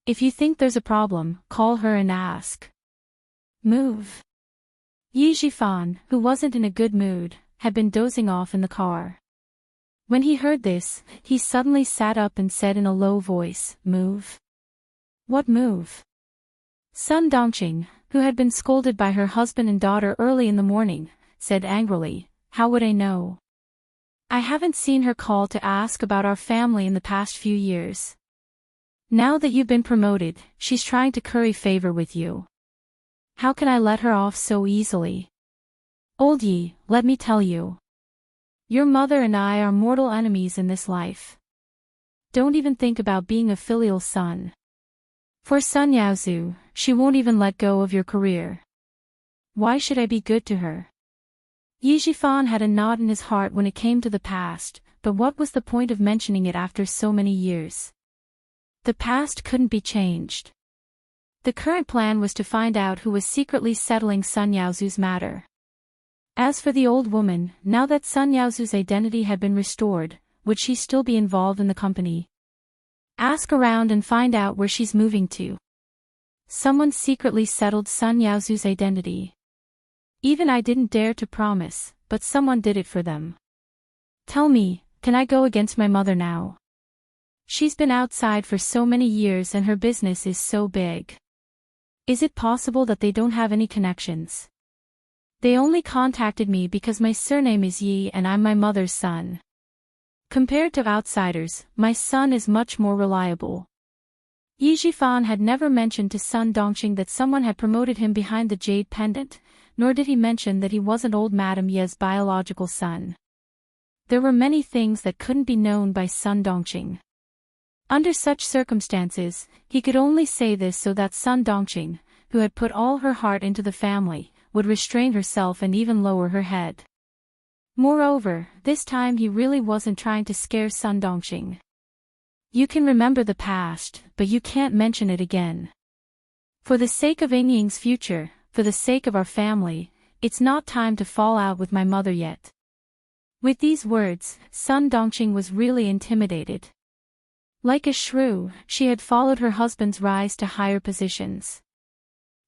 If you think there's a problem, call her and ask. Move. Yi Jifan, who wasn't in a good mood, had been dozing off in the car. When he heard this, he suddenly sat up and said in a low voice, "Move." "What move?" Sun Dongqing, who had been scolded by her husband and daughter early in the morning, said angrily, "How would I know? I haven't seen her call to ask about our family in the past few years. Now that you've been promoted, she's trying to curry favor with you. How can I let her off so easily? Old Yi, let me tell you. Your mother and I are mortal enemies in this life. Don't even think about being a filial son. For Sun Yaozu, she won't even let go of your career. Why should I be good to her?" Yi Jifan had a knot in his heart when it came to the past, but what was the point of mentioning it after so many years? The past couldn't be changed. The current plan was to find out who was secretly settling Sun Yaozu's matter. As for the old woman, now that Sun Yaozu's identity had been restored, would she still be involved in the company? Ask around and find out where she's moving to. Someone secretly settled Sun Yaozu's identity. Even I didn't dare to promise, but someone did it for them. Tell me, can I go against my mother now? She's been outside for so many years and her business is so big. Is it possible that they don't have any connections? They only contacted me because my surname is Yi and I'm my mother's son. Compared to outsiders, my son is much more reliable. Yi Jifan had never mentioned to Sun Dongqing that someone had promoted him behind the jade pendant, nor did he mention that he wasn't old Madame Ye's biological son. There were many things that couldn't be known by Sun Dongqing. Under such circumstances, he could only say this so that Sun Dongqing, who had put all her heart into the family, would restrain herself and even lower her head. Moreover, this time he really wasn't trying to scare Sun Dongqing. You can remember the past, but you can't mention it again. For the sake of Ying's future, for the sake of our family, it's not time to fall out with my mother yet. With these words, Sun Dongqing was really intimidated. Like a shrew, she had followed her husband's rise to higher positions.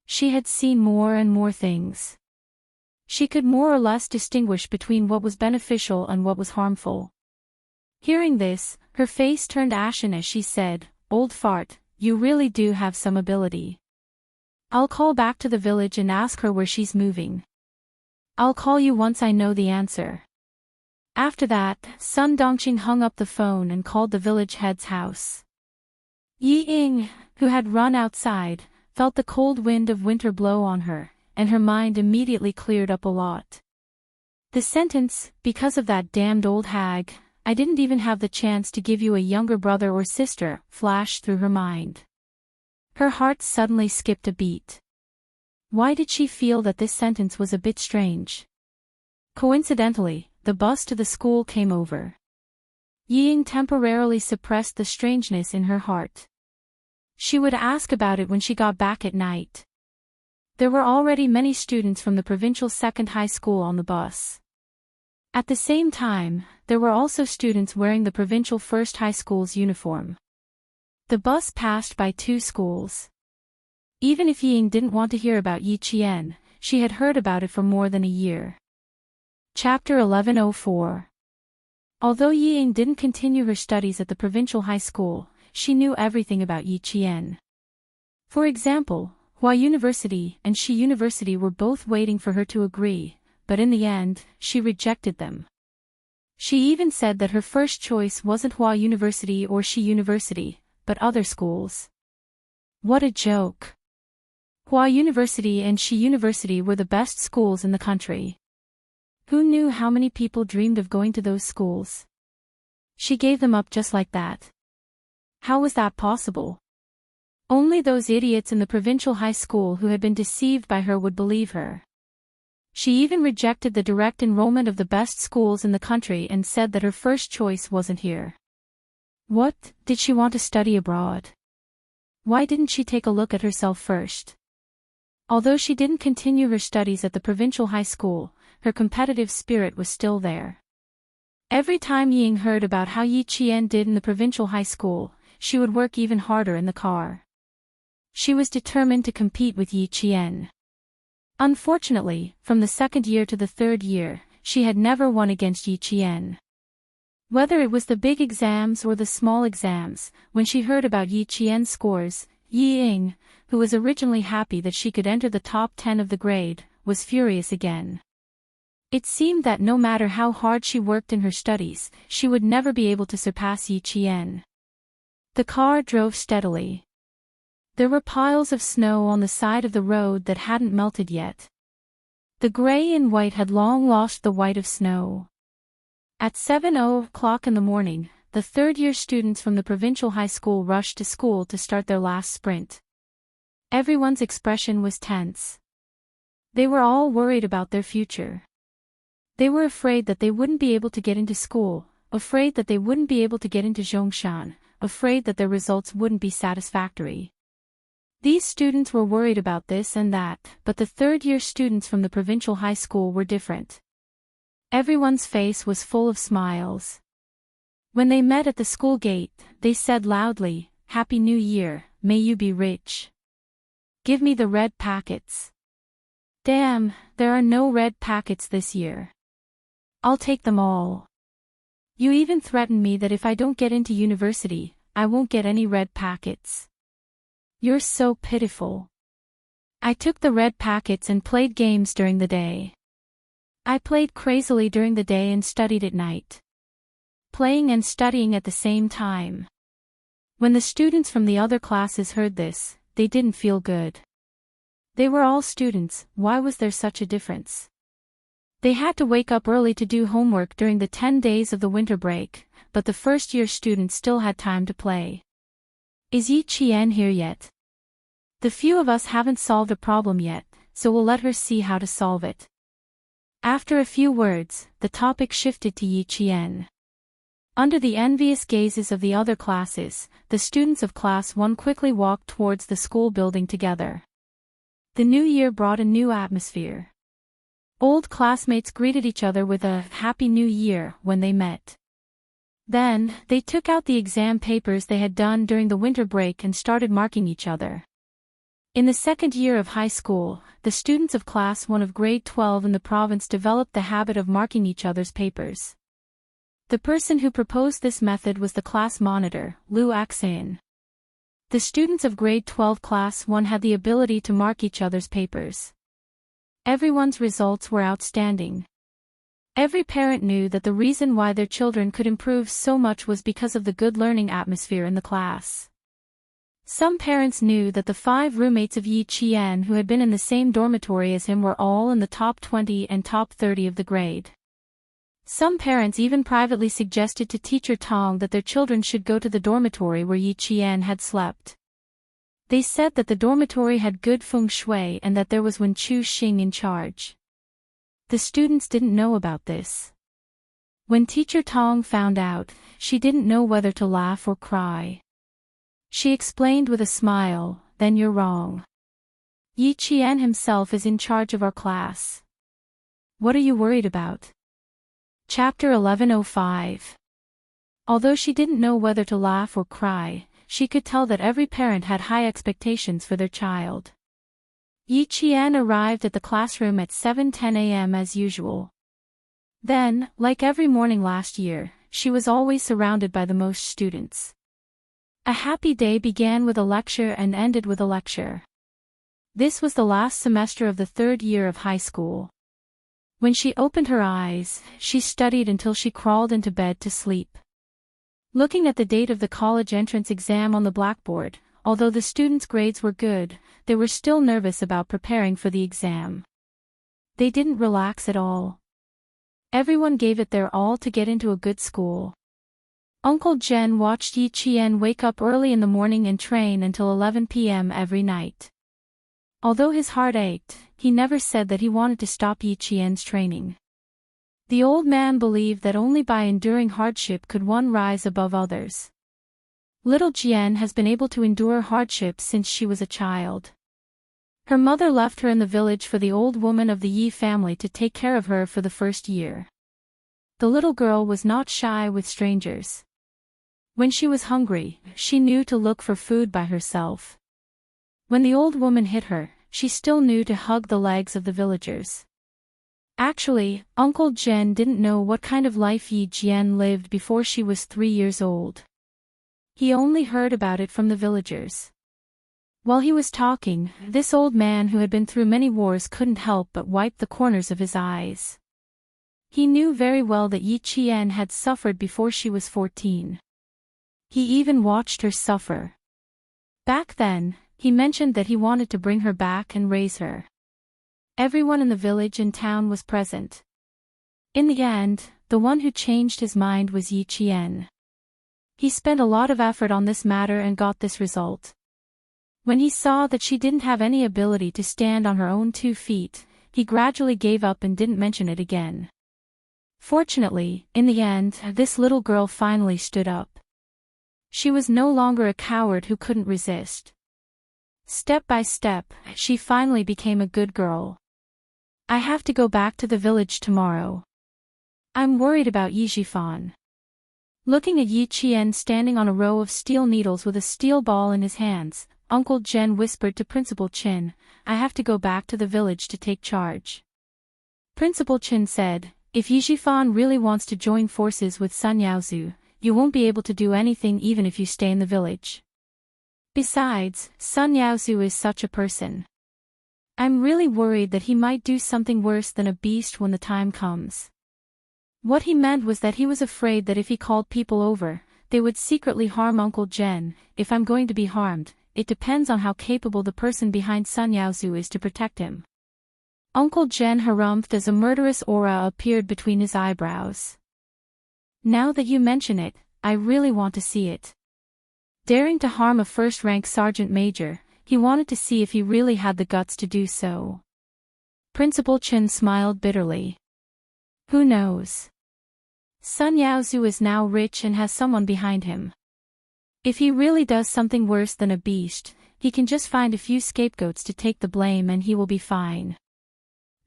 She had seen more and more things. She could more or less distinguish between what was beneficial and what was harmful. Hearing this, her face turned ashen as she said, "Old fart, you really do have some ability. I'll call back to the village and ask her where she's moving. I'll call you once I know the answer." After that, Sun Dongqing hung up the phone and called the village head's house. Yi Ying, who had run outside, felt the cold wind of winter blow on her, and her mind immediately cleared up a lot. The sentence, "Because of that damned old hag, I didn't even have the chance to give you a younger brother or sister," flashed through her mind. Her heart suddenly skipped a beat. Why did she feel that this sentence was a bit strange? Coincidentally, the bus to the school came over. Yi Ying temporarily suppressed the strangeness in her heart. She would ask about it when she got back at night. There were already many students from the provincial second high school on the bus. At the same time, there were also students wearing the provincial first high school's uniform. The bus passed by two schools. Even if Yi Ying didn't want to hear about Yi Qian, she had heard about it for more than a year. Chapter 1104. Although Yi Ying didn't continue her studies at the provincial high school, she knew everything about Yi Qian. For example, Hua University and Shi University were both waiting for her to agree, but in the end, she rejected them. She even said that her first choice wasn't Hua University or Shi University, but other schools. What a joke! Hua University and Shi University were the best schools in the country. Who knew how many people dreamed of going to those schools? She gave them up just like that. How was that possible? Only those idiots in the provincial high school who had been deceived by her would believe her. She even rejected the direct enrollment of the best schools in the country and said that her first choice wasn't here. What, did she want to study abroad? Why didn't she take a look at herself first? Although she didn't continue her studies at the provincial high school, her competitive spirit was still there. Every time Yi Ying heard about how Yi Qian did in the provincial high school, she would work even harder in the car. She was determined to compete with Yi Qian. Unfortunately, from the second year to the third year, she had never won against Yi Qian. Whether it was the big exams or the small exams, when she heard about Yi Qian's scores, Yi Ying, who was originally happy that she could enter the top 10 of the grade, was furious again. It seemed that no matter how hard she worked in her studies, she would never be able to surpass Yi Qian. The car drove steadily. There were piles of snow on the side of the road that hadn't melted yet. The gray and white had long lost the white of snow. At 7:00 in the morning, the third-year students from the provincial high school rushed to school to start their last sprint. Everyone's expression was tense. They were all worried about their future. They were afraid that they wouldn't be able to get into school, afraid that they wouldn't be able to get into Zhongshan, afraid that their results wouldn't be satisfactory. These students were worried about this and that, but the third-year students from the provincial high school were different. Everyone's face was full of smiles. When they met at the school gate, they said loudly, "Happy New Year, may you be rich. Give me the red packets." Damn, there are no red packets this year. I'll take them all. You even threatened me that if I don't get into university, I won't get any red packets. You're so pitiful. I took the red packets and played games during the day. I played crazily during the day and studied at night. Playing and studying at the same time. When the students from the other classes heard this, they didn't feel good. They were all students, why was there such a difference? They had to wake up early to do homework during the 10 days of the winter break, but the first-year students still had time to play. Is Yi Qian here yet? The few of us haven't solved a problem yet, so we'll let her see how to solve it. After a few words, the topic shifted to Yi Qian. Under the envious gazes of the other classes, the students of Class 1 quickly walked towards the school building together. The new year brought a new atmosphere. Old classmates greeted each other with a "Happy New Year" when they met. Then, they took out the exam papers they had done during the winter break and started marking each other. In the second year of high school, the students of Class 1 of grade 12 in the province developed the habit of marking each other's papers. The person who proposed this method was the class monitor, Liu Axin. The students of grade 12 Class 1 had the ability to mark each other's papers. Everyone's results were outstanding. Every parent knew that the reason why their children could improve so much was because of the good learning atmosphere in the class. Some parents knew that the 5 roommates of Yi Qian who had been in the same dormitory as him were all in the top 20 and top 30 of the grade. Some parents even privately suggested to Teacher Tong that their children should go to the dormitory where Yi Qian had slept. They said that the dormitory had good feng shui and that there was Wen Chu Xing in charge. The students didn't know about this. When Teacher Tong found out, she didn't know whether to laugh or cry. She explained with a smile, "Then you're wrong. Yi Qian himself is in charge of our class. What are you worried about?" Chapter 11:05. Although she didn't know whether to laugh or cry, she could tell that every parent had high expectations for their child. Yi Qian arrived at the classroom at 7:10 a.m. as usual. Then, like every morning last year, she was always surrounded by the most students. A happy day began with a lecture and ended with a lecture. This was the last semester of the third year of high school. When she opened her eyes, she studied until she crawled into bed to sleep. Looking at the date of the college entrance exam on the blackboard, although the students' grades were good, they were still nervous about preparing for the exam. They didn't relax at all. Everyone gave it their all to get into a good school. Uncle Jen watched Yi Qian wake up early in the morning and train until 11 p.m. every night. Although his heart ached, he never said that he wanted to stop Yi Qian's training. The old man believed that only by enduring hardship could one rise above others. Little Jian has been able to endure hardship since she was a child. Her mother left her in the village for the old woman of the Yi family to take care of her for the first year. The little girl was not shy with strangers. When she was hungry, she knew to look for food by herself. When the old woman hit her, she still knew to hug the legs of the villagers. Actually, Uncle Jen didn't know what kind of life Yi Jian lived before she was 3 years old. He only heard about it from the villagers. While he was talking, this old man who had been through many wars couldn't help but wipe the corners of his eyes. He knew very well that Yi Qian had suffered before she was 14. He even watched her suffer. Back then, he mentioned that he wanted to bring her back and raise her. Everyone in the village and town was present. In the end, the one who changed his mind was Yi Qian. He spent a lot of effort on this matter and got this result. When he saw that she didn't have any ability to stand on her own 2 feet, he gradually gave up and didn't mention it again. Fortunately, in the end, this little girl finally stood up. She was no longer a coward who couldn't resist. Step by step, she finally became a good girl. I have to go back to the village tomorrow. I'm worried about Yi Jifan. Looking at Yi Qian standing on a row of steel needles with a steel ball in his hands, Uncle Jen whispered to Principal Qin, I have to go back to the village to take charge. Principal Qin said, if Yi Jifan really wants to join forces with Sun Yaozu, you won't be able to do anything even if you stay in the village. Besides, Sun Yaozu is such a person. I'm really worried that he might do something worse than a beast when the time comes. What he meant was that he was afraid that if he called people over, they would secretly harm Uncle Jen. If I'm going to be harmed, it depends on how capable the person behind Sun Yaozu is to protect him. Uncle Jen harumphed as a murderous aura appeared between his eyebrows. Now that you mention it, I really want to see it. Daring to harm a first-rank sergeant major, he wanted to see if he really had the guts to do so. Principal Qin smiled bitterly. Who knows? Sun Yaozu is now rich and has someone behind him. If he really does something worse than a beast, he can just find a few scapegoats to take the blame and he will be fine.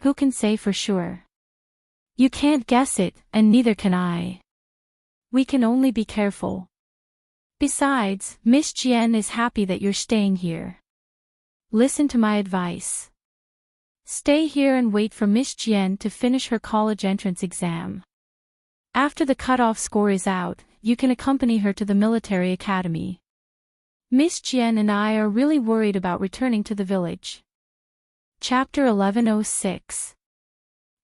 Who can say for sure? You can't guess it, and neither can I. We can only be careful. Besides, Miss Jian is happy that you're staying here. Listen to my advice. Stay here and wait for Miss Jian to finish her college entrance exam. After the cutoff score is out, you can accompany her to the military academy. Miss Jian and I are really worried about returning to the village. Chapter 1106.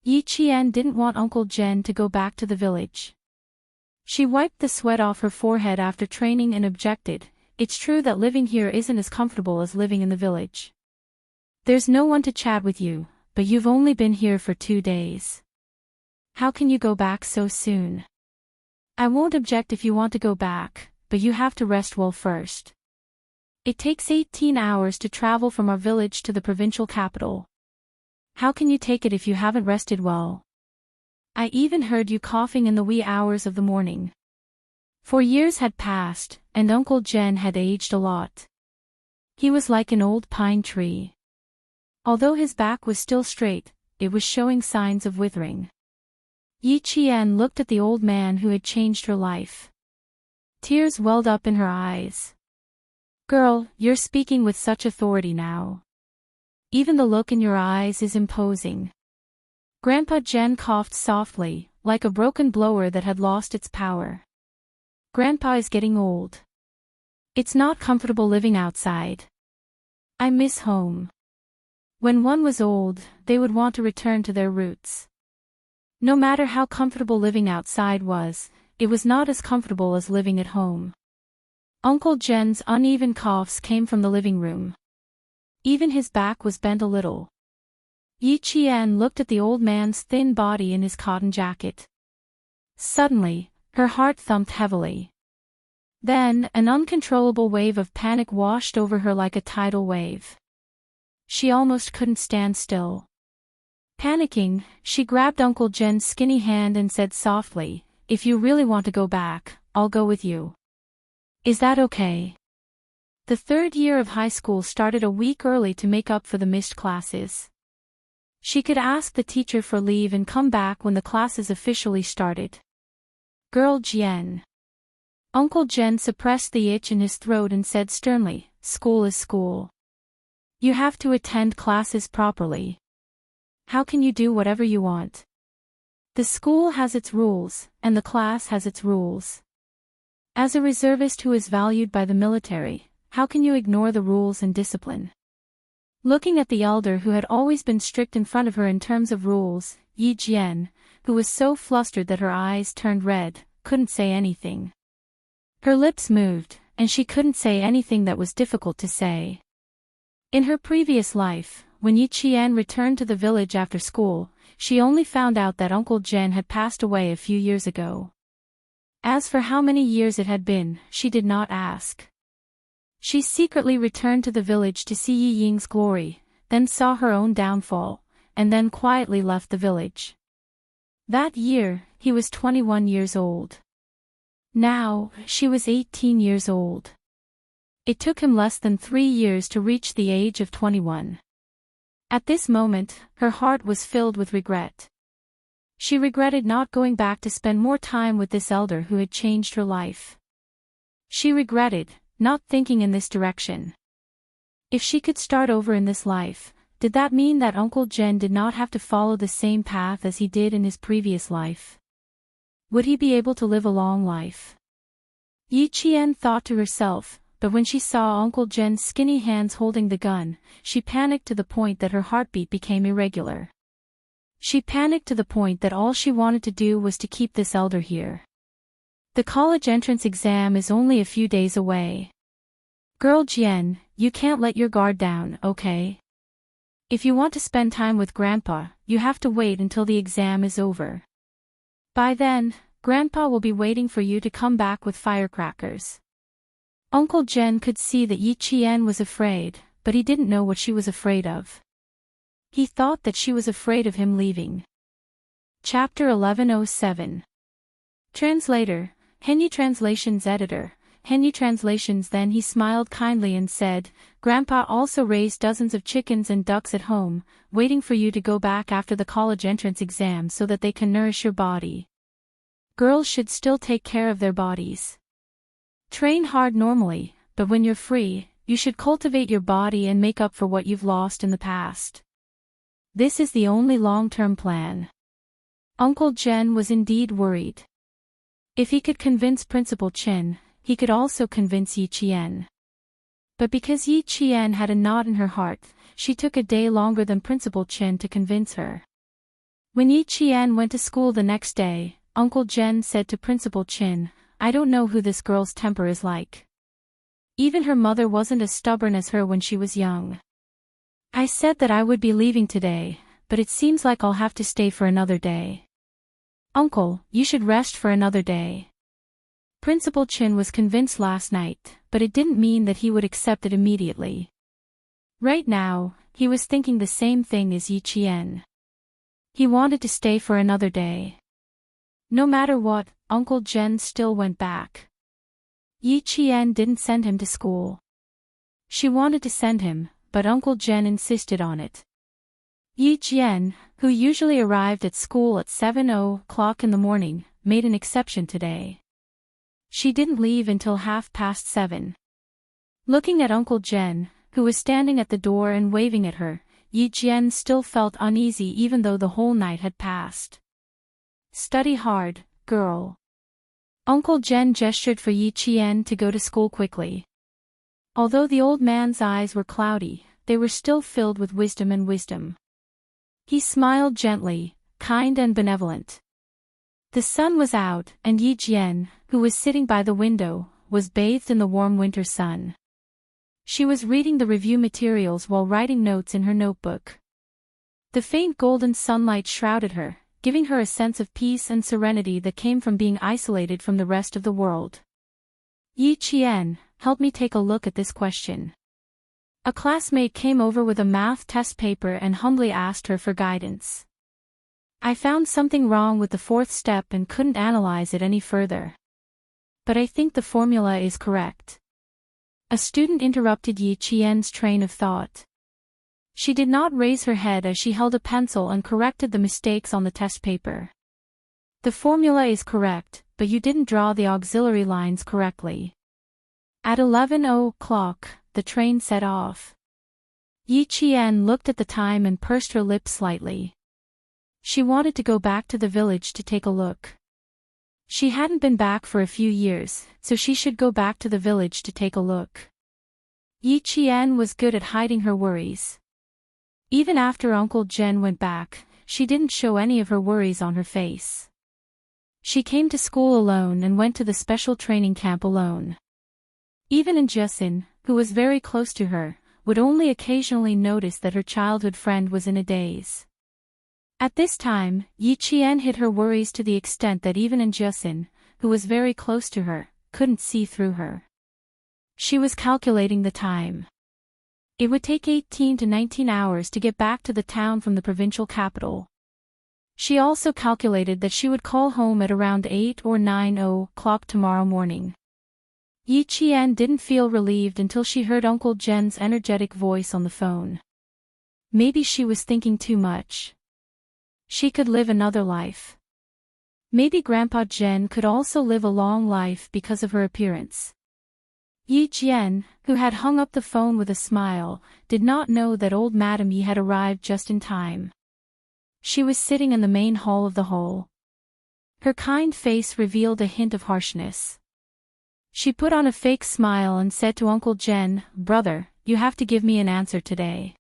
Yi Qian didn't want Uncle Jen to go back to the village. She wiped the sweat off her forehead after training and objected, it's true that living here isn't as comfortable as living in the village. There's no one to chat with you, but you've only been here for 2 days. How can you go back so soon? I won't object if you want to go back, but you have to rest well first. It takes 18 hours to travel from our village to the provincial capital. How can you take it if you haven't rested well? I even heard you coughing in the wee hours of the morning. 4 years had passed, and Uncle Jen had aged a lot. He was like an old pine tree. Although his back was still straight, it was showing signs of withering. Yi Qian looked at the old man who had changed her life. Tears welled up in her eyes. Girl, you're speaking with such authority now. Even the look in your eyes is imposing. Grandpa Jen coughed softly, like a broken blower that had lost its power. Grandpa is getting old. It's not comfortable living outside. I miss home. When one was old, they would want to return to their roots. No matter how comfortable living outside was, it was not as comfortable as living at home. Uncle Jen's uneven coughs came from the living room. Even his back was bent a little. Yi Qian looked at the old man's thin body in his cotton jacket. Suddenly, her heart thumped heavily. Then, an uncontrollable wave of panic washed over her like a tidal wave. She almost couldn't stand still. Panicking, she grabbed Uncle Jen's skinny hand and said softly, "If you really want to go back, I'll go with you. Is that okay?" The 3rd year of high school started a week early to make up for the missed classes. She could ask the teacher for leave and come back when the classes officially started. Girl Jian. Uncle Jen suppressed the itch in his throat and said sternly, "School is school. You have to attend classes properly. how can you do whatever you want? The school has its rules, and the class has its rules. As a reservist who is valued by the military, how can you ignore the rules and discipline? Looking at the elder who had always been strict in front of her in terms of rules, Yi Jian, who was so flustered that her eyes turned red, couldn't say anything. Her lips moved, and she couldn't say anything that was difficult to say. In her previous life, when Yi Qian returned to the village after school, she only found out that Uncle Zhen had passed away a few years ago. As for how many years it had been, she did not ask. She secretly returned to the village to see Yi Ying's glory, then saw her own downfall, and then quietly left the village. That year, he was 21 years old. Now, she was 18 years old. It took him less than 3 years to reach the age of 21. At this moment, her heart was filled with regret. She regretted not going back to spend more time with this elder who had changed her life. She regretted not thinking in this direction. If she could start over in this life, did that mean that Uncle Zhen did not have to follow the same path as he did in his previous life? Would he be able to live a long life? Yi Qian thought to herself, but when she saw Uncle Zhen's skinny hands holding the gun, she panicked to the point that her heartbeat became irregular. She panicked to the point that all she wanted to do was to keep this elder here. The college entrance exam is only a few days away. Girl Jian, you can't let your guard down, okay? If you want to spend time with Grandpa, you have to wait until the exam is over. By then, Grandpa will be waiting for you to come back with firecrackers. Uncle Zhen could see that Yi Qian was afraid, but he didn't know what she was afraid of. He thought that she was afraid of him leaving. Chapter 1107. Translator, Henyi Translations Editor, Henyi Translations. Then he smiled kindly and said, Grandpa also raised dozens of chickens and ducks at home, waiting for you to go back after the college entrance exam so that they can nourish your body. Girls should still take care of their bodies. Train hard normally, but when you're free, you should cultivate your body and make up for what you've lost in the past. This is the only long-term plan. Uncle Zhen was indeed worried. If he could convince Principal Chen, he could also convince Yi Qian. But because Yi Qian had a knot in her heart, she took a day longer than Principal Chen to convince her. When Yi Qian went to school the next day, Uncle Zhen said to Principal Chen, I don't know who this girl's temper is like. Even her mother wasn't as stubborn as her when she was young. I said that I would be leaving today, but it seems like I'll have to stay for another day. Uncle, you should rest for another day. Principal Chen was convinced last night, but it didn't mean that he would accept it immediately. Right now, he was thinking the same thing as Yi Qian. He wanted to stay for another day. No matter what, Uncle Zhen still went back. Yi Qian didn't send him to school. She wanted to send him, but Uncle Zhen insisted on it. Yi Jian, who usually arrived at school at 7:00 in the morning, made an exception today. She didn't leave until 7:30. Looking at Uncle Zhen, who was standing at the door and waving at her, Yi Jian still felt uneasy even though the whole night had passed. Study hard, girl. Uncle Zhen gestured for Yi Qian to go to school quickly. Although the old man's eyes were cloudy, they were still filled with wisdom. He smiled gently, kind and benevolent. The sun was out, and Yi Jian, who was sitting by the window, was bathed in the warm winter sun. She was reading the review materials while writing notes in her notebook. The faint golden sunlight shrouded her, giving her a sense of peace and serenity that came from being isolated from the rest of the world. Yi Qian, help me take a look at this question. A classmate came over with a math test paper and humbly asked her for guidance. I found something wrong with the fourth step and couldn't analyze it any further. But I think the formula is correct. A student interrupted Yi Qian's train of thought. She did not raise her head as she held a pencil and corrected the mistakes on the test paper. The formula is correct, but you didn't draw the auxiliary lines correctly. At 11:00, the train set off. Yi Qian looked at the time and pursed her lips slightly. She wanted to go back to the village to take a look. She hadn't been back for a few years, so she should go back to the village to take a look. Yi Qian was good at hiding her worries. Even after Uncle Jen went back, she didn't show any of her worries on her face. She came to school alone and went to the special training camp alone. Even Enchanting, who was very close to her, would only occasionally notice that her childhood friend was in a daze. At this time, Yi Qian hid her worries to the extent that even Enchanting, who was very close to her, couldn't see through her. She was calculating the time. It would take 18 to 19 hours to get back to the town from the provincial capital. She also calculated that she would call home at around 8 or 9 o'clock tomorrow morning. Yi Qian didn't feel relieved until she heard Uncle Jen's energetic voice on the phone. Maybe she was thinking too much. She could live another life. Maybe Grandpa Jen could also live a long life because of her appearance. Yi Qian, who had hung up the phone with a smile, did not know that old Madame Yi had arrived just in time. She was sitting in the main hall of the hall. Her kind face revealed a hint of harshness. She put on a fake smile and said to Uncle Jen, "Brother, you have to give me an answer today.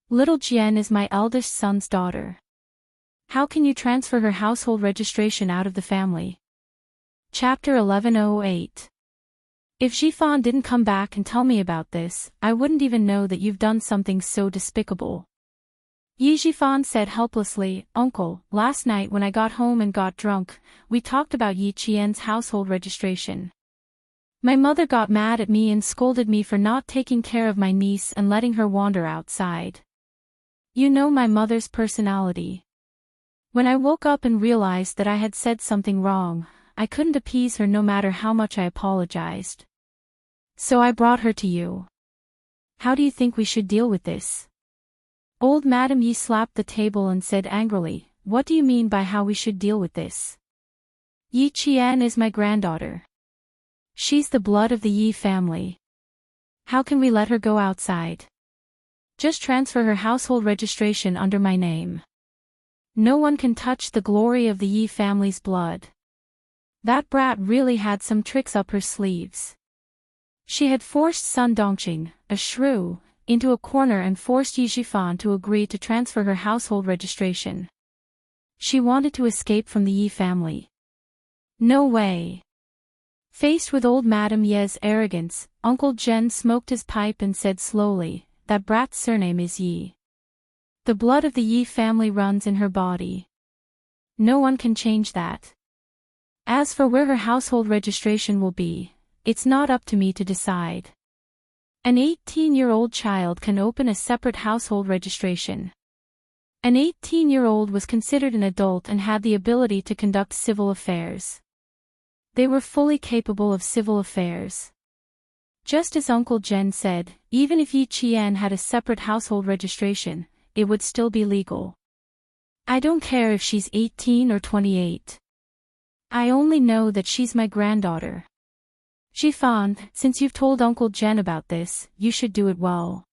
Little Jian is my eldest son's daughter. How can you transfer her household registration out of the family?" Chapter 1108. If Jifan didn't come back and tell me about this, I wouldn't even know that you've done something so despicable. Yi Jifan said helplessly, "Uncle, last night when I got home and got drunk, we talked about Yi Qian's household registration. My mother got mad at me and scolded me for not taking care of my niece and letting her wander outside. You know my mother's personality. When I woke up and realized that I had said something wrong, I couldn't appease her no matter how much I apologized. So I brought her to you. How do you think we should deal with this?" Old Madame Yi slapped the table and said angrily, "What do you mean by how we should deal with this? Yi Qian is my granddaughter. She's the blood of the Yi family. How can we let her go outside? Just transfer her household registration under my name. No one can touch the glory of the Yi family's blood." That brat really had some tricks up her sleeves. She had forced Sun Dongqing, a shrew, into a corner and forced Yi Jifan to agree to transfer her household registration. She wanted to escape from the Yi family. No way. Faced with old Madame Ye's arrogance, Uncle Jen smoked his pipe and said slowly, "That brat's surname is Yi. The blood of the Yi family runs in her body. No one can change that. As for where her household registration will be, it's not up to me to decide. An 18-year-old child can open a separate household registration." An 18-year-old was considered an adult and had the ability to conduct civil affairs. They were fully capable of civil affairs. Just as Uncle Jen said, even if Yi Qian had a separate household registration, it would still be legal. I don't care if she's 18 or 28. I only know that she's my granddaughter. Jifan, since you've told Uncle Jen about this, you should do it well.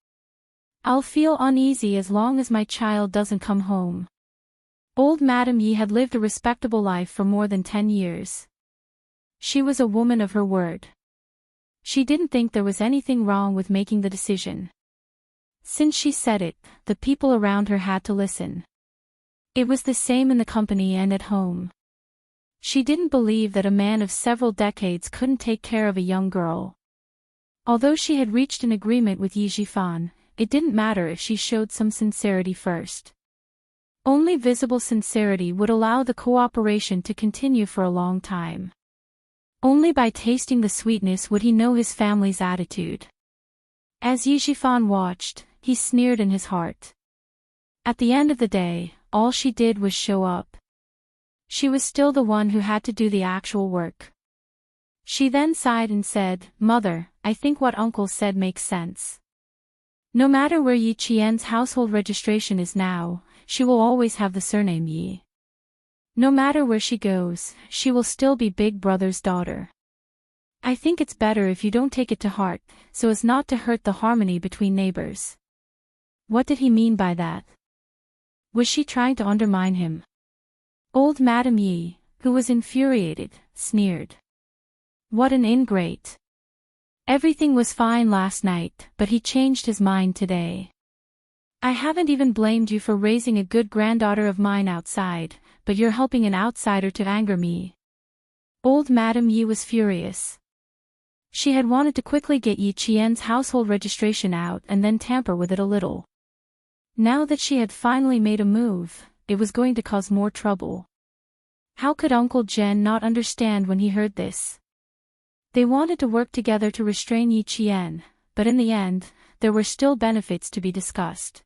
I'll feel uneasy as long as my child doesn't come home. Old Madame Yi had lived a respectable life for more than 10 years. She was a woman of her word. She didn't think there was anything wrong with making the decision. Since she said it, the people around her had to listen. It was the same in the company and at home. She didn't believe that a man of several decades couldn't take care of a young girl. Although she had reached an agreement with Yi Jifan, it didn't matter if she showed some sincerity first. Only visible sincerity would allow the cooperation to continue for a long time. Only by tasting the sweetness would he know his family's attitude. As Yi Jifan watched, he sneered in his heart. At the end of the day, all she did was show up. She was still the one who had to do the actual work. She then sighed and said, "Mother, I think what Uncle said makes sense. No matter where Yi Qian's household registration is now, she will always have the surname Yi. No matter where she goes, she will still be Big Brother's daughter. I think it's better if you don't take it to heart, so as not to hurt the harmony between neighbors." What did he mean by that? Was she trying to undermine him? Old Madam Yi, who was infuriated, sneered. What an ingrate. Everything was fine last night, but he changed his mind today. I haven't even blamed you for raising a good granddaughter of mine outside, but you're helping an outsider to anger me. Old Madam Yi was furious. She had wanted to quickly get Yi Qian's household registration out and then tamper with it a little. Now that she had finally made a move, it was going to cause more trouble. How could Uncle Jen not understand when he heard this? They wanted to work together to restrain Yi Qian, but in the end, there were still benefits to be discussed.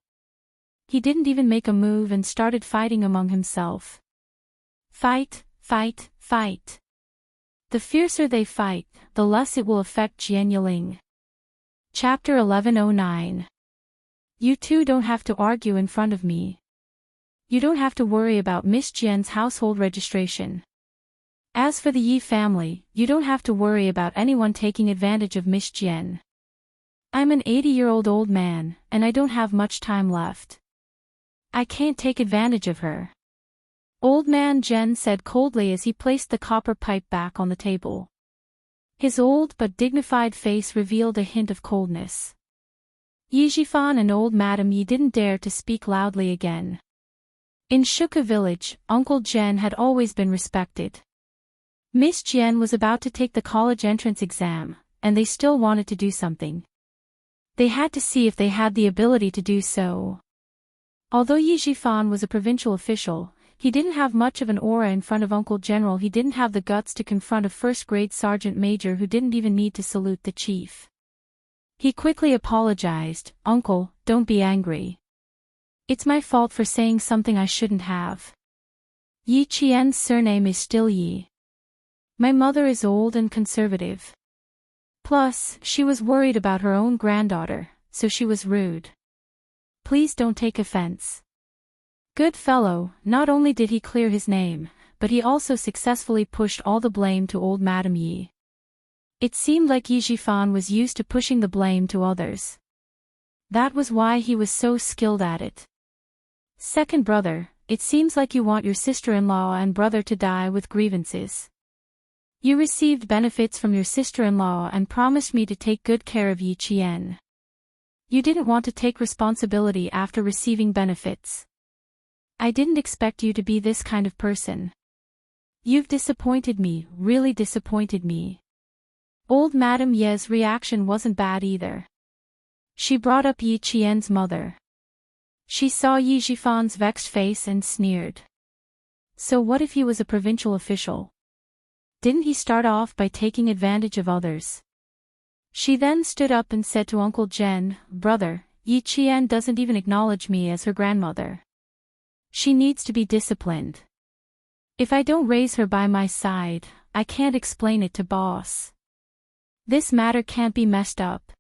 He didn't even make a move and started fighting among himself. Fight, fight, fight. The fiercer they fight, the less it will affect Jian Yiling. Chapter 1109. You two don't have to argue in front of me. You don't have to worry about Miss Jian's household registration. As for the Yi family, you don't have to worry about anyone taking advantage of Miss Jian. I'm an 80-year-old old man, and I don't have much time left. I can't take advantage of her. Old Man Jen said coldly as he placed the copper pipe back on the table. His old but dignified face revealed a hint of coldness. Yi Jifan and Old Madam Yi didn't dare to speak loudly again. In Shuka village, Uncle Jen had always been respected. Miss Jian was about to take the college entrance exam, and they still wanted to do something. They had to see if they had the ability to do so. Although Yi Jifan was a provincial official, he didn't have much of an aura in front of Uncle General. He didn't have the guts to confront a first-grade sergeant major who didn't even need to salute the chief. He quickly apologized. Uncle, don't be angry. It's my fault for saying something I shouldn't have. Yi Qian's surname is still Yi. My mother is old and conservative. Plus, she was worried about her own granddaughter, so she was rude. Please don't take offense. Good fellow, not only did he clear his name, but he also successfully pushed all the blame to Old Madam Yi. It seemed like Yi Jifan was used to pushing the blame to others. That was why he was so skilled at it. Second brother, it seems like you want your sister-in-law and brother to die with grievances. You received benefits from your sister-in-law and promised me to take good care of Yi Qian. You didn't want to take responsibility after receiving benefits. I didn't expect you to be this kind of person. You've disappointed me, really disappointed me. Old Madam Ye's reaction wasn't bad either. She brought up Yi Qian's mother. She saw Yi Jifan's vexed face and sneered. So what if he was a provincial official? Didn't he start off by taking advantage of others? She then stood up and said to Uncle Jen, Brother, Yi Qian doesn't even acknowledge me as her grandmother. She needs to be disciplined. If I don't raise her by my side, I can't explain it to boss. This matter can't be messed up.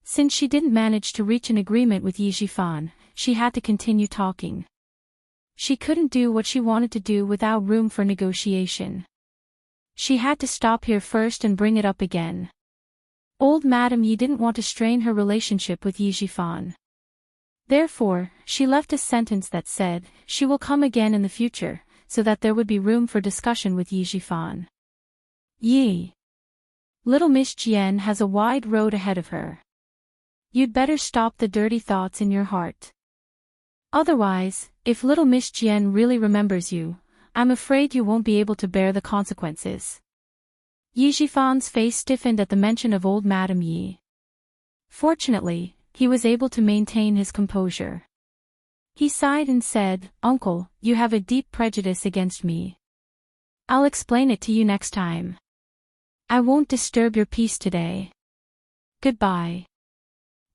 Since she didn't manage to reach an agreement with Yi Jifan, she had to continue talking. She couldn't do what she wanted to do without room for negotiation. She had to stop here first and bring it up again. Old Madam Yi didn't want to strain her relationship with Yi Jifan. Therefore, she left a sentence that said, she will come again in the future, so that there would be room for discussion with Yi Jifan. Yi. Little Miss Jian has a wide road ahead of her. You'd better stop the dirty thoughts in your heart. Otherwise, if little Miss Jian really remembers you, I'm afraid you won't be able to bear the consequences. Yi Jifan's face stiffened at the mention of Old Madam Yi. Fortunately, he was able to maintain his composure. He sighed and said, Uncle, you have a deep prejudice against me. I'll explain it to you next time. I won't disturb your peace today. Goodbye.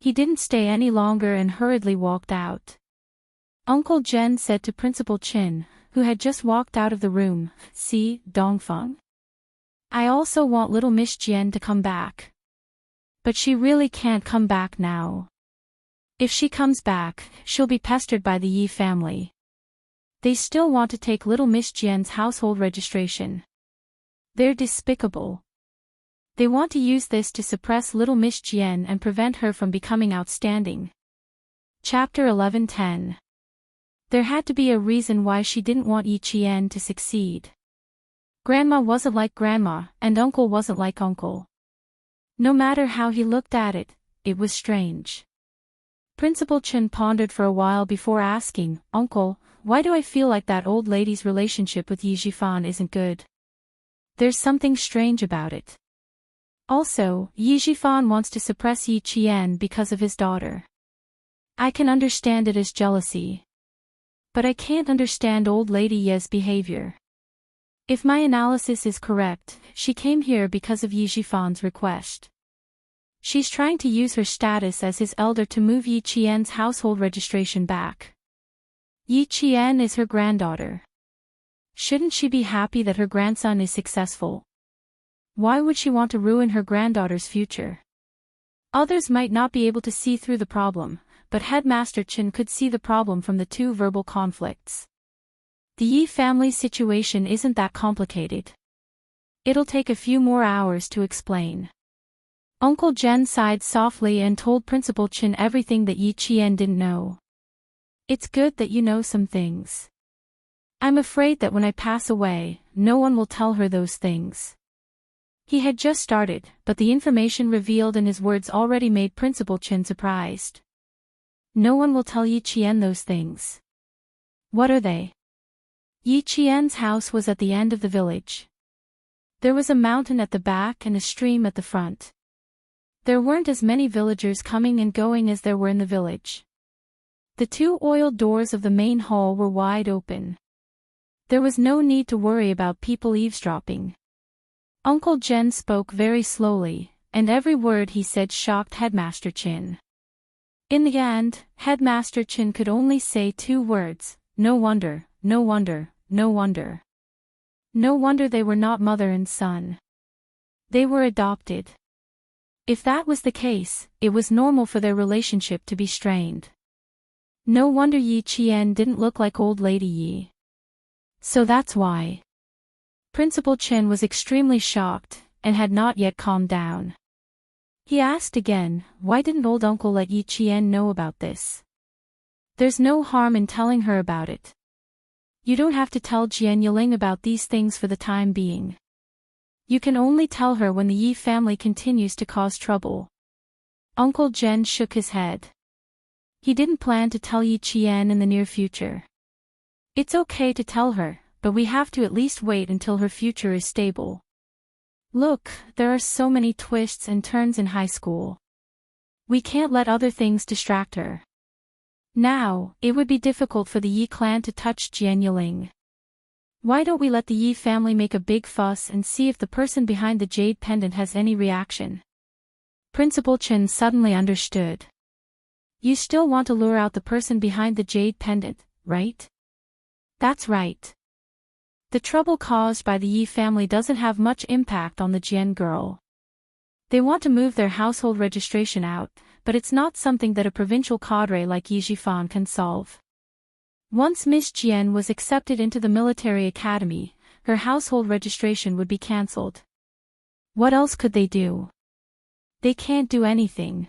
He didn't stay any longer and hurriedly walked out. Uncle Jen said to Principal Chin, who had just walked out of the room, See, Dongfeng? I also want little Miss Jian to come back. But she really can't come back now. If she comes back, she'll be pestered by the Yi family. They still want to take little Miss Jian's household registration. They're despicable. They want to use this to suppress little Miss Jian and prevent her from becoming outstanding. Chapter 1110. There had to be a reason why she didn't want Yi Qian to succeed. Grandma wasn't like grandma, and uncle wasn't like uncle. No matter how he looked at it, it was strange. Principal Chen pondered for a while before asking, "Uncle, why do I feel like that old lady's relationship with Yi Jifan isn't good? There's something strange about it. Also, Yi Jifan wants to suppress Yi Qian because of his daughter. I can understand it as jealousy. But I can't understand old lady Ye's behavior. If my analysis is correct, she came here because of Yi Jifan's request. She's trying to use her status as his elder to move Yi Qian's household registration back. Yi Qian is her granddaughter. Shouldn't she be happy that her grandson is successful? Why would she want to ruin her granddaughter's future?" Others might not be able to see through the problem, but Headmaster Chen could see the problem from the two verbal conflicts. The Yi family's situation isn't that complicated. It'll take a few more hours to explain. Uncle Jen sighed softly and told Principal Chen everything that Yi Qian didn't know. "It's good that you know some things. I'm afraid that when I pass away, no one will tell her those things." He had just started, but the information revealed in his words already made Principal Chen surprised. "No one will tell Yi Qian those things. What are they?" Yi Qian's house was at the end of the village. There was a mountain at the back and a stream at the front. There weren't as many villagers coming and going as there were in the village. The two oiled doors of the main hall were wide open. There was no need to worry about people eavesdropping. Uncle Jen spoke very slowly, and every word he said shocked Headmaster Chen. In the end, Headmaster Chen could only say two words: "No wonder, no wonder, no wonder." No wonder they were not mother and son. They were adopted. If that was the case, it was normal for their relationship to be strained. No wonder Yi Qian didn't look like old lady Yi. So that's why. Principal Chen was extremely shocked, and had not yet calmed down. He asked again, "Why didn't old uncle let Yi Qian know about this?" "There's no harm in telling her about it. You don't have to tell Jian Yiling about these things for the time being. You can only tell her when the Yi family continues to cause trouble." Uncle Jen shook his head. He didn't plan to tell Yi Qian in the near future. It's okay to tell her, but we have to at least wait until her future is stable. Look, there are so many twists and turns in high school. We can't let other things distract her. Now, it would be difficult for the Yi clan to touch Jian Yiling. Why don't we let the Yi family make a big fuss and see if the person behind the jade pendant has any reaction? Principal Chen suddenly understood. You still want to lure out the person behind the jade pendant, right? That's right. The trouble caused by the Yi family doesn't have much impact on the Jian girl. They want to move their household registration out, but it's not something that a provincial cadre like Yi Jifan can solve. Once Miss Jian was accepted into the military academy, her household registration would be cancelled. What else could they do? They can't do anything.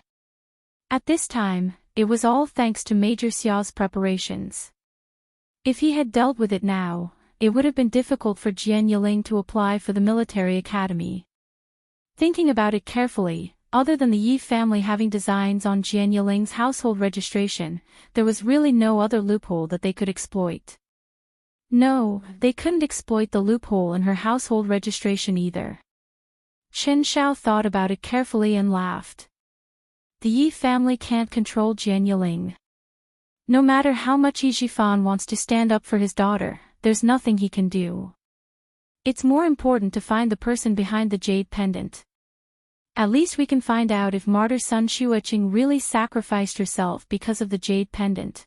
At this time, it was all thanks to Major Xiao's preparations. If he had dealt with it now, it would have been difficult for Jian Yiling to apply for the military academy. Thinking about it carefully, other than the Yi family having designs on Jian Yiling's household registration, there was really no other loophole that they could exploit. No, they couldn't exploit the loophole in her household registration either. Chen Xiao thought about it carefully and laughed. The Yi family can't control Jian Yiling. No matter how much Yi Jifan wants to stand up for his daughter, there's nothing he can do. It's more important to find the person behind the jade pendant. At least we can find out if martyr Sun Xueqing really sacrificed herself because of the jade pendant.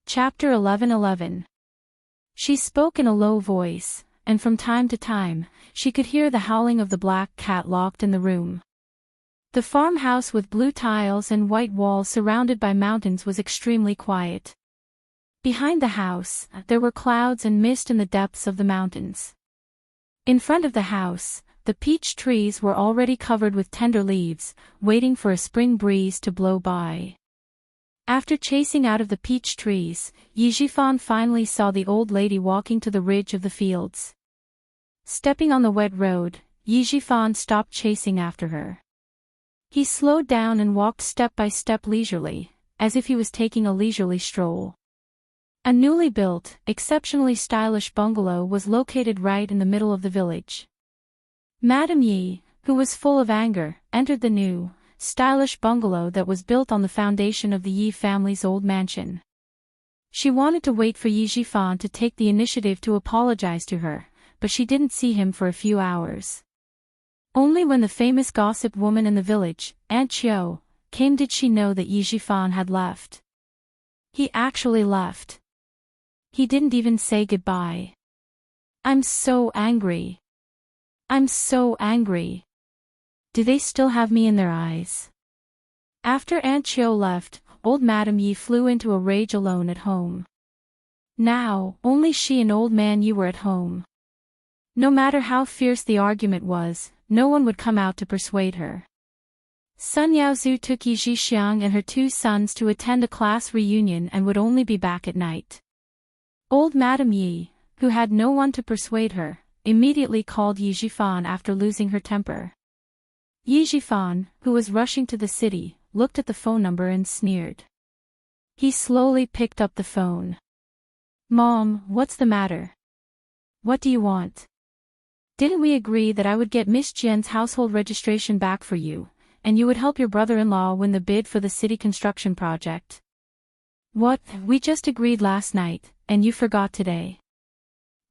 Chapter 11:11. She spoke in a low voice, and from time to time, she could hear the howling of the black cat locked in the room. The farmhouse with blue tiles and white walls surrounded by mountains was extremely quiet. Behind the house, there were clouds and mist in the depths of the mountains. In front of the house, the peach trees were already covered with tender leaves, waiting for a spring breeze to blow by. After chasing out of the peach trees, Yi Jifan finally saw the old lady walking to the ridge of the fields. Stepping on the wet road, Yi Jifan stopped chasing after her. He slowed down and walked step by step leisurely, as if he was taking a leisurely stroll. A newly built, exceptionally stylish bungalow was located right in the middle of the village. Madame Yi, who was full of anger, entered the new, stylish bungalow that was built on the foundation of the Yi family's old mansion. She wanted to wait for Yi Jifan to take the initiative to apologize to her, but she didn't see him for a few hours. Only when the famous gossip woman in the village, Aunt Chiu, came did she know that Yi Jifan had left. He actually left. He didn't even say goodbye. I'm so angry. I'm so angry. Do they still have me in their eyes? After Aunt Chiu left, old Madame Yi flew into a rage alone at home. Now, only she and old man Yi were at home. No matter how fierce the argument was, no one would come out to persuade her. Sun Yaozu took Yi Jixiang and her 2 sons to attend a class reunion and would only be back at night. Old Madame Yi, who had no one to persuade her, immediately called Yi Jifan after losing her temper. Yi Jifan, who was rushing to the city, looked at the phone number and sneered. He slowly picked up the phone. Mom, what's the matter? What do you want? Didn't we agree that I would get Miss Jian's household registration back for you, and you would help your brother-in-law win the bid for the city construction project? What, we just agreed last night, and you forgot today.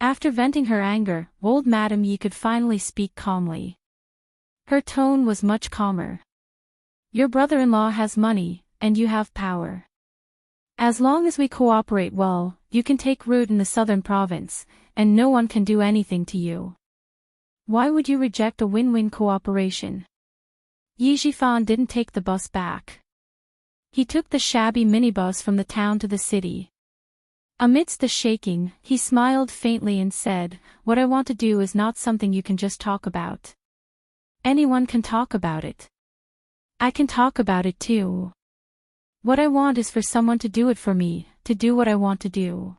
After venting her anger, old Madame Yi could finally speak calmly. Her tone was much calmer. Your brother-in-law has money, and you have power. As long as we cooperate well, you can take root in the southern province, and no one can do anything to you. Why would you reject a win-win cooperation? Yi Jifan didn't take the bus back. He took the shabby minibus from the town to the city. Amidst the shaking, he smiled faintly and said, "What I want to do is not something you can just talk about. Anyone can talk about it. I can talk about it too. What I want is for someone to do it for me, to do what I want to do."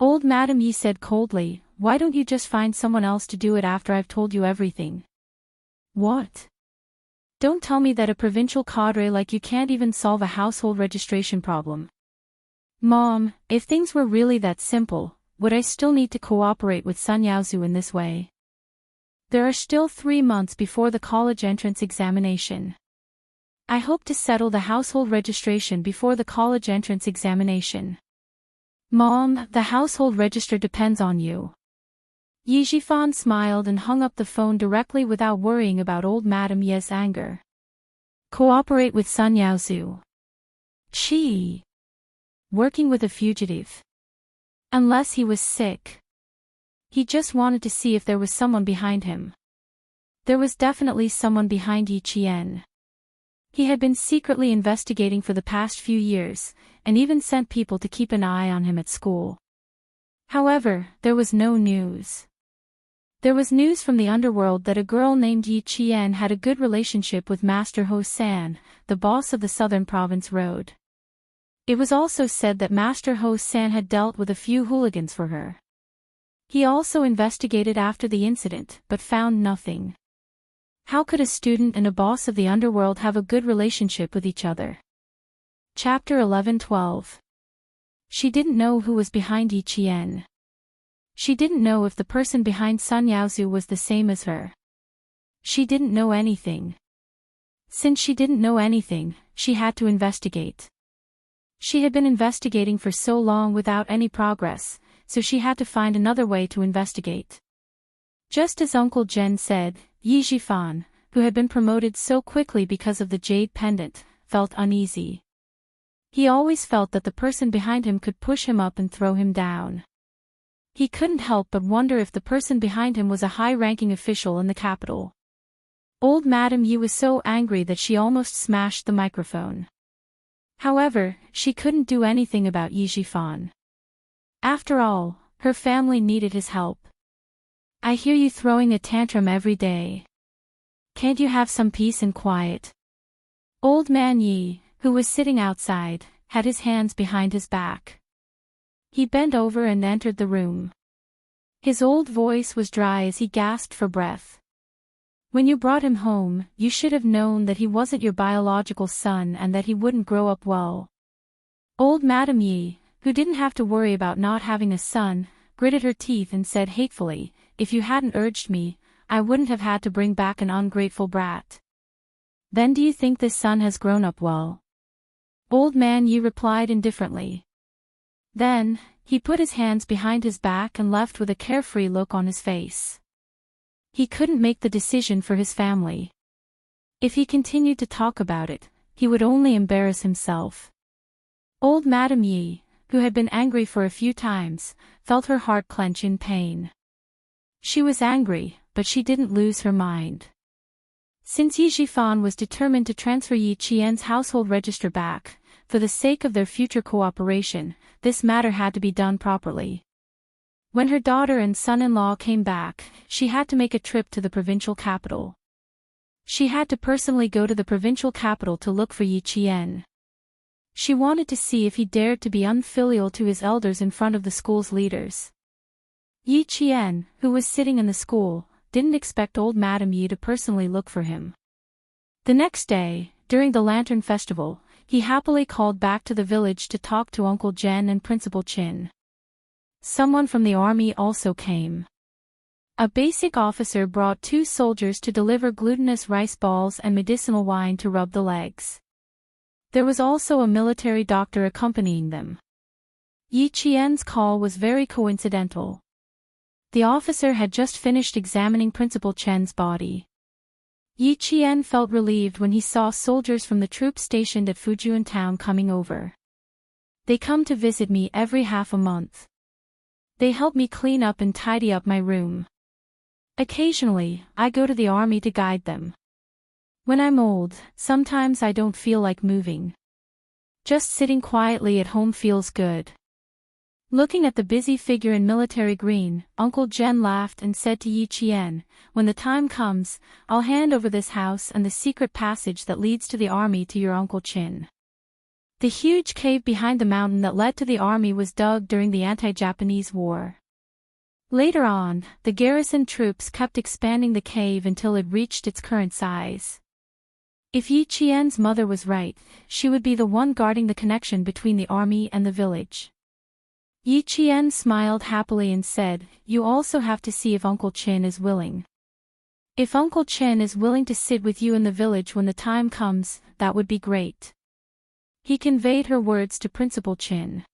Old Madame Yi said coldly, "Why don't you just find someone else to do it after I've told you everything?" What? Don't tell me that a provincial cadre like you can't even solve a household registration problem. Mom, if things were really that simple, would I still need to cooperate with Sun Yaozu in this way? There are still 3 months before the college entrance examination. I hope to settle the household registration before the college entrance examination. Mom, the household register depends on you. Yi Jifan smiled and hung up the phone directly without worrying about old Madame Yi's anger. Cooperate with Sun Yaozu. Chi. Working with a fugitive. Unless he was sick. He just wanted to see if there was someone behind him. There was definitely someone behind Yi Qian. He had been secretly investigating for the past few years, and even sent people to keep an eye on him at school. However, there was no news. There was news from the underworld that a girl named Yi Qian had a good relationship with Master Ho San, the boss of the Southern Province Road. It was also said that Master Ho San had dealt with a few hooligans for her. He also investigated after the incident, but found nothing. How could a student and a boss of the underworld have a good relationship with each other? Chapter 11-12. She didn't know who was behind Yi Qian. She didn't know if the person behind Sun Yaozu was the same as her. She didn't know anything. Since she didn't know anything, she had to investigate. She had been investigating for so long without any progress, so she had to find another way to investigate. Just as Uncle Jen said, Yi Jifan, who had been promoted so quickly because of the jade pendant, felt uneasy. He always felt that the person behind him could push him up and throw him down. He couldn't help but wonder if the person behind him was a high-ranking official in the capital. Old Madame Yi was so angry that she almost smashed the microphone. However, she couldn't do anything about Yi Jifan. After all, her family needed his help. I hear you throwing a tantrum every day. Can't you have some peace and quiet? Old Man Yi, who was sitting outside, had his hands behind his back. He bent over and entered the room. His old voice was dry as he gasped for breath. When you brought him home, you should have known that he wasn't your biological son and that he wouldn't grow up well. Old Madame Yi, who didn't have to worry about not having a son, gritted her teeth and said hatefully, "If you hadn't urged me, I wouldn't have had to bring back an ungrateful brat." "Then do you think this son has grown up well?" Old Man Yi replied indifferently. Then, he put his hands behind his back and left with a carefree look on his face. He couldn't make the decision for his family. If he continued to talk about it, he would only embarrass himself. Old Madame Yi, who had been angry for a few times, felt her heart clench in pain. She was angry, but she didn't lose her mind. Since Yi Jifan was determined to transfer Yi Qian's household register back, for the sake of their future cooperation, this matter had to be done properly. When her daughter and son-in-law came back, she had to make a trip to the provincial capital. She had to personally go to the provincial capital to look for Yi Qian. She wanted to see if he dared to be unfilial to his elders in front of the school's leaders. Yi Qian, who was sitting in the school, didn't expect old Madame Yi to personally look for him. The next day, during the Lantern Festival, he happily called back to the village to talk to Uncle Jen and Principal Chin. Someone from the army also came. A basic officer brought 2 soldiers to deliver glutinous rice balls and medicinal wine to rub the legs. There was also a military doctor accompanying them. Yi Qian's call was very coincidental. The officer had just finished examining Principal Chen's body. Yi Qian felt relieved when he saw soldiers from the troops stationed at Fujian town coming over. They come to visit me every half a month. They help me clean up and tidy up my room. Occasionally, I go to the army to guide them. When I'm old, sometimes I don't feel like moving. Just sitting quietly at home feels good. Looking at the busy figure in military green, Uncle Jen laughed and said to Yi Qian, "When the time comes, I'll hand over this house and the secret passage that leads to the army to your Uncle Chin." The huge cave behind the mountain that led to the army was dug during the anti-Japanese war. Later on, the garrison troops kept expanding the cave until it reached its current size. If Yi Qian's mother was right, she would be the one guarding the connection between the army and the village. Yi Qian smiled happily and said, "You also have to see if Uncle Chin is willing. If Uncle Chin is willing to sit with you in the village when the time comes, that would be great." He conveyed her words to Principal Chin.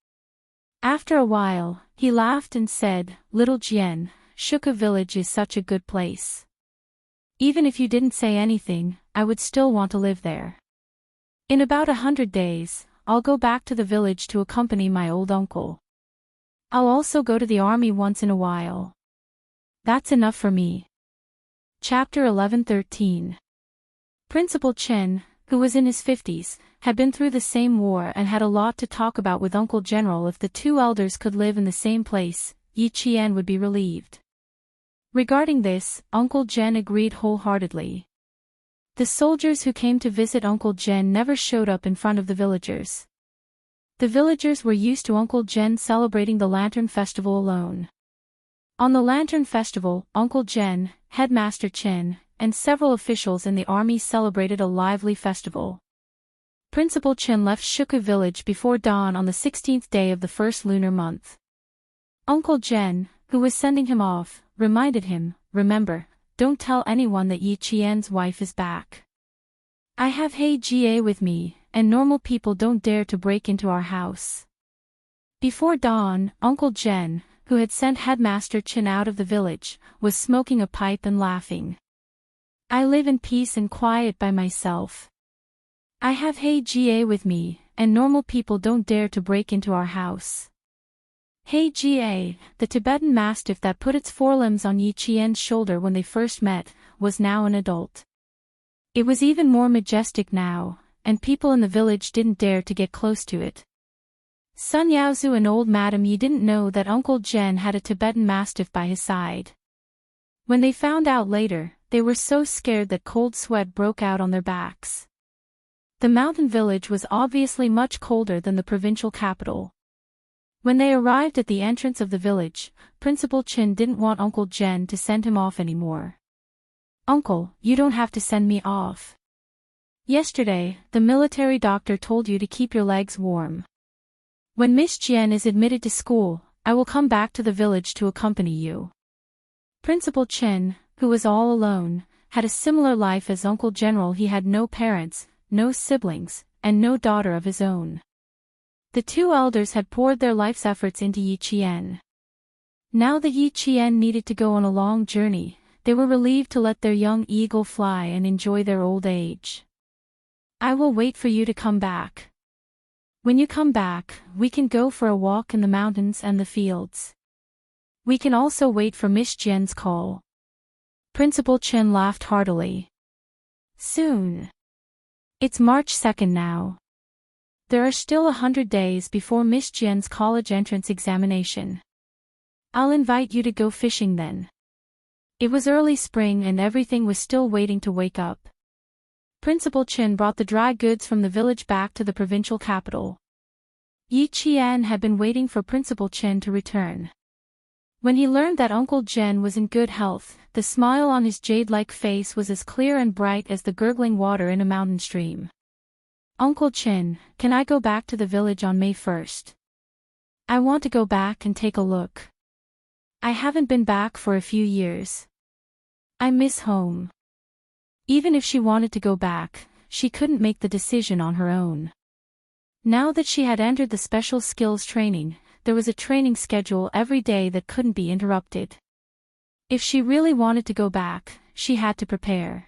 After a while, he laughed and said, "Little Jian, Shuka village is such a good place. Even if you didn't say anything, I would still want to live there. In about 100 days, I'll go back to the village to accompany my old uncle. I'll also go to the army once in a while. That's enough for me." Chapter 11:13. Principal Chen, who was in his 50s, had been through the same war and had a lot to talk about with Uncle General. If the 2 elders could live in the same place, Yi Qian would be relieved. Regarding this, Uncle Jen agreed wholeheartedly. The soldiers who came to visit Uncle Jen never showed up in front of the villagers. The villagers were used to Uncle Jen celebrating the Lantern Festival alone. On the Lantern Festival, Uncle Jen, Headmaster Chen, and several officials in the army celebrated a lively festival. Principal Chen left Shuka village before dawn on the 16th day of the first lunar month. Uncle Jen, who was sending him off, reminded him, "Remember, don't tell anyone that Yi Qian's wife is back. I have Hei Jie with me, and normal people don't dare to break into our house." Before dawn, Uncle Jen, who had sent Headmaster Chen out of the village, was smoking a pipe and laughing. "I live in peace and quiet by myself. I have Hei Jie with me, and normal people don't dare to break into our house." Hei Jie, the Tibetan mastiff that put its forelimbs on Yi Qian's shoulder when they first met, was now an adult. It was even more majestic now, and people in the village didn't dare to get close to it. Sun Yaozu and old Madame Yi didn't know that Uncle Jen had a Tibetan mastiff by his side. When they found out later, they were so scared that cold sweat broke out on their backs. The mountain village was obviously much colder than the provincial capital. When they arrived at the entrance of the village, Principal Chin didn't want Uncle Jen to send him off anymore. "Uncle, you don't have to send me off. Yesterday, the military doctor told you to keep your legs warm. When Miss Jen is admitted to school, I will come back to the village to accompany you." Principal Chin, who was all alone, had a similar life as Uncle General. He had no parents, no siblings, and no daughter of his own. The two elders had poured their life's efforts into Yi Qian. Now that Yi Qian needed to go on a long journey, they were relieved to let their young eagle fly and enjoy their old age. "I will wait for you to come back. When you come back, we can go for a walk in the mountains and the fields. We can also wait for Miss Jen's call." Principal Chin laughed heartily. "Soon. It's March 2nd now. There are still 100 days before Miss Jen's college entrance examination. I'll invite you to go fishing then." It was early spring and everything was still waiting to wake up. Principal Chin brought the dry goods from the village back to the provincial capital. Yi Qian had been waiting for Principal Chin to return. When he learned that Uncle Jen was in good health, the smile on his jade-like face was as clear and bright as the gurgling water in a mountain stream. "Uncle Chin, can I go back to the village on May 1st? I want to go back and take a look. I haven't been back for a few years. I miss home." Even if she wanted to go back, she couldn't make the decision on her own. Now that she had entered the special skills training, there was a training schedule every day that couldn't be interrupted. If she really wanted to go back, she had to prepare.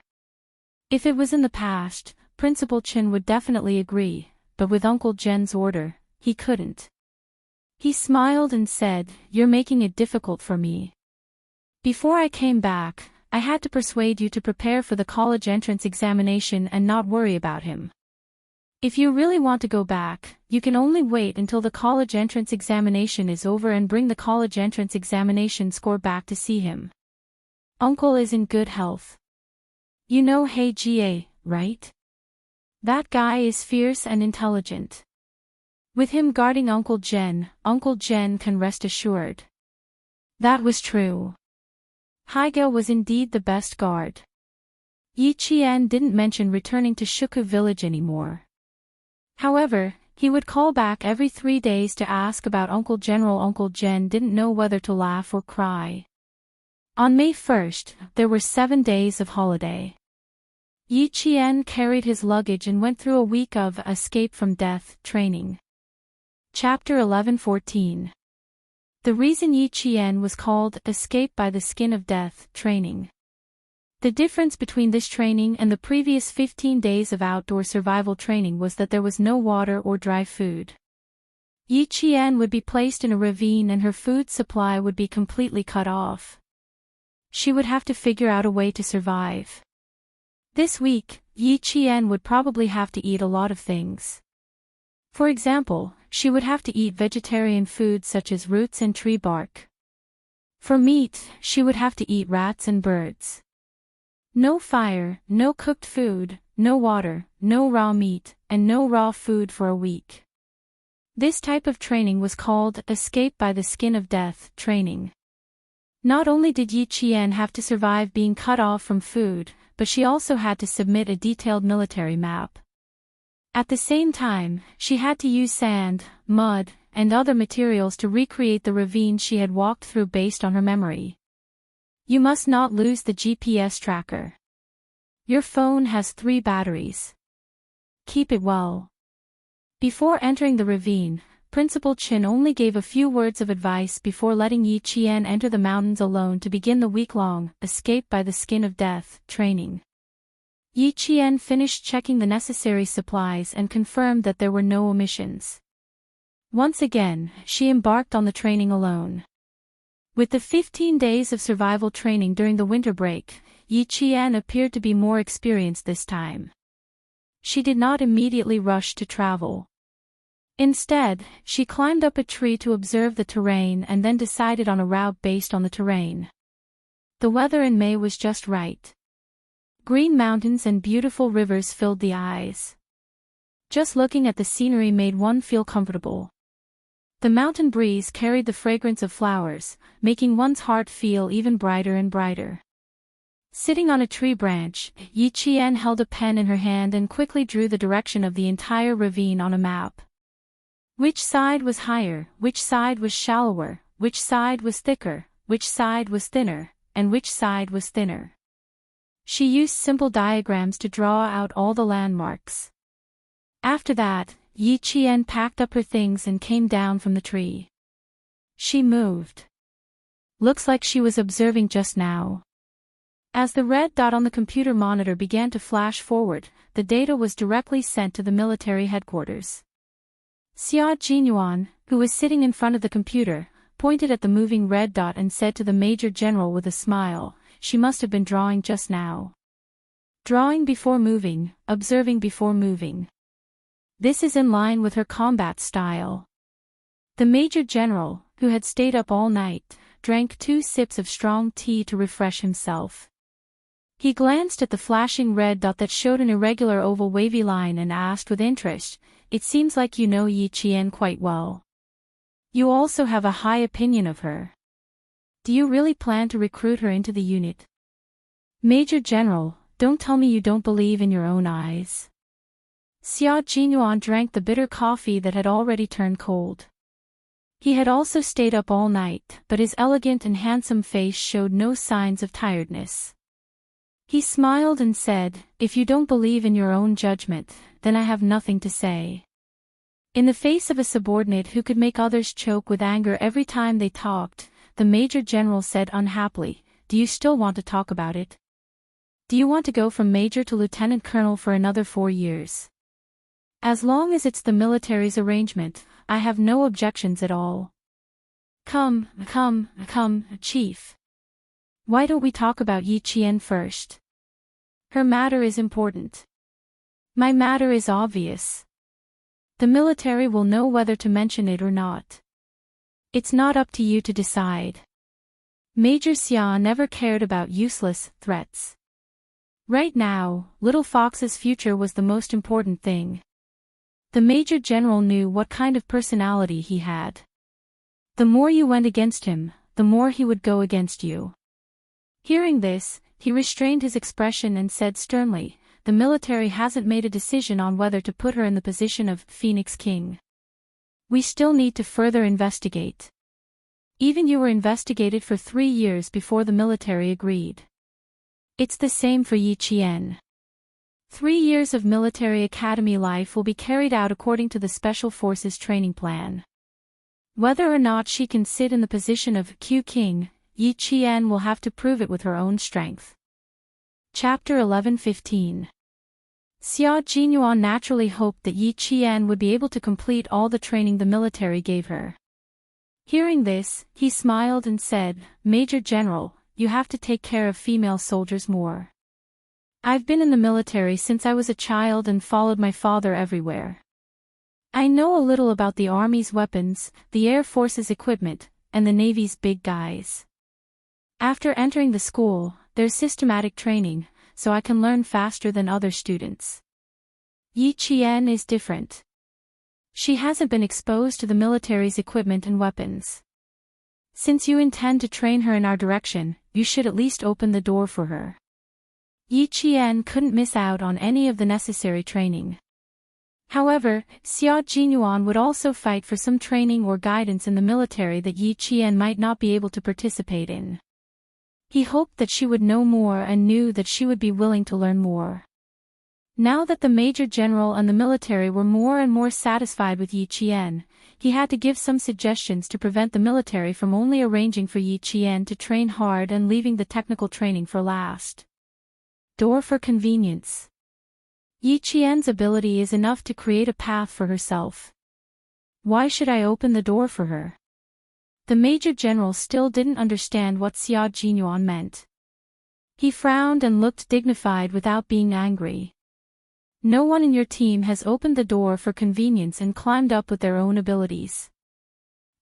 If it was in the past, Principal Chin would definitely agree, but with Uncle Jen's order, he couldn't. He smiled and said, "You're making it difficult for me. Before I came back, I had to persuade you to prepare for the college entrance examination and not worry about him. If you really want to go back, you can only wait until the college entrance examination is over and bring the college entrance examination score back to see him. Uncle is in good health. You know Hei Jie, right? That guy is fierce and intelligent. With him guarding Uncle Jen can rest assured." That was true. Haige was indeed the best guard. Yi Qian didn't mention returning to Shuku village anymore. However, he would call back every 3 days to ask about Uncle General. Uncle Jen didn't know whether to laugh or cry. On May 1st, there were 7 days of holiday. Yi Qian carried his luggage and went through a week of escape from death training. Chapter 11-14. The reason Yi Qian was called Escape by the Skin of Death training. The difference between this training and the previous 15 days of outdoor survival training was that there was no water or dry food. Yi Qian would be placed in a ravine and her food supply would be completely cut off. She would have to figure out a way to survive. This week, Yi Qian would probably have to eat a lot of things. For example, she would have to eat vegetarian foods such as roots and tree bark. For meat, she would have to eat rats and birds. No fire, no cooked food, no water, no raw meat, and no raw food for a week. This type of training was called Escape by the Skin of Death training. Not only did Yi Qian have to survive being cut off from food, but she also had to submit a detailed military map. At the same time, she had to use sand, mud, and other materials to recreate the ravine she had walked through based on her memory. You must not lose the GPS tracker. Your phone has 3 batteries. Keep it well. Before entering the ravine, Principal Chin only gave a few words of advice before letting Yi Qian enter the mountains alone to begin the week-long Escape by the Skin of Death training. Yi Qian finished checking the necessary supplies and confirmed that there were no omissions. Once again, she embarked on the training alone. With the 15 days of survival training during the winter break, Yi Qian appeared to be more experienced this time. She did not immediately rush to travel. Instead, she climbed up a tree to observe the terrain and then decided on a route based on the terrain. The weather in May was just right. Green mountains and beautiful rivers filled the eyes. Just looking at the scenery made one feel comfortable. The mountain breeze carried the fragrance of flowers, making one's heart feel even brighter and brighter. Sitting on a tree branch, Yi Qian held a pen in her hand and quickly drew the direction of the entire ravine on a map. Which side was higher, which side was shallower, which side was thicker, which side was thinner, and which side was thinner. She used simple diagrams to draw out all the landmarks. After that, Yi Qian packed up her things and came down from the tree. She moved. Looks like she was observing just now. As the red dot on the computer monitor began to flash forward, the data was directly sent to the military headquarters. Xia Jinyuan, who was sitting in front of the computer, pointed at the moving red dot and said to the Major General with a smile, "She must have been drawing just now. Drawing before moving, observing before moving. This is in line with her combat style." The Major General, who had stayed up all night, drank 2 sips of strong tea to refresh himself. He glanced at the flashing red dot that showed an irregular oval wavy line and asked with interest, "It seems like you know Yi Qian quite well. You also have a high opinion of her. Do you really plan to recruit her into the unit?" "Major General, don't tell me you don't believe in your own eyes." Xia Jinyuan drank the bitter coffee that had already turned cold. He had also stayed up all night, but his elegant and handsome face showed no signs of tiredness. He smiled and said, "If you don't believe in your own judgment, then I have nothing to say." In the face of a subordinate who could make others choke with anger every time they talked, the Major General said unhappily, "Do you still want to talk about it? Do you want to go from Major to Lieutenant Colonel for another 4 years? As long as it's the military's arrangement, I have no objections at all." Come, Chief. Why don't we talk about Yi Qian first? Her matter is important. My matter is obvious. The military will know whether to mention it or not. It's not up to you to decide. Major Xia never cared about useless threats. Right now, Little Fox's future was the most important thing. The Major General knew what kind of personality he had. The more you went against him, the more he would go against you. Hearing this, he restrained his expression and said sternly, "The military hasn't made a decision on whether to put her in the position of Phoenix King. We still need to further investigate. Even you were investigated for 3 years before the military agreed. It's the same for Yi Qian. 3 years of military academy life will be carried out according to the Special Forces training plan. Whether or not she can sit in the position of Q King, Yi Qian will have to prove it with her own strength." Chapter 11:15. Xia Jinyuan naturally hoped that Yi Qian would be able to complete all the training the military gave her. Hearing this, he smiled and said, "Major General, you have to take care of female soldiers more. I've been in the military since I was a child and followed my father everywhere. I know a little about the Army's weapons, the Air Force's equipment, and the Navy's big guys. After entering the school, there's systematic training, so I can learn faster than other students. Yi Qian is different. She hasn't been exposed to the military's equipment and weapons. Since you intend to train her in our direction, you should at least open the door for her." Yi Qian couldn't miss out on any of the necessary training. However, Xia Jinyuan would also fight for some training or guidance in the military that Yi Qian might not be able to participate in. He hoped that she would know more and knew that she would be willing to learn more. Now that the Major General and the military were more and more satisfied with Yi Qian, he had to give some suggestions to prevent the military from only arranging for Yi Qian to train hard and leaving the technical training for last. Door for convenience. Yi Qian's ability is enough to create a path for herself. Why should I open the door for her? The Major General still didn't understand what Xia Jinyuan meant. He frowned and looked dignified without being angry. No one in your team has opened the door for convenience and climbed up with their own abilities.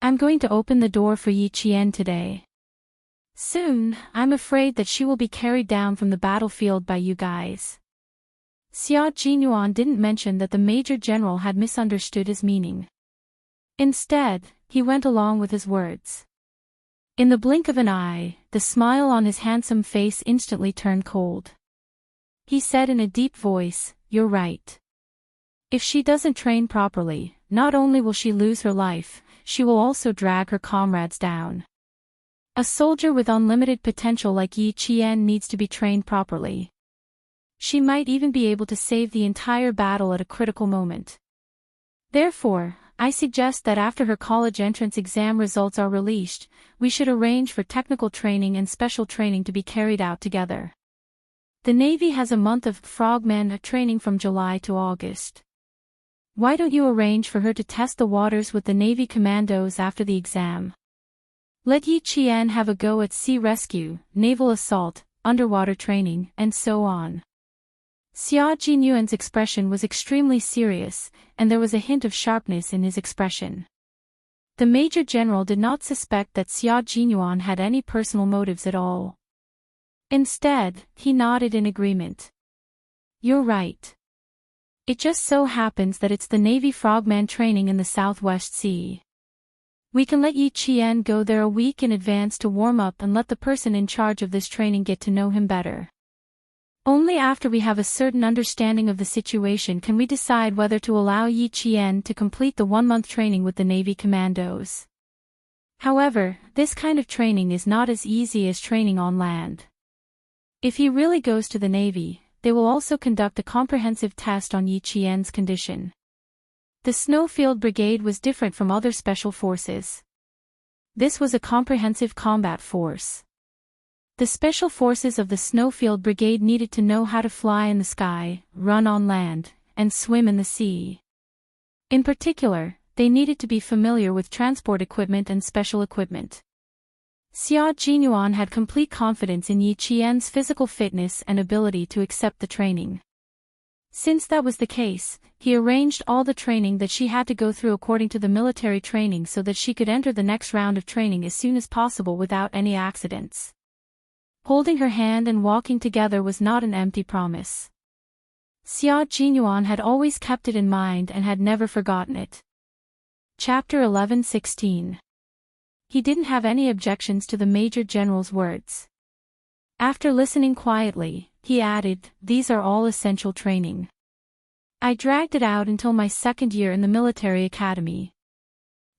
I'm going to open the door for Yi Qian today. Soon, I'm afraid that she will be carried down from the battlefield by you guys. Xia Jinyuan didn't mention that the Major General had misunderstood his meaning. Instead, he went along with his words. In the blink of an eye, the smile on his handsome face instantly turned cold. He said in a deep voice, "You're right. If she doesn't train properly, not only will she lose her life, she will also drag her comrades down. A soldier with unlimited potential like Yi Qian needs to be trained properly. She might even be able to save the entire battle at a critical moment. Therefore, I suggest that after her college entrance exam results are released, we should arrange for technical training and special training to be carried out together. The Navy has a month of frogmen training from July to August. Why don't you arrange for her to test the waters with the Navy commandos after the exam? Let Yi Qian have a go at sea rescue, naval assault, underwater training, and so on." Xia Jinyuan's expression was extremely serious, and there was a hint of sharpness in his expression. The Major General did not suspect that Xia Jinyuan had any personal motives at all. Instead, he nodded in agreement. "You're right. It just so happens that it's the Navy frogman training in the Southwest Sea. We can let Yi Qian go there a week in advance to warm up and let the person in charge of this training get to know him better. Only after we have a certain understanding of the situation can we decide whether to allow Yi Qian to complete the 1-month training with the Navy commandos. However, this kind of training is not as easy as training on land. If he really goes to the Navy, they will also conduct a comprehensive test on Yi Qian's condition. The Snowfield Brigade was different from other special forces. This was a comprehensive combat force. The special forces of the Snowfield Brigade needed to know how to fly in the sky, run on land, and swim in the sea. In particular, they needed to be familiar with transport equipment and special equipment. Xia Jinyuan had complete confidence in Yi Qian's physical fitness and ability to accept the training. Since that was the case, he arranged all the training that she had to go through according to the military training so that she could enter the next round of training as soon as possible without any accidents. Holding her hand and walking together was not an empty promise. Xia Jinyuan had always kept it in mind and had never forgotten it. Chapter 11:16. He didn't have any objections to the Major General's words. After listening quietly, he added, "These are all essential training. I dragged it out until my 2nd year in the military academy.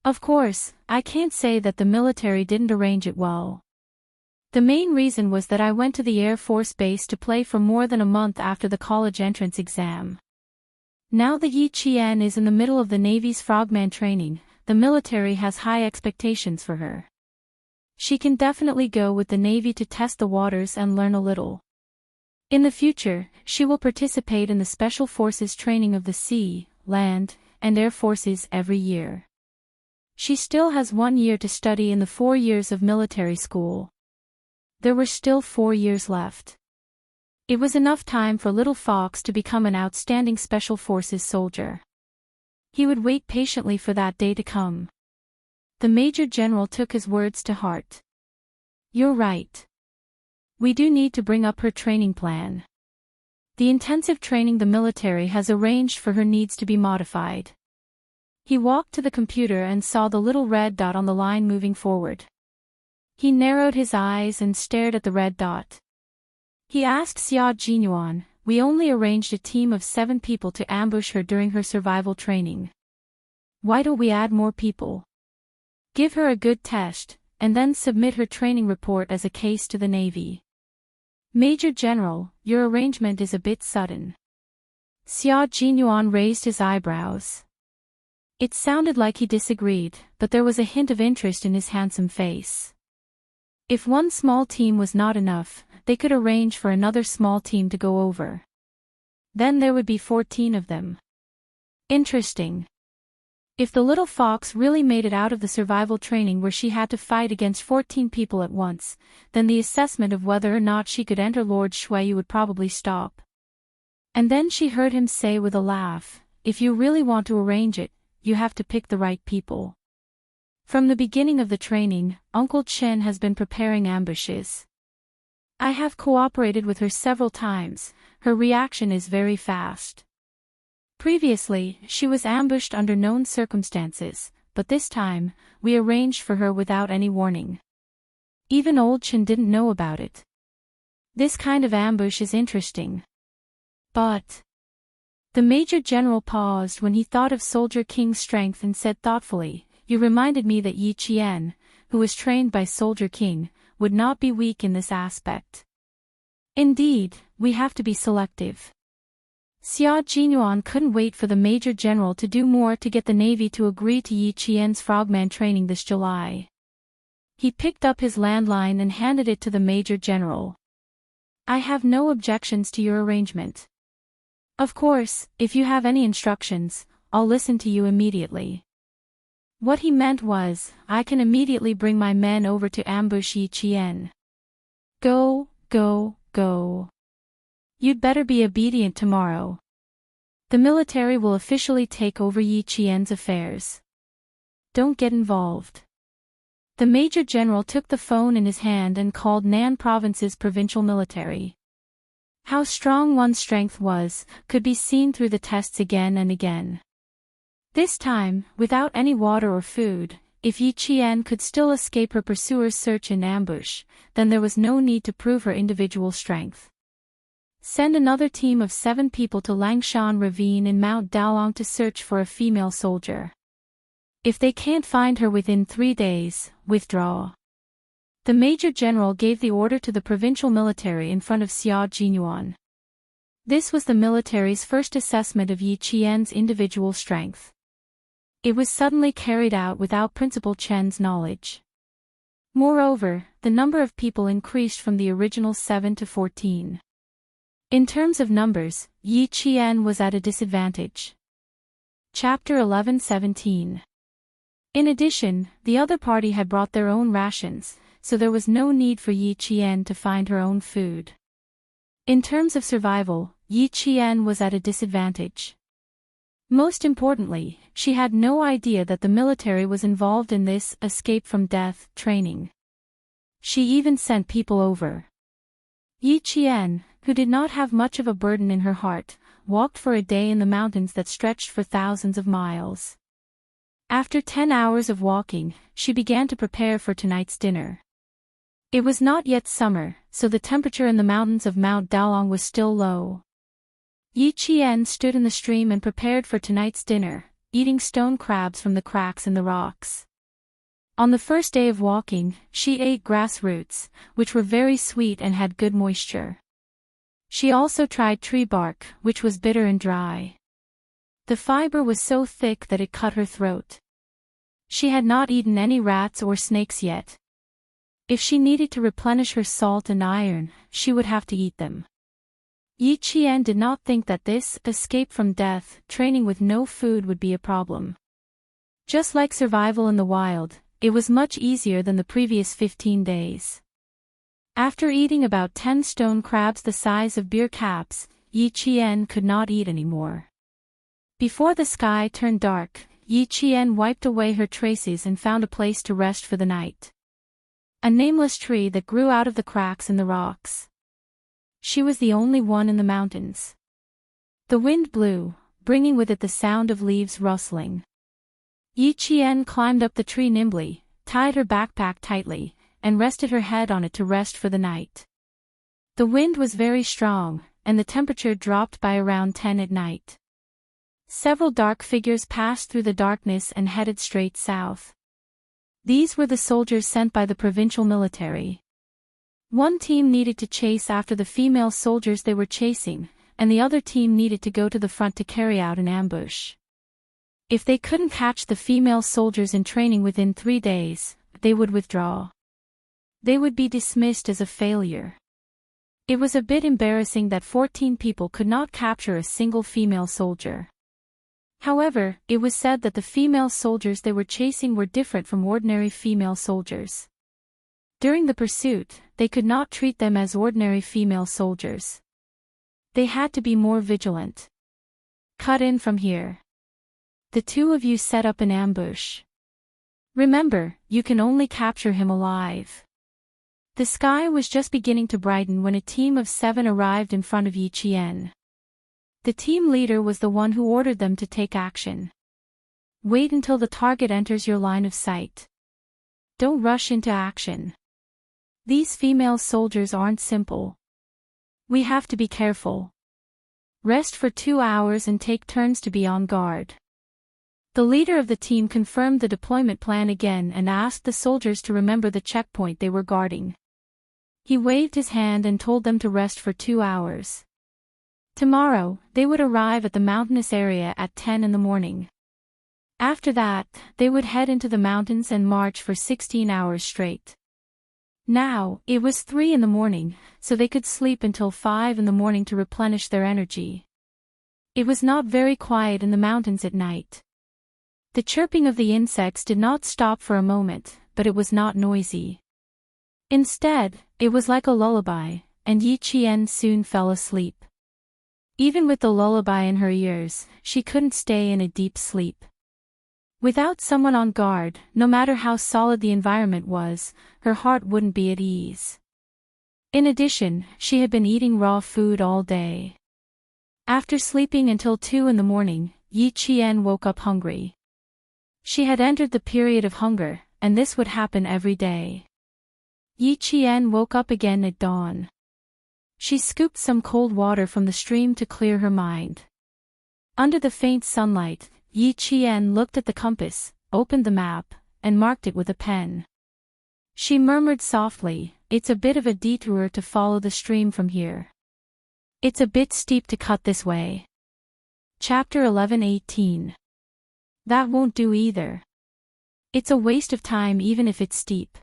Of course, I can't say that the military didn't arrange it well. The main reason was that I went to the Air Force Base to play for more than a month after the college entrance exam. Now that Yi Qian is in the middle of the Navy's frogman training, the military has high expectations for her. She can definitely go with the Navy to test the waters and learn a little. In the future, she will participate in the Special Forces training of the sea, land, and air forces every year. She still has 1 year to study in the 4 years of military school. There were still 4 years left. It was enough time for Little Fox to become an outstanding Special Forces soldier. He would wait patiently for that day to come. The Major General took his words to heart. "You're right. We do need to bring up her training plan. The intensive training the military has arranged for her needs to be modified." He walked to the computer and saw the little red dot on the line moving forward. He narrowed his eyes and stared at the red dot. He asked Xia Jinyuan, "We only arranged a team of 7 people to ambush her during her survival training. Why don't we add more people? Give her a good test, and then submit her training report as a case to the Navy." "Major General, your arrangement is a bit sudden." Xia Jinyuan raised his eyebrows. It sounded like he disagreed, but there was a hint of interest in his handsome face. If one small team was not enough, they could arrange for another small team to go over. Then there would be 14 of them. Interesting. If the little fox really made it out of the survival training where she had to fight against 14 people at once, then the assessment of whether or not she could enter Lord Shui would probably stop. And then she heard him say with a laugh, "If you really want to arrange it, you have to pick the right people. From the beginning of the training, Uncle Chen has been preparing ambushes. I have cooperated with her several times, her reaction is very fast. Previously, she was ambushed under known circumstances, but this time, we arranged for her without any warning. Even Old Chin didn't know about it. This kind of ambush is interesting. But... The Major General paused when he thought of Soldier King's strength and said thoughtfully, "You reminded me that Yi Qian, who was trained by Soldier King, would not be weak in this aspect. Indeed, we have to be selective." Xia Jinyuan couldn't wait for the Major General to do more to get the Navy to agree to Yi Qian's frogman training this July. He picked up his landline and handed it to the Major General. "I have no objections to your arrangement. Of course, if you have any instructions, I'll listen to you immediately." What he meant was, I can immediately bring my men over to ambush Yi Qian. Go, go, go. You'd better be obedient tomorrow. The military will officially take over Yi Qian's affairs. Don't get involved. The Major General took the phone in his hand and called Nan Province's provincial military. How strong one's strength was, could be seen through the tests again and again. This time, without any water or food, if Yi Qian could still escape her pursuer's search and ambush, then there was no need to prove her individual strength. Send another team of 7 people to Langshan Ravine in Mount Daolong to search for a female soldier. If they can't find her within 3 days, withdraw. The Major General gave the order to the provincial military in front of Xia Jinyuan. This was the military's first assessment of Yi Qian's individual strength. It was suddenly carried out without Principal Chen's knowledge. Moreover, the number of people increased from the original 7 to 14. In terms of numbers, Yi Qian was at a disadvantage. Chapter 11:17. In addition, the other party had brought their own rations, so there was no need for Yi Qian to find her own food. In terms of survival, Yi Qian was at a disadvantage. Most importantly, she had no idea that the military was involved in this escape from death training. She even sent people over. Yi Qian, who did not have much of a burden in her heart, walked for a day in the mountains that stretched for thousands of miles. After 10 hours of walking, she began to prepare for tonight's dinner. It was not yet summer, so the temperature in the mountains of Mount Daolong was still low. Yi Qian stood in the stream and prepared for tonight's dinner, eating stone crabs from the cracks in the rocks. On the first day of walking, she ate grass roots, which were very sweet and had good moisture. She also tried tree bark, which was bitter and dry. The fiber was so thick that it cut her throat. She had not eaten any rats or snakes yet. If she needed to replenish her salt and iron, she would have to eat them. Yi Qian did not think that this escape from death training with no food would be a problem. Just like survival in the wild, it was much easier than the previous 15 days. After eating about 10 stone crabs the size of beer caps, Yi Qian could not eat anymore. Before the sky turned dark, Yi Qian wiped away her traces and found a place to rest for the night. A nameless tree that grew out of the cracks in the rocks. She was the only one in the mountains. The wind blew, bringing with it the sound of leaves rustling. Yi Qian climbed up the tree nimbly, tied her backpack tightly, and rested her head on it to rest for the night. The wind was very strong, and the temperature dropped by around 10 at night. Several dark figures passed through the darkness and headed straight south. These were the soldiers sent by the provincial military. One team needed to chase after the female soldiers they were chasing, and the other team needed to go to the front to carry out an ambush. If they couldn't catch the female soldiers in training within 3 days, they would withdraw. They would be dismissed as a failure. It was a bit embarrassing that 14 people could not capture a single female soldier. However, it was said that the female soldiers they were chasing were different from ordinary female soldiers. During the pursuit, they could not treat them as ordinary female soldiers. They had to be more vigilant. Cut in from here. The two of you set up an ambush. Remember, you can only capture him alive. The sky was just beginning to brighten when a team of 7 arrived in front of Yi Qian. The team leader was the one who ordered them to take action. Wait until the target enters your line of sight. Don't rush into action. These female soldiers aren't simple. We have to be careful. Rest for 2 hours and take turns to be on guard. The leader of the team confirmed the deployment plan again and asked the soldiers to remember the checkpoint they were guarding. He waved his hand and told them to rest for 2 hours. Tomorrow, they would arrive at the mountainous area at 10 in the morning. After that, they would head into the mountains and march for 16 hours straight. Now, it was 3 in the morning, so they could sleep until 5 in the morning to replenish their energy. It was not very quiet in the mountains at night. The chirping of the insects did not stop for a moment, but it was not noisy. Instead, it was like a lullaby, and Yi Qian soon fell asleep. Even with the lullaby in her ears, she couldn't stay in a deep sleep. Without someone on guard, no matter how solid the environment was, her heart wouldn't be at ease. In addition, she had been eating raw food all day. After sleeping until 2 in the morning, Yi Qian woke up hungry. She had entered the period of hunger, and this would happen every day. Yi Qian woke up again at dawn. She scooped some cold water from the stream to clear her mind. Under the faint sunlight, Yi Qian looked at the compass, opened the map, and marked it with a pen. She murmured softly, "It's a bit of a detour to follow the stream from here. It's a bit steep to cut this way." Chapter 11:18. That won't do either. It's a waste of time even if it's steep.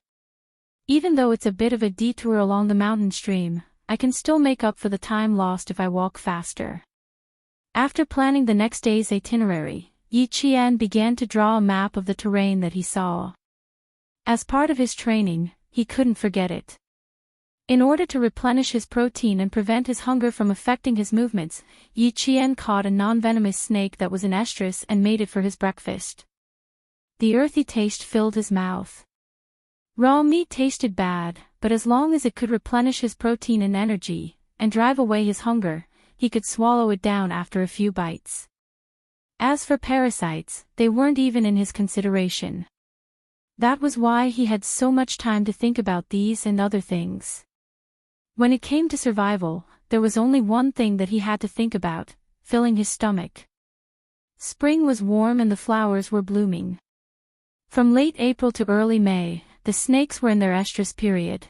Even though it's a bit of a detour along the mountain stream, I can still make up for the time lost if I walk faster. After planning the next day's itinerary, Yi Qian began to draw a map of the terrain that he saw. As part of his training, he couldn't forget it. In order to replenish his protein and prevent his hunger from affecting his movements, Yi Qian caught a non-venomous snake that was an estrus and made it for his breakfast. The earthy taste filled his mouth. Raw meat tasted bad, but as long as it could replenish his protein and energy, and drive away his hunger, he could swallow it down after a few bites. As for parasites, they weren't even in his consideration. That was why he had so much time to think about these and other things. When it came to survival, there was only one thing that he had to think about: filling his stomach. Spring was warm and the flowers were blooming. From late April to early May, the snakes were in their estrus period.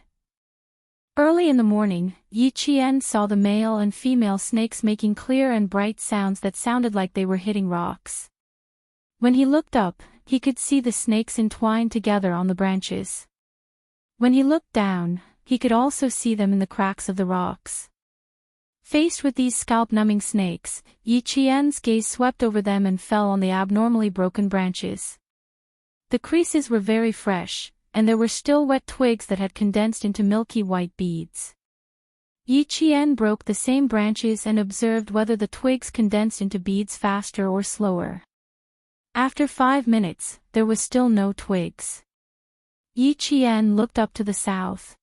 Early in the morning, Yi Qian saw the male and female snakes making clear and bright sounds that sounded like they were hitting rocks. When he looked up, he could see the snakes entwined together on the branches. When he looked down, he could also see them in the cracks of the rocks. Faced with these scalp-numbing snakes, Yi Qian's gaze swept over them and fell on the abnormally broken branches. The creases were very fresh, and there were still wet twigs that had condensed into milky white beads. Yi Qian broke the same branches and observed whether the twigs condensed into beads faster or slower. After 5 minutes, there was still no twigs. Yi Qian looked up to the south.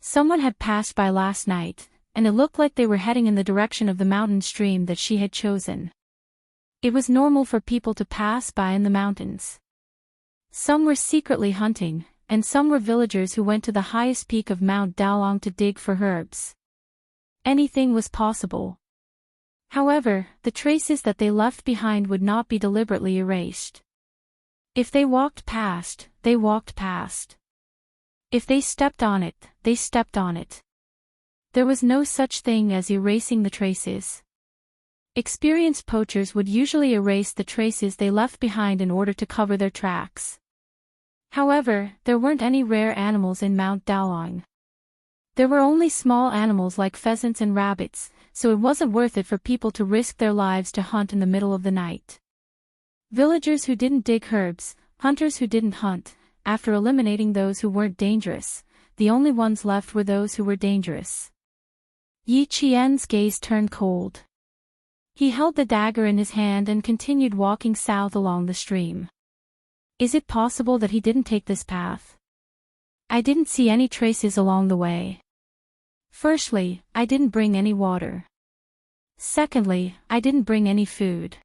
Someone had passed by last night, and it looked like they were heading in the direction of the mountain stream that she had chosen. It was normal for people to pass by in the mountains. Some were secretly hunting, and some were villagers who went to the highest peak of Mount Daolong to dig for herbs. Anything was possible. However, the traces that they left behind would not be deliberately erased. If they walked past, they walked past. If they stepped on it, they stepped on it. There was no such thing as erasing the traces. Experienced poachers would usually erase the traces they left behind in order to cover their tracks. However, there weren't any rare animals in Mount Daolong. There were only small animals like pheasants and rabbits, so it wasn't worth it for people to risk their lives to hunt in the middle of the night. Villagers who didn't dig herbs, hunters who didn't hunt, after eliminating those who weren't dangerous, the only ones left were those who were dangerous. Yi Qian's gaze turned cold. He held the dagger in his hand and continued walking south along the stream. Is it possible that he didn't take this path? I didn't see any traces along the way. Firstly, I didn't bring any water. Secondly, I didn't bring any food.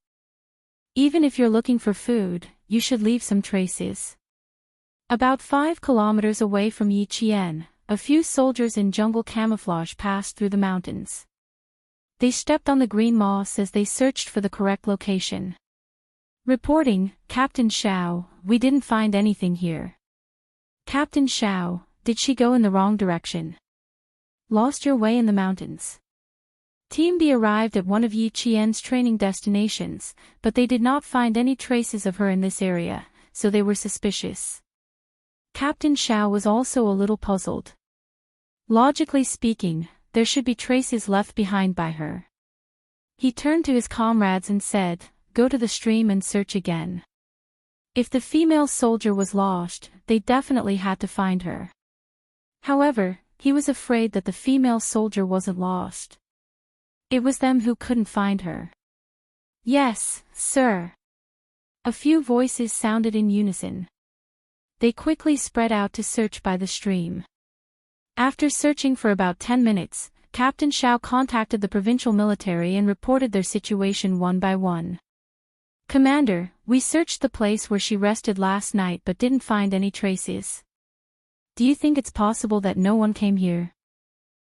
Even if you're looking for food, you should leave some traces. About 5 kilometers away from Yiqian, a few soldiers in jungle camouflage passed through the mountains. They stepped on the green moss as they searched for the correct location. Reporting, Captain Xiao, we didn't find anything here. Captain Xiao, did she go in the wrong direction? Lost your way in the mountains. Team B arrived at one of Yi Qian's training destinations, but they did not find any traces of her in this area, so they were suspicious. Captain Xiao was also a little puzzled. Logically speaking, there should be traces left behind by her. He turned to his comrades and said, "Go to the stream and search again." If the female soldier was lost, they definitely had to find her. However, he was afraid that the female soldier wasn't lost. It was them who couldn't find her. "Yes, sir." A few voices sounded in unison. They quickly spread out to search by the stream. After searching for about 10 minutes, Captain Xiao contacted the provincial military and reported their situation one by one. "Commander, we searched the place where she rested last night but didn't find any traces. Do you think it's possible that no one came here?"